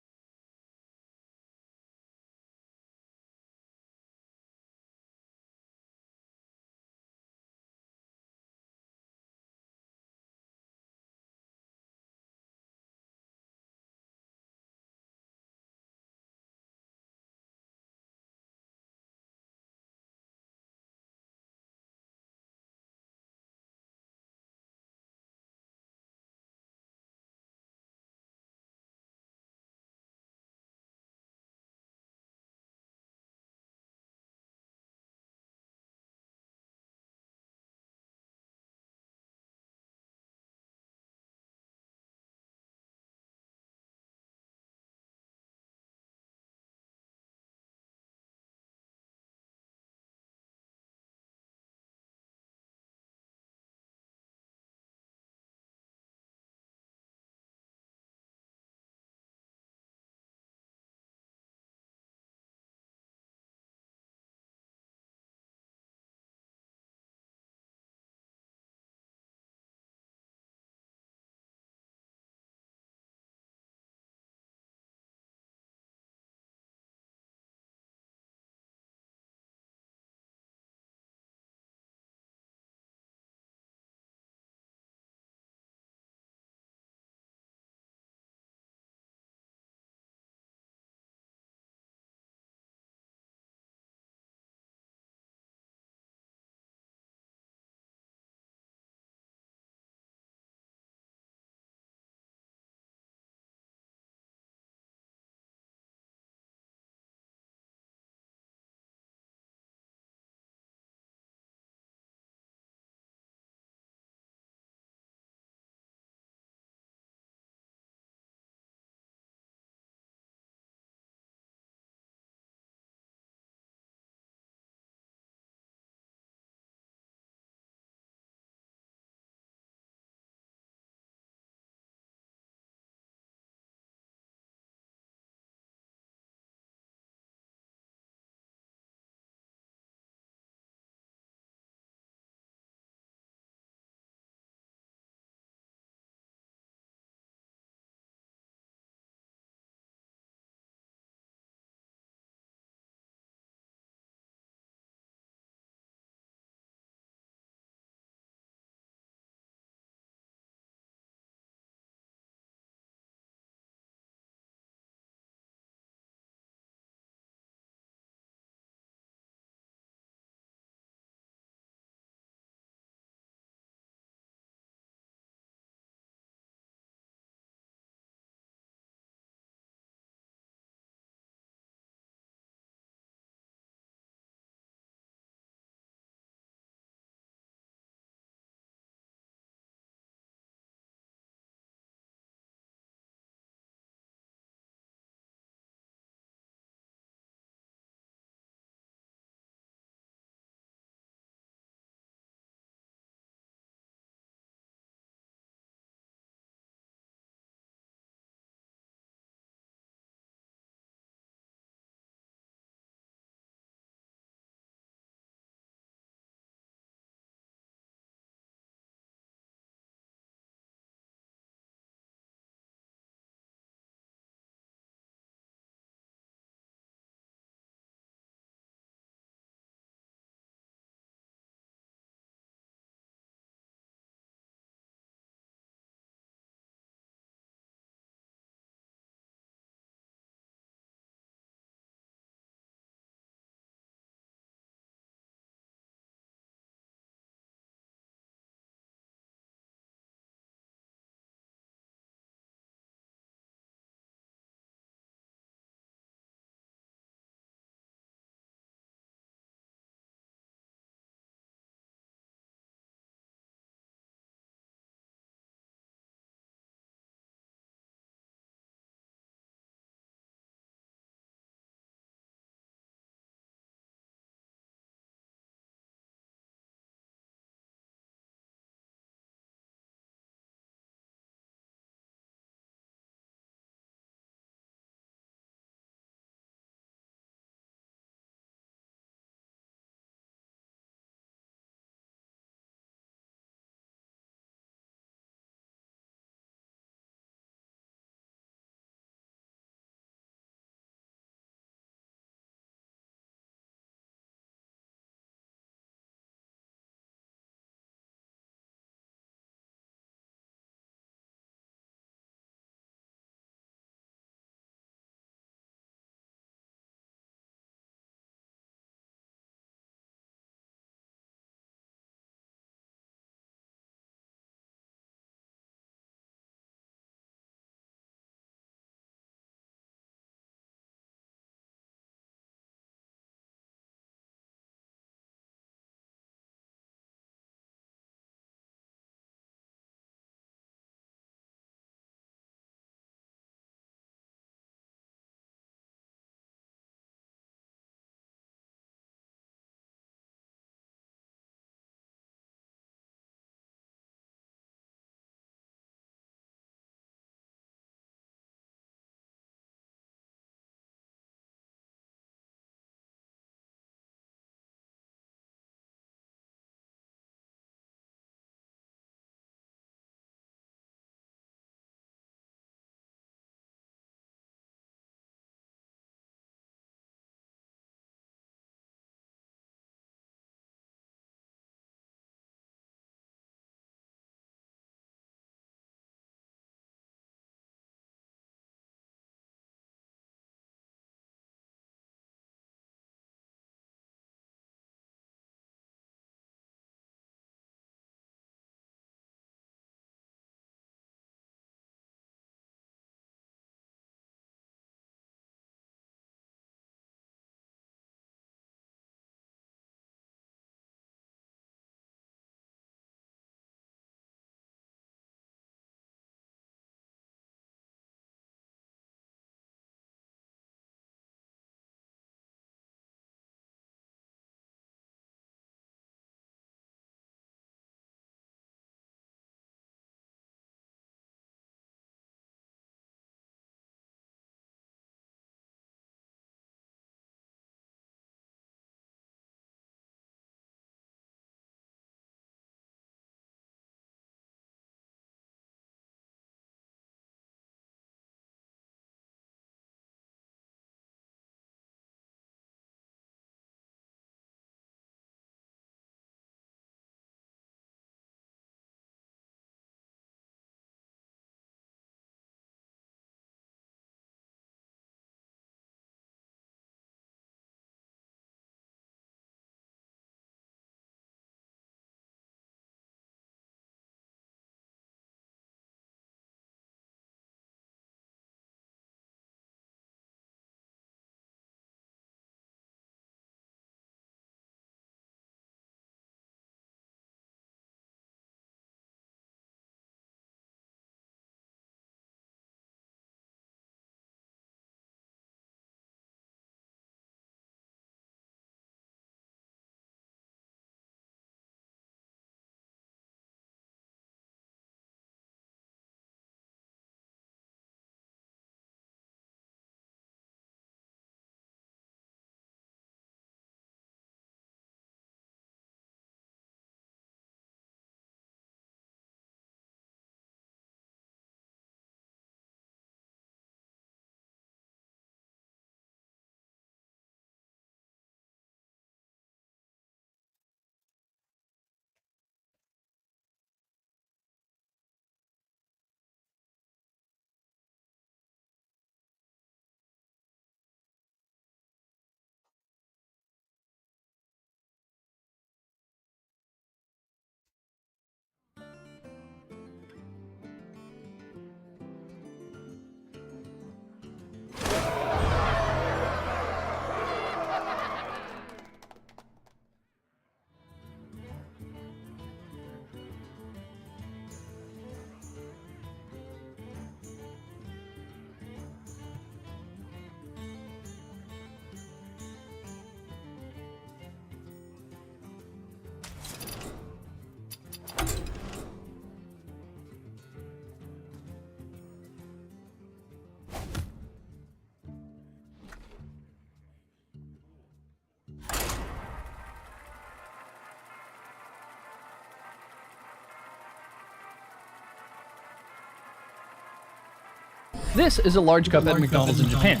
This is a large cup at McDonald's in Japan.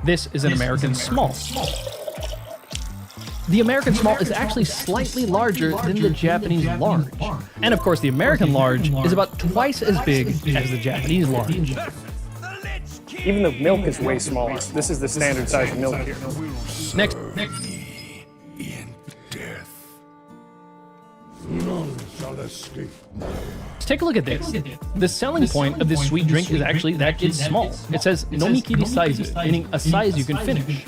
This is an American small. The American small is actually slightly larger than the Japanese large. And of course, the American large is about twice as big as the Japanese large. Even the milk is way smaller. This is the standard size milk here. Next. None shall escape. Let's take a look at this. The selling point of this sweet drink is actually that it's small. It says nomikiri size, meaning a size you can finish.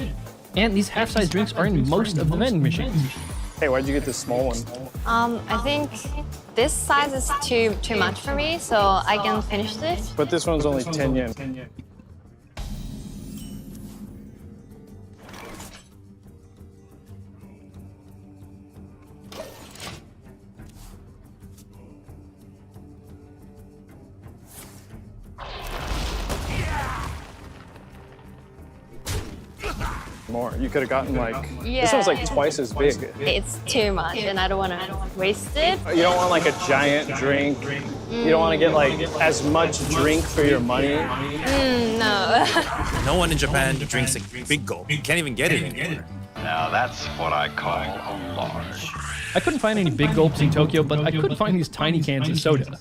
And these half-size drinks are in most of the vending machines. Hey, why'd you get this small one? I think this size is too much for me, so I can finish this. But this one's only 10 yen. More. You could have gotten like, this one's like twice as big. It's too much and I don't want to waste it. You don't want like a giant drink. You don't want to get like as much drink for your money. No. No one in Japan drinks a big gulp. You can't even get it anymore. Now that's what I call a large. I couldn't find any big gulps in Tokyo, but I could find these tiny cans of soda.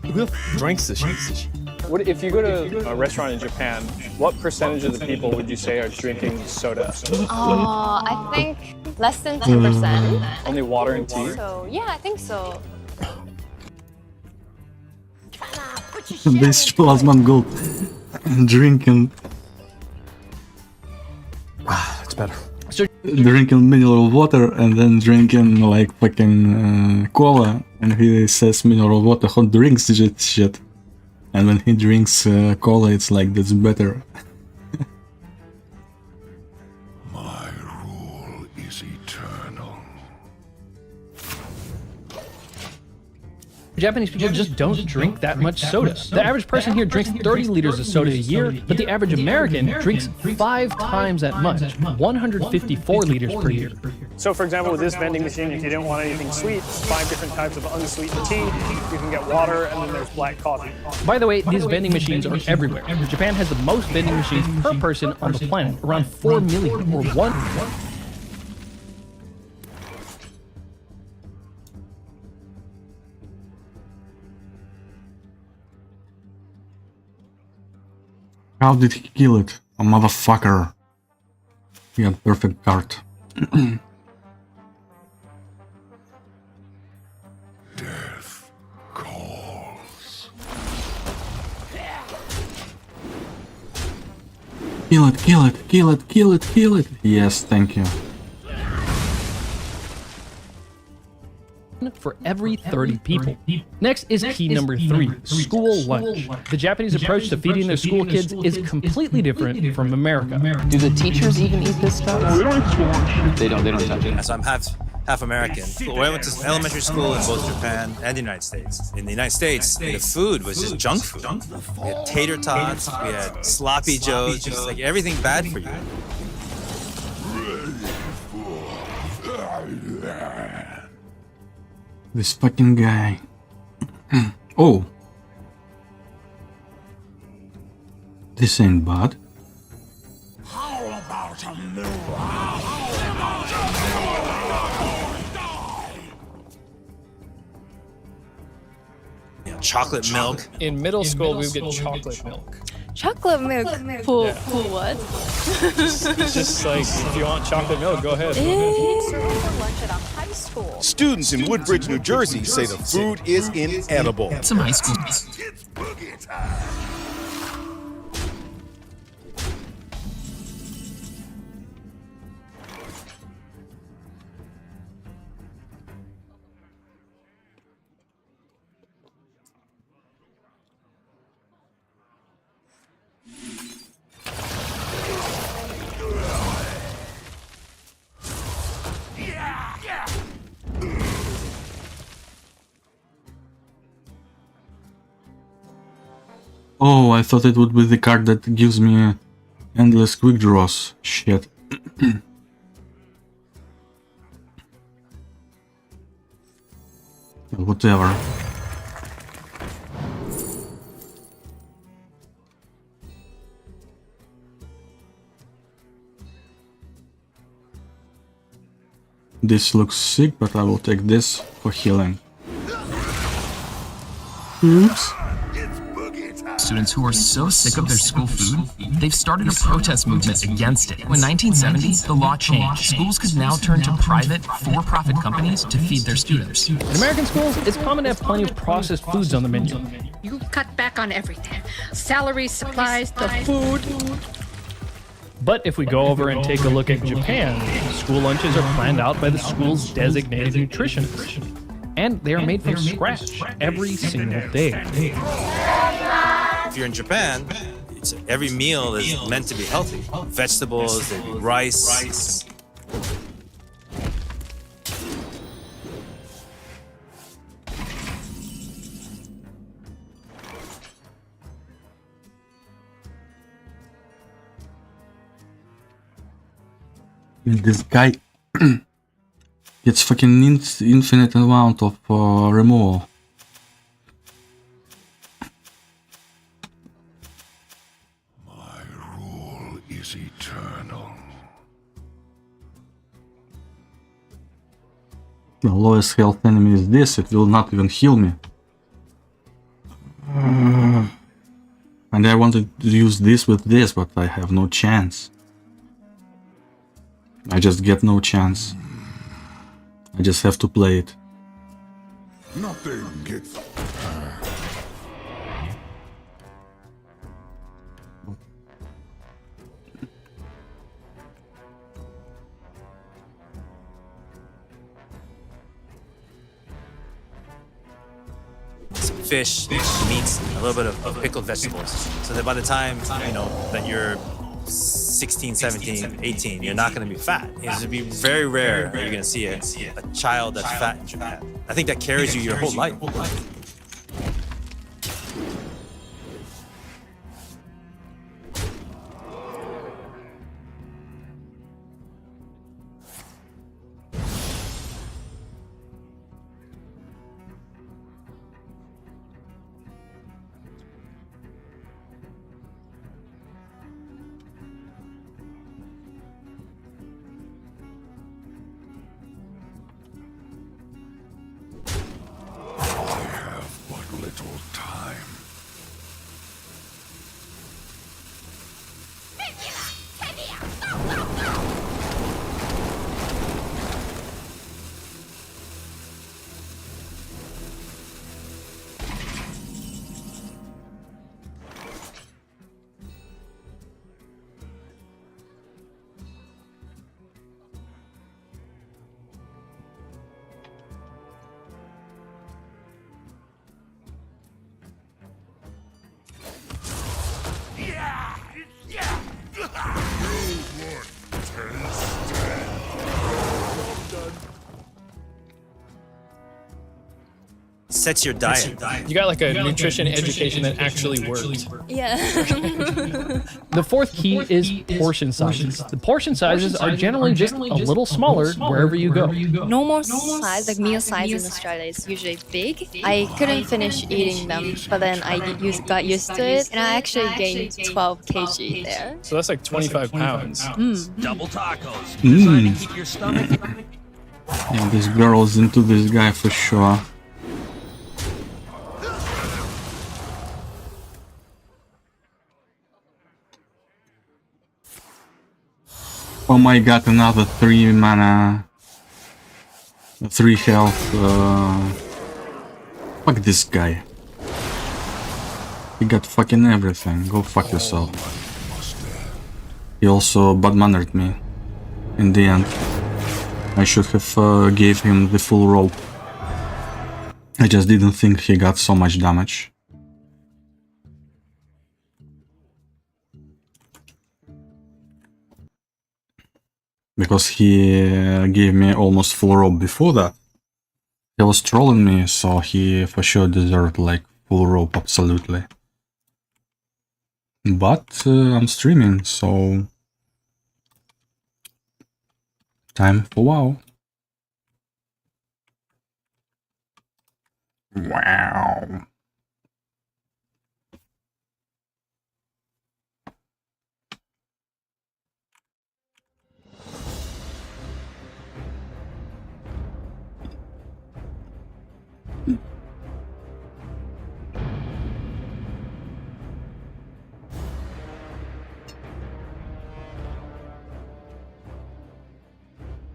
Who drinks this shit? What, if you go to a restaurant in Japan, what percentage of the people would you say are drinking soda? I think less than 10%. Only water and tea? So, yeah, I think so. This plasma gold drinking. It's better. Drinking mineral water and then drinking like fucking cola, and he says mineral water, hot drinks, shit. And when he drinks cola, it's like that's better. My rule is eternal. Japanese people just don't drink that much soda. The average person here drinks 30 liters of soda a year, but the average American drinks 5 times that much, 154 liters per year. So for example, with this vending machine, if you didn't want anything sweet, 5 different types of unsweetened tea, you can get water, and then there's black coffee. By the way, these vending machines are everywhere. Japan has the most vending machines per person on the planet, around 4 million, or 1. How did he kill it? A motherfucker. He had perfect card. Death calls. Kill it, kill it, kill it, kill it, kill it. Yes, thank you. For every 30 people. Next is key number 3, school lunch. The Japanese approach to feeding their school kids is completely different from America. Do the teachers even eat this stuff? They don't touch it. So I'm half American. I went to elementary school in both Japan and the United States. In the United States, the food was just junk food. We had tater tots, we had sloppy joes, just like everything bad for you. This fucking guy. Oh. This ain't bad. How about a new Chocolate milk. In middle school, we would get chocolate milk. Chocolate milk? For what? It's just like, if you want chocolate milk, go ahead. Students in Woodbridge, New Jersey say the food is inedible. Some high school. It's boogie time. Oh, I thought it would be the card that gives me endless quick draws. Shit. Whatever. This looks sick, but I will take this for healing. Oops. Students who are so sick of their school food, they've started a protest movement against it. In 1970, the law changed. Schools could now turn to private, for-profit companies to feed their students. In American schools, it's common to have plenty of processed foods on the menu. You cut back on everything. Salaries, supplies, the food. But if we go over and take a look at Japan, school lunches are planned out by the school's designated nutritionists. And they are made from scratch every single day. If you're in Japan, every meal is meant to be healthy. Vegetables, rice. This guy gets fucking infinite amount of removal. My rule is eternal. The lowest health enemy is this, it will not even heal me. And I wanted to use this with this, but I have no chance. I just get no chance. I just have to play it. Nothing gets... Some fish, meats, a little bit of pickled vegetables. So that by the time, you know, that you're 16, 17, 18, you're not going to be fat. It's going to be very rare that you're going to see a child that's fat in Japan. I think that carries you your whole life. Sets your diet. You got like a nutrition education that actually worked. Yeah. The fourth key is portion sizes. The portion sizes are generally just a little smaller wherever you go. Normal size, like meal size in Australia is usually big. I couldn't finish eating them, but then I got used to it, and I actually gained 12 kg there. So that's like 25 pounds. Double tacos. Mm. To keep your stomach. Yeah, this girl's into this guy for sure. Oh my god, another 3 mana, 3 health. Fuck this guy. He got fucking everything. Go fuck yourself. He also bad-mannered me. In the end, I should have gave him the full rope. I just didn't think he got so much damage. Because he gave me almost full rope before that. He was trolling me, so he for sure deserved like full rope, absolutely. But I'm streaming, so... time for WoW. Wow.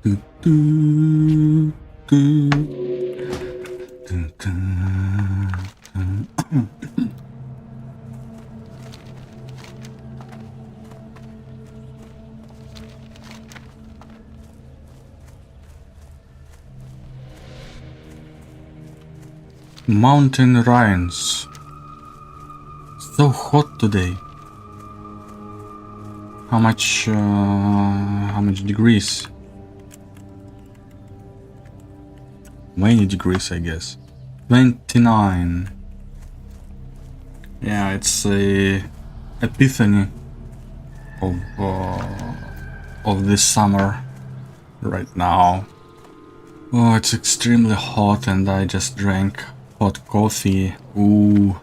Do, do, do. Dun, dun, dun. Mountain Rhines. So hot today. How much degrees? Many degrees, I guess. 29. Yeah, it's a epiphany of this summer right now. Oh, it's extremely hot, and I just drank hot coffee. Ooh.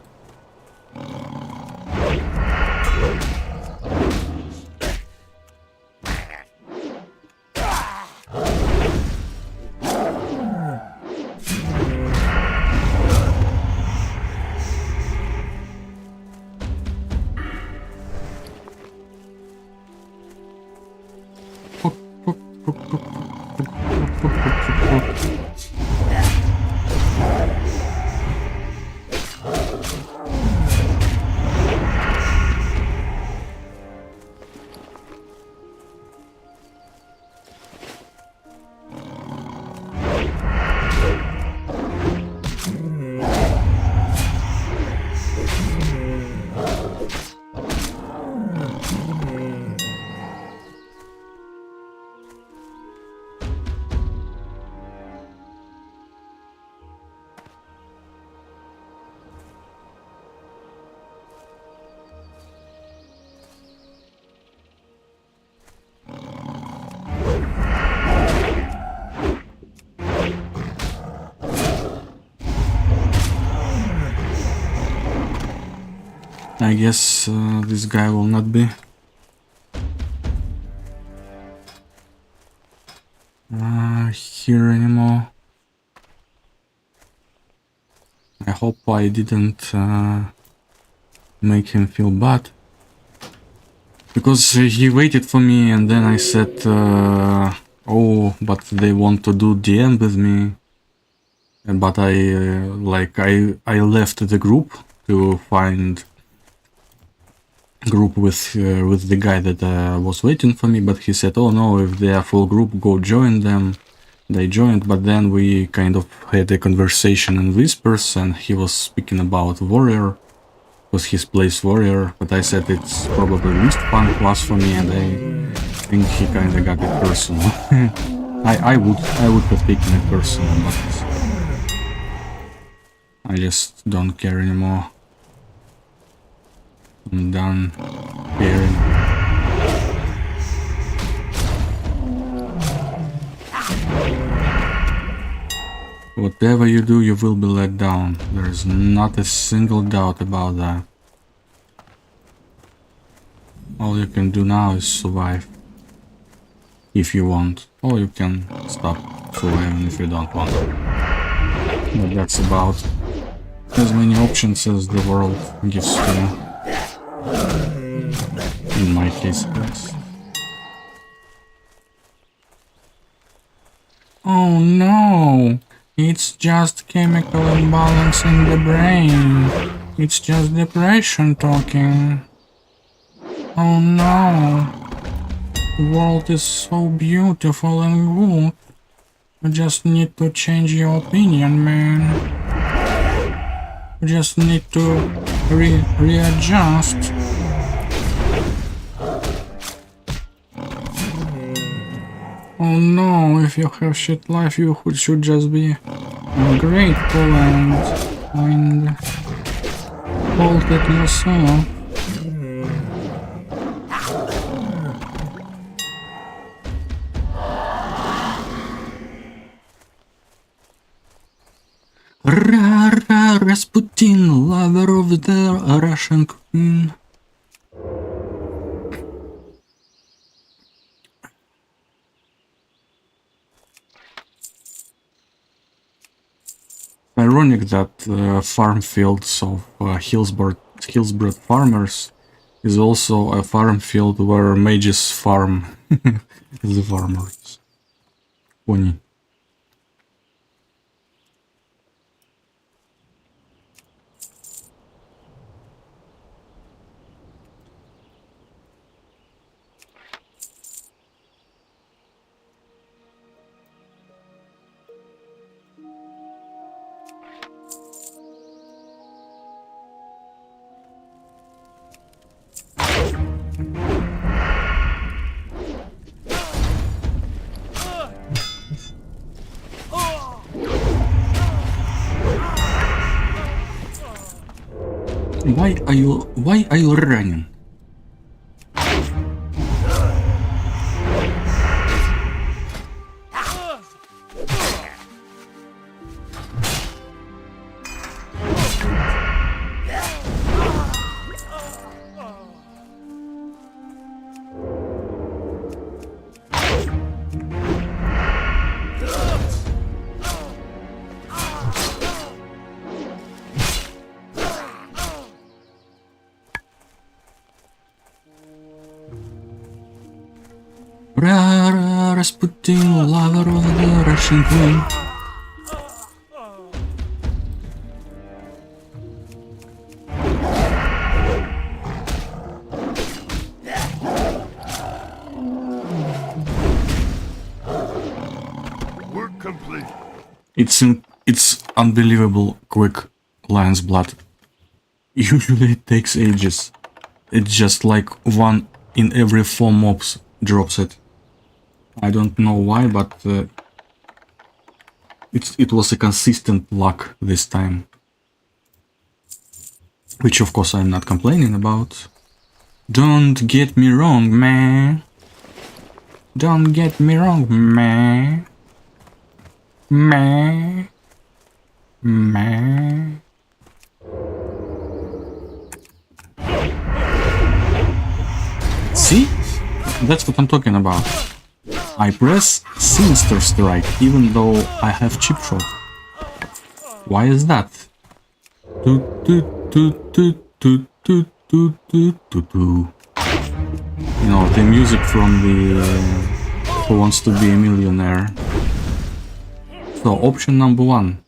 I guess this guy will not be here anymore. I hope I didn't make him feel bad, because he waited for me, and then I said, oh, but they want to do DM with me, but I left the group to find group with the guy that was waiting for me, but he said, oh no, if they are full group, go join them. They joined, but then we kind of had a conversation in whispers, and he was speaking about warrior, was his place warrior, but I said it's probably least fun class for me, and I think he kinda got it personal. I would have taken it personal, but I just don't care anymore. I'm done caring. Whatever you do, you will be let down. There is not a single doubt about that. All you can do now is survive. If you want. Or you can stop surviving if you don't want. But that's about as many options as the world gives to you. In my case, yes. Oh no! It's just chemical imbalance in the brain. It's just depression talking. Oh no! The world is so beautiful and good. You just need to change your opinion, man. You just need to readjust. Oh no, if you have shit life, you should just be grateful and hold it yourself. Ra Rasputin, lover of the Russian queen. Ironic that farm fields of Hillsborough farmers is also a farm field where mages farm the farmers. Funny. Why are you running? Rasputin, lover of the Russian queen. Work complete. It's unbelievable quick lion's blood. Usually it takes ages. It's just like one in every 4 mobs drops it. I don't know why, but it was a consistent luck this time. Which of course I'm not complaining about. Don't get me wrong, man. Don't get me wrong, man. Man. Man. See? That's what I'm talking about. I press Sinister Strike even though I have Chip Shot. Why is that? You know, the music from the Who Wants to Be a Millionaire. So, option number 1.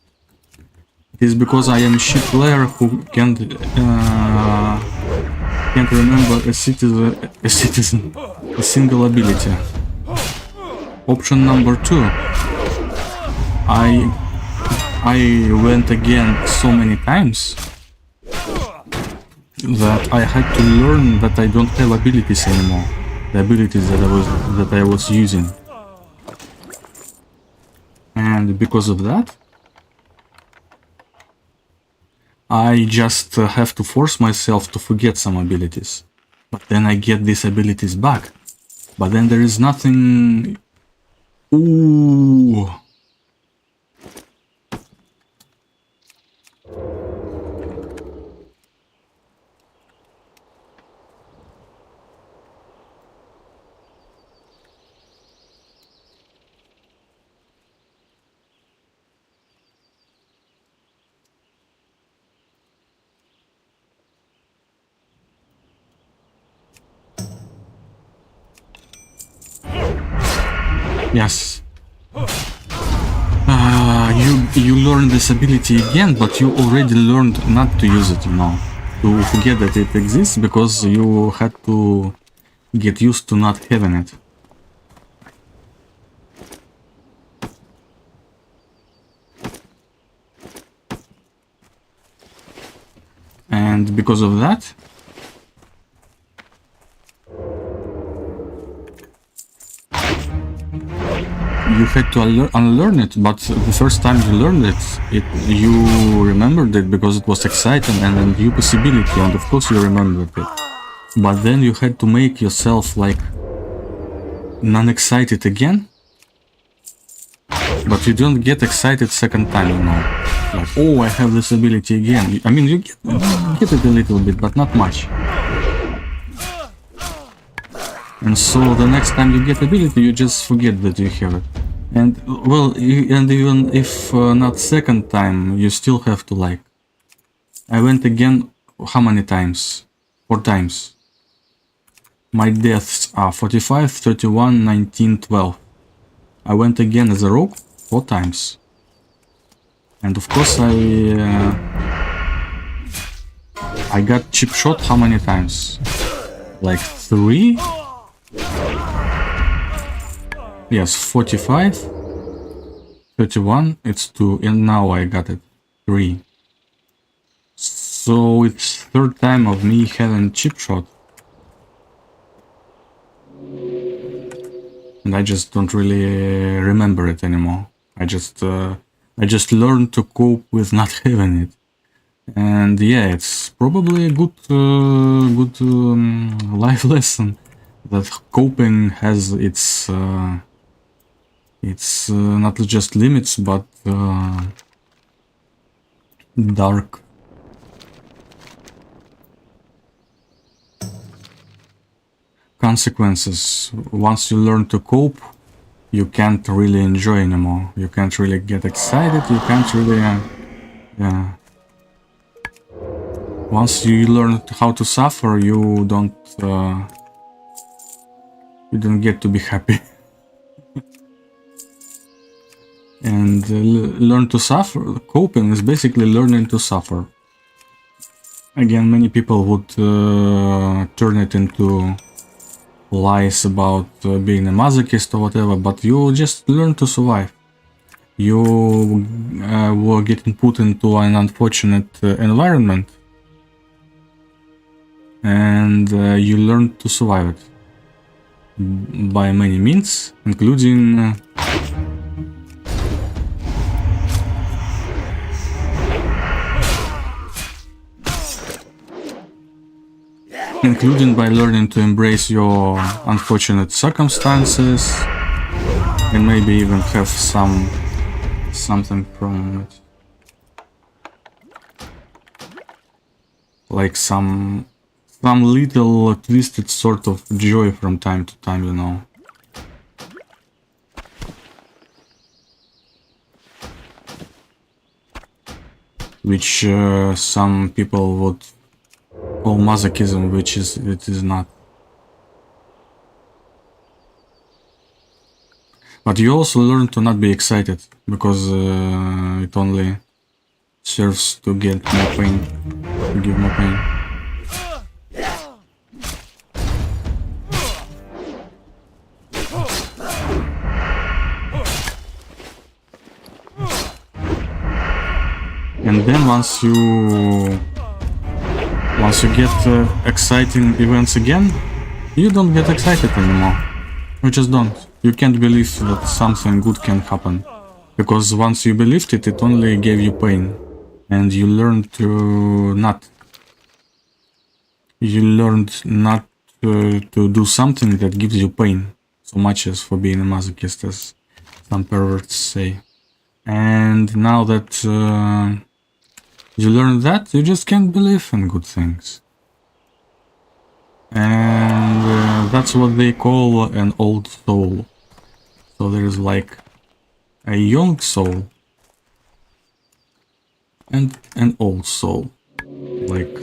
It is because I am a shit player who can't remember a single ability. Option number 2. I went again so many times that I had to learn that I don't have abilities anymore. The abilities that I was using. And because of that, I just have to force myself to forget some abilities. But then I get these abilities back. But then there is nothing... Ooh. Yes. You learn this ability again, but you already learned not to use it, you know. To forget that it exists because you had to get used to not having it. And because of that, you had to unlearn it, but the first time you learned it, you remembered it because it was exciting and a new possibility, and of course you remembered it. But then you had to make yourself like non-excited again. But you don't get excited second time, you know. like, oh, I have this ability again. I mean, you get it a little bit, but not much. And so the next time you get ability, you just forget that you have it. And well, and even if not second time, you still have to like. I went again, how many times? 4 times. My deaths are 45, 31, 19, 12. I went again as a rogue 4 times. And of course I got chip shot how many times? Like 3? Yes, 45, 31, it's 2, and now I got it 3. So it's 3rd time of me having chip shot. And I just don't really remember it anymore. I just learned to cope with not having it. And yeah, it's probably a good life lesson that coping has its not just limits, but dark consequences. Once you learn to cope, you can't really enjoy anymore. You can't really get excited. You can't really, once you learn how to suffer, you don't get to be happy. And learn to suffer. Coping is basically learning to suffer. Again, many people would turn it into lies about being a masochist or whatever, but you just learn to survive. You were getting put into an unfortunate environment, and you learn to survive it by many means, including by learning to embrace your unfortunate circumstances and maybe even have something from it, like some little twisted sort of joy from time to time, you know. Which some people would call masochism, which it is not. But you also learn to not be excited, because it only serves to get more pain, to give more pain. And then once you get exciting events again, you don't get excited anymore. You just don't. You can't believe that something good can happen. Because once you believed it, it only gave you pain. And you learned not to do something that gives you pain so much as for being a masochist, as some perverts say. And now that you learn that, you just can't believe in good things. And that's what they call an old soul. So there is like a young soul and an old soul, like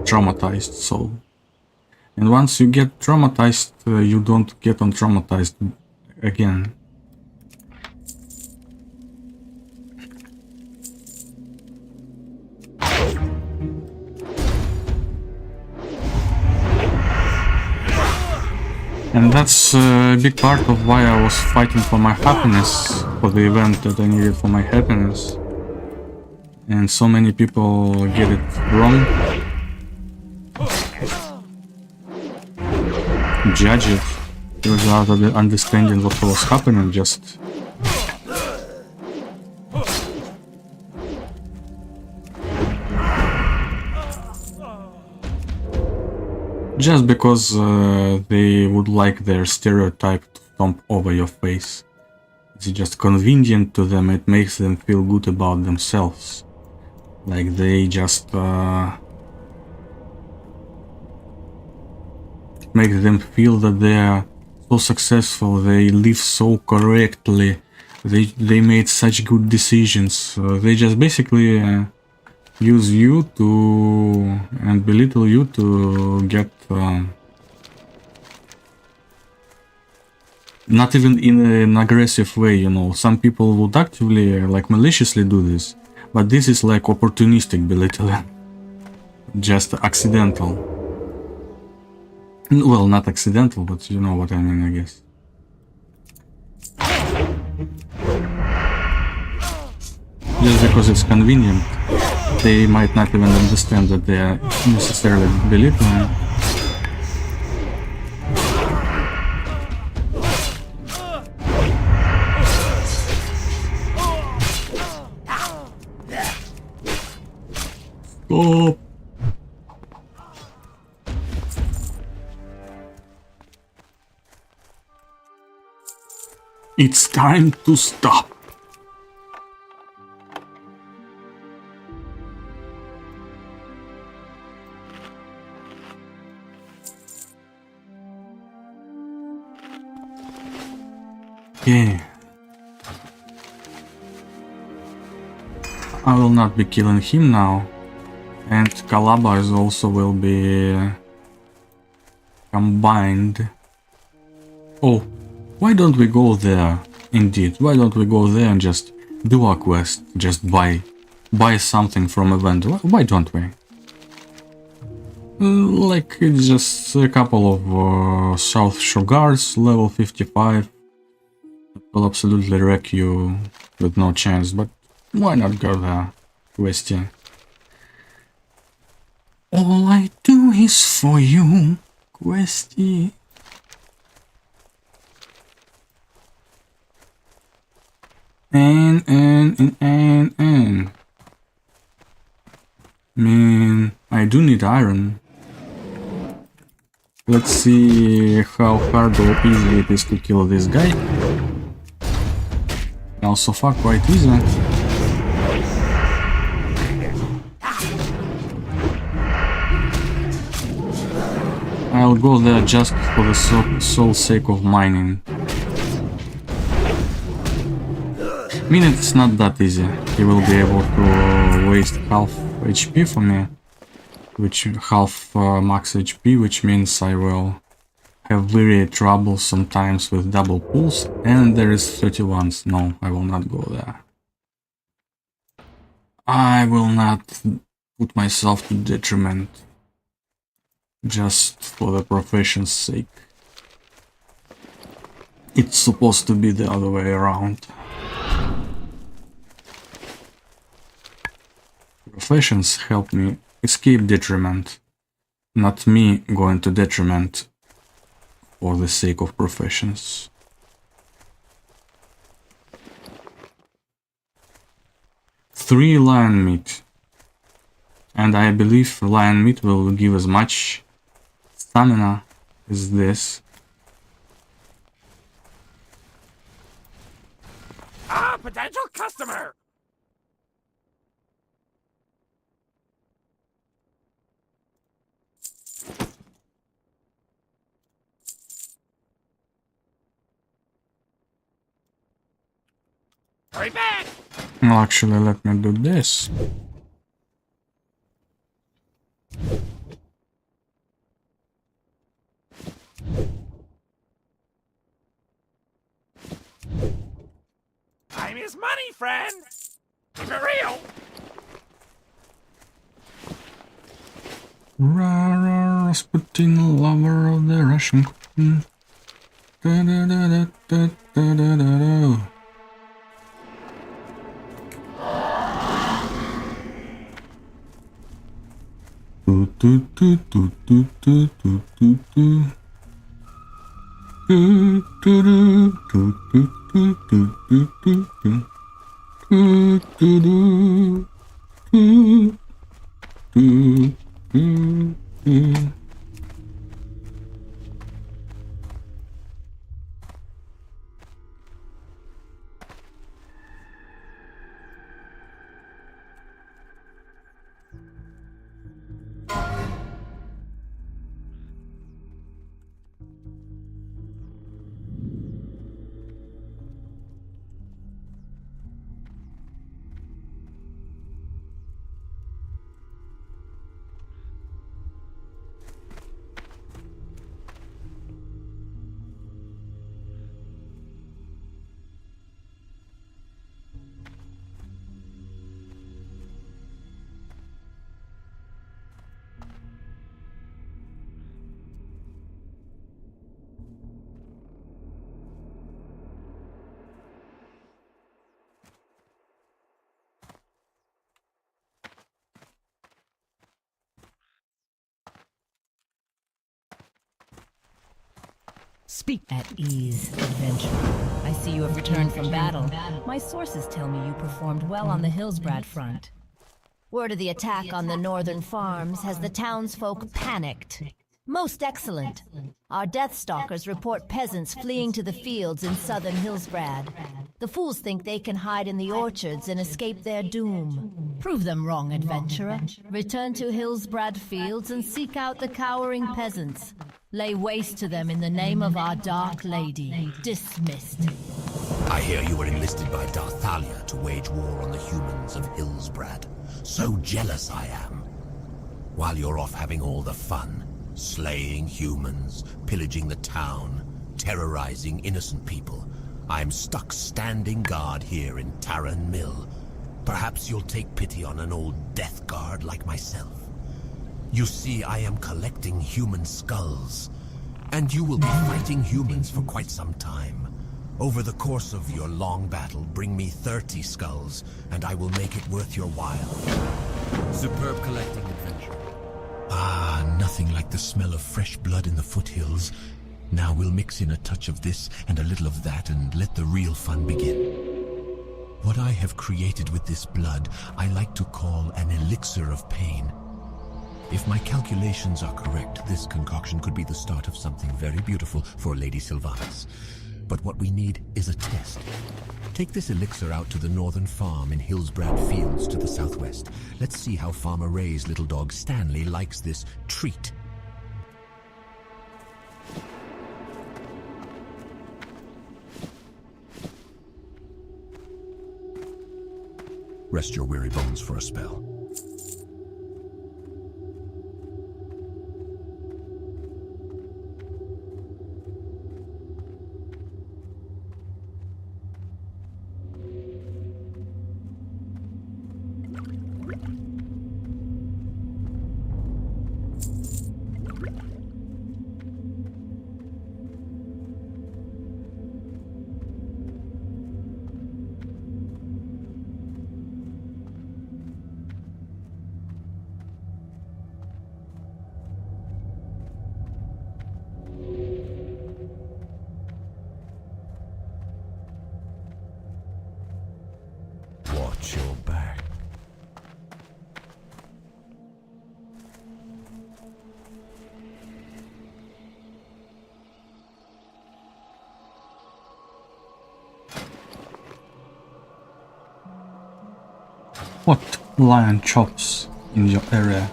traumatized soul. And once you get traumatized, you don't get untraumatized again. And that's a big part of why I was fighting for my happiness, for the event that I needed for my happiness. And so many people get it wrong, judge it without understanding what was happening, just because they would like their stereotype to stomp over your face. It's just convenient to them. It makes them feel good about themselves. Like they just make them feel that they are so successful, they live so correctly, they made such good decisions. They just basically use you to and belittle you to get not even in an aggressive way, you know. Some people would actively, like maliciously do this, but this is like opportunistic belittling, just accidental. Well, not accidental, but you know what I mean, I guess. Just because it's convenient, they might not even understand that they are necessarily belittling. Stop! It's time to stop. Okay. I will not be killing him now. And Calabas also will be combined. Oh, why don't we go there? Indeed, why don't we go there and just do our quest? Just buy something from event. Why don't we? Like it's just a couple of South Shore guards, level 55. Will absolutely wreck you with no chance, but why not go there, Questy? All I do is for you, Questy. And. Man, I do need iron. Let's see how hard or easy it is to kill this guy. Now, so far, quite easy. I'll go there just for the sole sake of mining. I mean, it's not that easy. He will be able to waste half HP for me, which half max HP, which means I will have very trouble sometimes with double pulls, and there is 31s. No, I will not go there. I will not put myself to detriment just for the profession's sake. It's supposed to be the other way around. Professions help me escape detriment, not me going to detriment for the sake of professions. Three lion meat, and I believe lion meat will give as much stamina as this. Ah, potential customer! Hurry back! Well, actually, let me do this. Time is money, friend! Keep it real! Rara Rasputin, lover of the Russian queen. Da da da da da da da da da. Do do do do do do do do do. Do do do do do do do do do do. Do do do do do do do. Speak at ease, adventurer. I see you have returned from battle. My sources tell me you performed well on the Hillsbrad front. Word of the attack on the northern farms has the townsfolk panicked. Most excellent. Our Deathstalkers report peasants fleeing to the fields in southern Hillsbrad. The fools think they can hide in the orchards and escape their doom. Prove them wrong, adventurer. Return to Hillsbrad fields and seek out the cowering peasants. Lay waste to them in the name of our Dark Lady. Dismissed. I hear you were enlisted by Darthalia to wage war on the humans of Hillsbrad. So jealous I am. While you're off having all the fun, slaying humans, pillaging the town, terrorizing innocent people, I'm stuck standing guard here in Taran Mill. Perhaps you'll take pity on an old death guard like myself. You see, I am collecting human skulls, and you will be fighting humans for quite some time. Over the course of your long battle, bring me 30 skulls, and I will make it worth your while. Superb collecting adventure. Ah, nothing like the smell of fresh blood in the foothills. Now we'll mix in a touch of this and a little of that and let the real fun begin. What I have created with this blood, I like to call an elixir of pain. If my calculations are correct, this concoction could be the start of something very beautiful for Lady Sylvanas. But what we need is a test. Take this elixir out to the northern farm in Hillsbrad Fields to the southwest. Let's see how Farmer Ray's little dog Stanley likes this treat. Rest your weary bones for a spell. Watch your back. What lion chops in your area?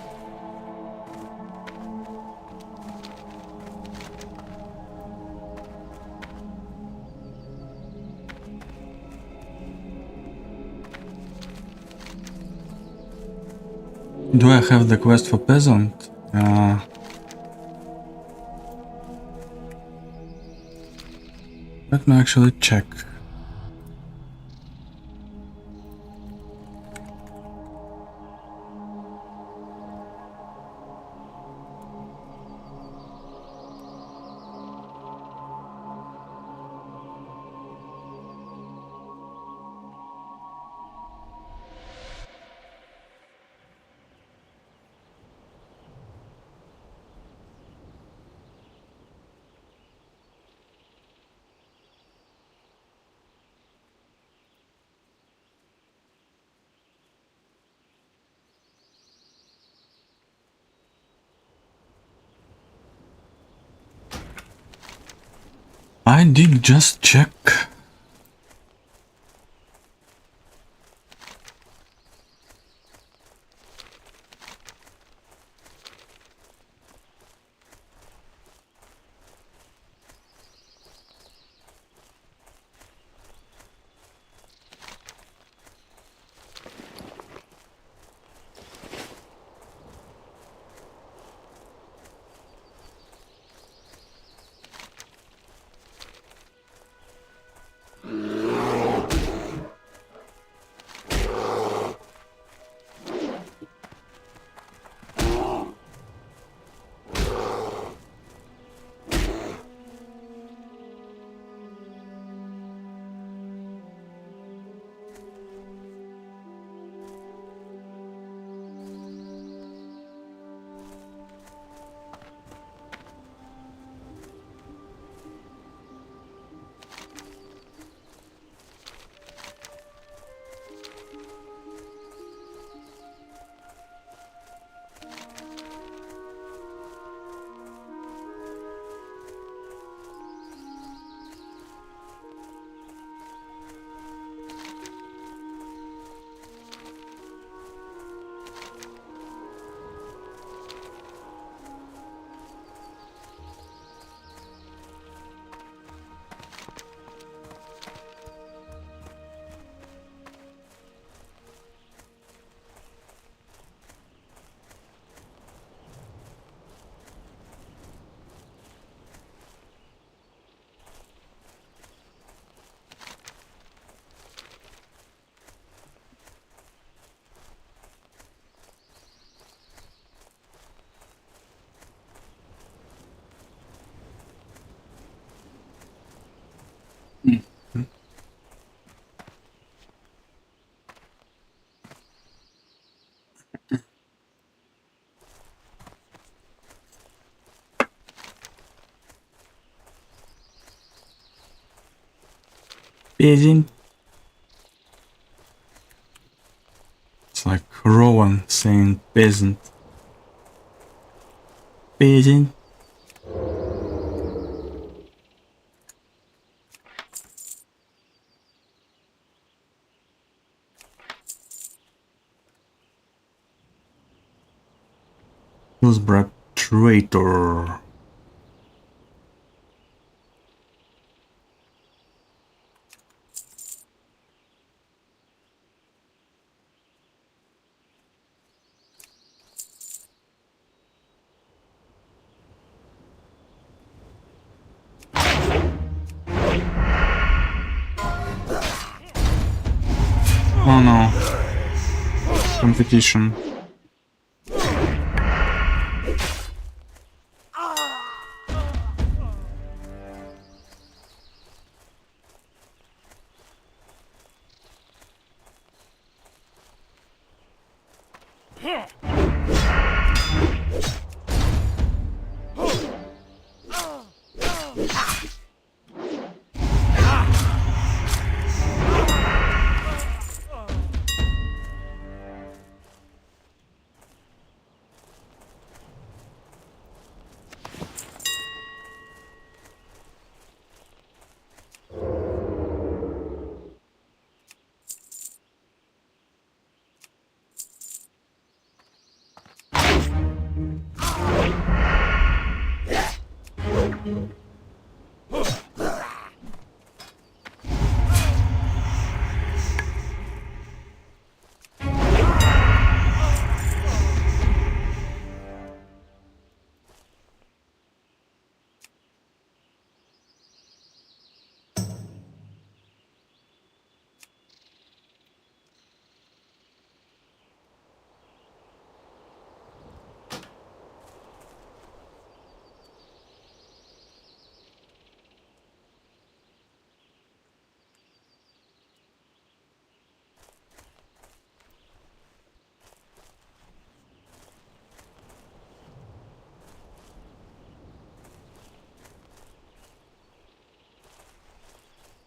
Do I have the quest for peasant? Let me actually check. I did just check. Peasant. It's like Rowan saying peasant. Peasant. Hillsbrad traitor. Oh no. Competition.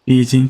Easy.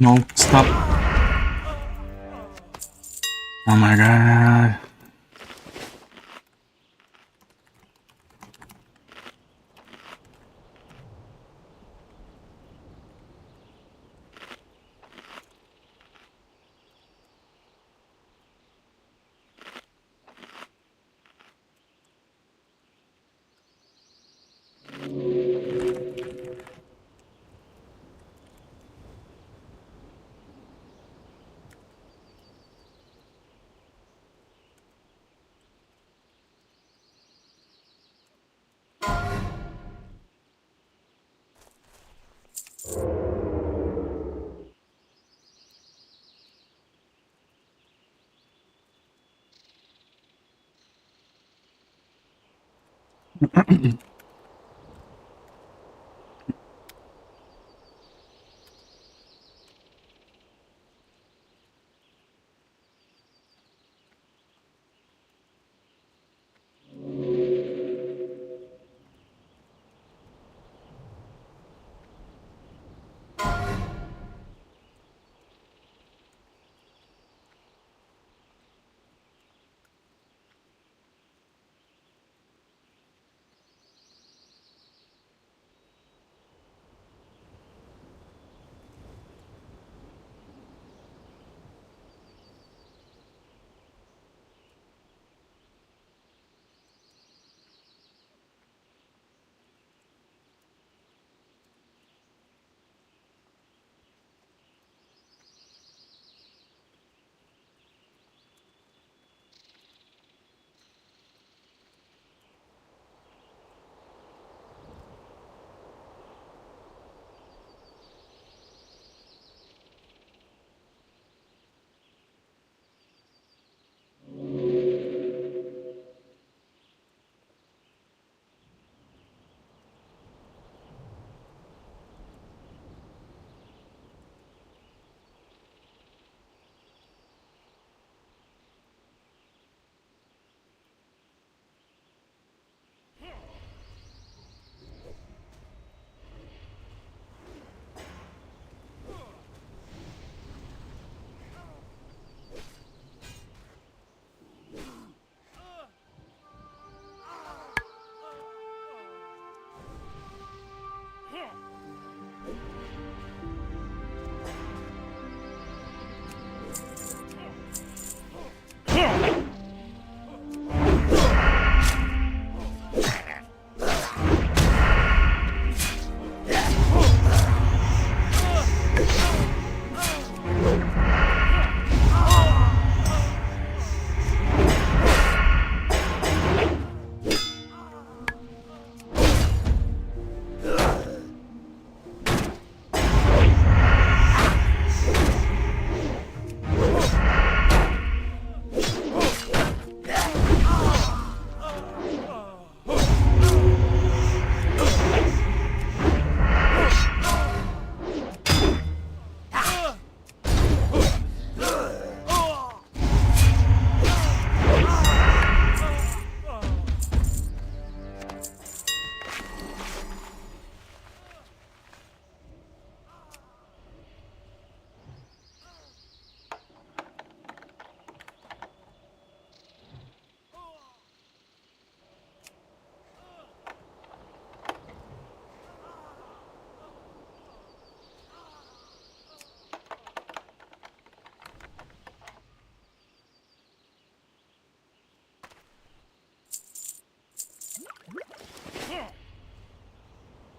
No, stop. Oh my god.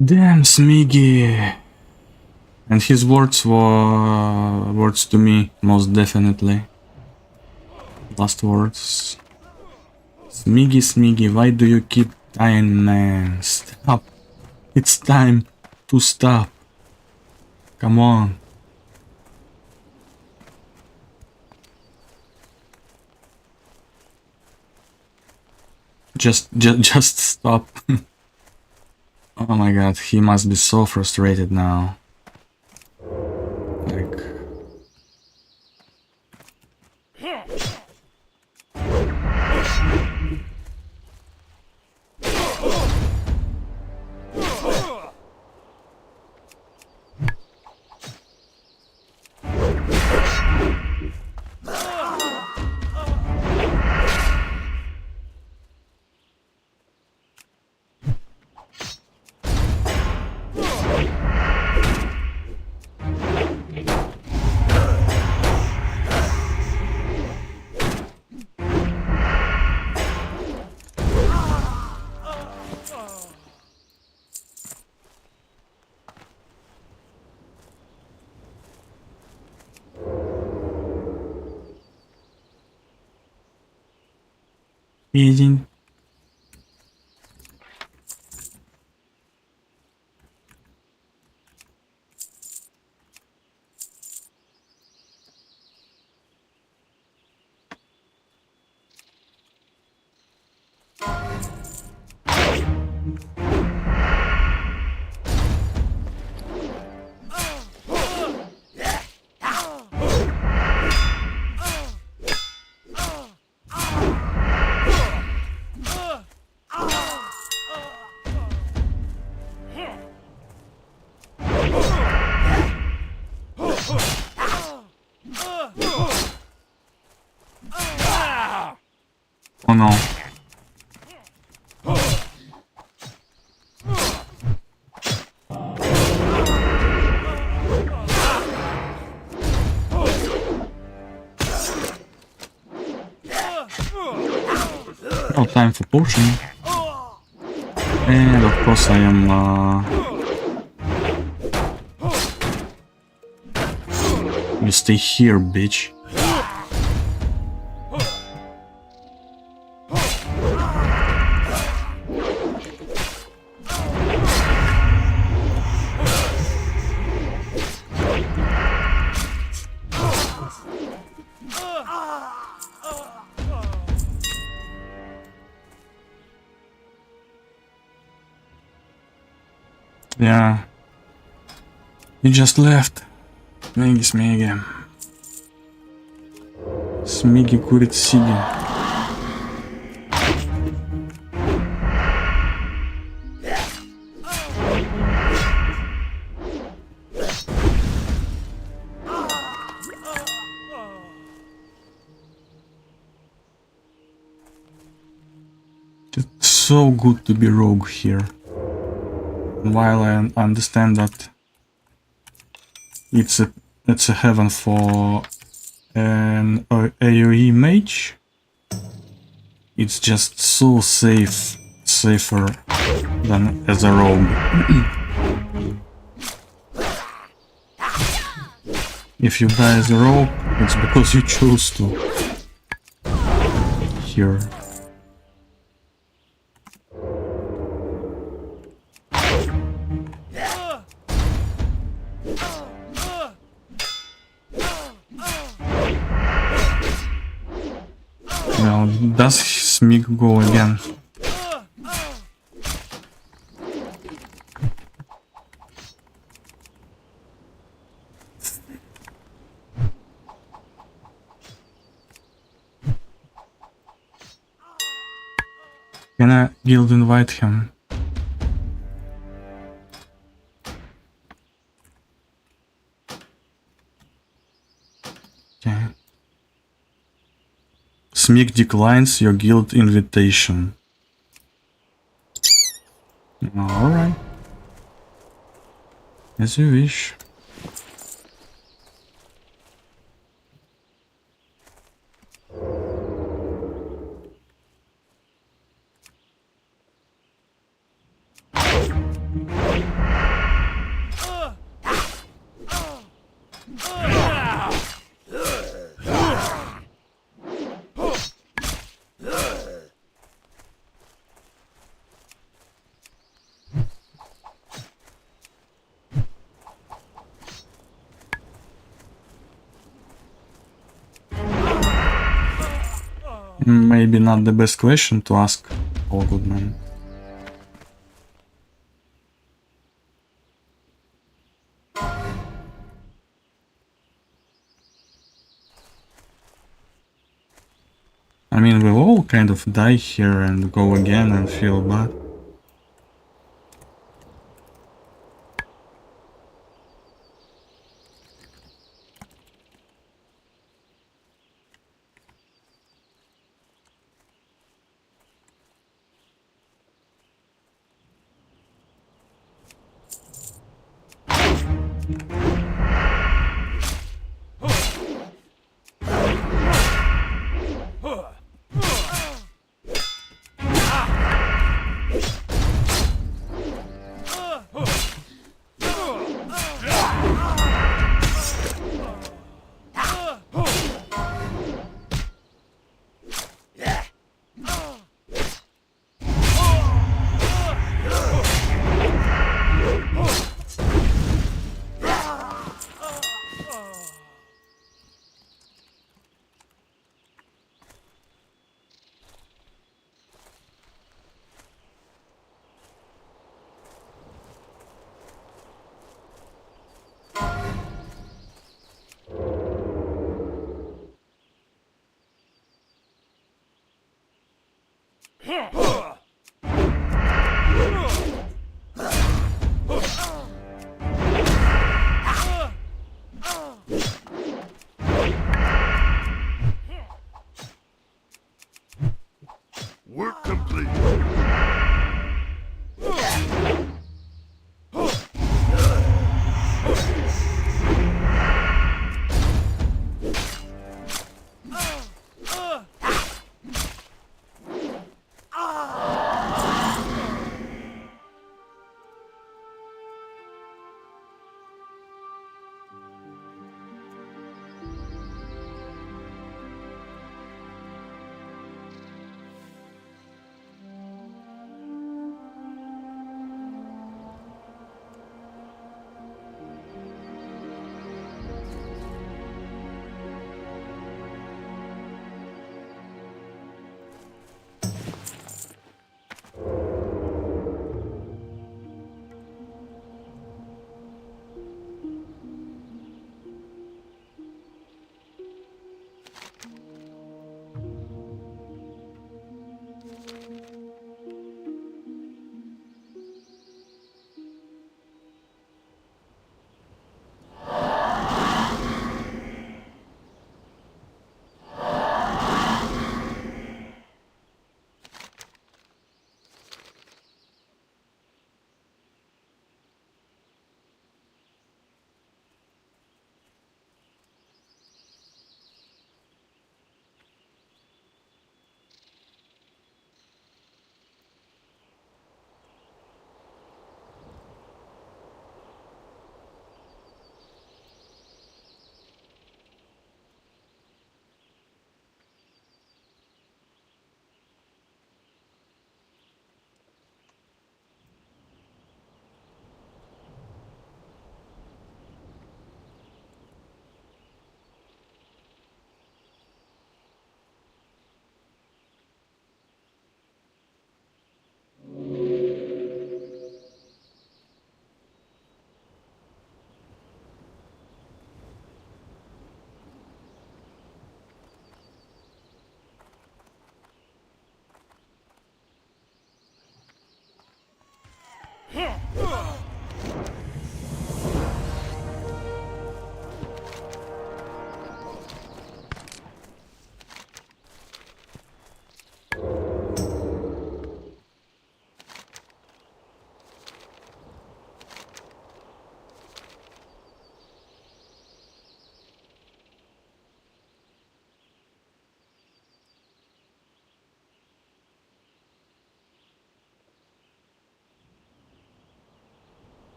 Damn, Smiggy. And his words were words to me, most definitely. Last words. Smiggy, Smiggy, why do you keep dying, man? Stop. It's time to stop. Come on. Just stop. Oh my god, he must be so frustrated now. Like... Easy. Oh no. No time for potion. And of course I am you stay here, bitch. Yeah. You just left. Смиги. Смиги курит сиги. It's so good to be rogue here. While I understand that it's a heaven for an AoE mage, it's just so safer than as a rogue. If you die as a rogue, it's because you chose to. Here. Well, does Smig go again? Can I guild invite him? Okay. Smig declines your guild invitation. Alright. As you wish. Maybe not the best question to ask, all good man. I mean, we'll all kind of die here and go again and feel bad. Work complete.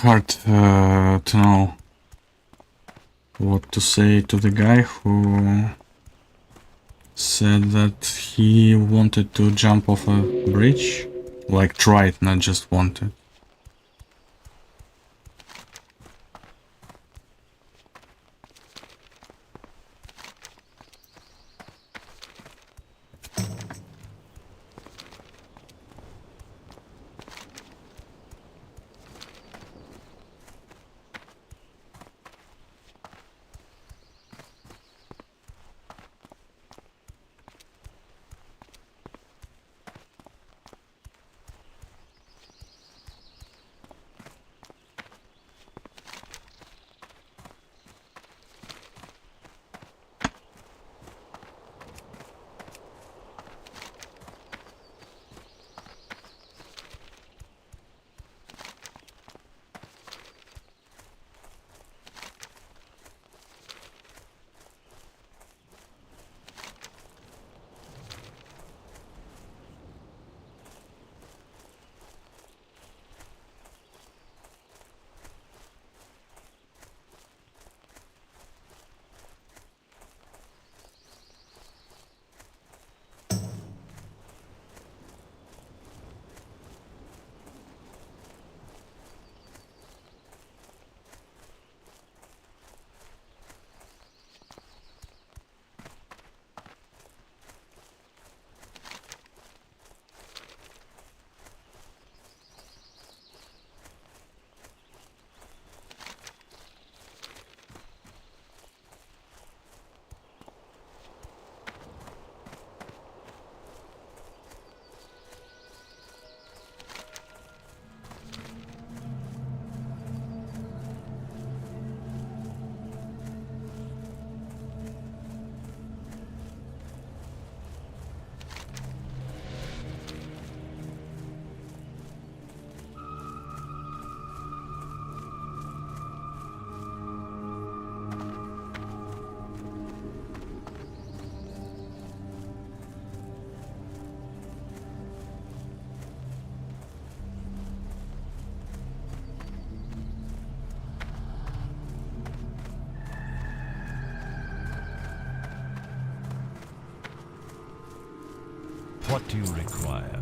Hard to know what to say to the guy who said that he wanted to jump off a bridge. Like tried, not just wanted. What do you require?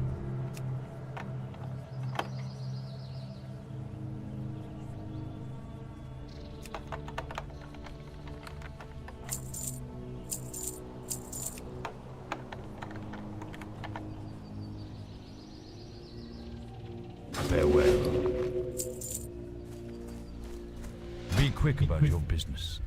Farewell. Be quick about your business.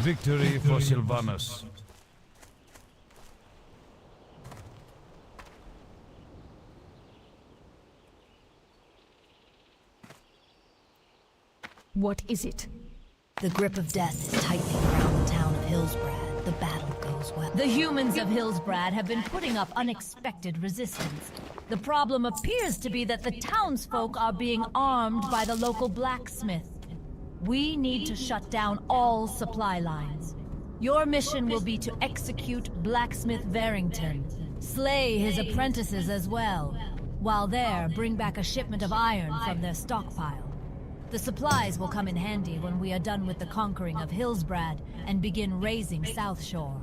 Victory for Sylvanus. What is it? The grip of death is tightening around the town of Hillsbrad. The battle goes well. The humans of Hillsbrad have been putting up unexpected resistance. The problem appears to be that the townsfolk are being armed by the local blacksmith. We need to shut down all supply lines. Your mission will be to execute Blacksmith Varrington. Slay his apprentices as well. While there, bring back a shipment of iron from their stockpile. The supplies will come in handy when we are done with the conquering of Hillsbrad and begin raising South Shore.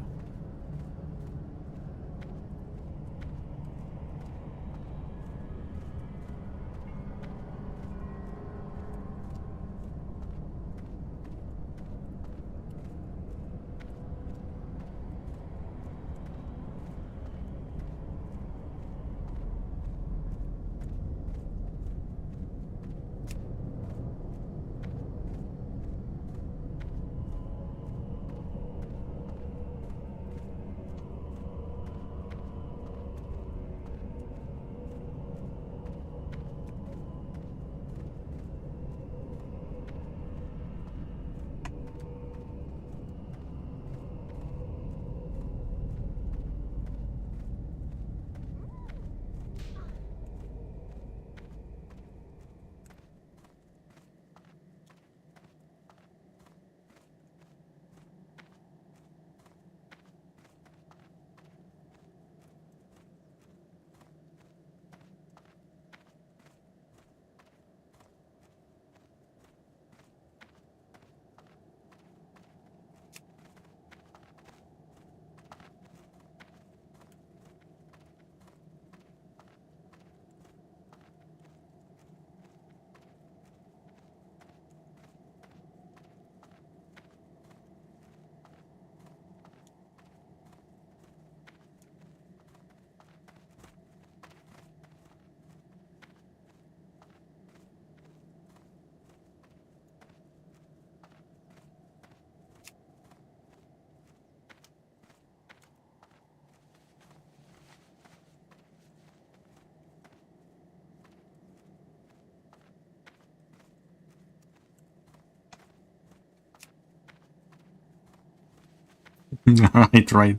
Right.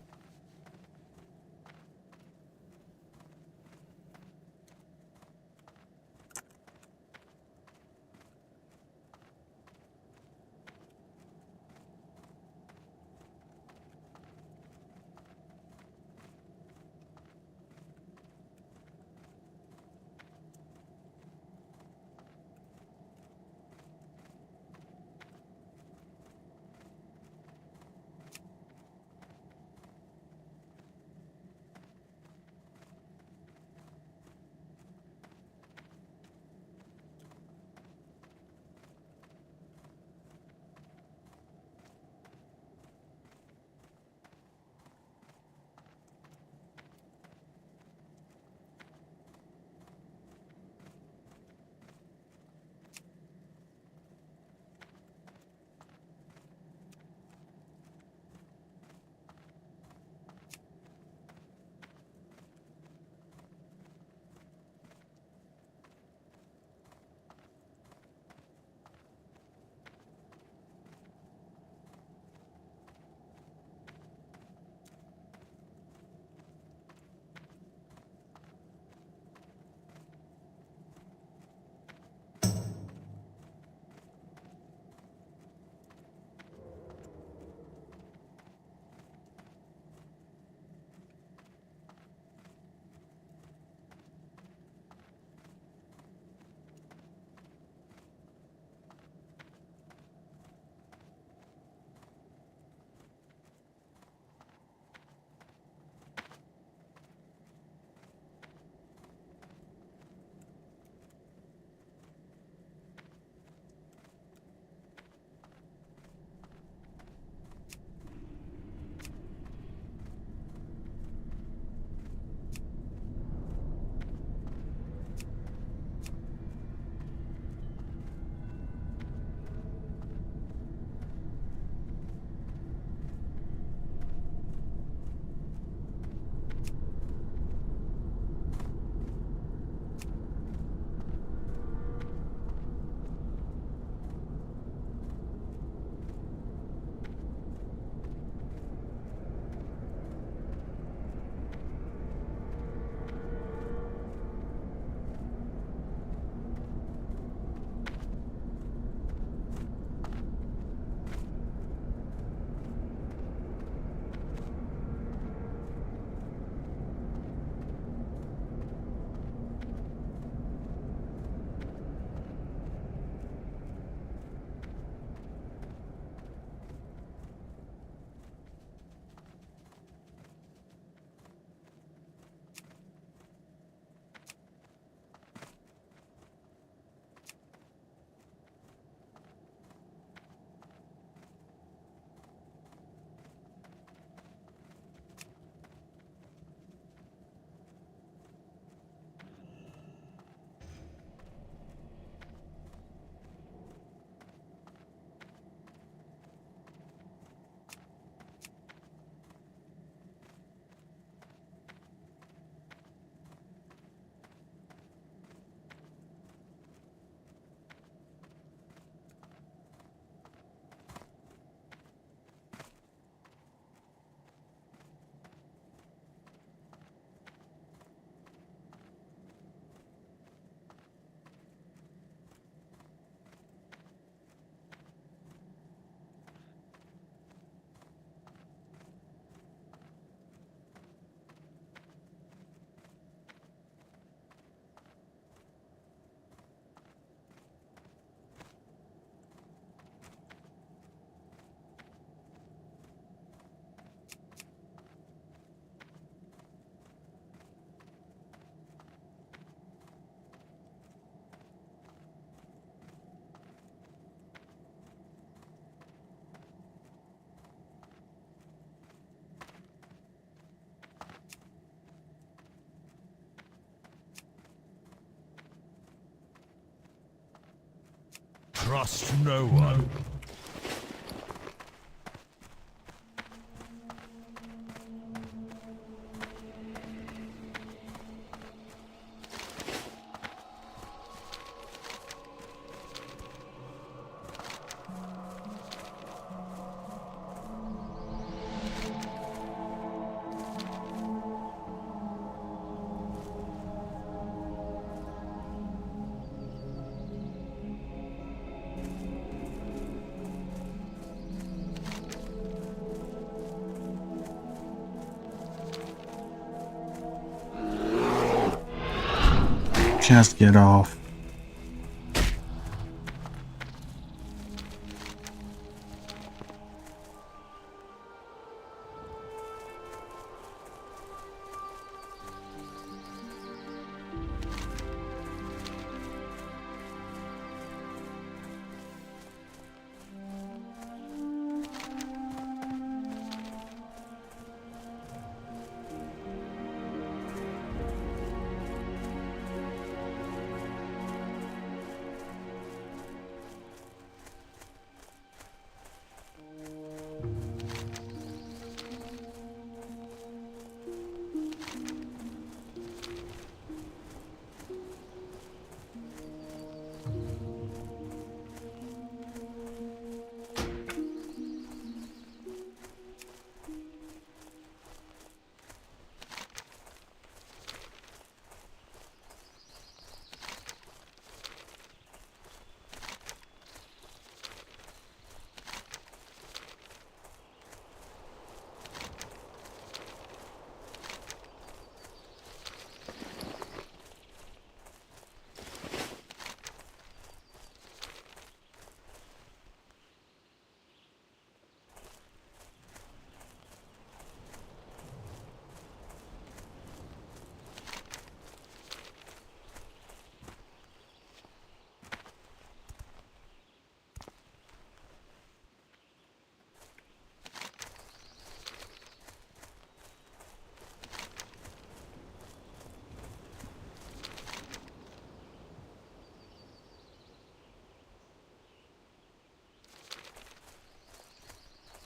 Trust no one. Just get off.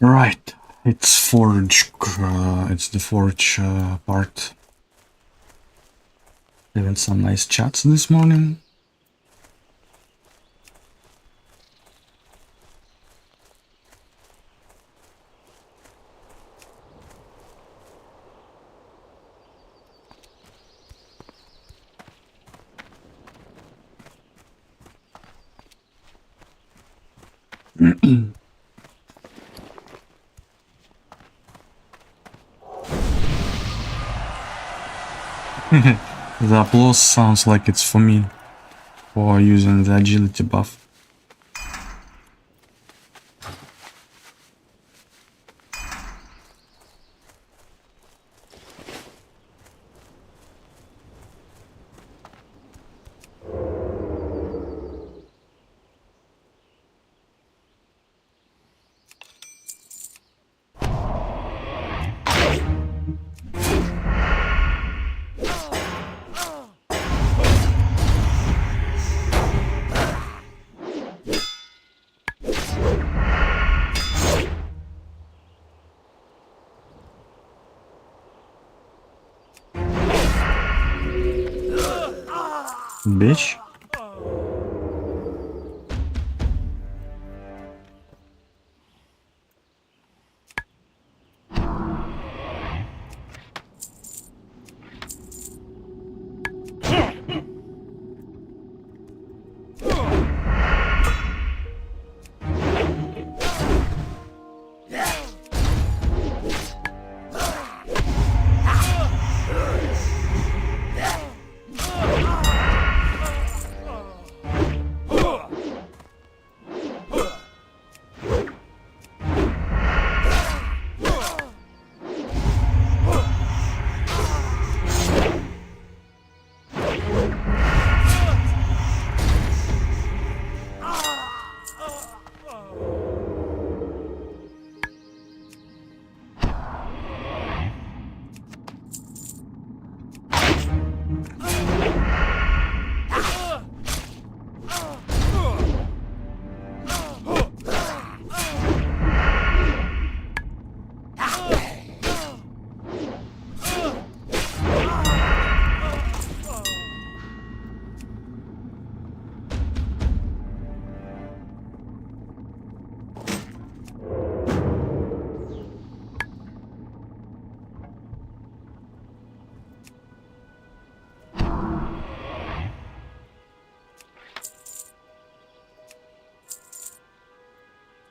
Right, it's forge. It's the forge part. Having some nice chats this morning. The applause sounds like it's for me, for using the agility buff. Bitch.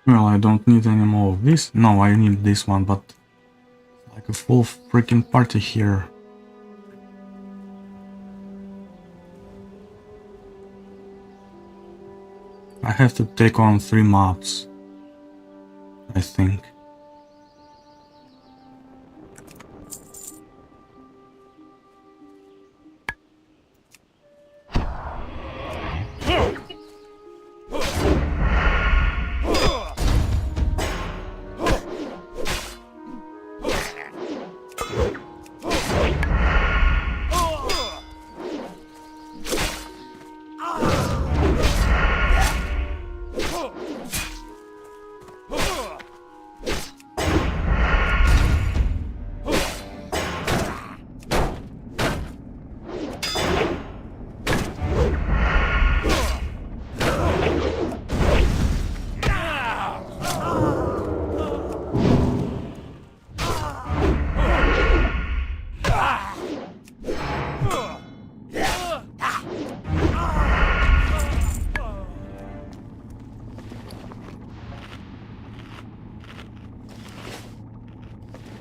Well, I don't need any more of this. No, I need this one, but like a full freaking party here. I have to take on 3 mobs, I think.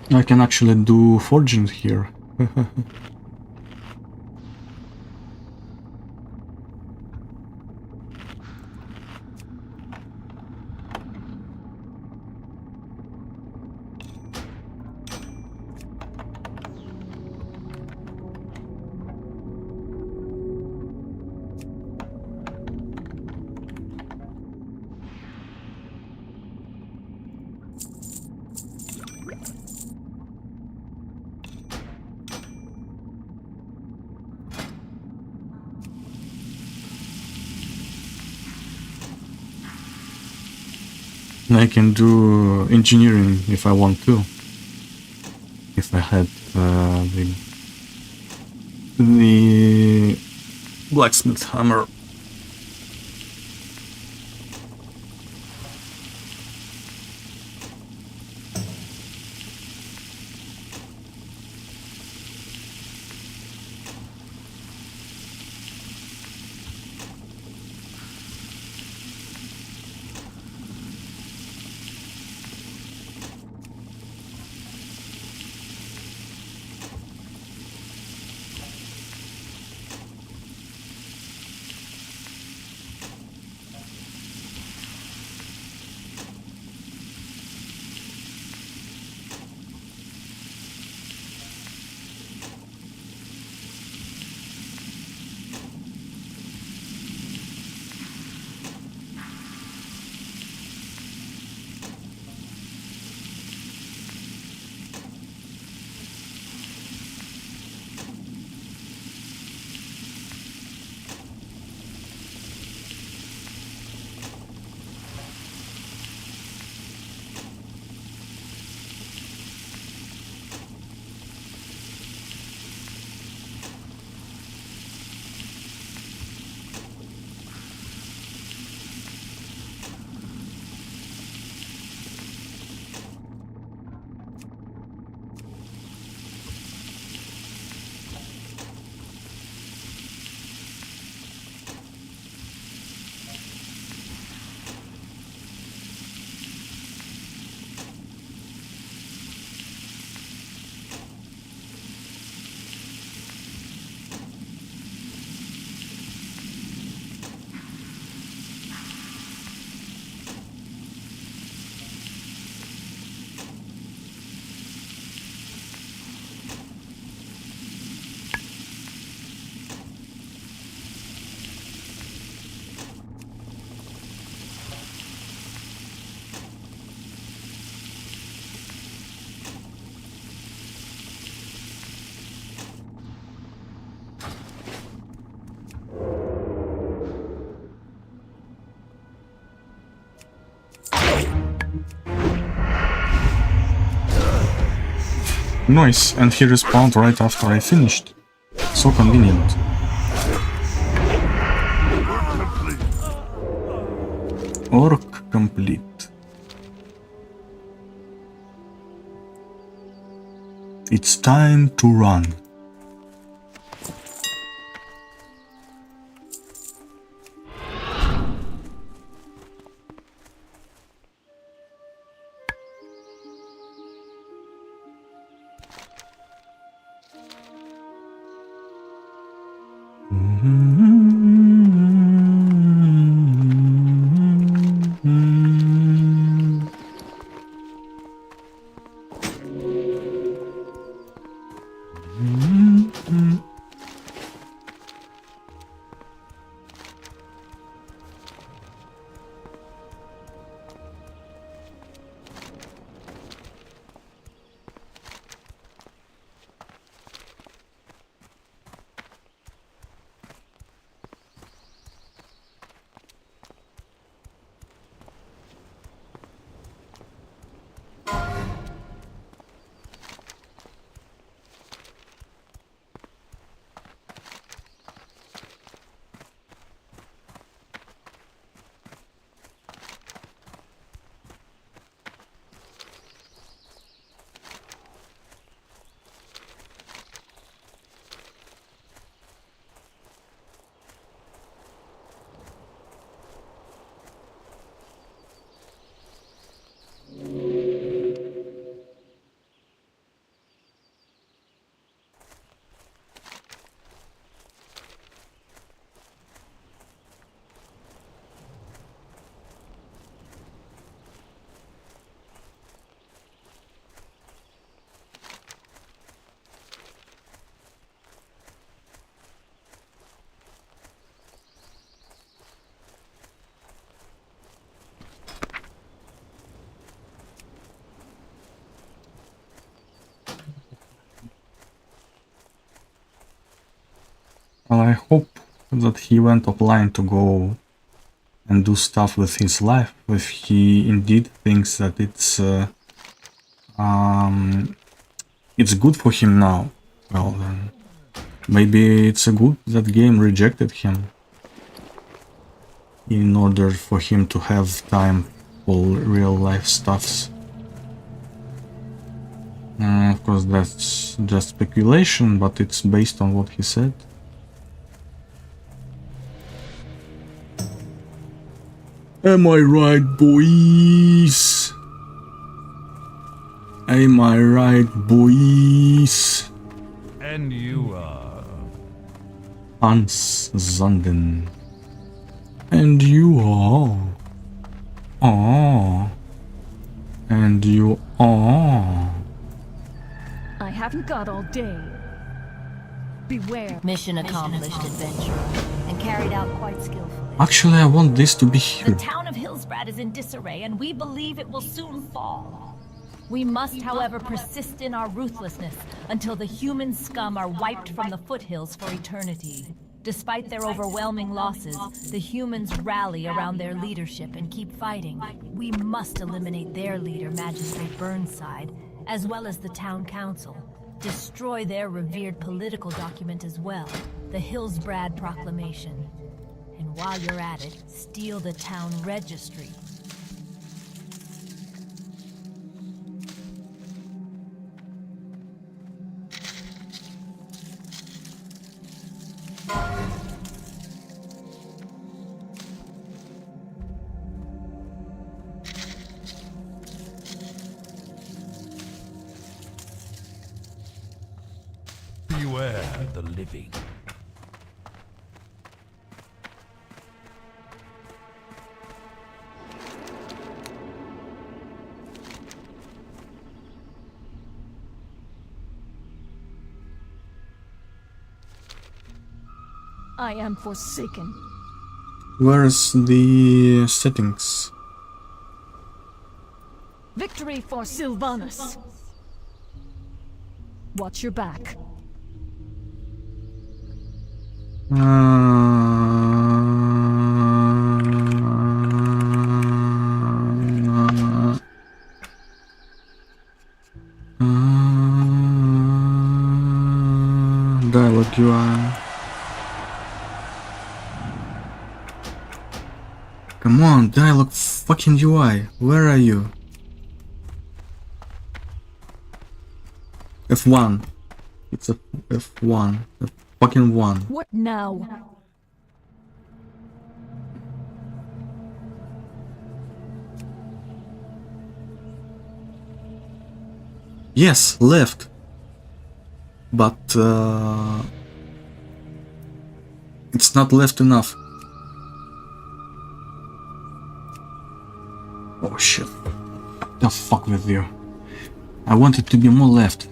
I can actually do forging here. I can do engineering if I want to. If I had the blacksmith hammer. Nice, and he respawned right after I finished. So convenient. Orc complete. It's time to run. Well, I hope that he went offline to go and do stuff with his life if he indeed thinks that it's good for him now. Well, then maybe it's a good that game rejected him in order for him to have time for real life stuffs. Of course, that's just speculation, but it's based on what he said. Am I right, boys? Am I right, boys? And you are... Hans Zanden. And you are... And you are... I haven't got all day. Beware. Mission accomplished, adventurer, and carried out quite skillfully. Actually, I want this to be The here. town of Hillsbrad is in disarray, and we believe it will soon fall. We must, however, persist in our ruthlessness until the human scum are wiped from the foothills for eternity. Despite their overwhelming losses, the humans rally around their leadership and keep fighting. We must eliminate their leader, Magistrate Burnside, as well as the town council. Destroy their revered political document as well, the Hillsbrad Proclamation. And while you're at it, steal the town registry. Beware the living. I am forsaken. Where's the settings? Victory for Sylvanus. Watch your back. Dialogue UI. Come on, dialogue fucking UI. Where are you? F1. It's a F1. A fucking one. What now? Yes, left. But it's not left enough. Oh shit. The fuck with you. I want it to be more left.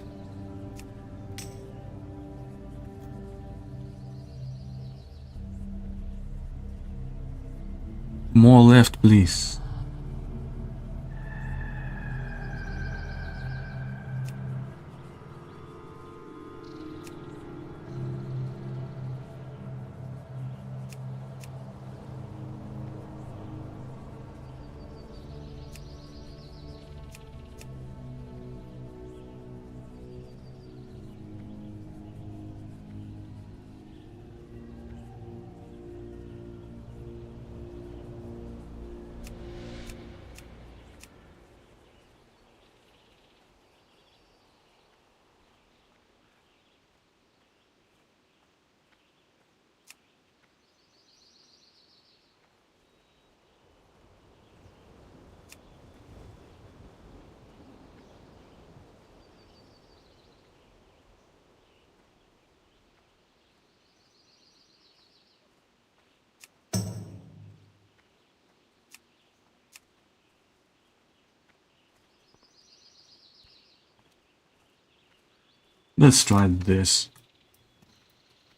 More left, please. Let's try this.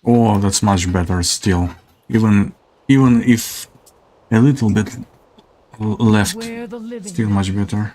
Oh, that's much better still. Even if a little bit left, still much better.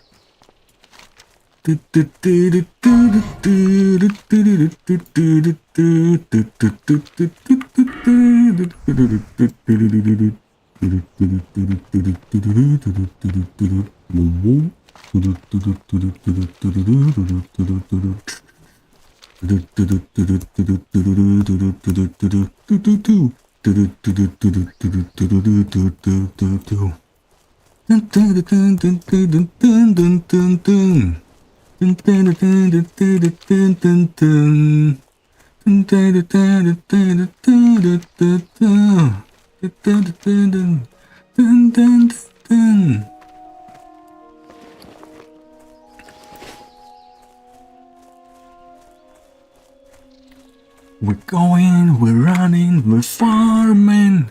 We're going, we're running, we're farming.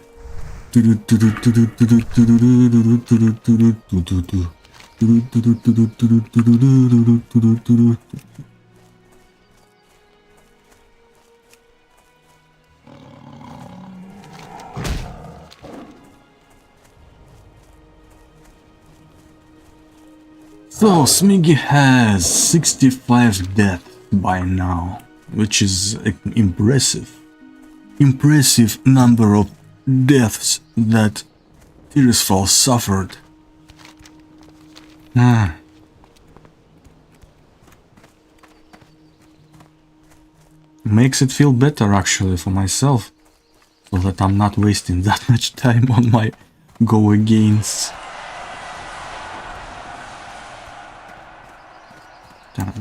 So Smiggy has 65 deaths by now, which is an impressive number of deaths that Tearsfall suffered. Makes it feel better actually for myself, so that I'm not wasting that much time on my go against.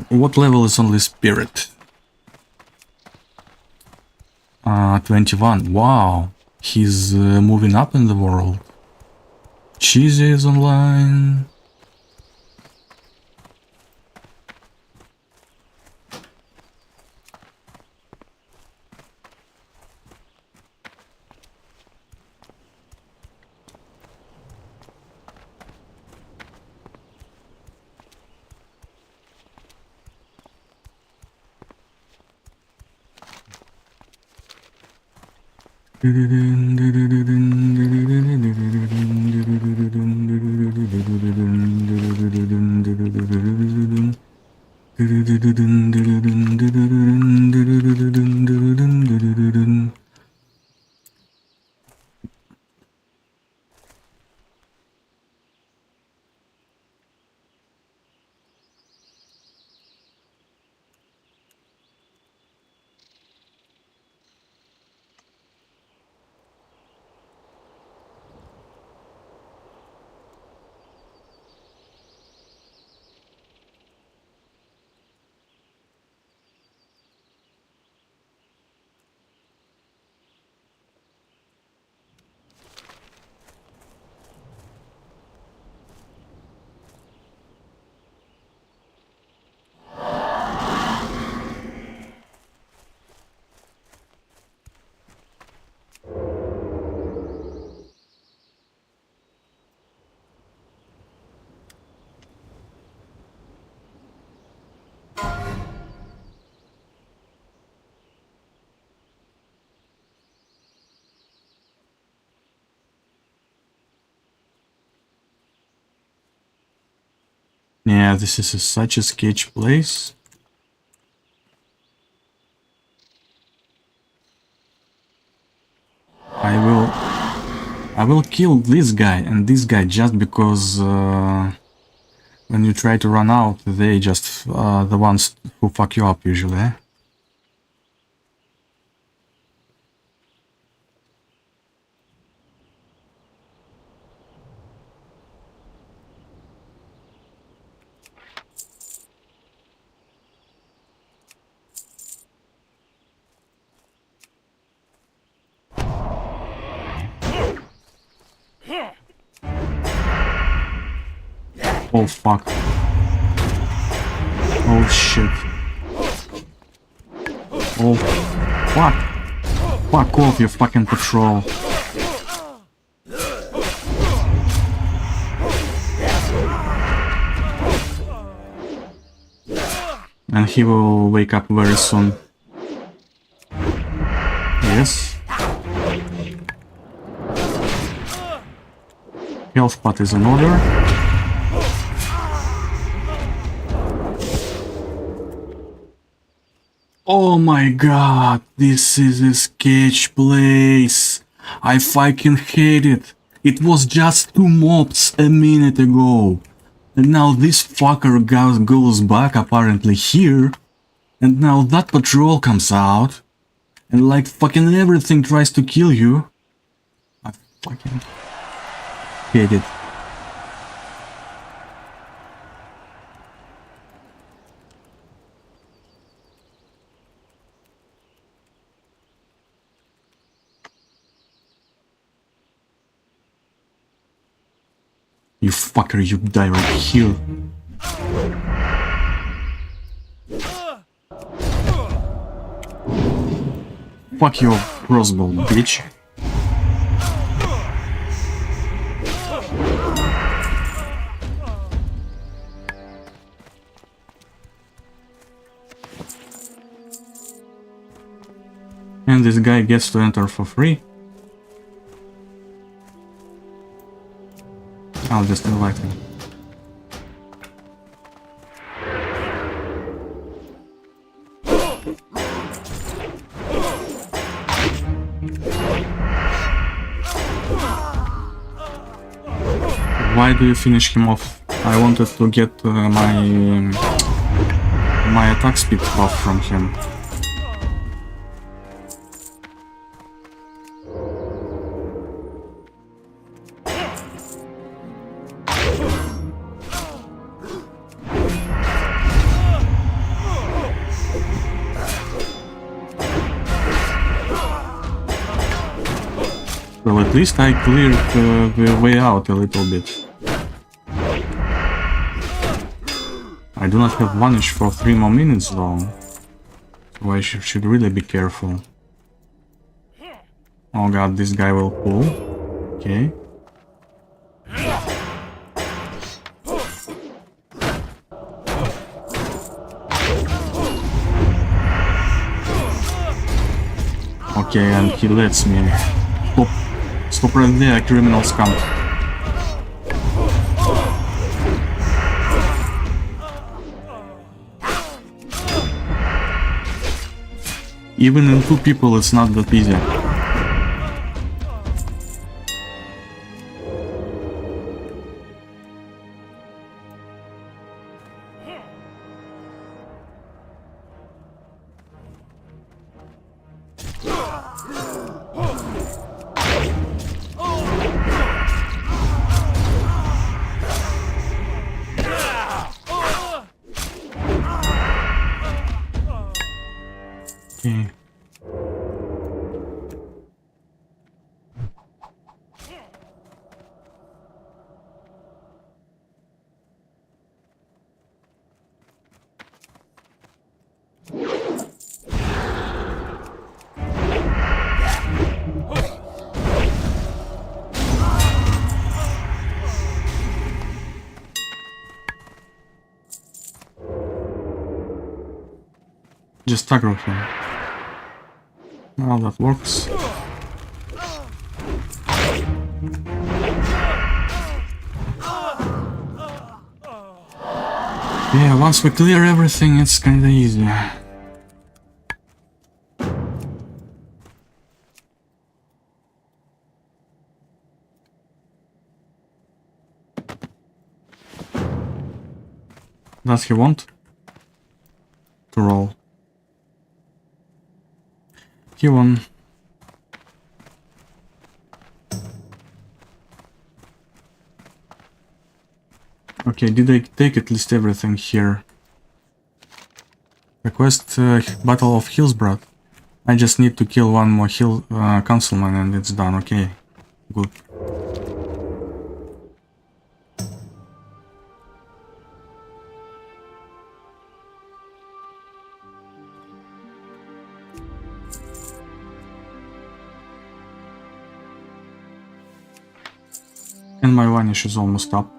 What level is only Spirit? 21. Wow, he's moving up in the world. Cheesy is online. Yeah, this is such a sketch place. I will kill this guy and this guy just because when you try to run out, they just the ones who fuck you up usually. Eh? Oh fuck. Oh shit. Oh fuck. Fuck off, you fucking patrol. And he will wake up very soon. Yes. Health pot is in order. Oh my god, this is a sketch place. I fucking hate it. It was just 2 mobs a minute ago. And now this fucker goes back apparently here. And now that patrol comes out. And like fucking everything tries to kill you. I fucking hate it. You fucker, you die right here. Fuck your crossbow, bitch. And this guy gets to enter for free. I'll just invite him. Why do you finish him off? I wanted to get my attack speed buff from him. Well, at least I cleared the way out a little bit. I do not have vanish for 3 more minutes though, so I should really be careful. Oh god, this guy will pull. Okay. Okay, and he lets me. Stop right there, criminal scum. Even in 2 people it's not that easy. Okay. Just aggro him. Well, that works. Yeah, once we clear everything, it's kinda easy. Does he want to roll? He won. Okay, did I take at least everything here? Request Battle of Hillsbrad. I just need to kill 1 more councilman and it's done. Okay, good. And my vanish is almost up.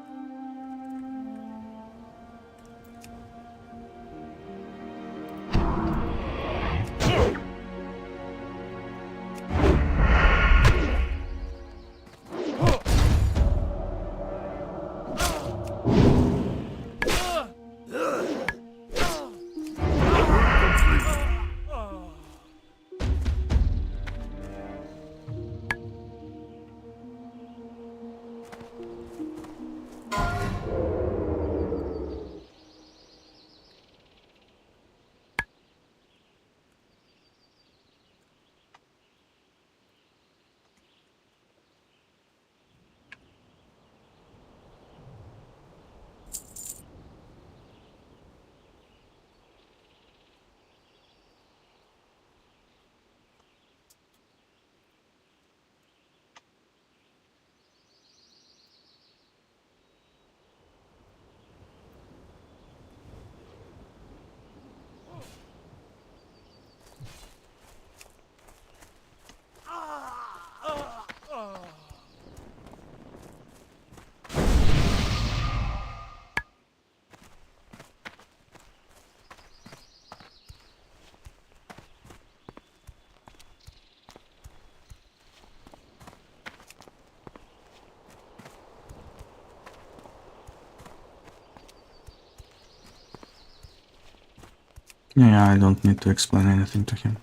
Yeah, I don't need to explain anything to him.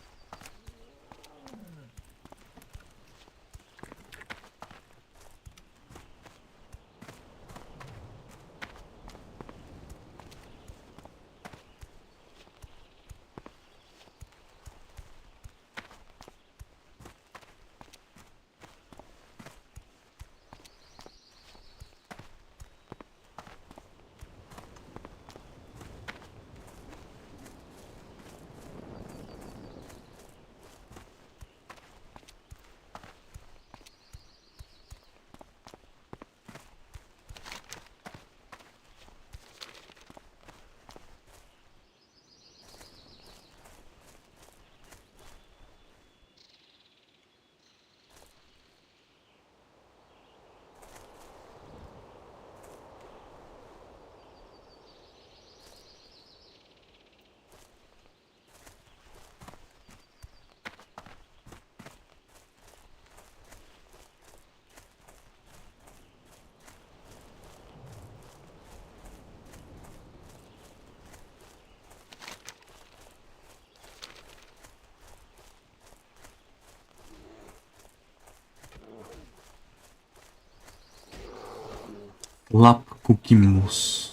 Lap kukimus.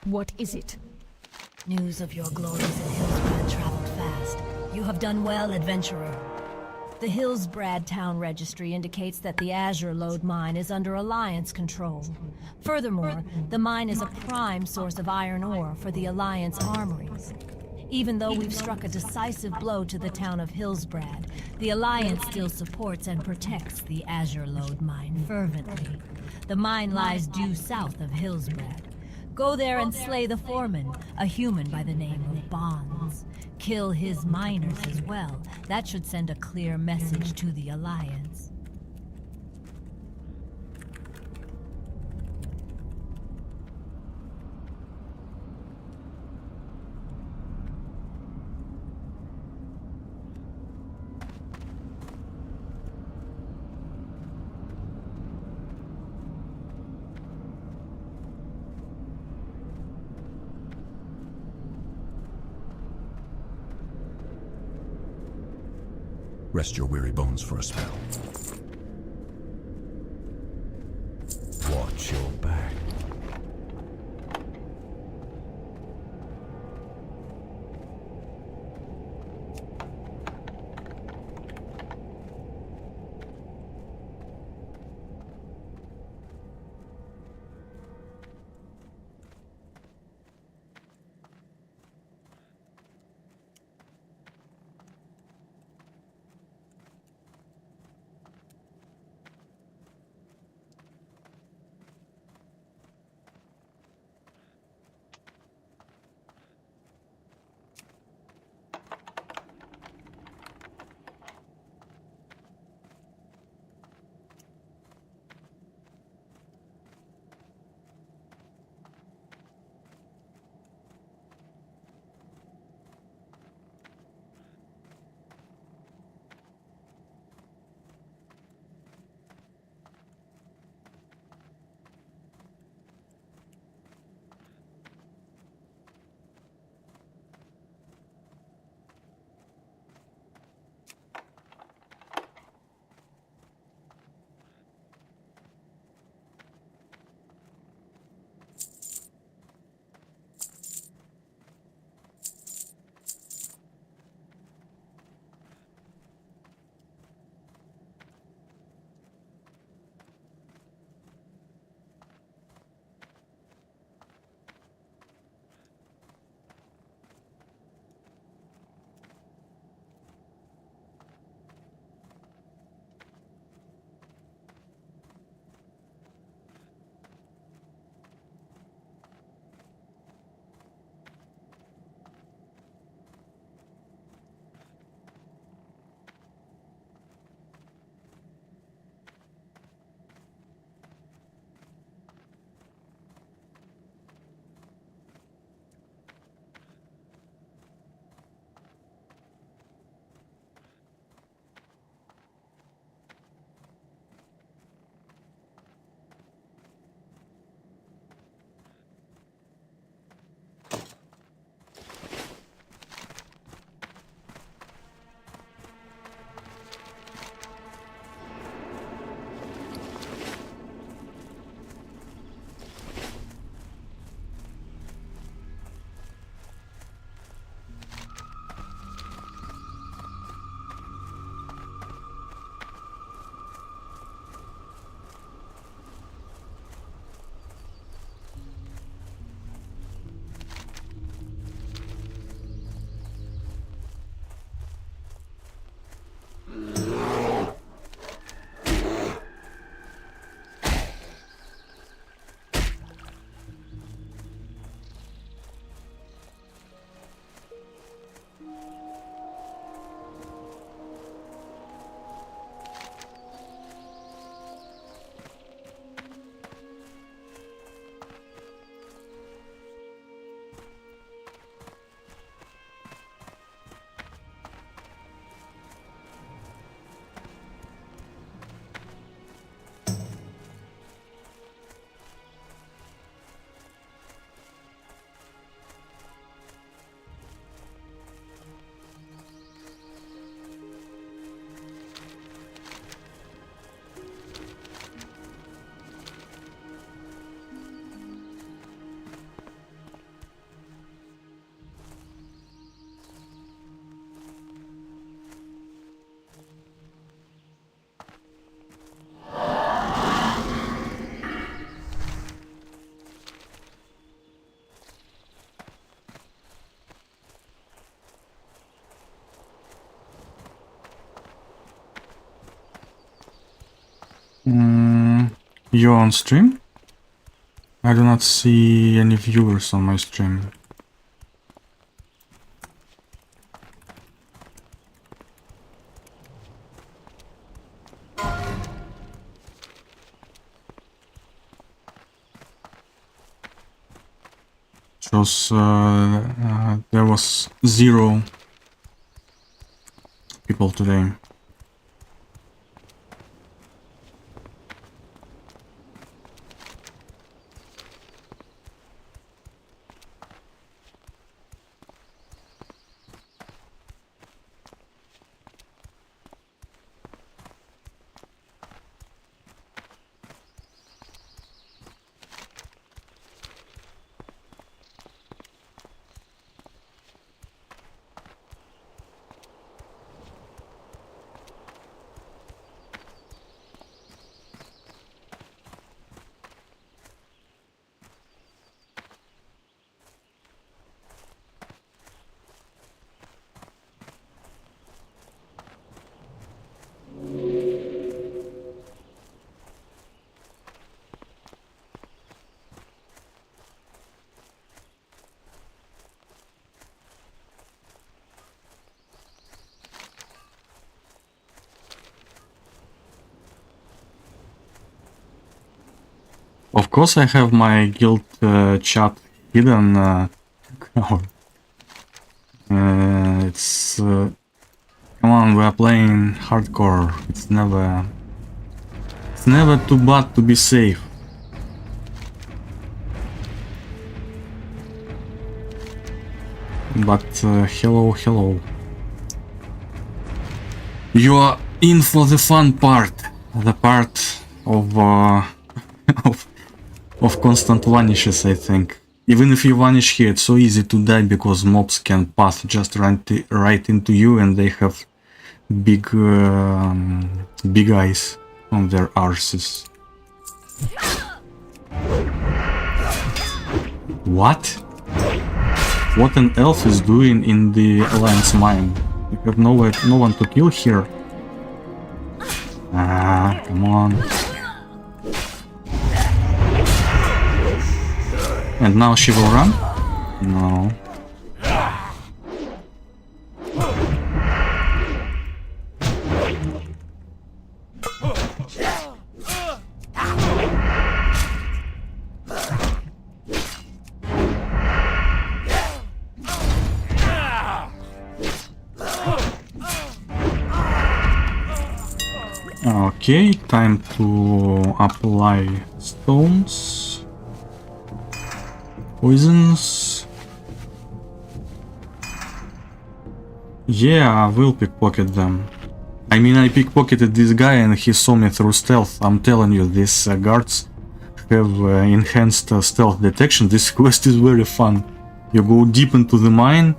What is it? News of your glories in Hillsbrad traveled fast. You have done well, adventurer. The Hillsbrad Town Registry indicates that the Azure Lode mine is under Alliance control. Furthermore, the mine is a prime source of iron ore for the Alliance armories. Even though we've struck a decisive blow to the town of Hillsbrad, the Alliance still supports and protects the Azure Lode mine fervently. The mine lies due south of Hillsbrad. Go there and slay the foreman, a human by the name of Bonds. Kill his miners as well. That should send a clear message to the Alliance. Rest your weary bones for a spell. Watch your back. You're on stream? I do not see any viewers on my stream. Shows there was 0 people today. Of course I have my guild chat hidden. It's... come on, we are playing hardcore. It's never too bad to be safe. But hello. You are in for the fun part. The part of of constant vanishes, I think. Even if you vanish here, it's so easy to die because mobs can pass just right into you, and they have big eyes on their arses. What? What an elf is doing in the Alliance mine? You have no one to kill here. Ah, come on. And now she will run? No. Okay, time to apply stones. Poisons. Yeah, I will pickpocket them. I mean, I pickpocketed this guy and he saw me through stealth. I'm telling you, these guards have enhanced stealth detection. This quest is very fun. You go deep into the mine,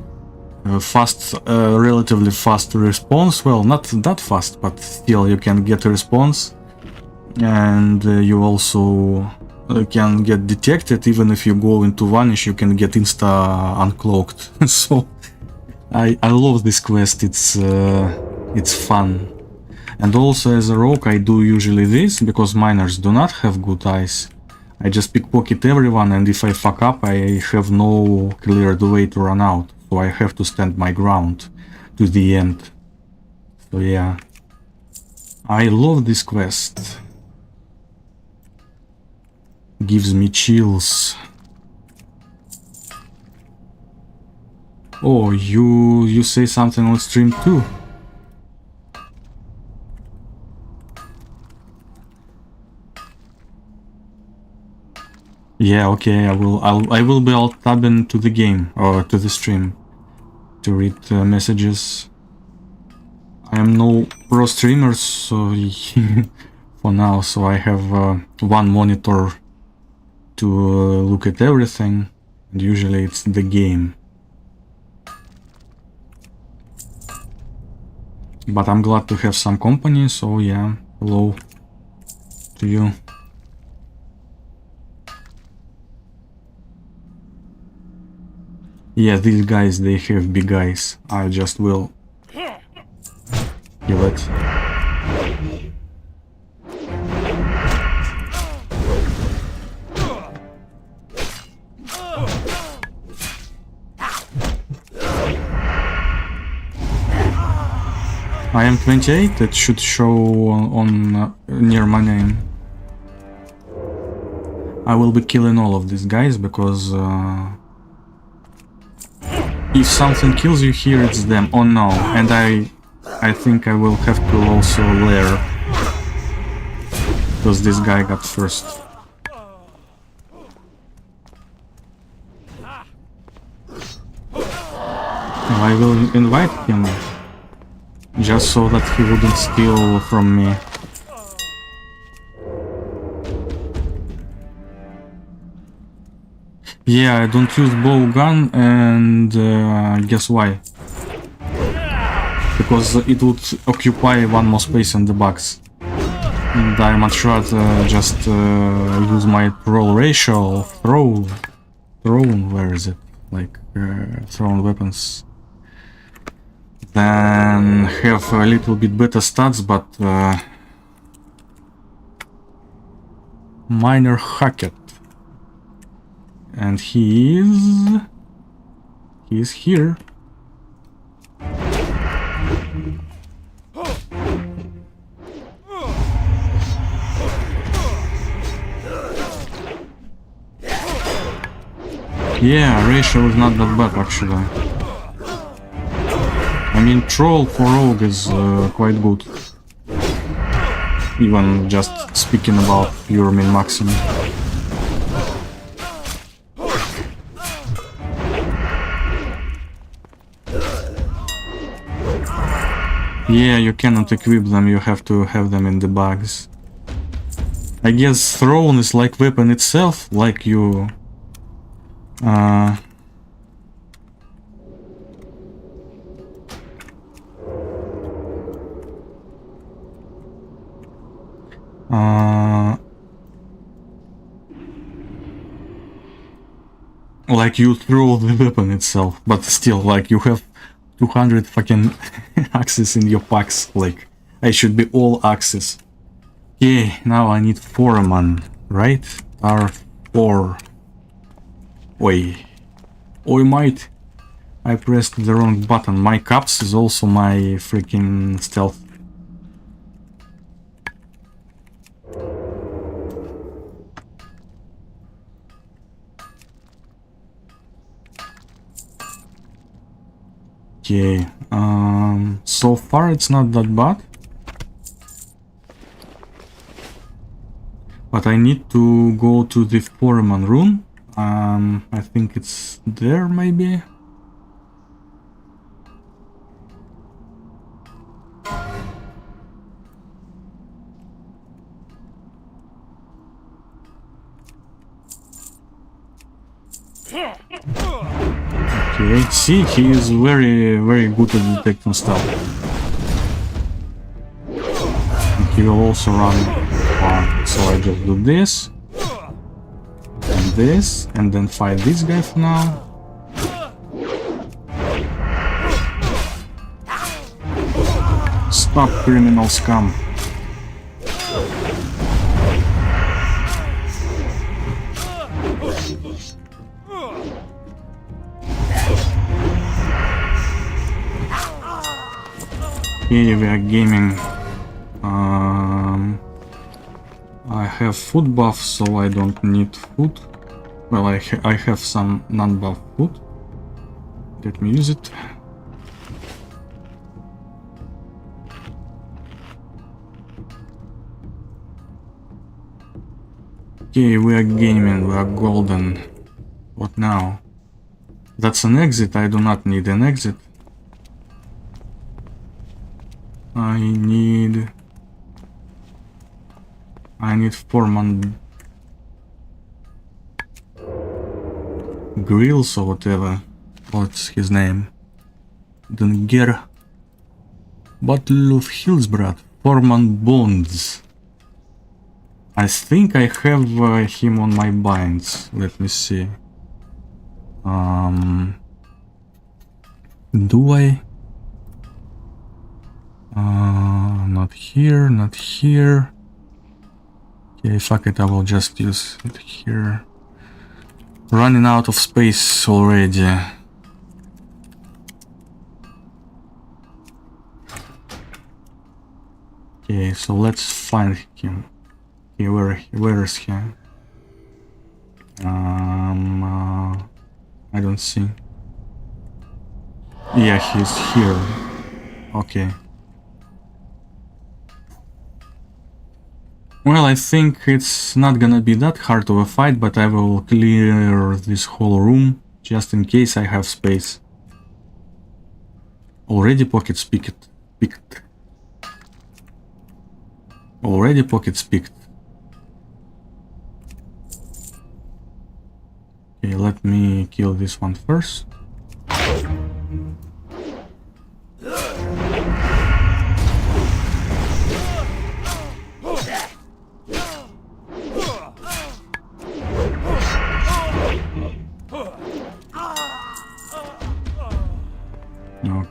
relatively fast response. Well, not that fast, but still you can get a response. And you also can get detected. Even if you go into vanish, you can get insta uncloaked. So I love this quest. It's fun. And also as a rogue I do usually this, because miners do not have good eyes. I just pickpocket everyone, and if I fuck up I have no cleared way to run out. So I have to stand my ground to the end. So yeah, I love this quest. Gives me chills. Oh, you say something on stream too? Yeah, okay, I will be alt tabbing to the game or to the stream to read messages. I am no pro streamer, so for now, so I have one monitor to look at everything, and usually it's the game. But I'm glad to have some company, so yeah, hello to you. Yeah, these guys, they have big eyes. I just will kill it. I am 28, it should show on near my name. I will be killing all of these guys because if something kills you here, it's them. Oh no, and I think I will have to also lair because this guy got first. I will invite him just so that he wouldn't steal from me. Yeah, I don't use bow gun, and guess why? Because it would occupy one more space in the box. And I much rather just use my roll ratio, thrown, where is it? Like, thrown weapons. Then have a little bit better stats, but minor Hackett. And he is here. Yeah, ratio is not that bad actually. I mean, troll for rogue is quite good. Even just speaking about pure min maximum. Yeah, you cannot equip them, you have to have them in the bags. I guess thrown is like weapon itself, like you... like you throw the weapon itself, but still, like you have 200 fucking axes in your packs, like I should be all axes. Okay, now I need foreman, right? R4. Oi. Oi mate. I pressed the wrong button. My caps is also my freaking stealth. Okay, so far it's not that bad. But I need to go to the foreman room. I think it's there maybe. Okay, see, he is very good at detecting stuff. And he will also run far. So I just do this, and then fight this guy for now. Stop, criminal scum. Here we are gaming. I have food buff, so I don't need food. Well, I have some non-buff food. Let me use it. Okay, we are gaming, we are golden. What now? That's an exit, I do not need an exit. I need foreman grills or whatever. What's his name? Denger. Battle of Hillsbrad. Foreman Bonds. I think I have him on my binds. Let me see. Do I? Not here, not here. Okay, fuck it, I will just use it here. Running out of space already. Okay, so let's find him. Okay, where is he? I don't see. Yeah, he's here. Okay. Well, I think it's not gonna be that hard of a fight, but I will clear this whole room just in case I have space. Already pockets picked. Already pockets picked. Okay, let me kill this one first.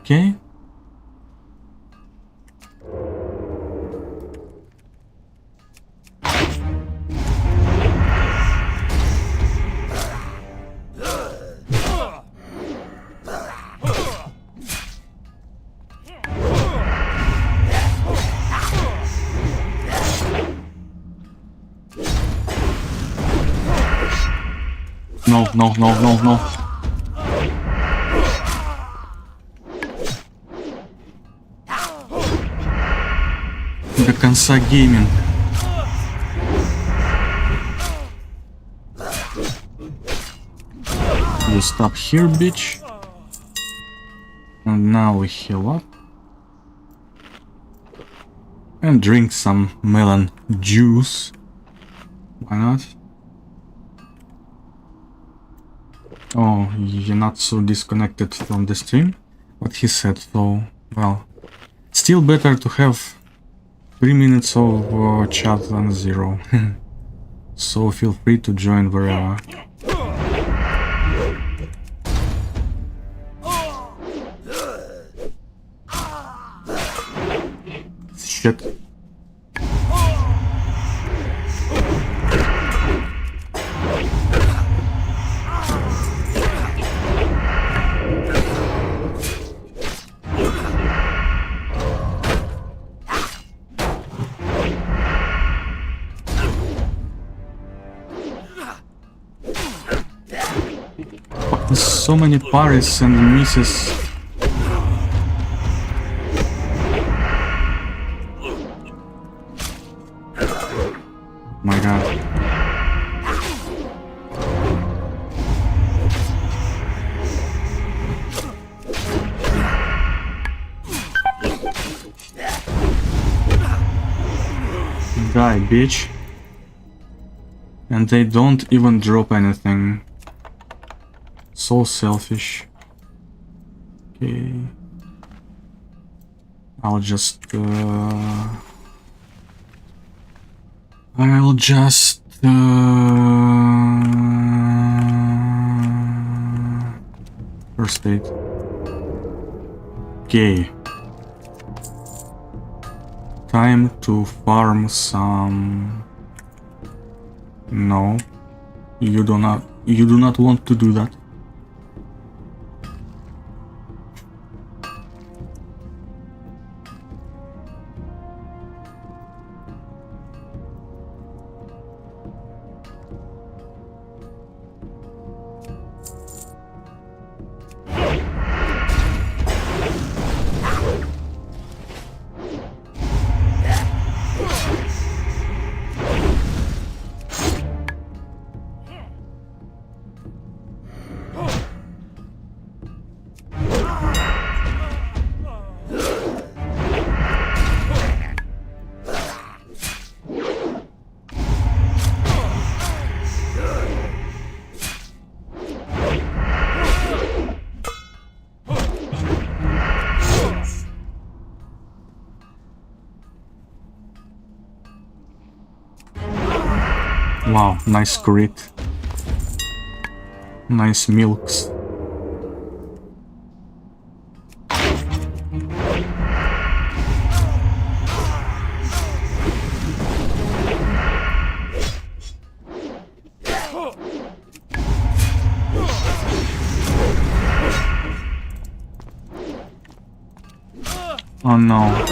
Okay. No. До конца гейминг. You stop here, bitch. And now we heal up. And drink some melon juice. Why not? Oh, you're not so disconnected from the stream. What he said, so, well, still better to have 3 minutes of chat than 0. So feel free to join wherever. Shit. So many parries and misses. My god. Die, bitch. And they don't even drop anything. So selfish. Okay. I'll just first aid. Okay. Time to farm some. No. You do not want to do that. Wow, nice crit. Nice milks. Oh no.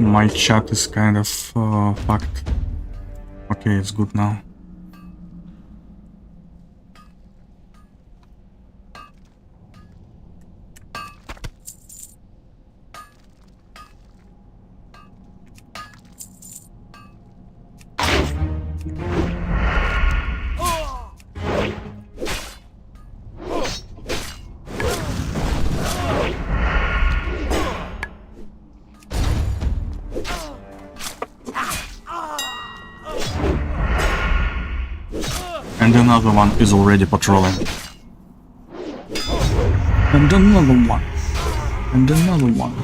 My chat is kind of fucked. Okay, it's good now. And another one is already patrolling. And another one. And another one.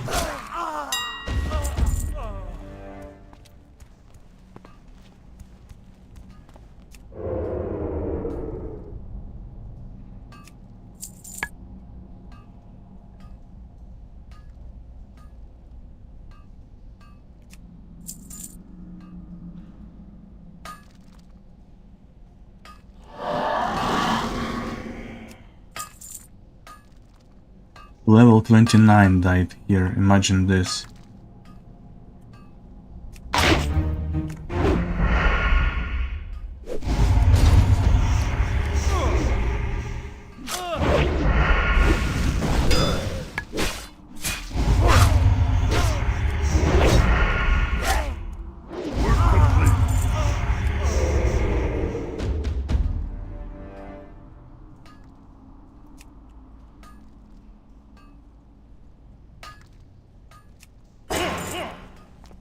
Level 29 died here, imagine this.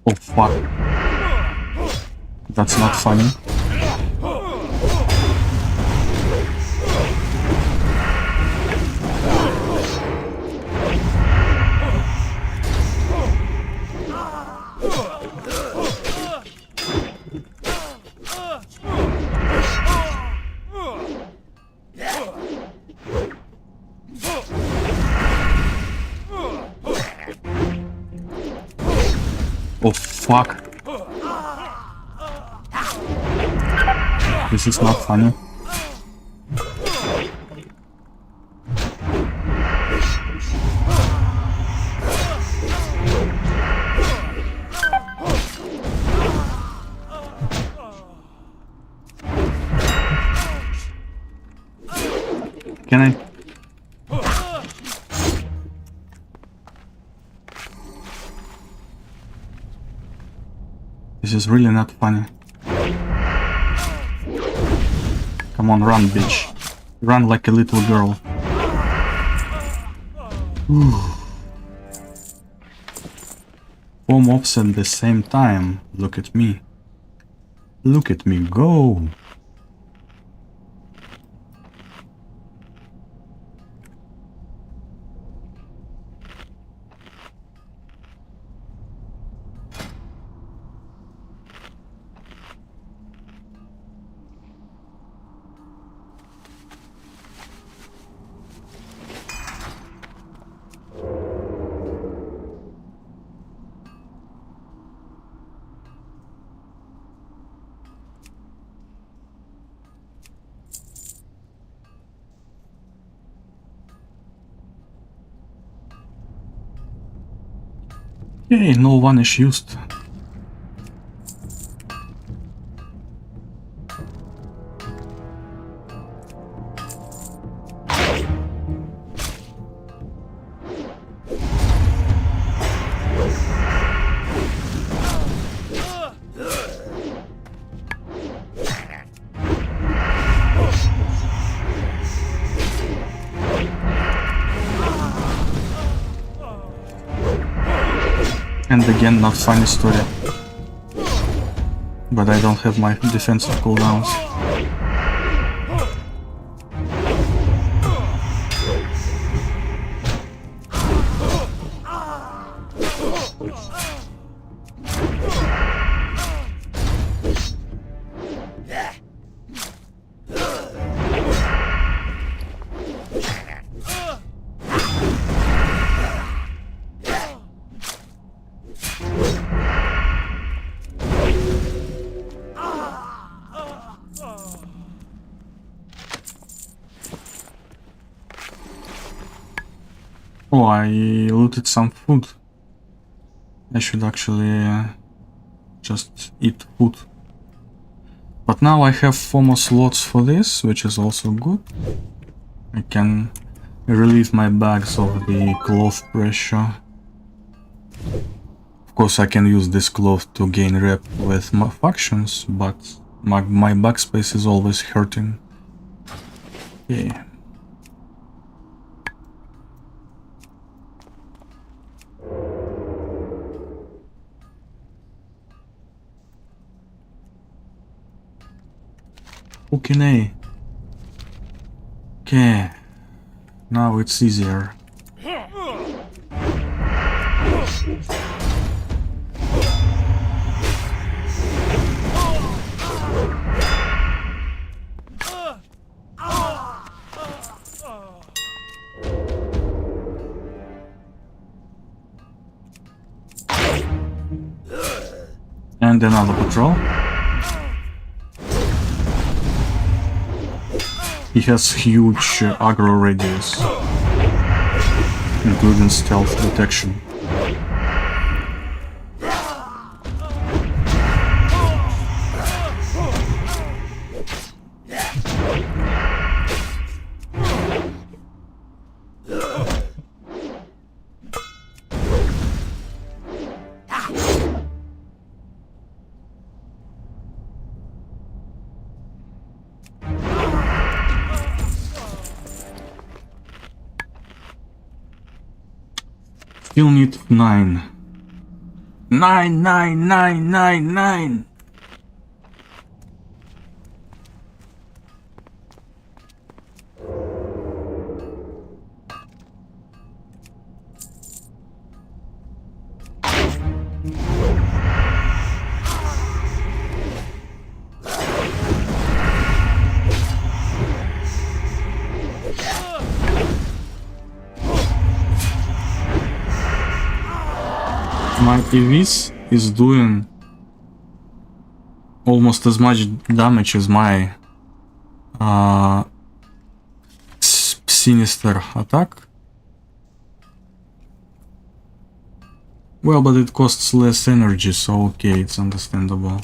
Oh fuck. That's not funny. Oh fuck. This is not funny. Can I? This is really not funny. Come on, run, bitch. Run like a little girl. Four mobs at the same time. Look at me. Look at me go. Okay, no one is used. And again, not funny story. But I don't have my defensive cooldowns. Oh, I looted some food. I should actually just eat food. But now I have 4 more slots for this, which is also good. I can relieve my bags of the cloth pressure. Of course, I can use this cloth to gain rep with my factions, but my backspace is always hurting. Okay. Okay. Okay. Now it's easier. And another patrol. He has huge aggro radius, including stealth detection. Still need 9. 9, 9, 9, 9, 9. My EVs is doing almost as much damage as my sinister attack. Well, but it costs less energy, so okay, it's understandable.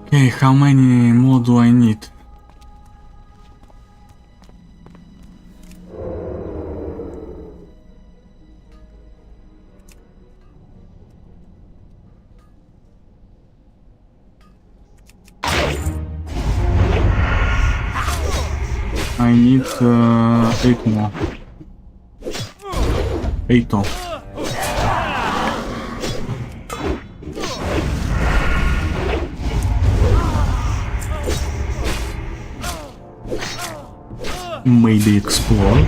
Okay, how many more do I need? I need 8 more. 8 more. Maybe explore.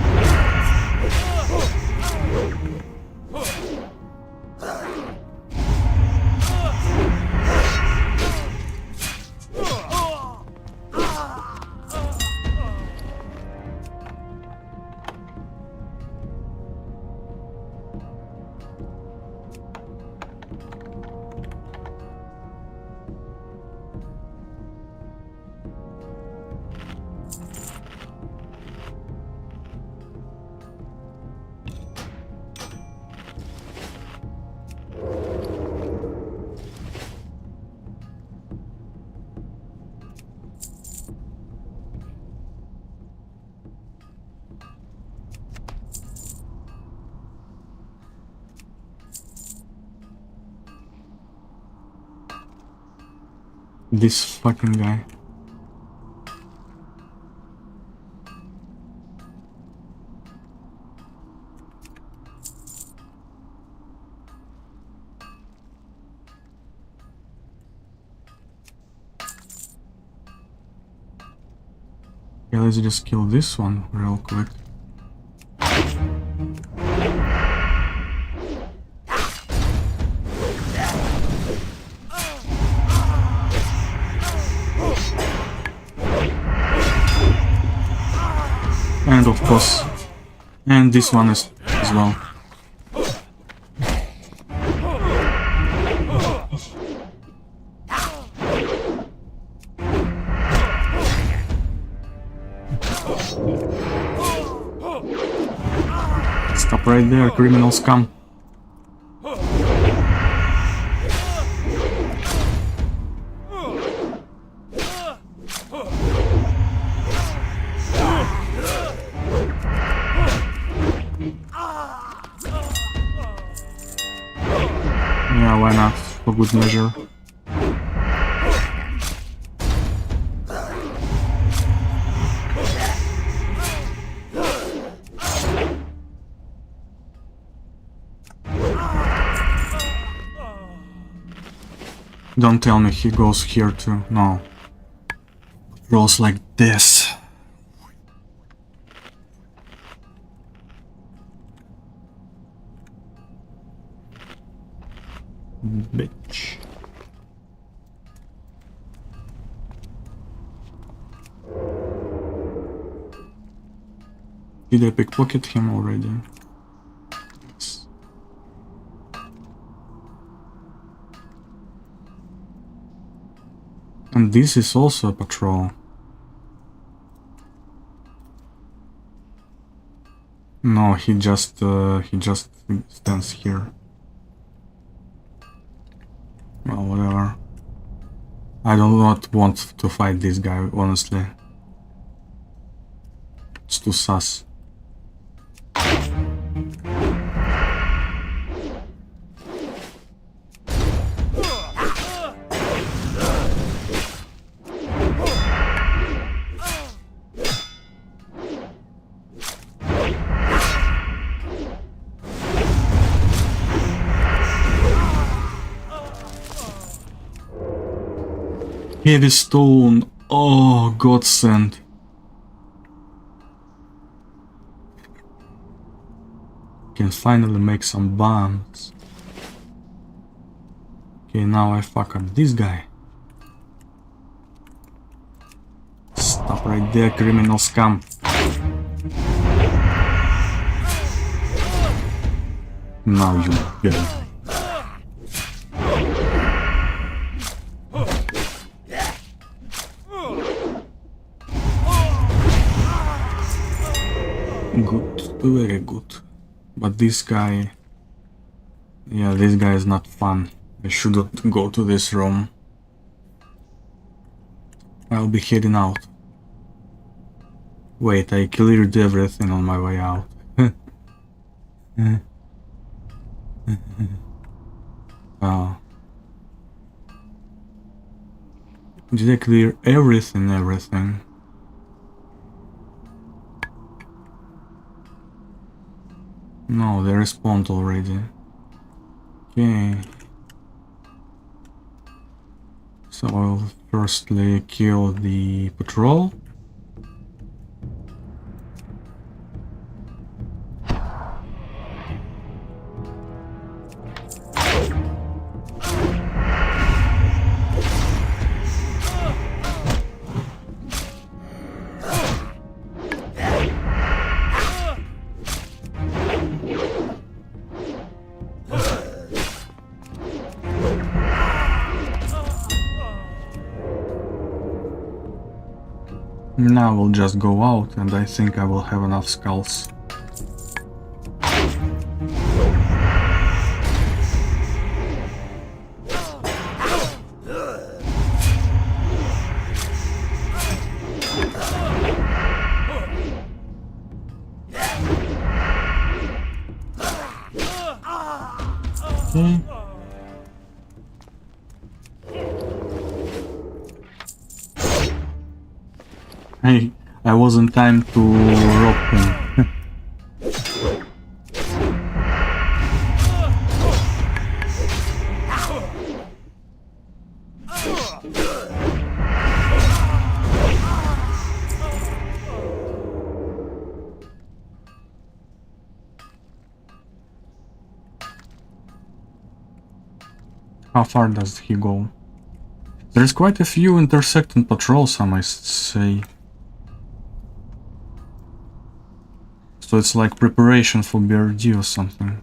This fucking guy. Okay, let's just kill this one real quick. And of course, and this one is as well. Stop right there, criminal scum. Yeah, why not? For good measure. Don't tell me he goes here too. No. Rolls like this. Bitch. Did I pickpocket him already? Yes. And this is also a patrol. No, he just stands here. Well, whatever. I do not want to fight this guy, honestly. It's too sus. Heavy stone. Oh, godsend. Can finally make some bombs. Okay, now I fuck up this guy. Stop right there, criminal scum. Now you get it. Good, very good. But this guy... Yeah, this guy is not fun. I shouldn't go to this room. I'll be heading out. Wait, I cleared everything on my way out. Oh. Did I clear everything? No, they respawned already. Okay. So I'll firstly kill the patrol. Now we'll just go out, and I think I will have enough skulls. Okay. I wasn't time to rob him. How far does he go? There's quite a few intersecting patrols, I must say. So it's like preparation for BRD or something.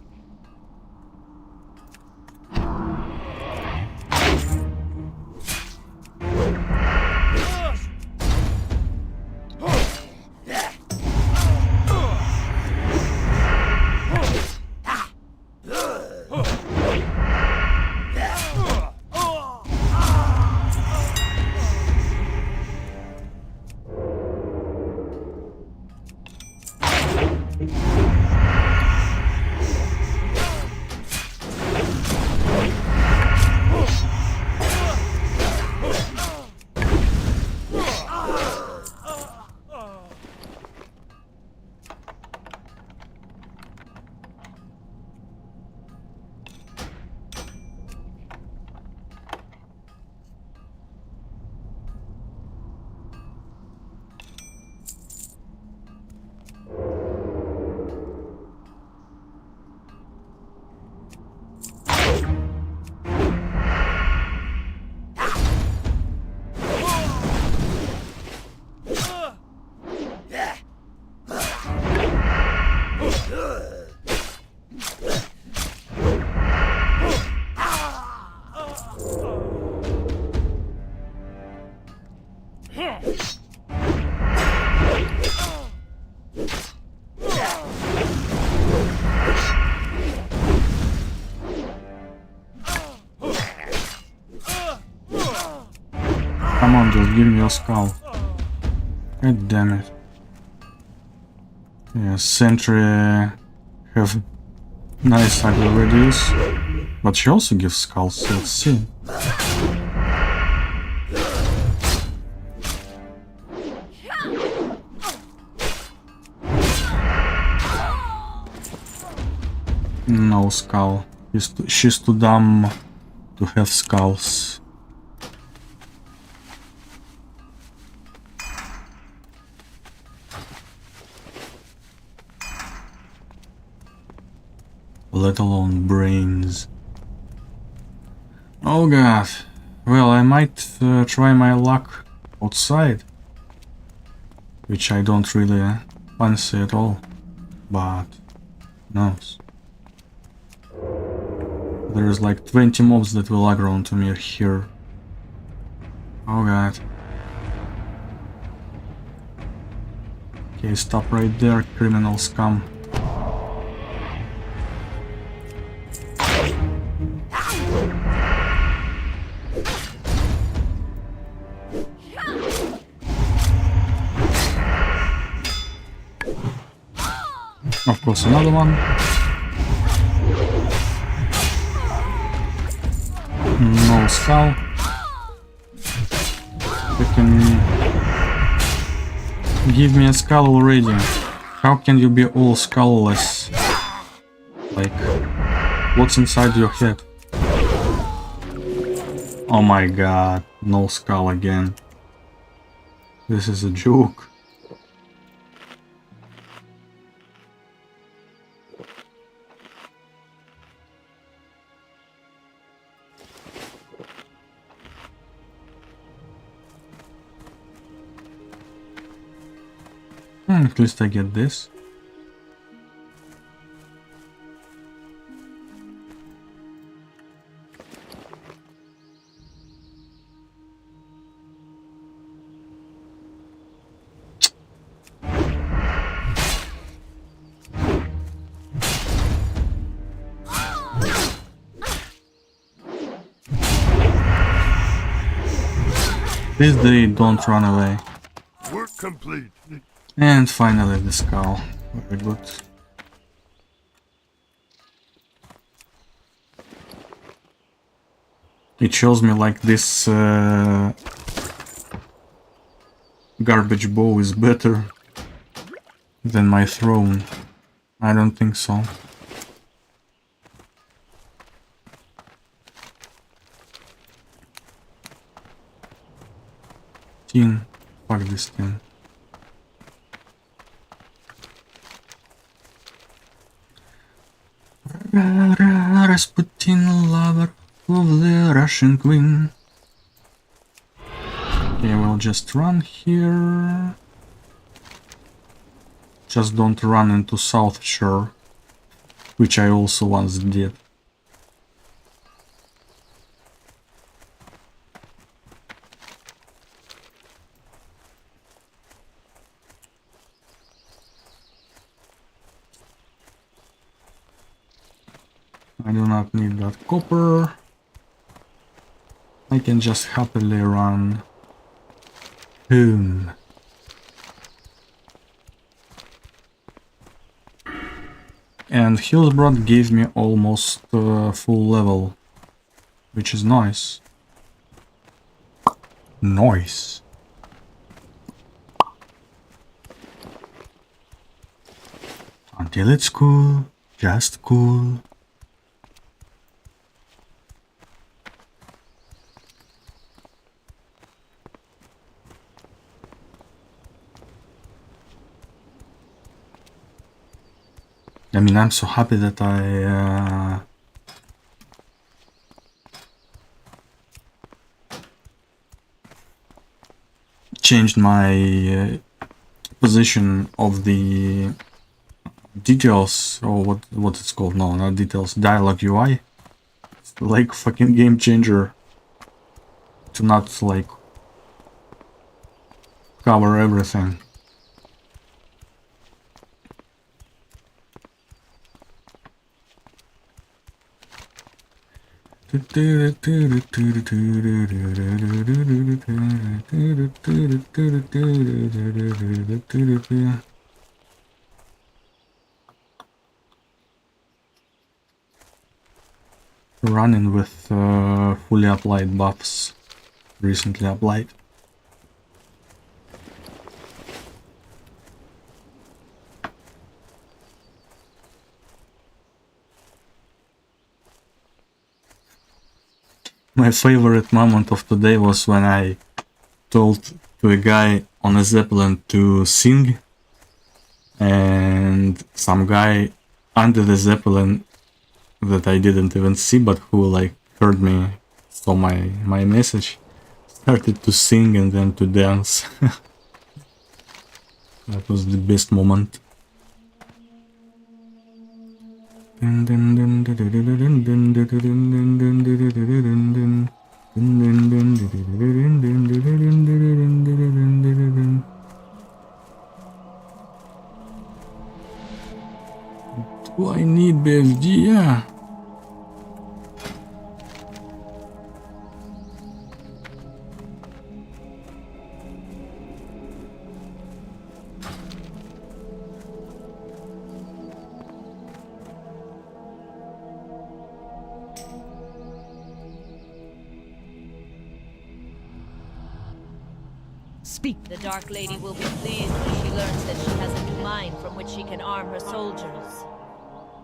Come on, just give me your skull. God damn it. Yeah, sentry have nice ugly radius, but she also gives skulls, so let's see. No skull. She's too dumb to have skulls. Let alone brains. Oh god. Well, I might try my luck outside, which I don't really fancy at all, but who knows. There's like 20 mobs that will aggro onto me here. Oh god. Okay, stop right there, criminal scum. Of course, another one. No skull. Freaking give me a skull already. How can you be all skullless? Like, what's inside your head? Oh my god, no skull again. This is a joke. At least I get this. Please they don't run away. Work complete. And finally the skull. Very good. It shows me like this garbage bow is better than my throne. I don't think so. Tin. Fuck this tin. Rasputin, lover of the Russian queen. Okay, we'll just run here. Just don't run into South Shore, which I also once did. I do not need that copper. I can just happily run home. And Hillsbrad gave me almost full level, which is nice. Nice. Until it's cool, just cool. I mean, I'm so happy that I changed my position of the details, or what it's called. No, not details, dialogue UI. It's like fucking game changer to not like cover everything. Running with fully applied buffs, recently applied. My favorite moment of today was when I told to a guy on a Zeppelin to sing, and some guy under the Zeppelin that I didn't even see, but who like heard me, saw my message, started to sing and then to dance. That was the best moment. Do I need BFG? Yeah. Speak. The Dark Lady will be pleased when she learns that she has a new mine from which she can arm her soldiers.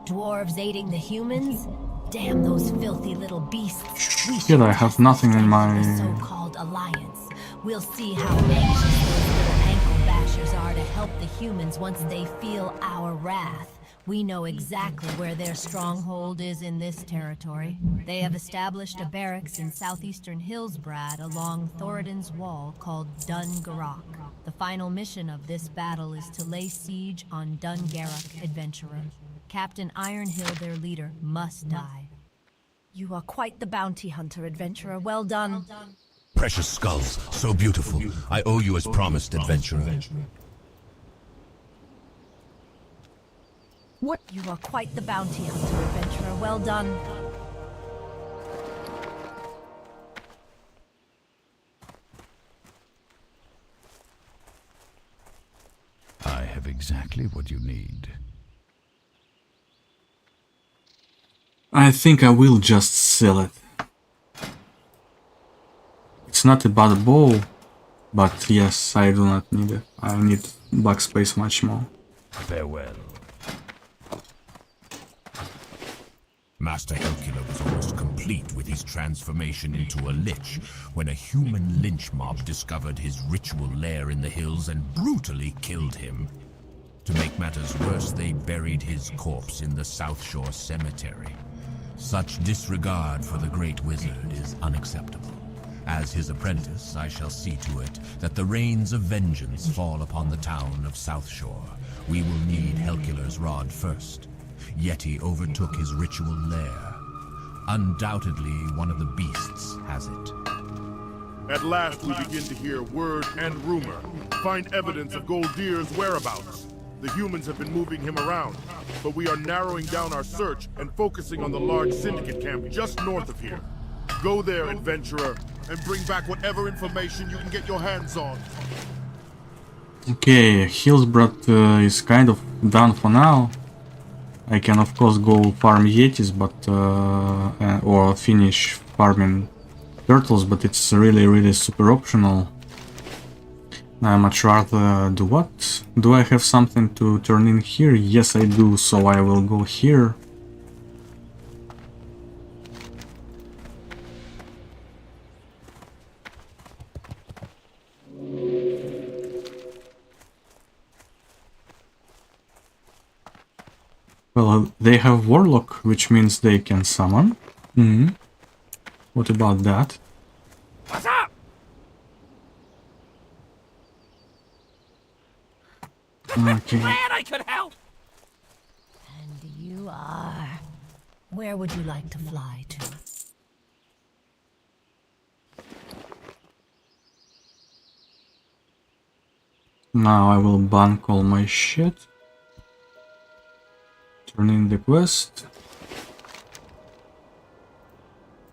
Dwarves aiding the humans? Damn those filthy little beasts. Shit, I have nothing in my... so-called alliance. We'll see how anxious those little ankle bashers are to help the humans once they feel our wrath. We know exactly where their stronghold is in this territory. They have established a barracks in southeastern Hillsbrad along Thoradin's wall called Dungarok. The final mission of this battle is to lay siege on Dungarok, adventurer. Captain Ironhill, their leader, must die. You are quite the bounty hunter, adventurer. Well done. Precious skulls, so beautiful. I owe you as promised, adventurer. What? You are quite the bounty hunter, adventurer. Well done. I have exactly what you need. I think I will just sell it. It's not about a bow. But yes, I do not need it. I need backspace much more. Farewell. Master Helkula was almost complete with his transformation into a lich when a human lynch mob discovered his ritual lair in the hills and brutally killed him. To make matters worse, they buried his corpse in the South Shore Cemetery. Such disregard for the Great Wizard is unacceptable. As his apprentice, I shall see to it that the rains of vengeance fall upon the town of South Shore. We will need Helkula's rod first. Yeti overtook his ritual lair. Undoubtedly, one of the beasts has it. At last we begin to hear word and rumor, find evidence of Goldir's whereabouts. The humans have been moving him around, but we are narrowing down our search and focusing on the large syndicate camp just north of here. Go there, adventurer, and bring back whatever information you can get your hands on. Okay, Hillsbrad is kind of done for now. I can of course go farm Yetis, but or finish farming turtles, but it's really super optional. I much rather do what? Do I have something to turn in here? Yes, I do, so I will go here. Well, they have Warlock, which means they can summon. What about that? What's up? Okay. Glad I could help. And you are. Where would you like to fly to? Now I will bank all my shit. Turn in the quest.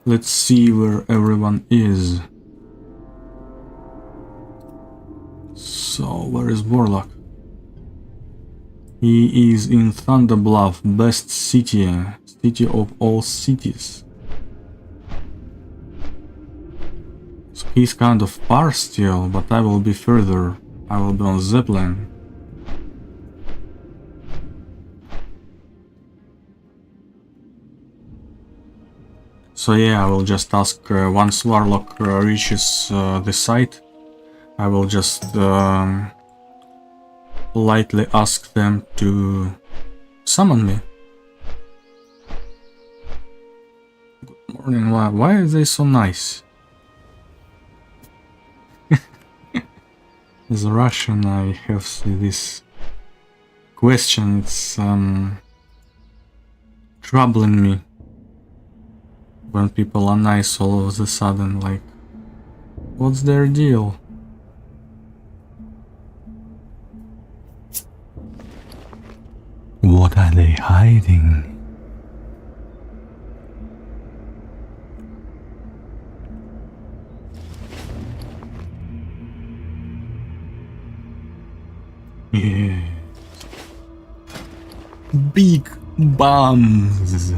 Let's see where everyone is. So, where is Warlock? He is in Thunderbluff, best city of all cities. So he's kind of far still, but I will be further. I will be on Zeppelin. So yeah, I will just ask, once Warlock reaches the site, I will just politely ask them to summon me. Good morning, why are they so nice? As a Russian, I have this question, it's troubling me. When people are nice all of a sudden, like, what's their deal? What are they hiding? Yeah. Big bombs.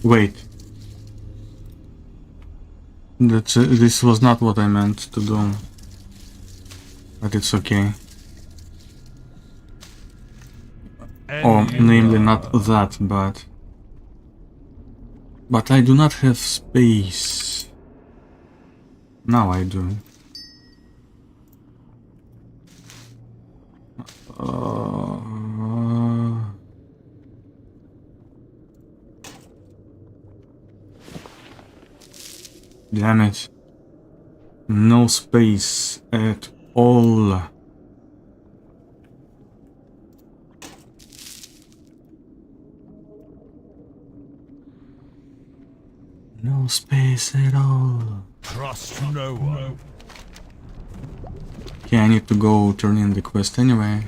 Wait. This was not what I meant to do. But it's okay. Or namely not that, but But I do not have space. Now I do. Damn it. No space at all. No space at all. Trust no one. Okay, I need to go turn in the quest anyway.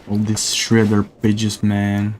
All these shredder pages, man.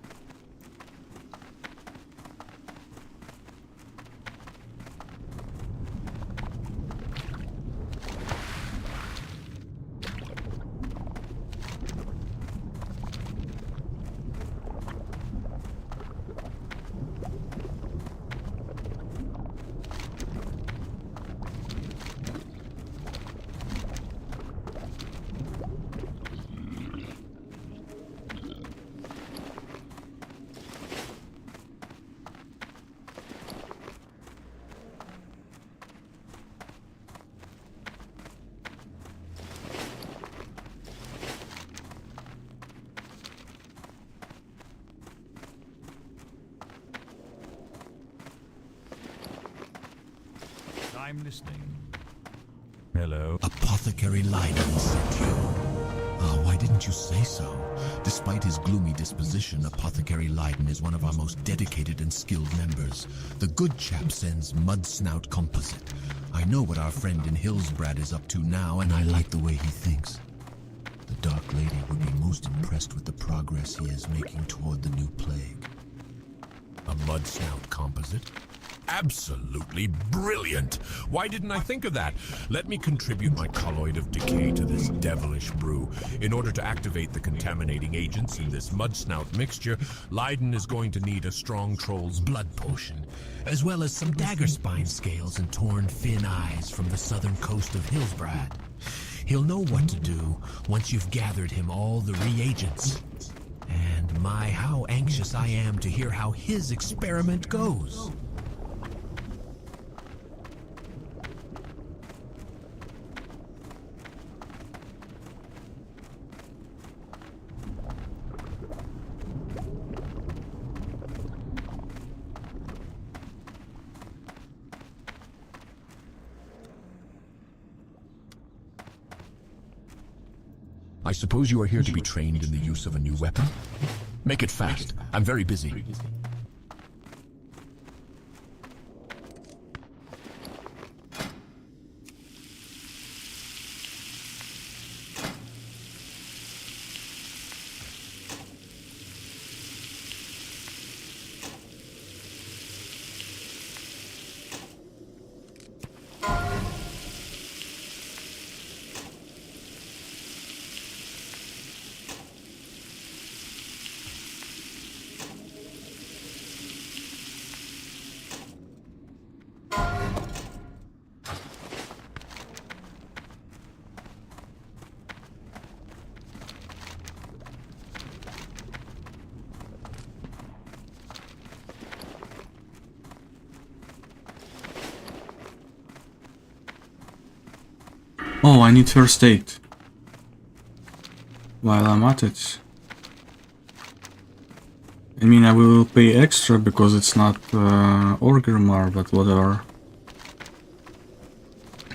I'm listening. Hello. Apothecary Leiden sent you. Why didn't you say so? Despite his gloomy disposition, Apothecary Leiden is one of our most dedicated and skilled members. The good chap sends Mud Snout Composite. I know what our friend in Hillsbrad is up to now, and I like the way he thinks. The Dark Lady would be most impressed with the progress he is making toward the new plague. A Mud Snout Composite? Absolutely brilliant! Why didn't I think of that? Let me contribute my colloid of decay to this devilish brew. In order to activate the contaminating agents in this mud snout mixture, Leiden is going to need a strong troll's blood potion, as well as some dagger spine scales and torn fin eyes from the southern coast of Hillsbrad. He'll know what to do once you've gathered him all the reagents. And my, how anxious I am to hear how his experiment goes. I suppose you are here to be trained in the use of a new weapon? Make it fast. I'm very busy. Oh, I need first aid. While I'm at it. I mean, I will pay extra because it's not Orgrimmar, but whatever.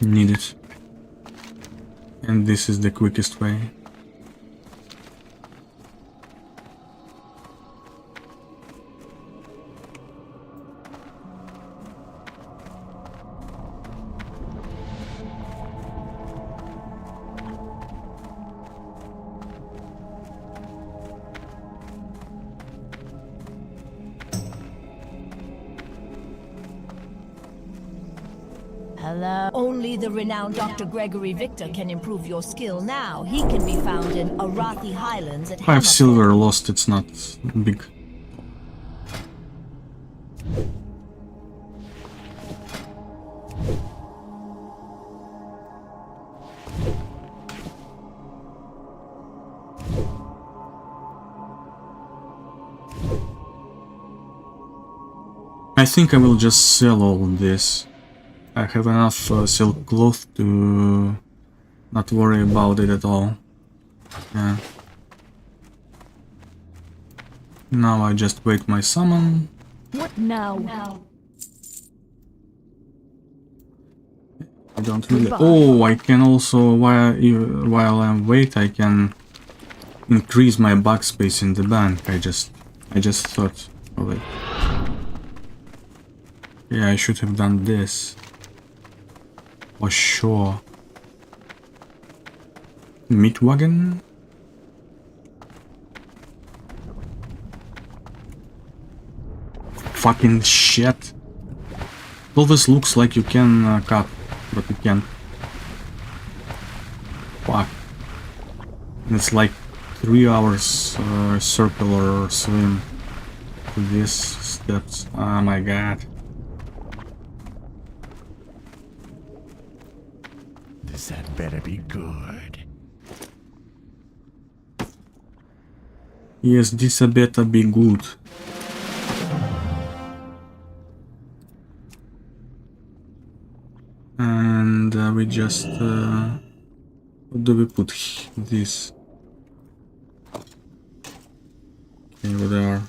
Need it. And this is the quickest way. Hello. Only the renowned Dr. Gregory Victor can improve your skill now. He can be found in Arathi Highlands at 5 silver lost, it's not big. I think I will just sell all of this. I have enough silk cloth to not worry about it at all. Yeah. Now I just wait my summon. What now? I don't really. Oh, I can also while I wait, I can increase my backspace in the bank. I just thought of it. Yeah, I should have done this. For sure. Meat wagon? Fucking shit. All this looks like you can cut, but you can't. Fuck. It's like 3 hours circular swim to these steps. Oh my god. This had better be good. Yes, this had better be good. And we just what do we put this? Okay, whatever.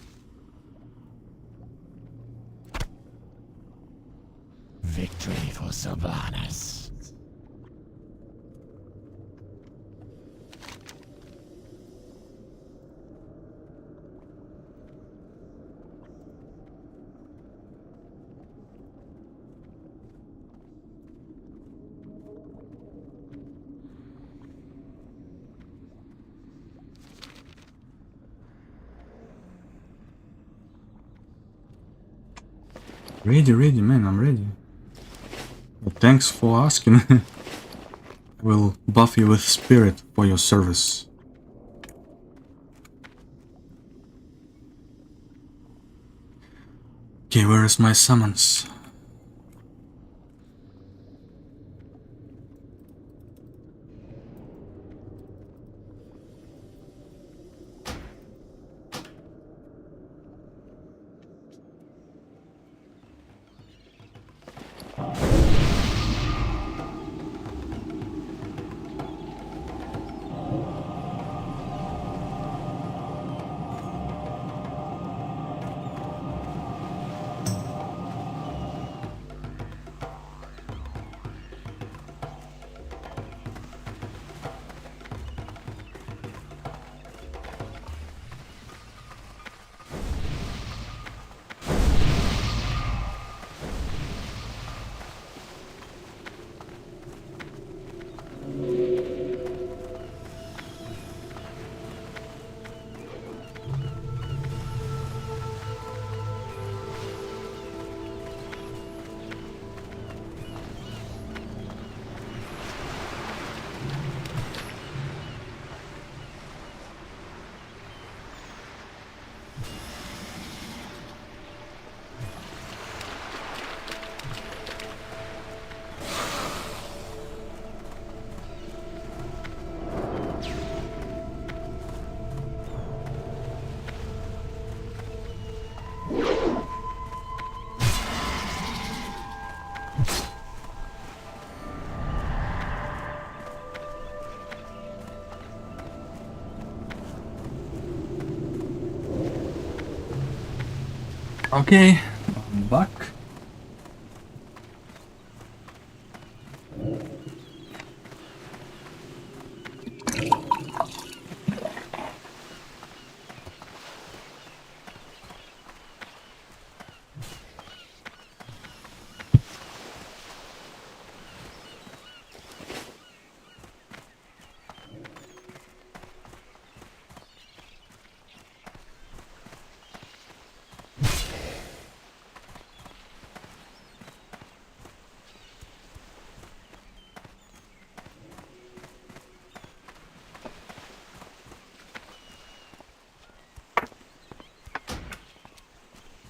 Victory for Sylvanas. Ready, man, I'm ready. Well, thanks for asking. I will buff you with spirit for your service. Okay, where is my summons? Okay, I'm back.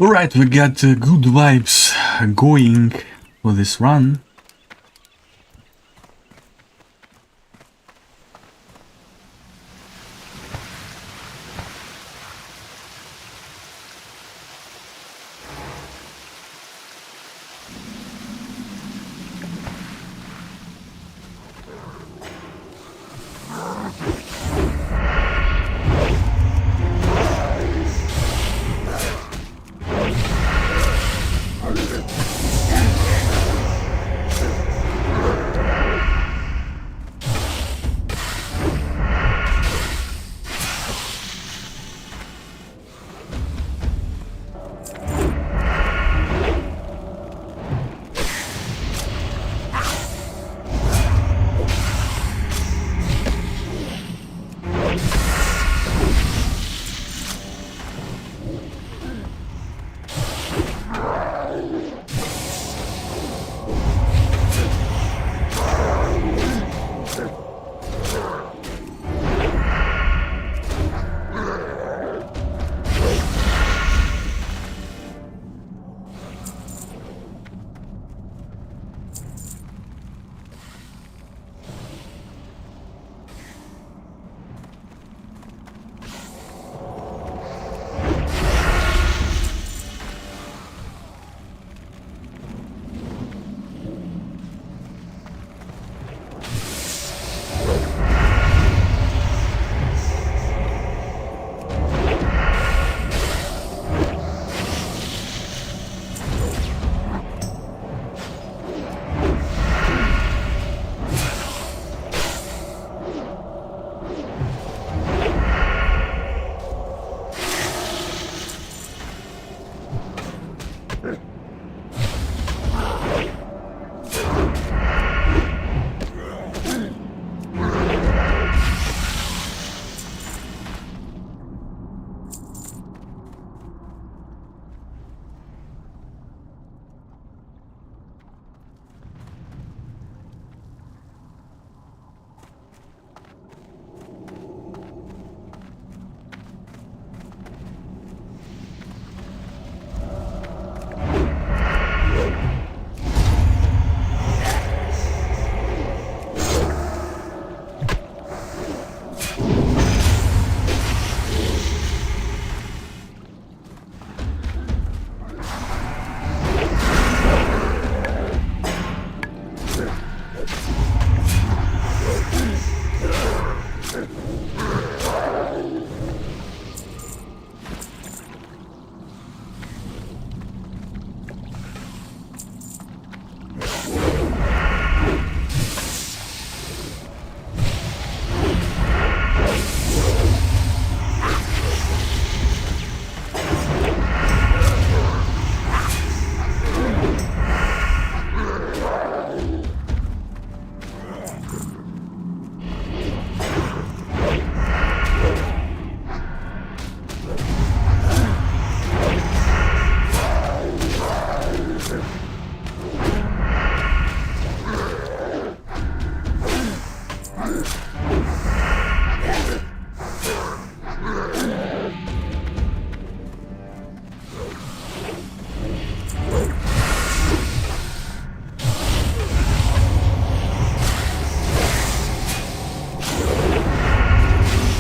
Alright, we got good vibes going for this run.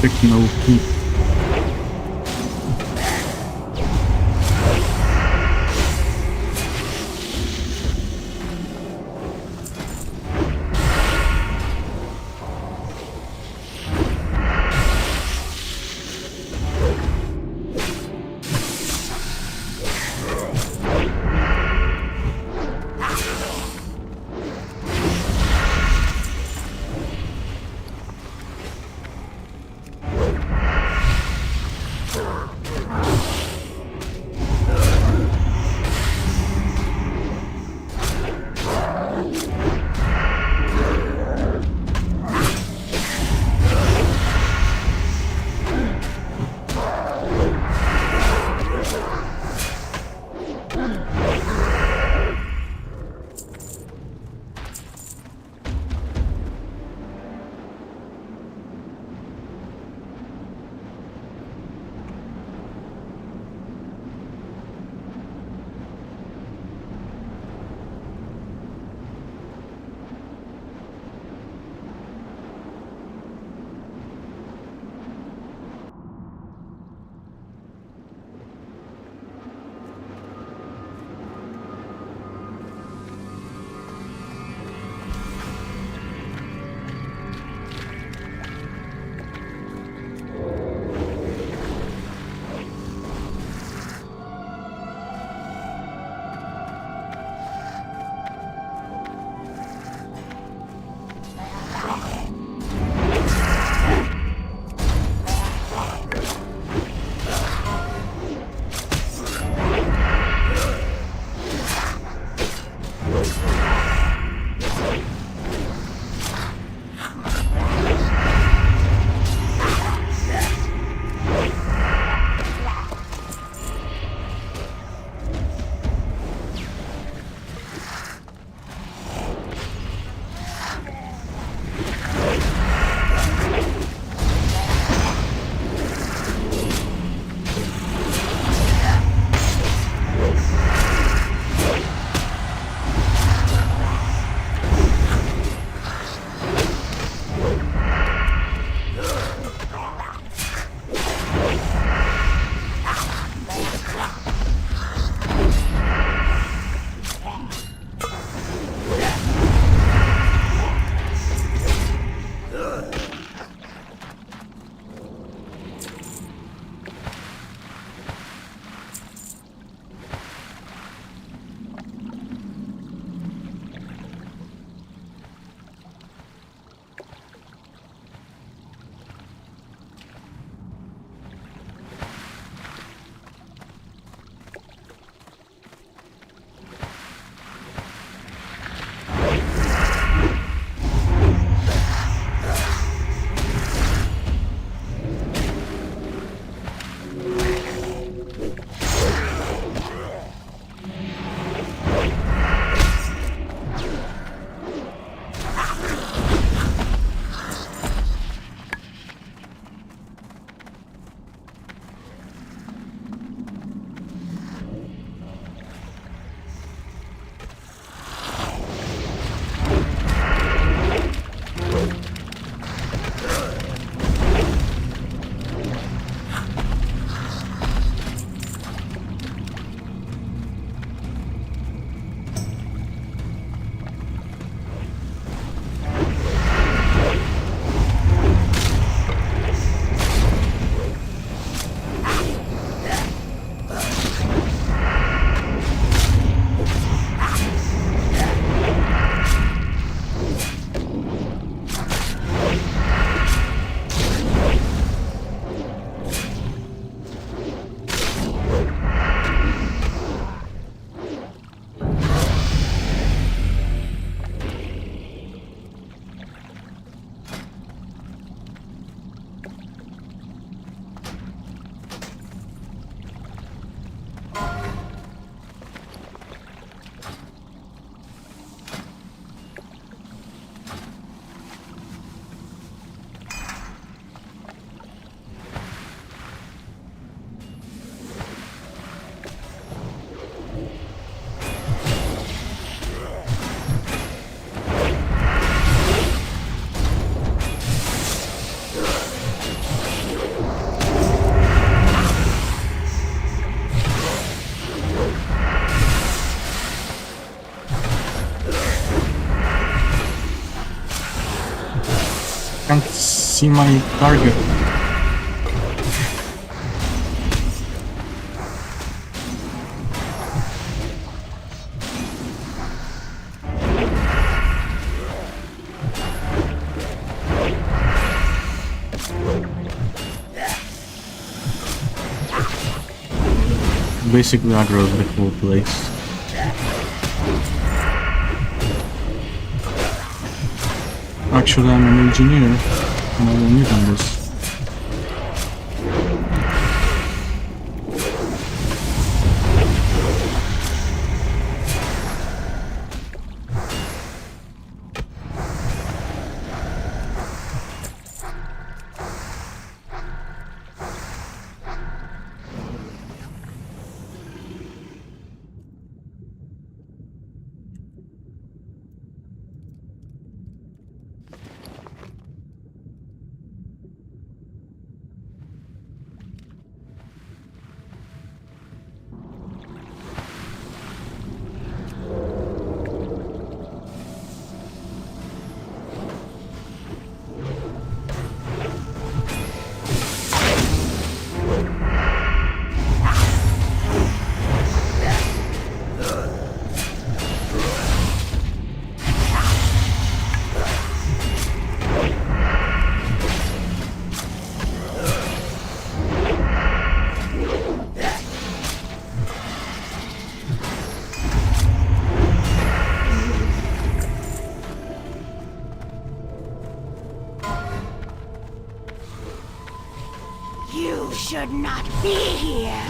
Techno-Heat. Can't see my target. Basically aggroed the whole place. Actually, I'm an engineer, and I don't need on this. You should not be here.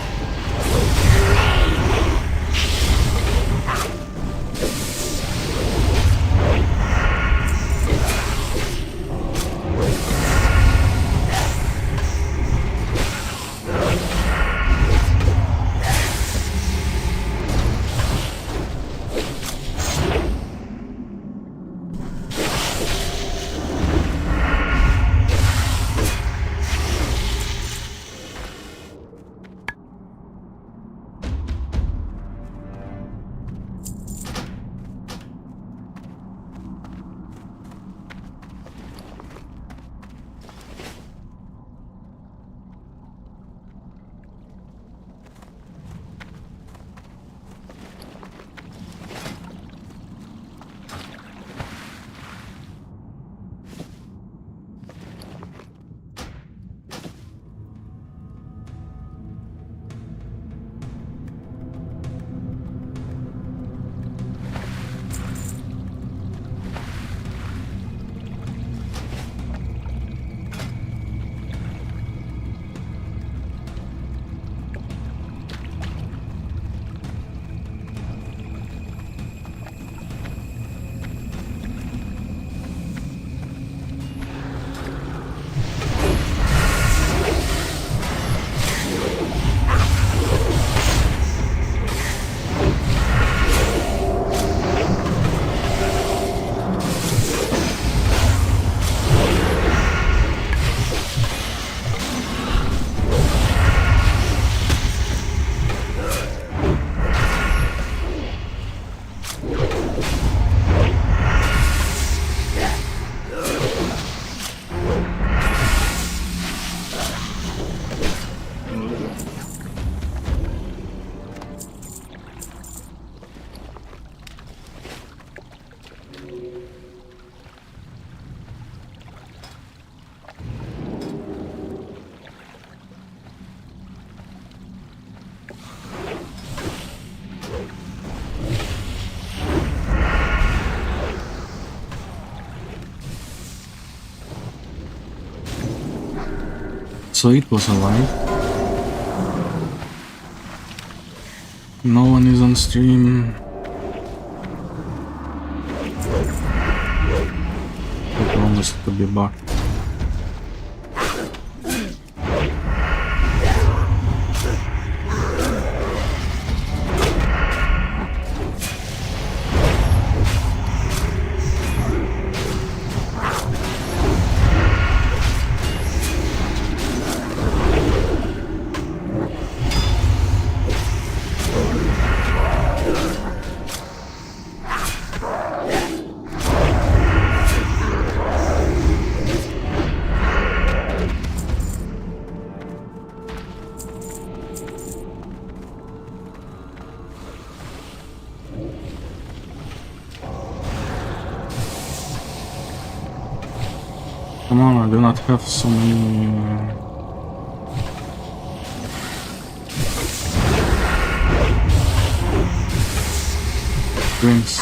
So it was alive. No one is on stream. I promised to be back. Come on, I do not have so many drinks.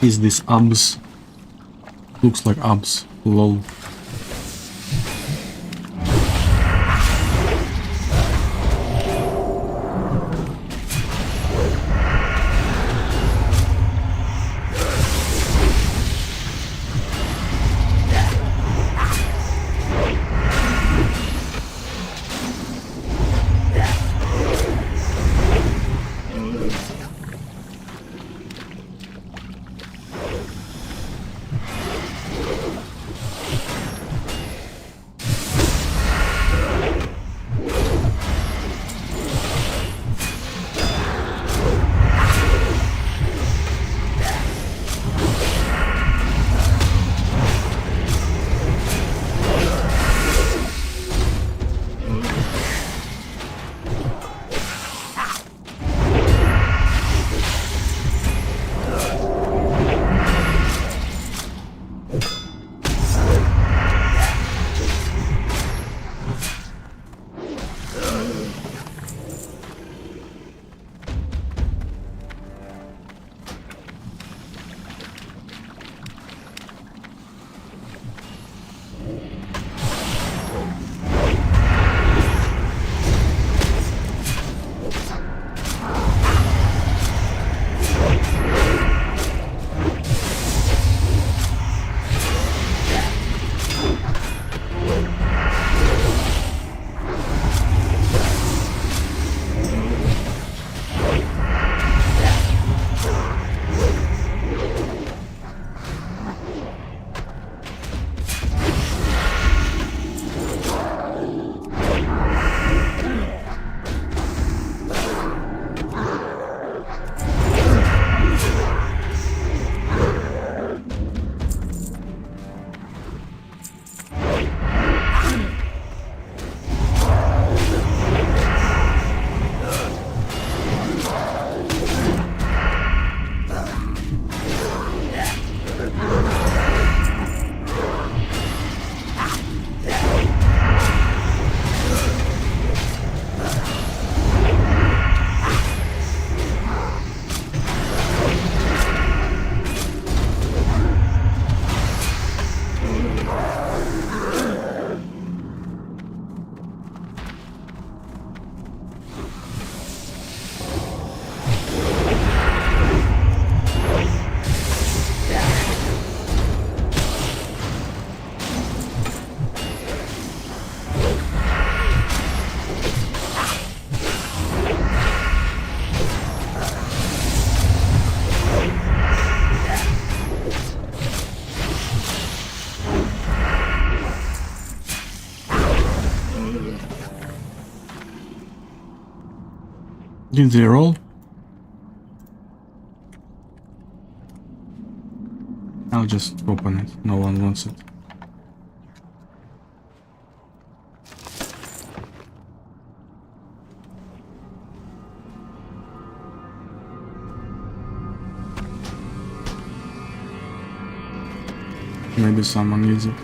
Is this abs? Looks like abs. Lol. Did they roll? I'll just open it. No one wants it. Maybe someone needs it.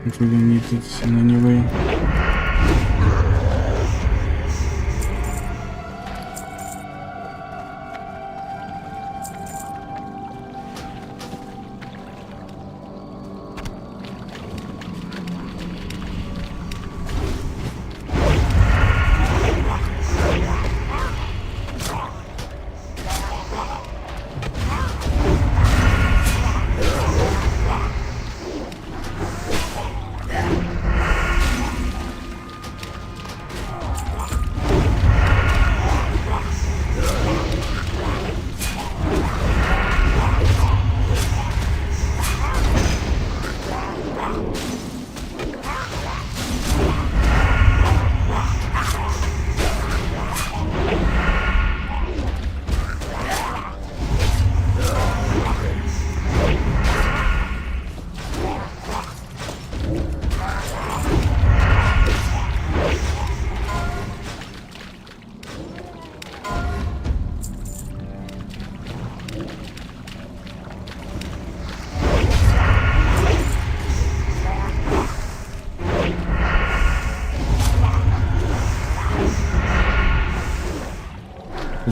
Don't really need it in any way.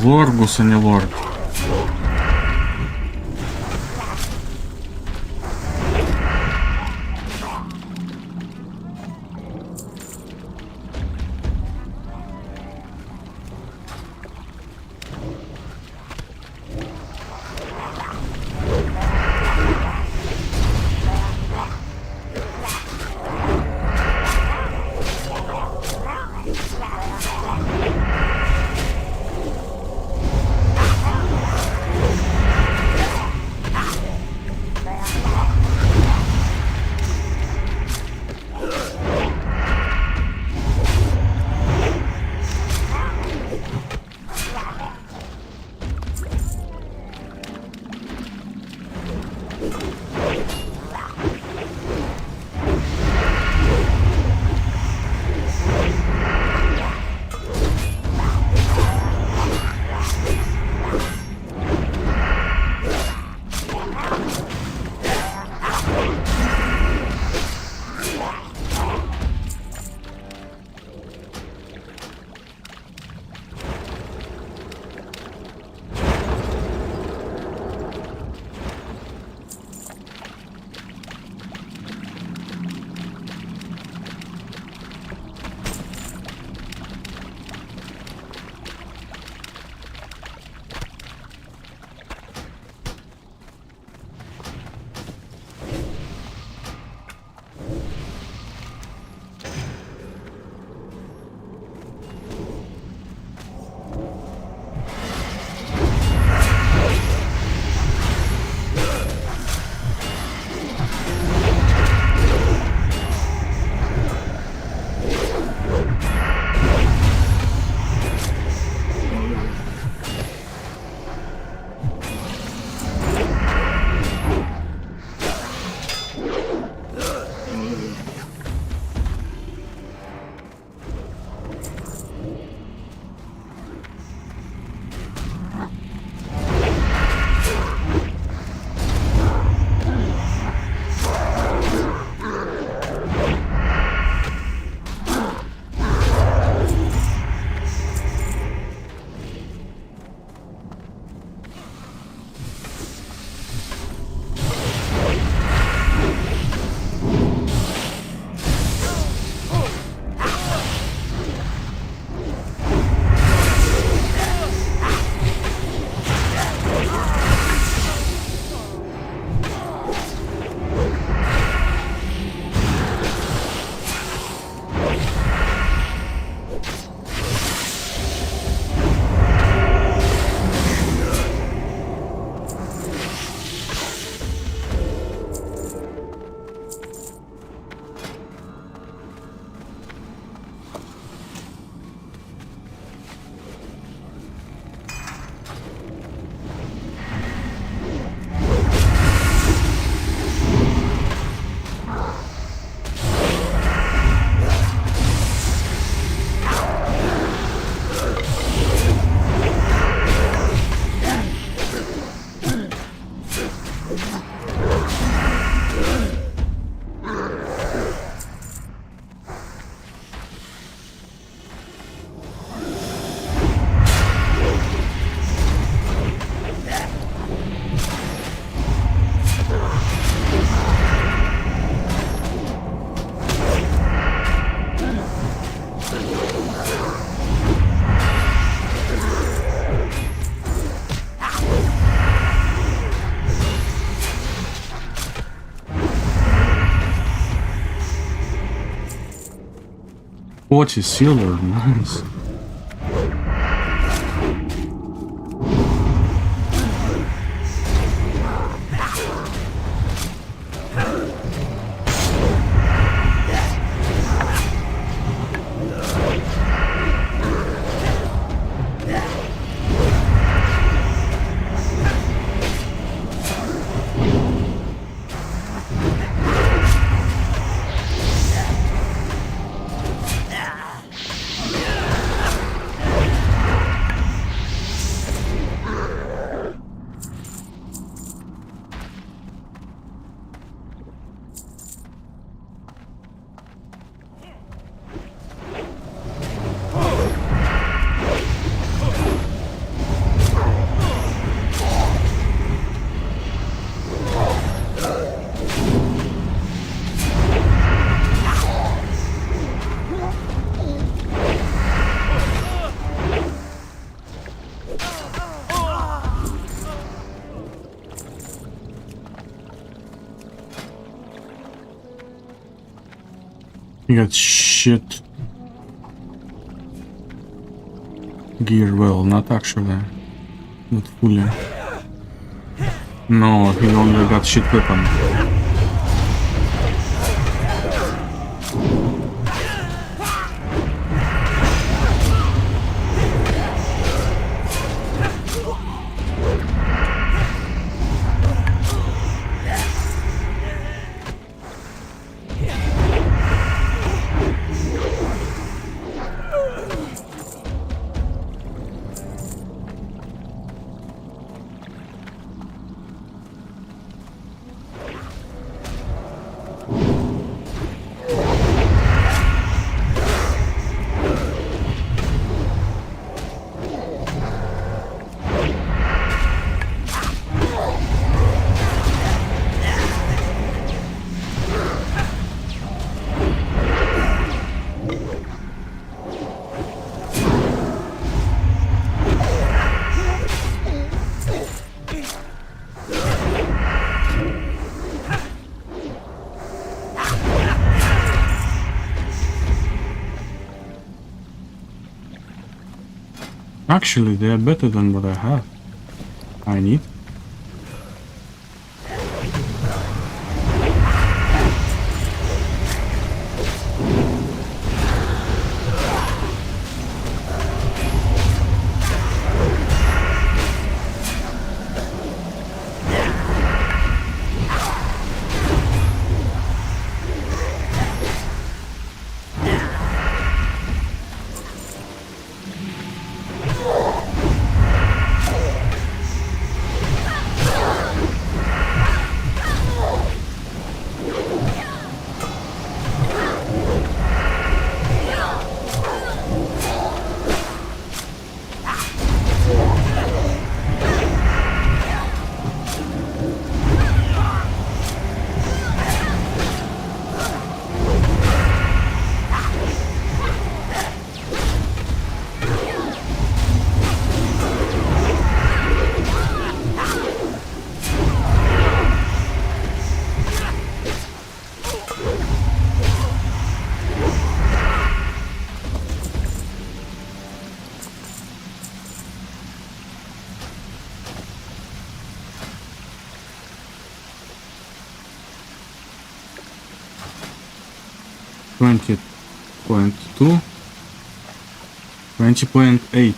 Лоргус, а не лорд. Watch his sealer, nice. He got shit gear. Well, not actually. Not fully. No, he only got shit weapon. Actually, they are better than what I have. I need. $20.2, $20.8.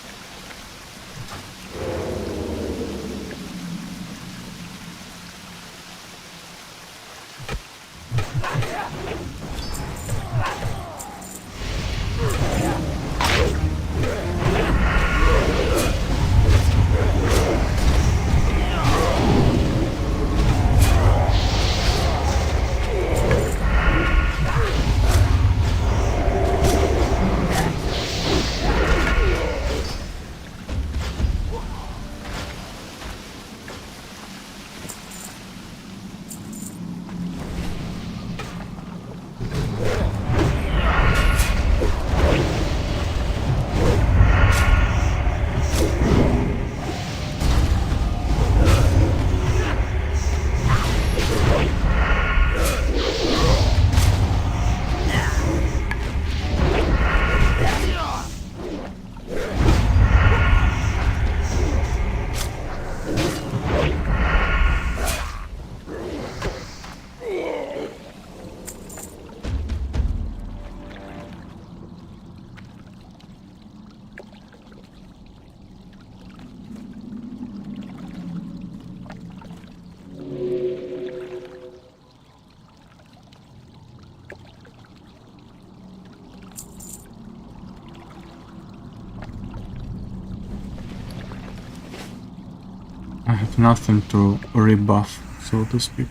I have nothing to rebuff, so to speak.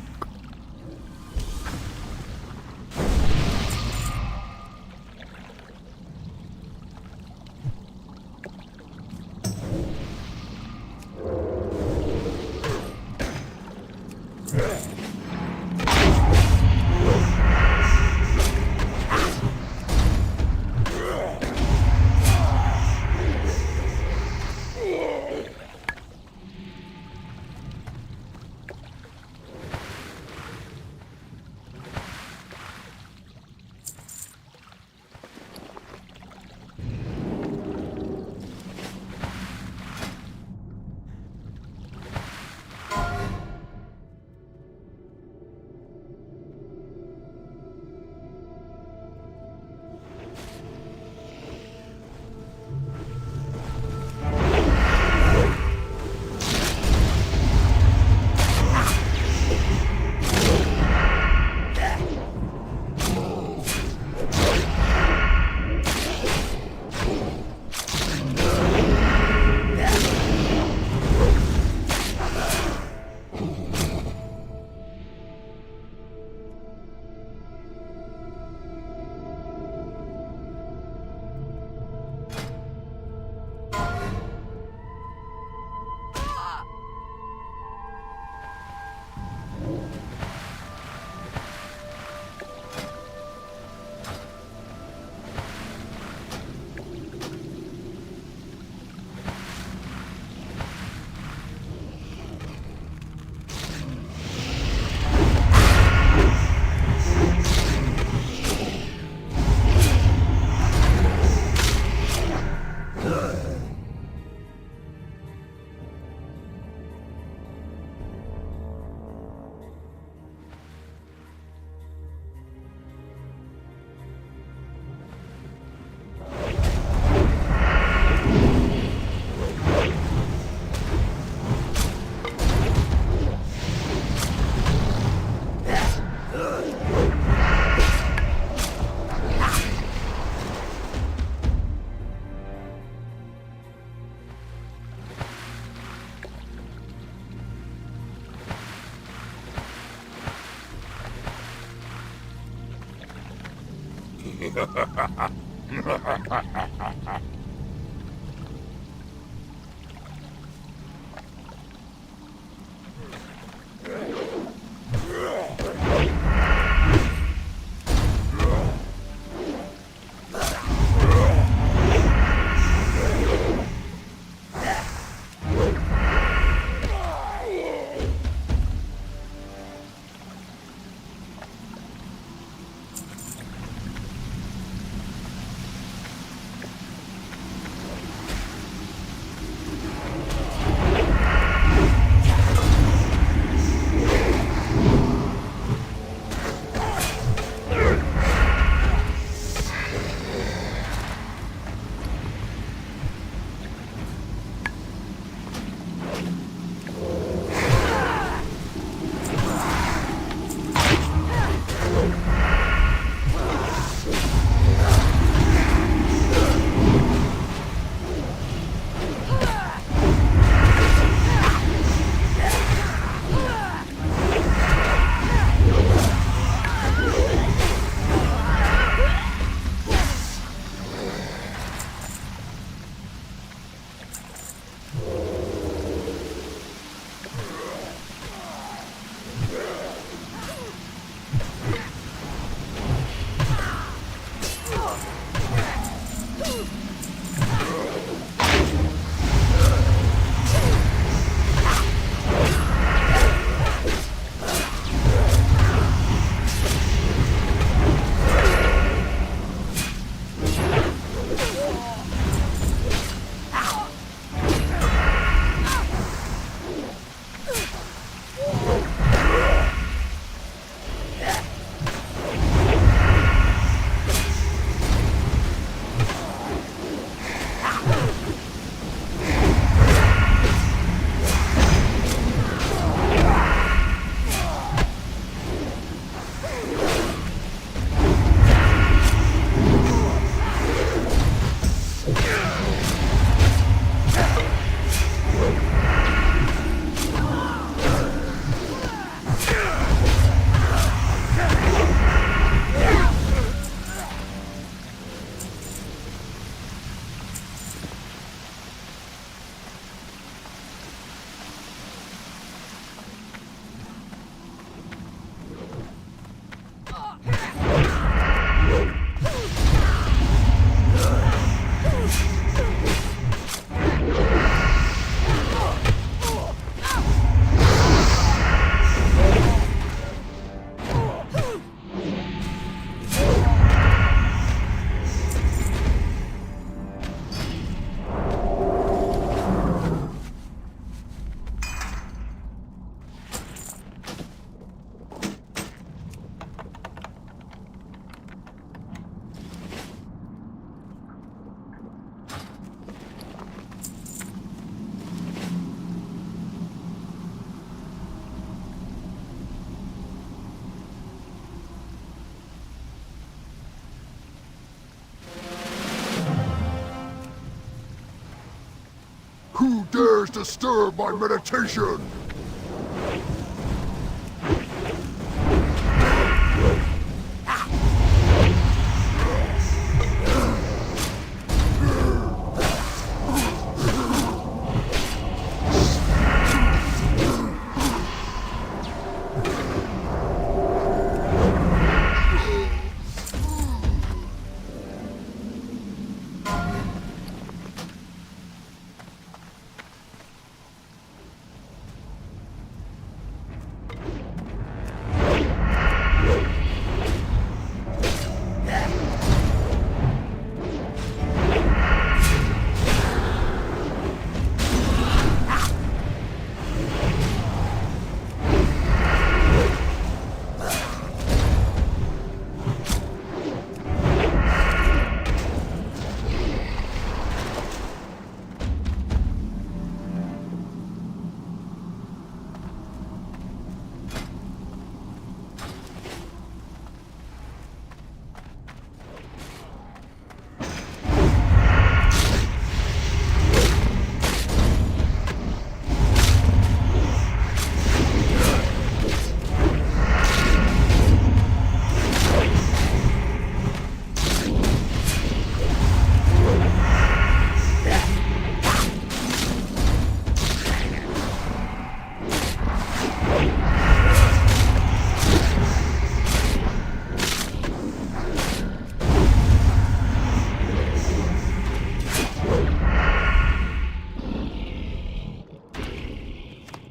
Who dares disturb my meditation?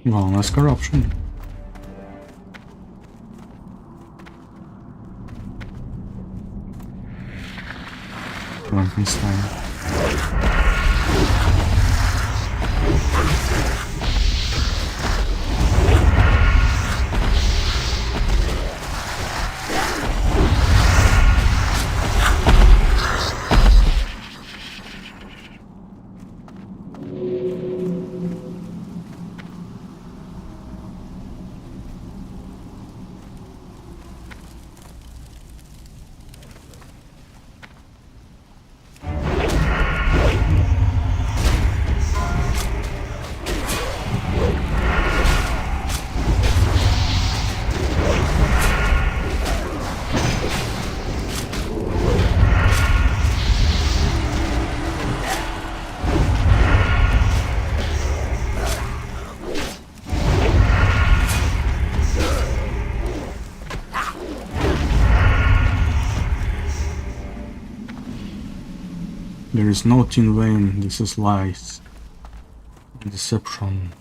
Well, that's corruption. Frankenstein. There is no tin vein, this is lies. Deception.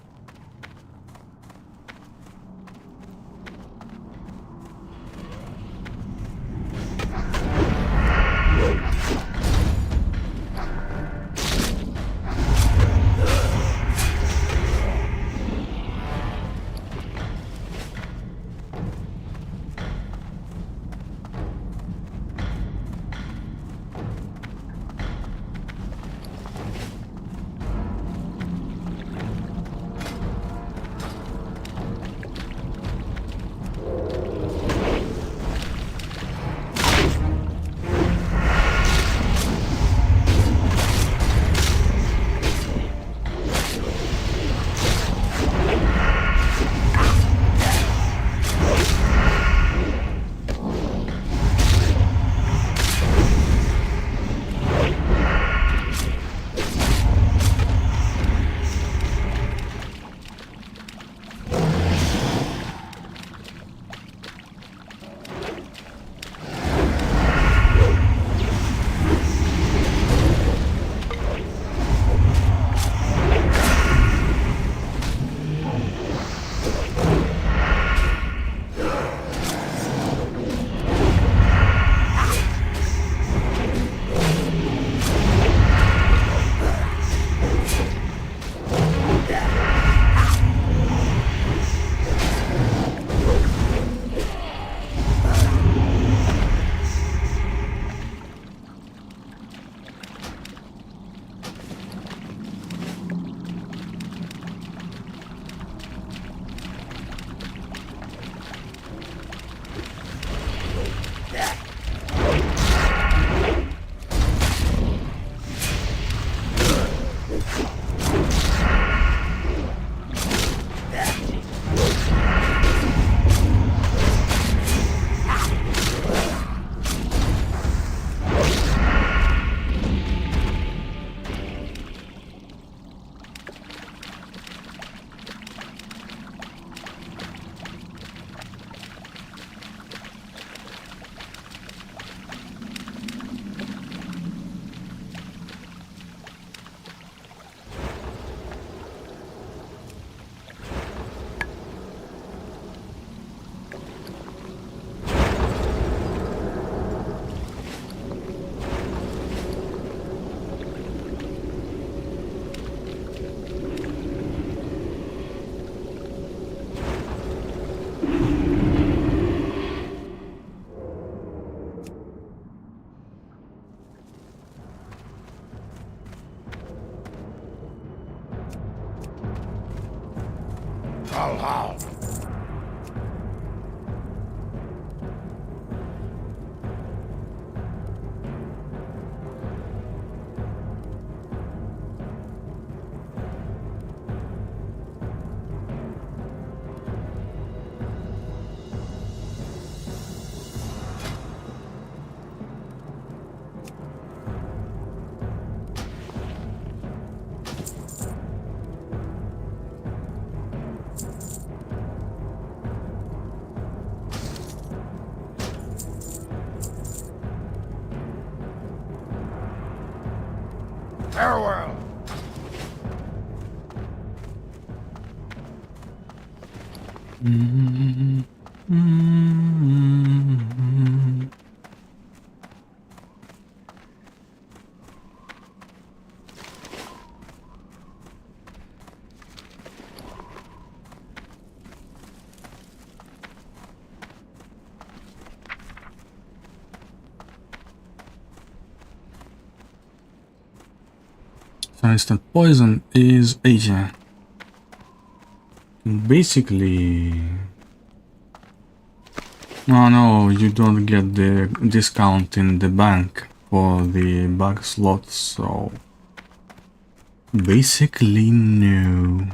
How? Farewell. So instant poison is 80. Basically, no, you don't get the discount in the bank for the bug slots, so basically no.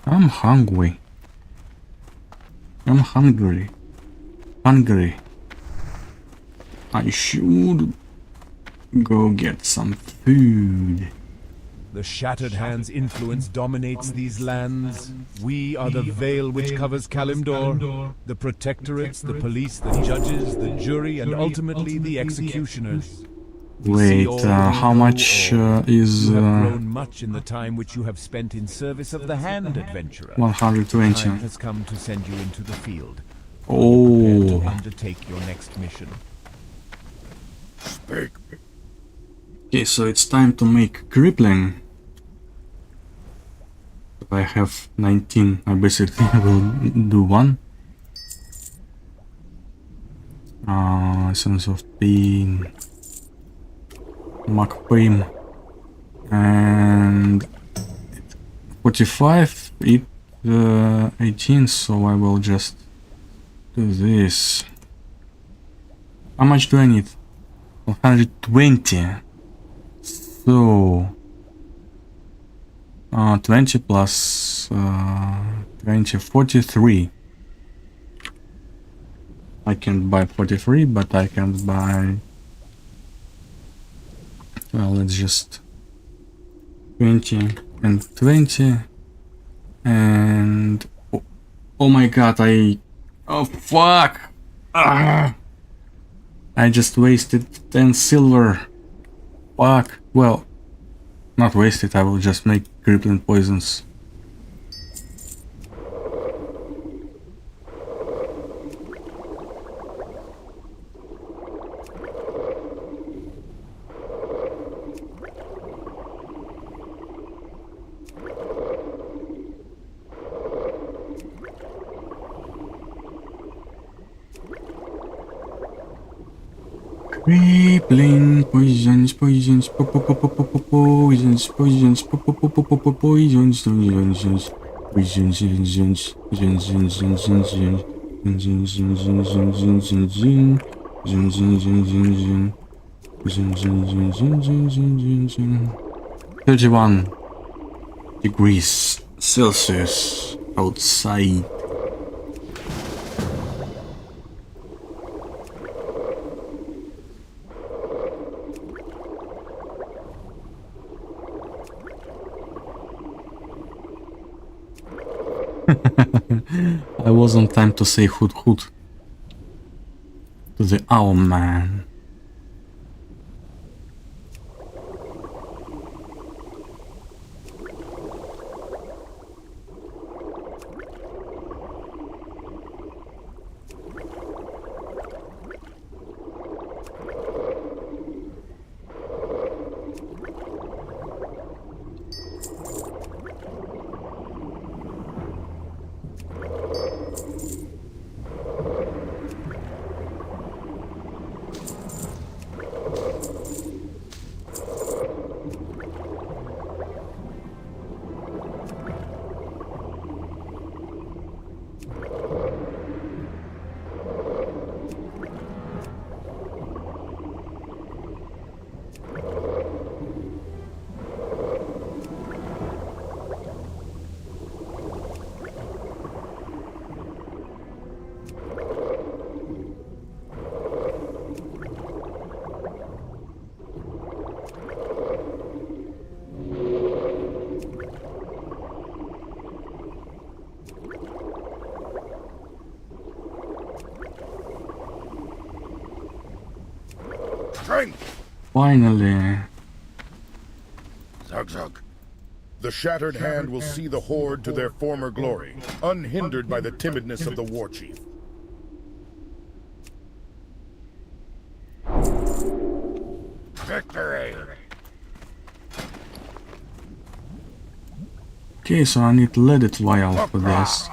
I'm hungry. I'm hungry. I should go get some food. The Shattered Hand's influence dominates these lands. We are the veil which covers Kalimdor, the protectorates, the police, the judges, the jury, and ultimately the executioners. Wait, how much is... You have grown much in the time which you have spent in service of the Hand, adventurer. 120. The time has come to send you into the field. Oh. To undertake your next mission. Speak. Okay, so it's time to make crippling. I have 19. I basically will do one. Sense of pain. Mark pain. And 45. 18. So I will just do this. How much do I need? 120. So 20 plus 20, 43. I can buy 43, but I can't buy... Well, let's just 20 and 20 and... Oh my god, oh fuck! I just wasted 10 silver. Fuck. Well, not wasted, I will just make crippling poisons. Crippling poisons, poisons, poisons, poisons, poisons, poisons, poisons, 31 degrees Celsius outside. I was on time to say hoot hoot to the owl man. Drink! Finally. Zug zug. The shattered hand will see the horde to their former glory, unhindered by the timidness of the war chief. Victory! Okay, so I need leaded vial for this.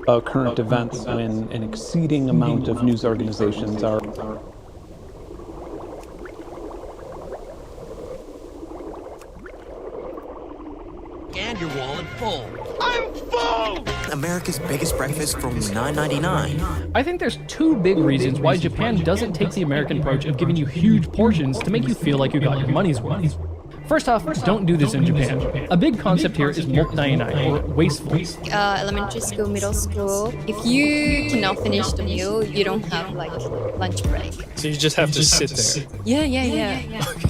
About current events when an exceeding amount of news organizations are and your wallet full. I'm full! America's biggest breakfast from $9.99. I think there's two big reasons why Japan doesn't take the American approach of giving you huge portions to make you feel like you got your money's worth. First off, don't do this in Japan. A big concept here is mokdainai, or wasteful. Elementary school, middle school, if you cannot finish the meal, you don't have like lunch break. So you just have to sit there. Yeah.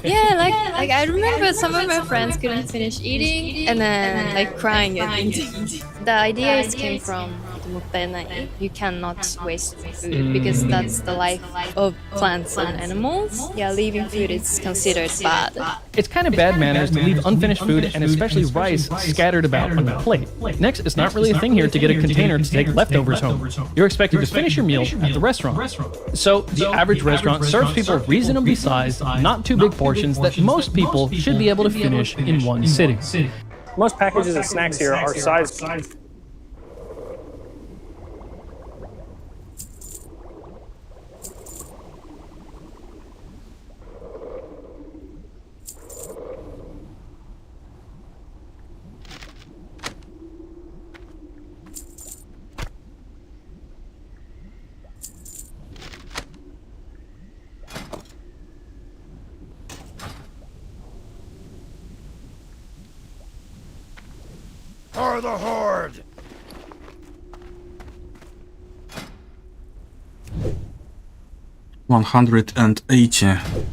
Yeah, like I remember some of my friends couldn't finish eating and then like crying at the end. The idea came from mokdainai. You cannot waste food because that's the life of plants and animals. Yeah, leaving food is considered bad. It's kind of bad manners to leave unfinished food and especially rice scattered about on your plate. Next, it's not really a thing here to get a container to take leftovers home. You're expected to finish your meal at the restaurant. So, the average restaurant serves people reasonably sized, not too big portions that most people should be able to finish in one sitting. Most packages of snacks here are sized. For the horde! $180.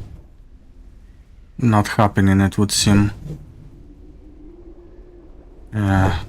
Not happening, it would seem. Yeah.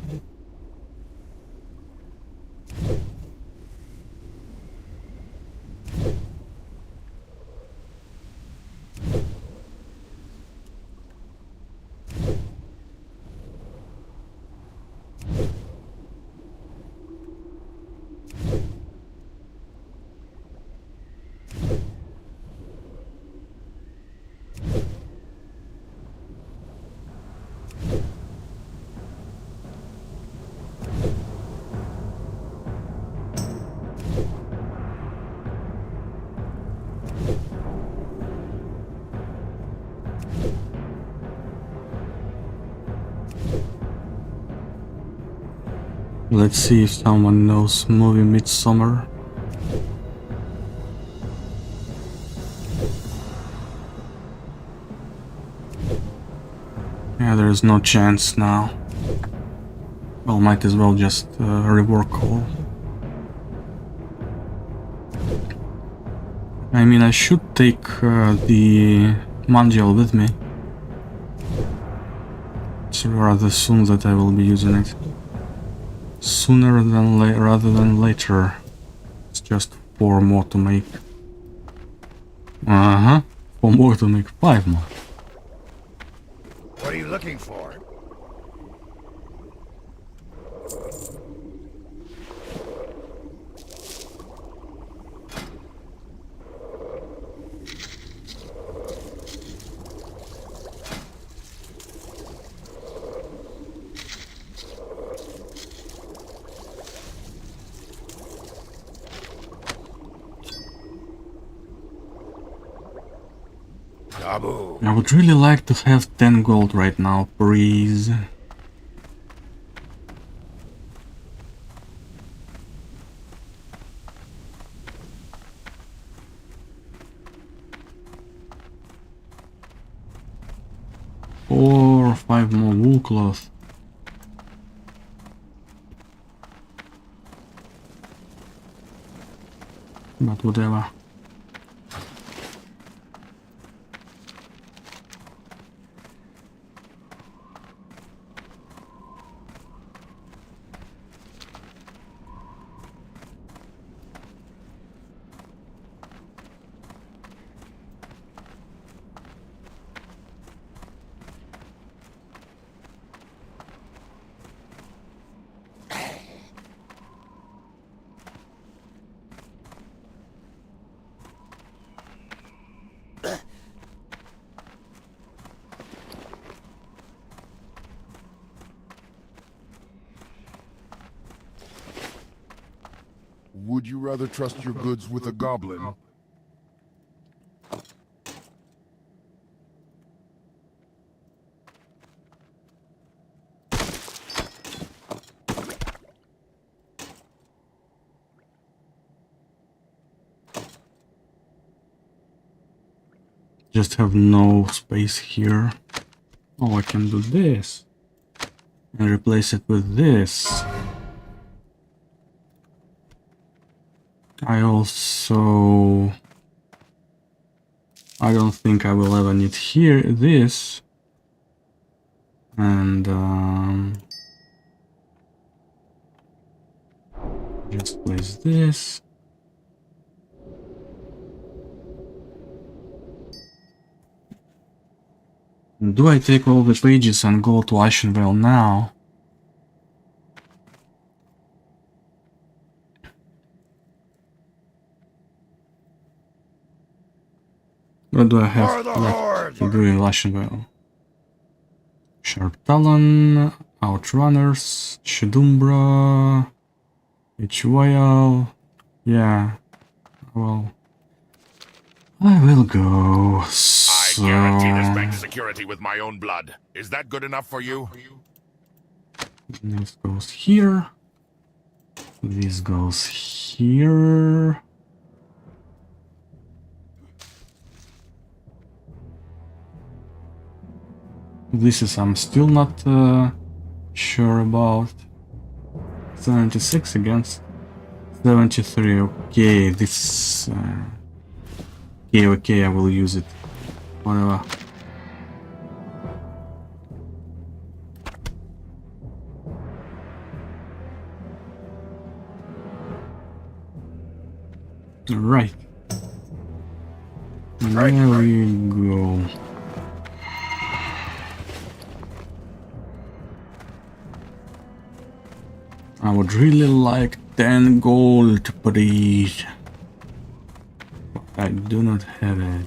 Let's see if someone knows movie Midsummer. Yeah, there is no chance now. Well, might as well just rework all. I mean, I should take the Mandial with me. It's rather soon that I will be using it. Sooner than rather than later. It's just 4 more to make. 4 more to make 5 more. What are you looking for? I would really like to have 10 gold right now, please. 4 or 5 more wool cloth. But whatever. Would you rather trust your goods with a goblin? Just have no space here. Oh, I can do this and replace it with this. I don't think I will ever need here this, and just place this. Do I take all the pages and go to Ashenvale now? What do I have left to do in Ashenvale? Sharp Talon, Outrunners, Shadumbra, H-Whale. Yeah, well, I will go. So... I guarantee this bank's security with my own blood. Is that good enough for you? This goes here. This goes here. This is I'm still not sure about. 76 against 73. Okay, this. Okay, I will use it. Whatever. Right. There we go. I would really like 10 gold, please. But I do not have it.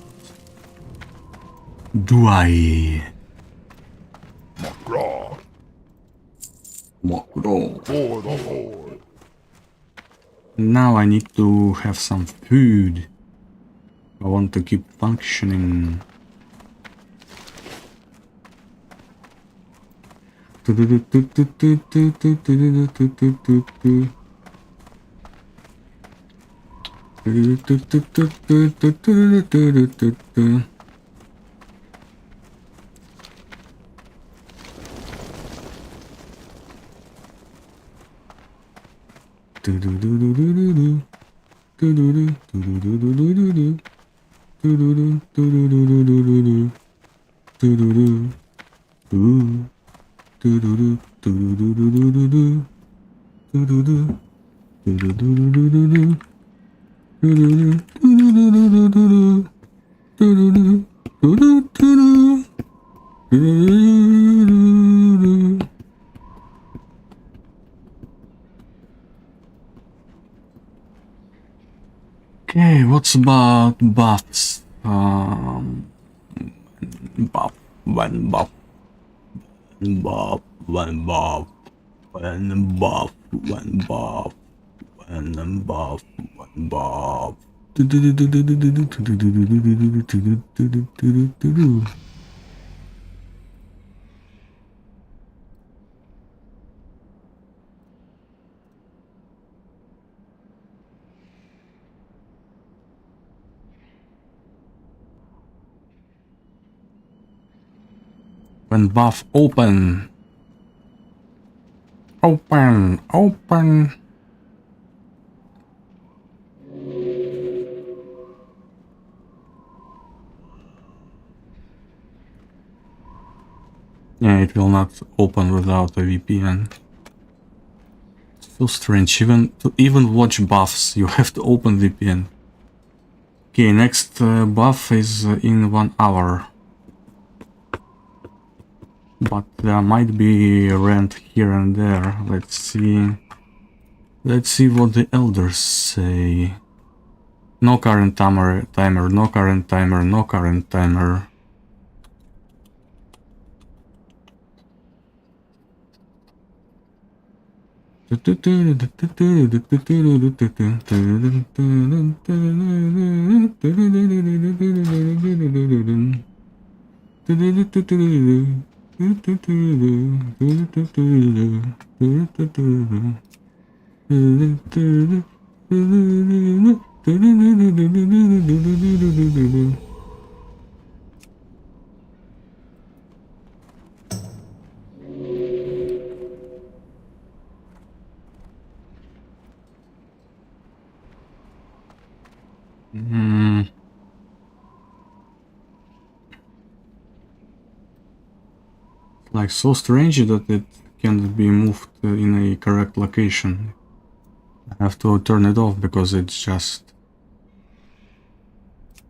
Do I? Macron. Macron. For the Lord. Now I need to have some food. I want to keep functioning. Okay, what's about buffs? Buff, one buff, one buff, one buff, one buff, one buff, one buff, one buff. When buff open. Open. Open. Yeah, it will not open without a VPN. So strange. Even to watch buffs, you have to open VPN. Okay, next buff is in 1 hour. But there might be rent here and there. Let's see. Let's see what the elders say. No current timer, no current timer, no current timer. Like so strange that it can't be moved in a correct location. I have to turn it off because it's just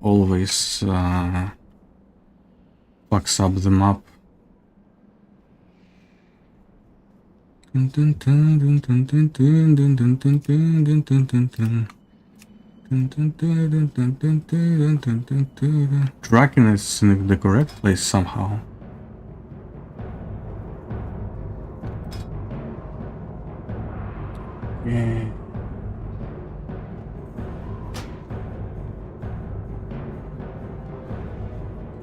always fucks up the map. Tracking is in the correct place somehow. Yeah.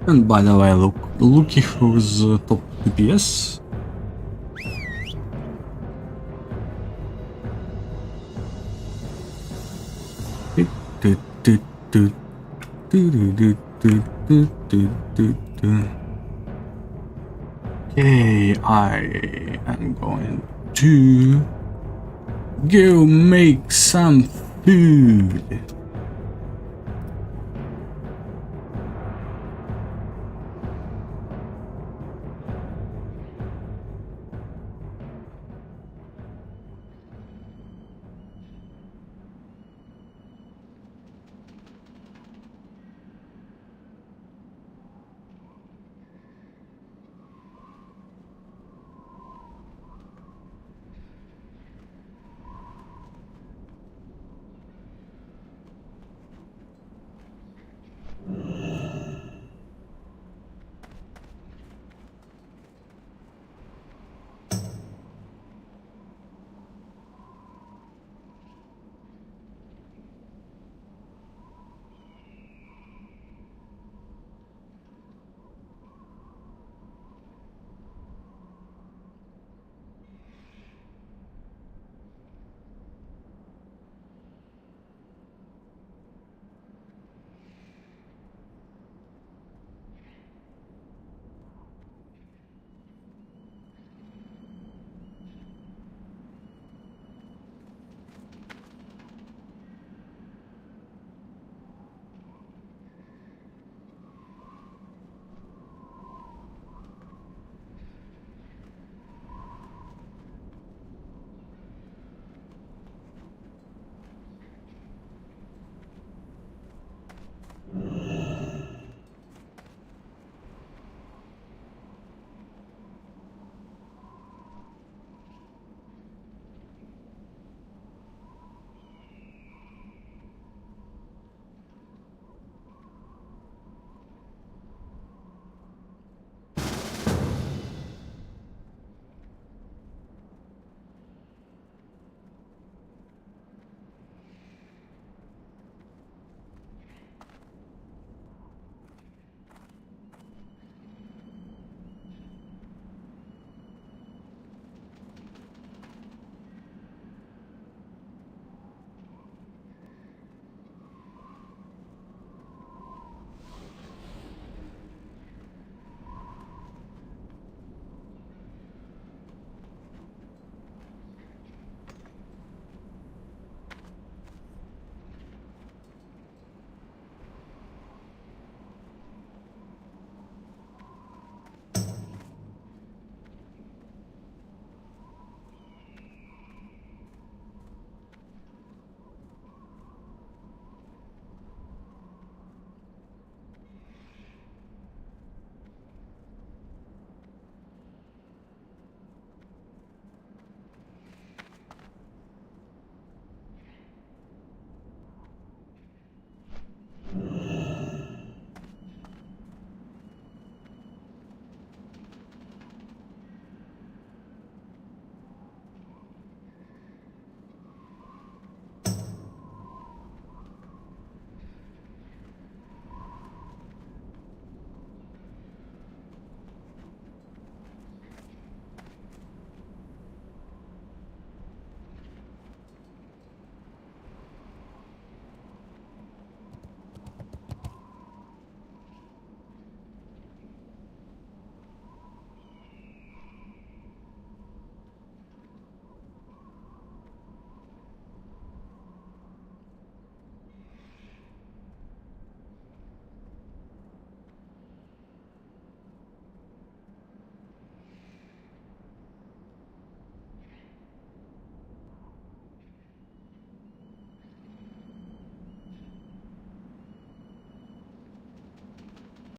And by the way, looky who's top DPS. Okay, I am going to go make some food.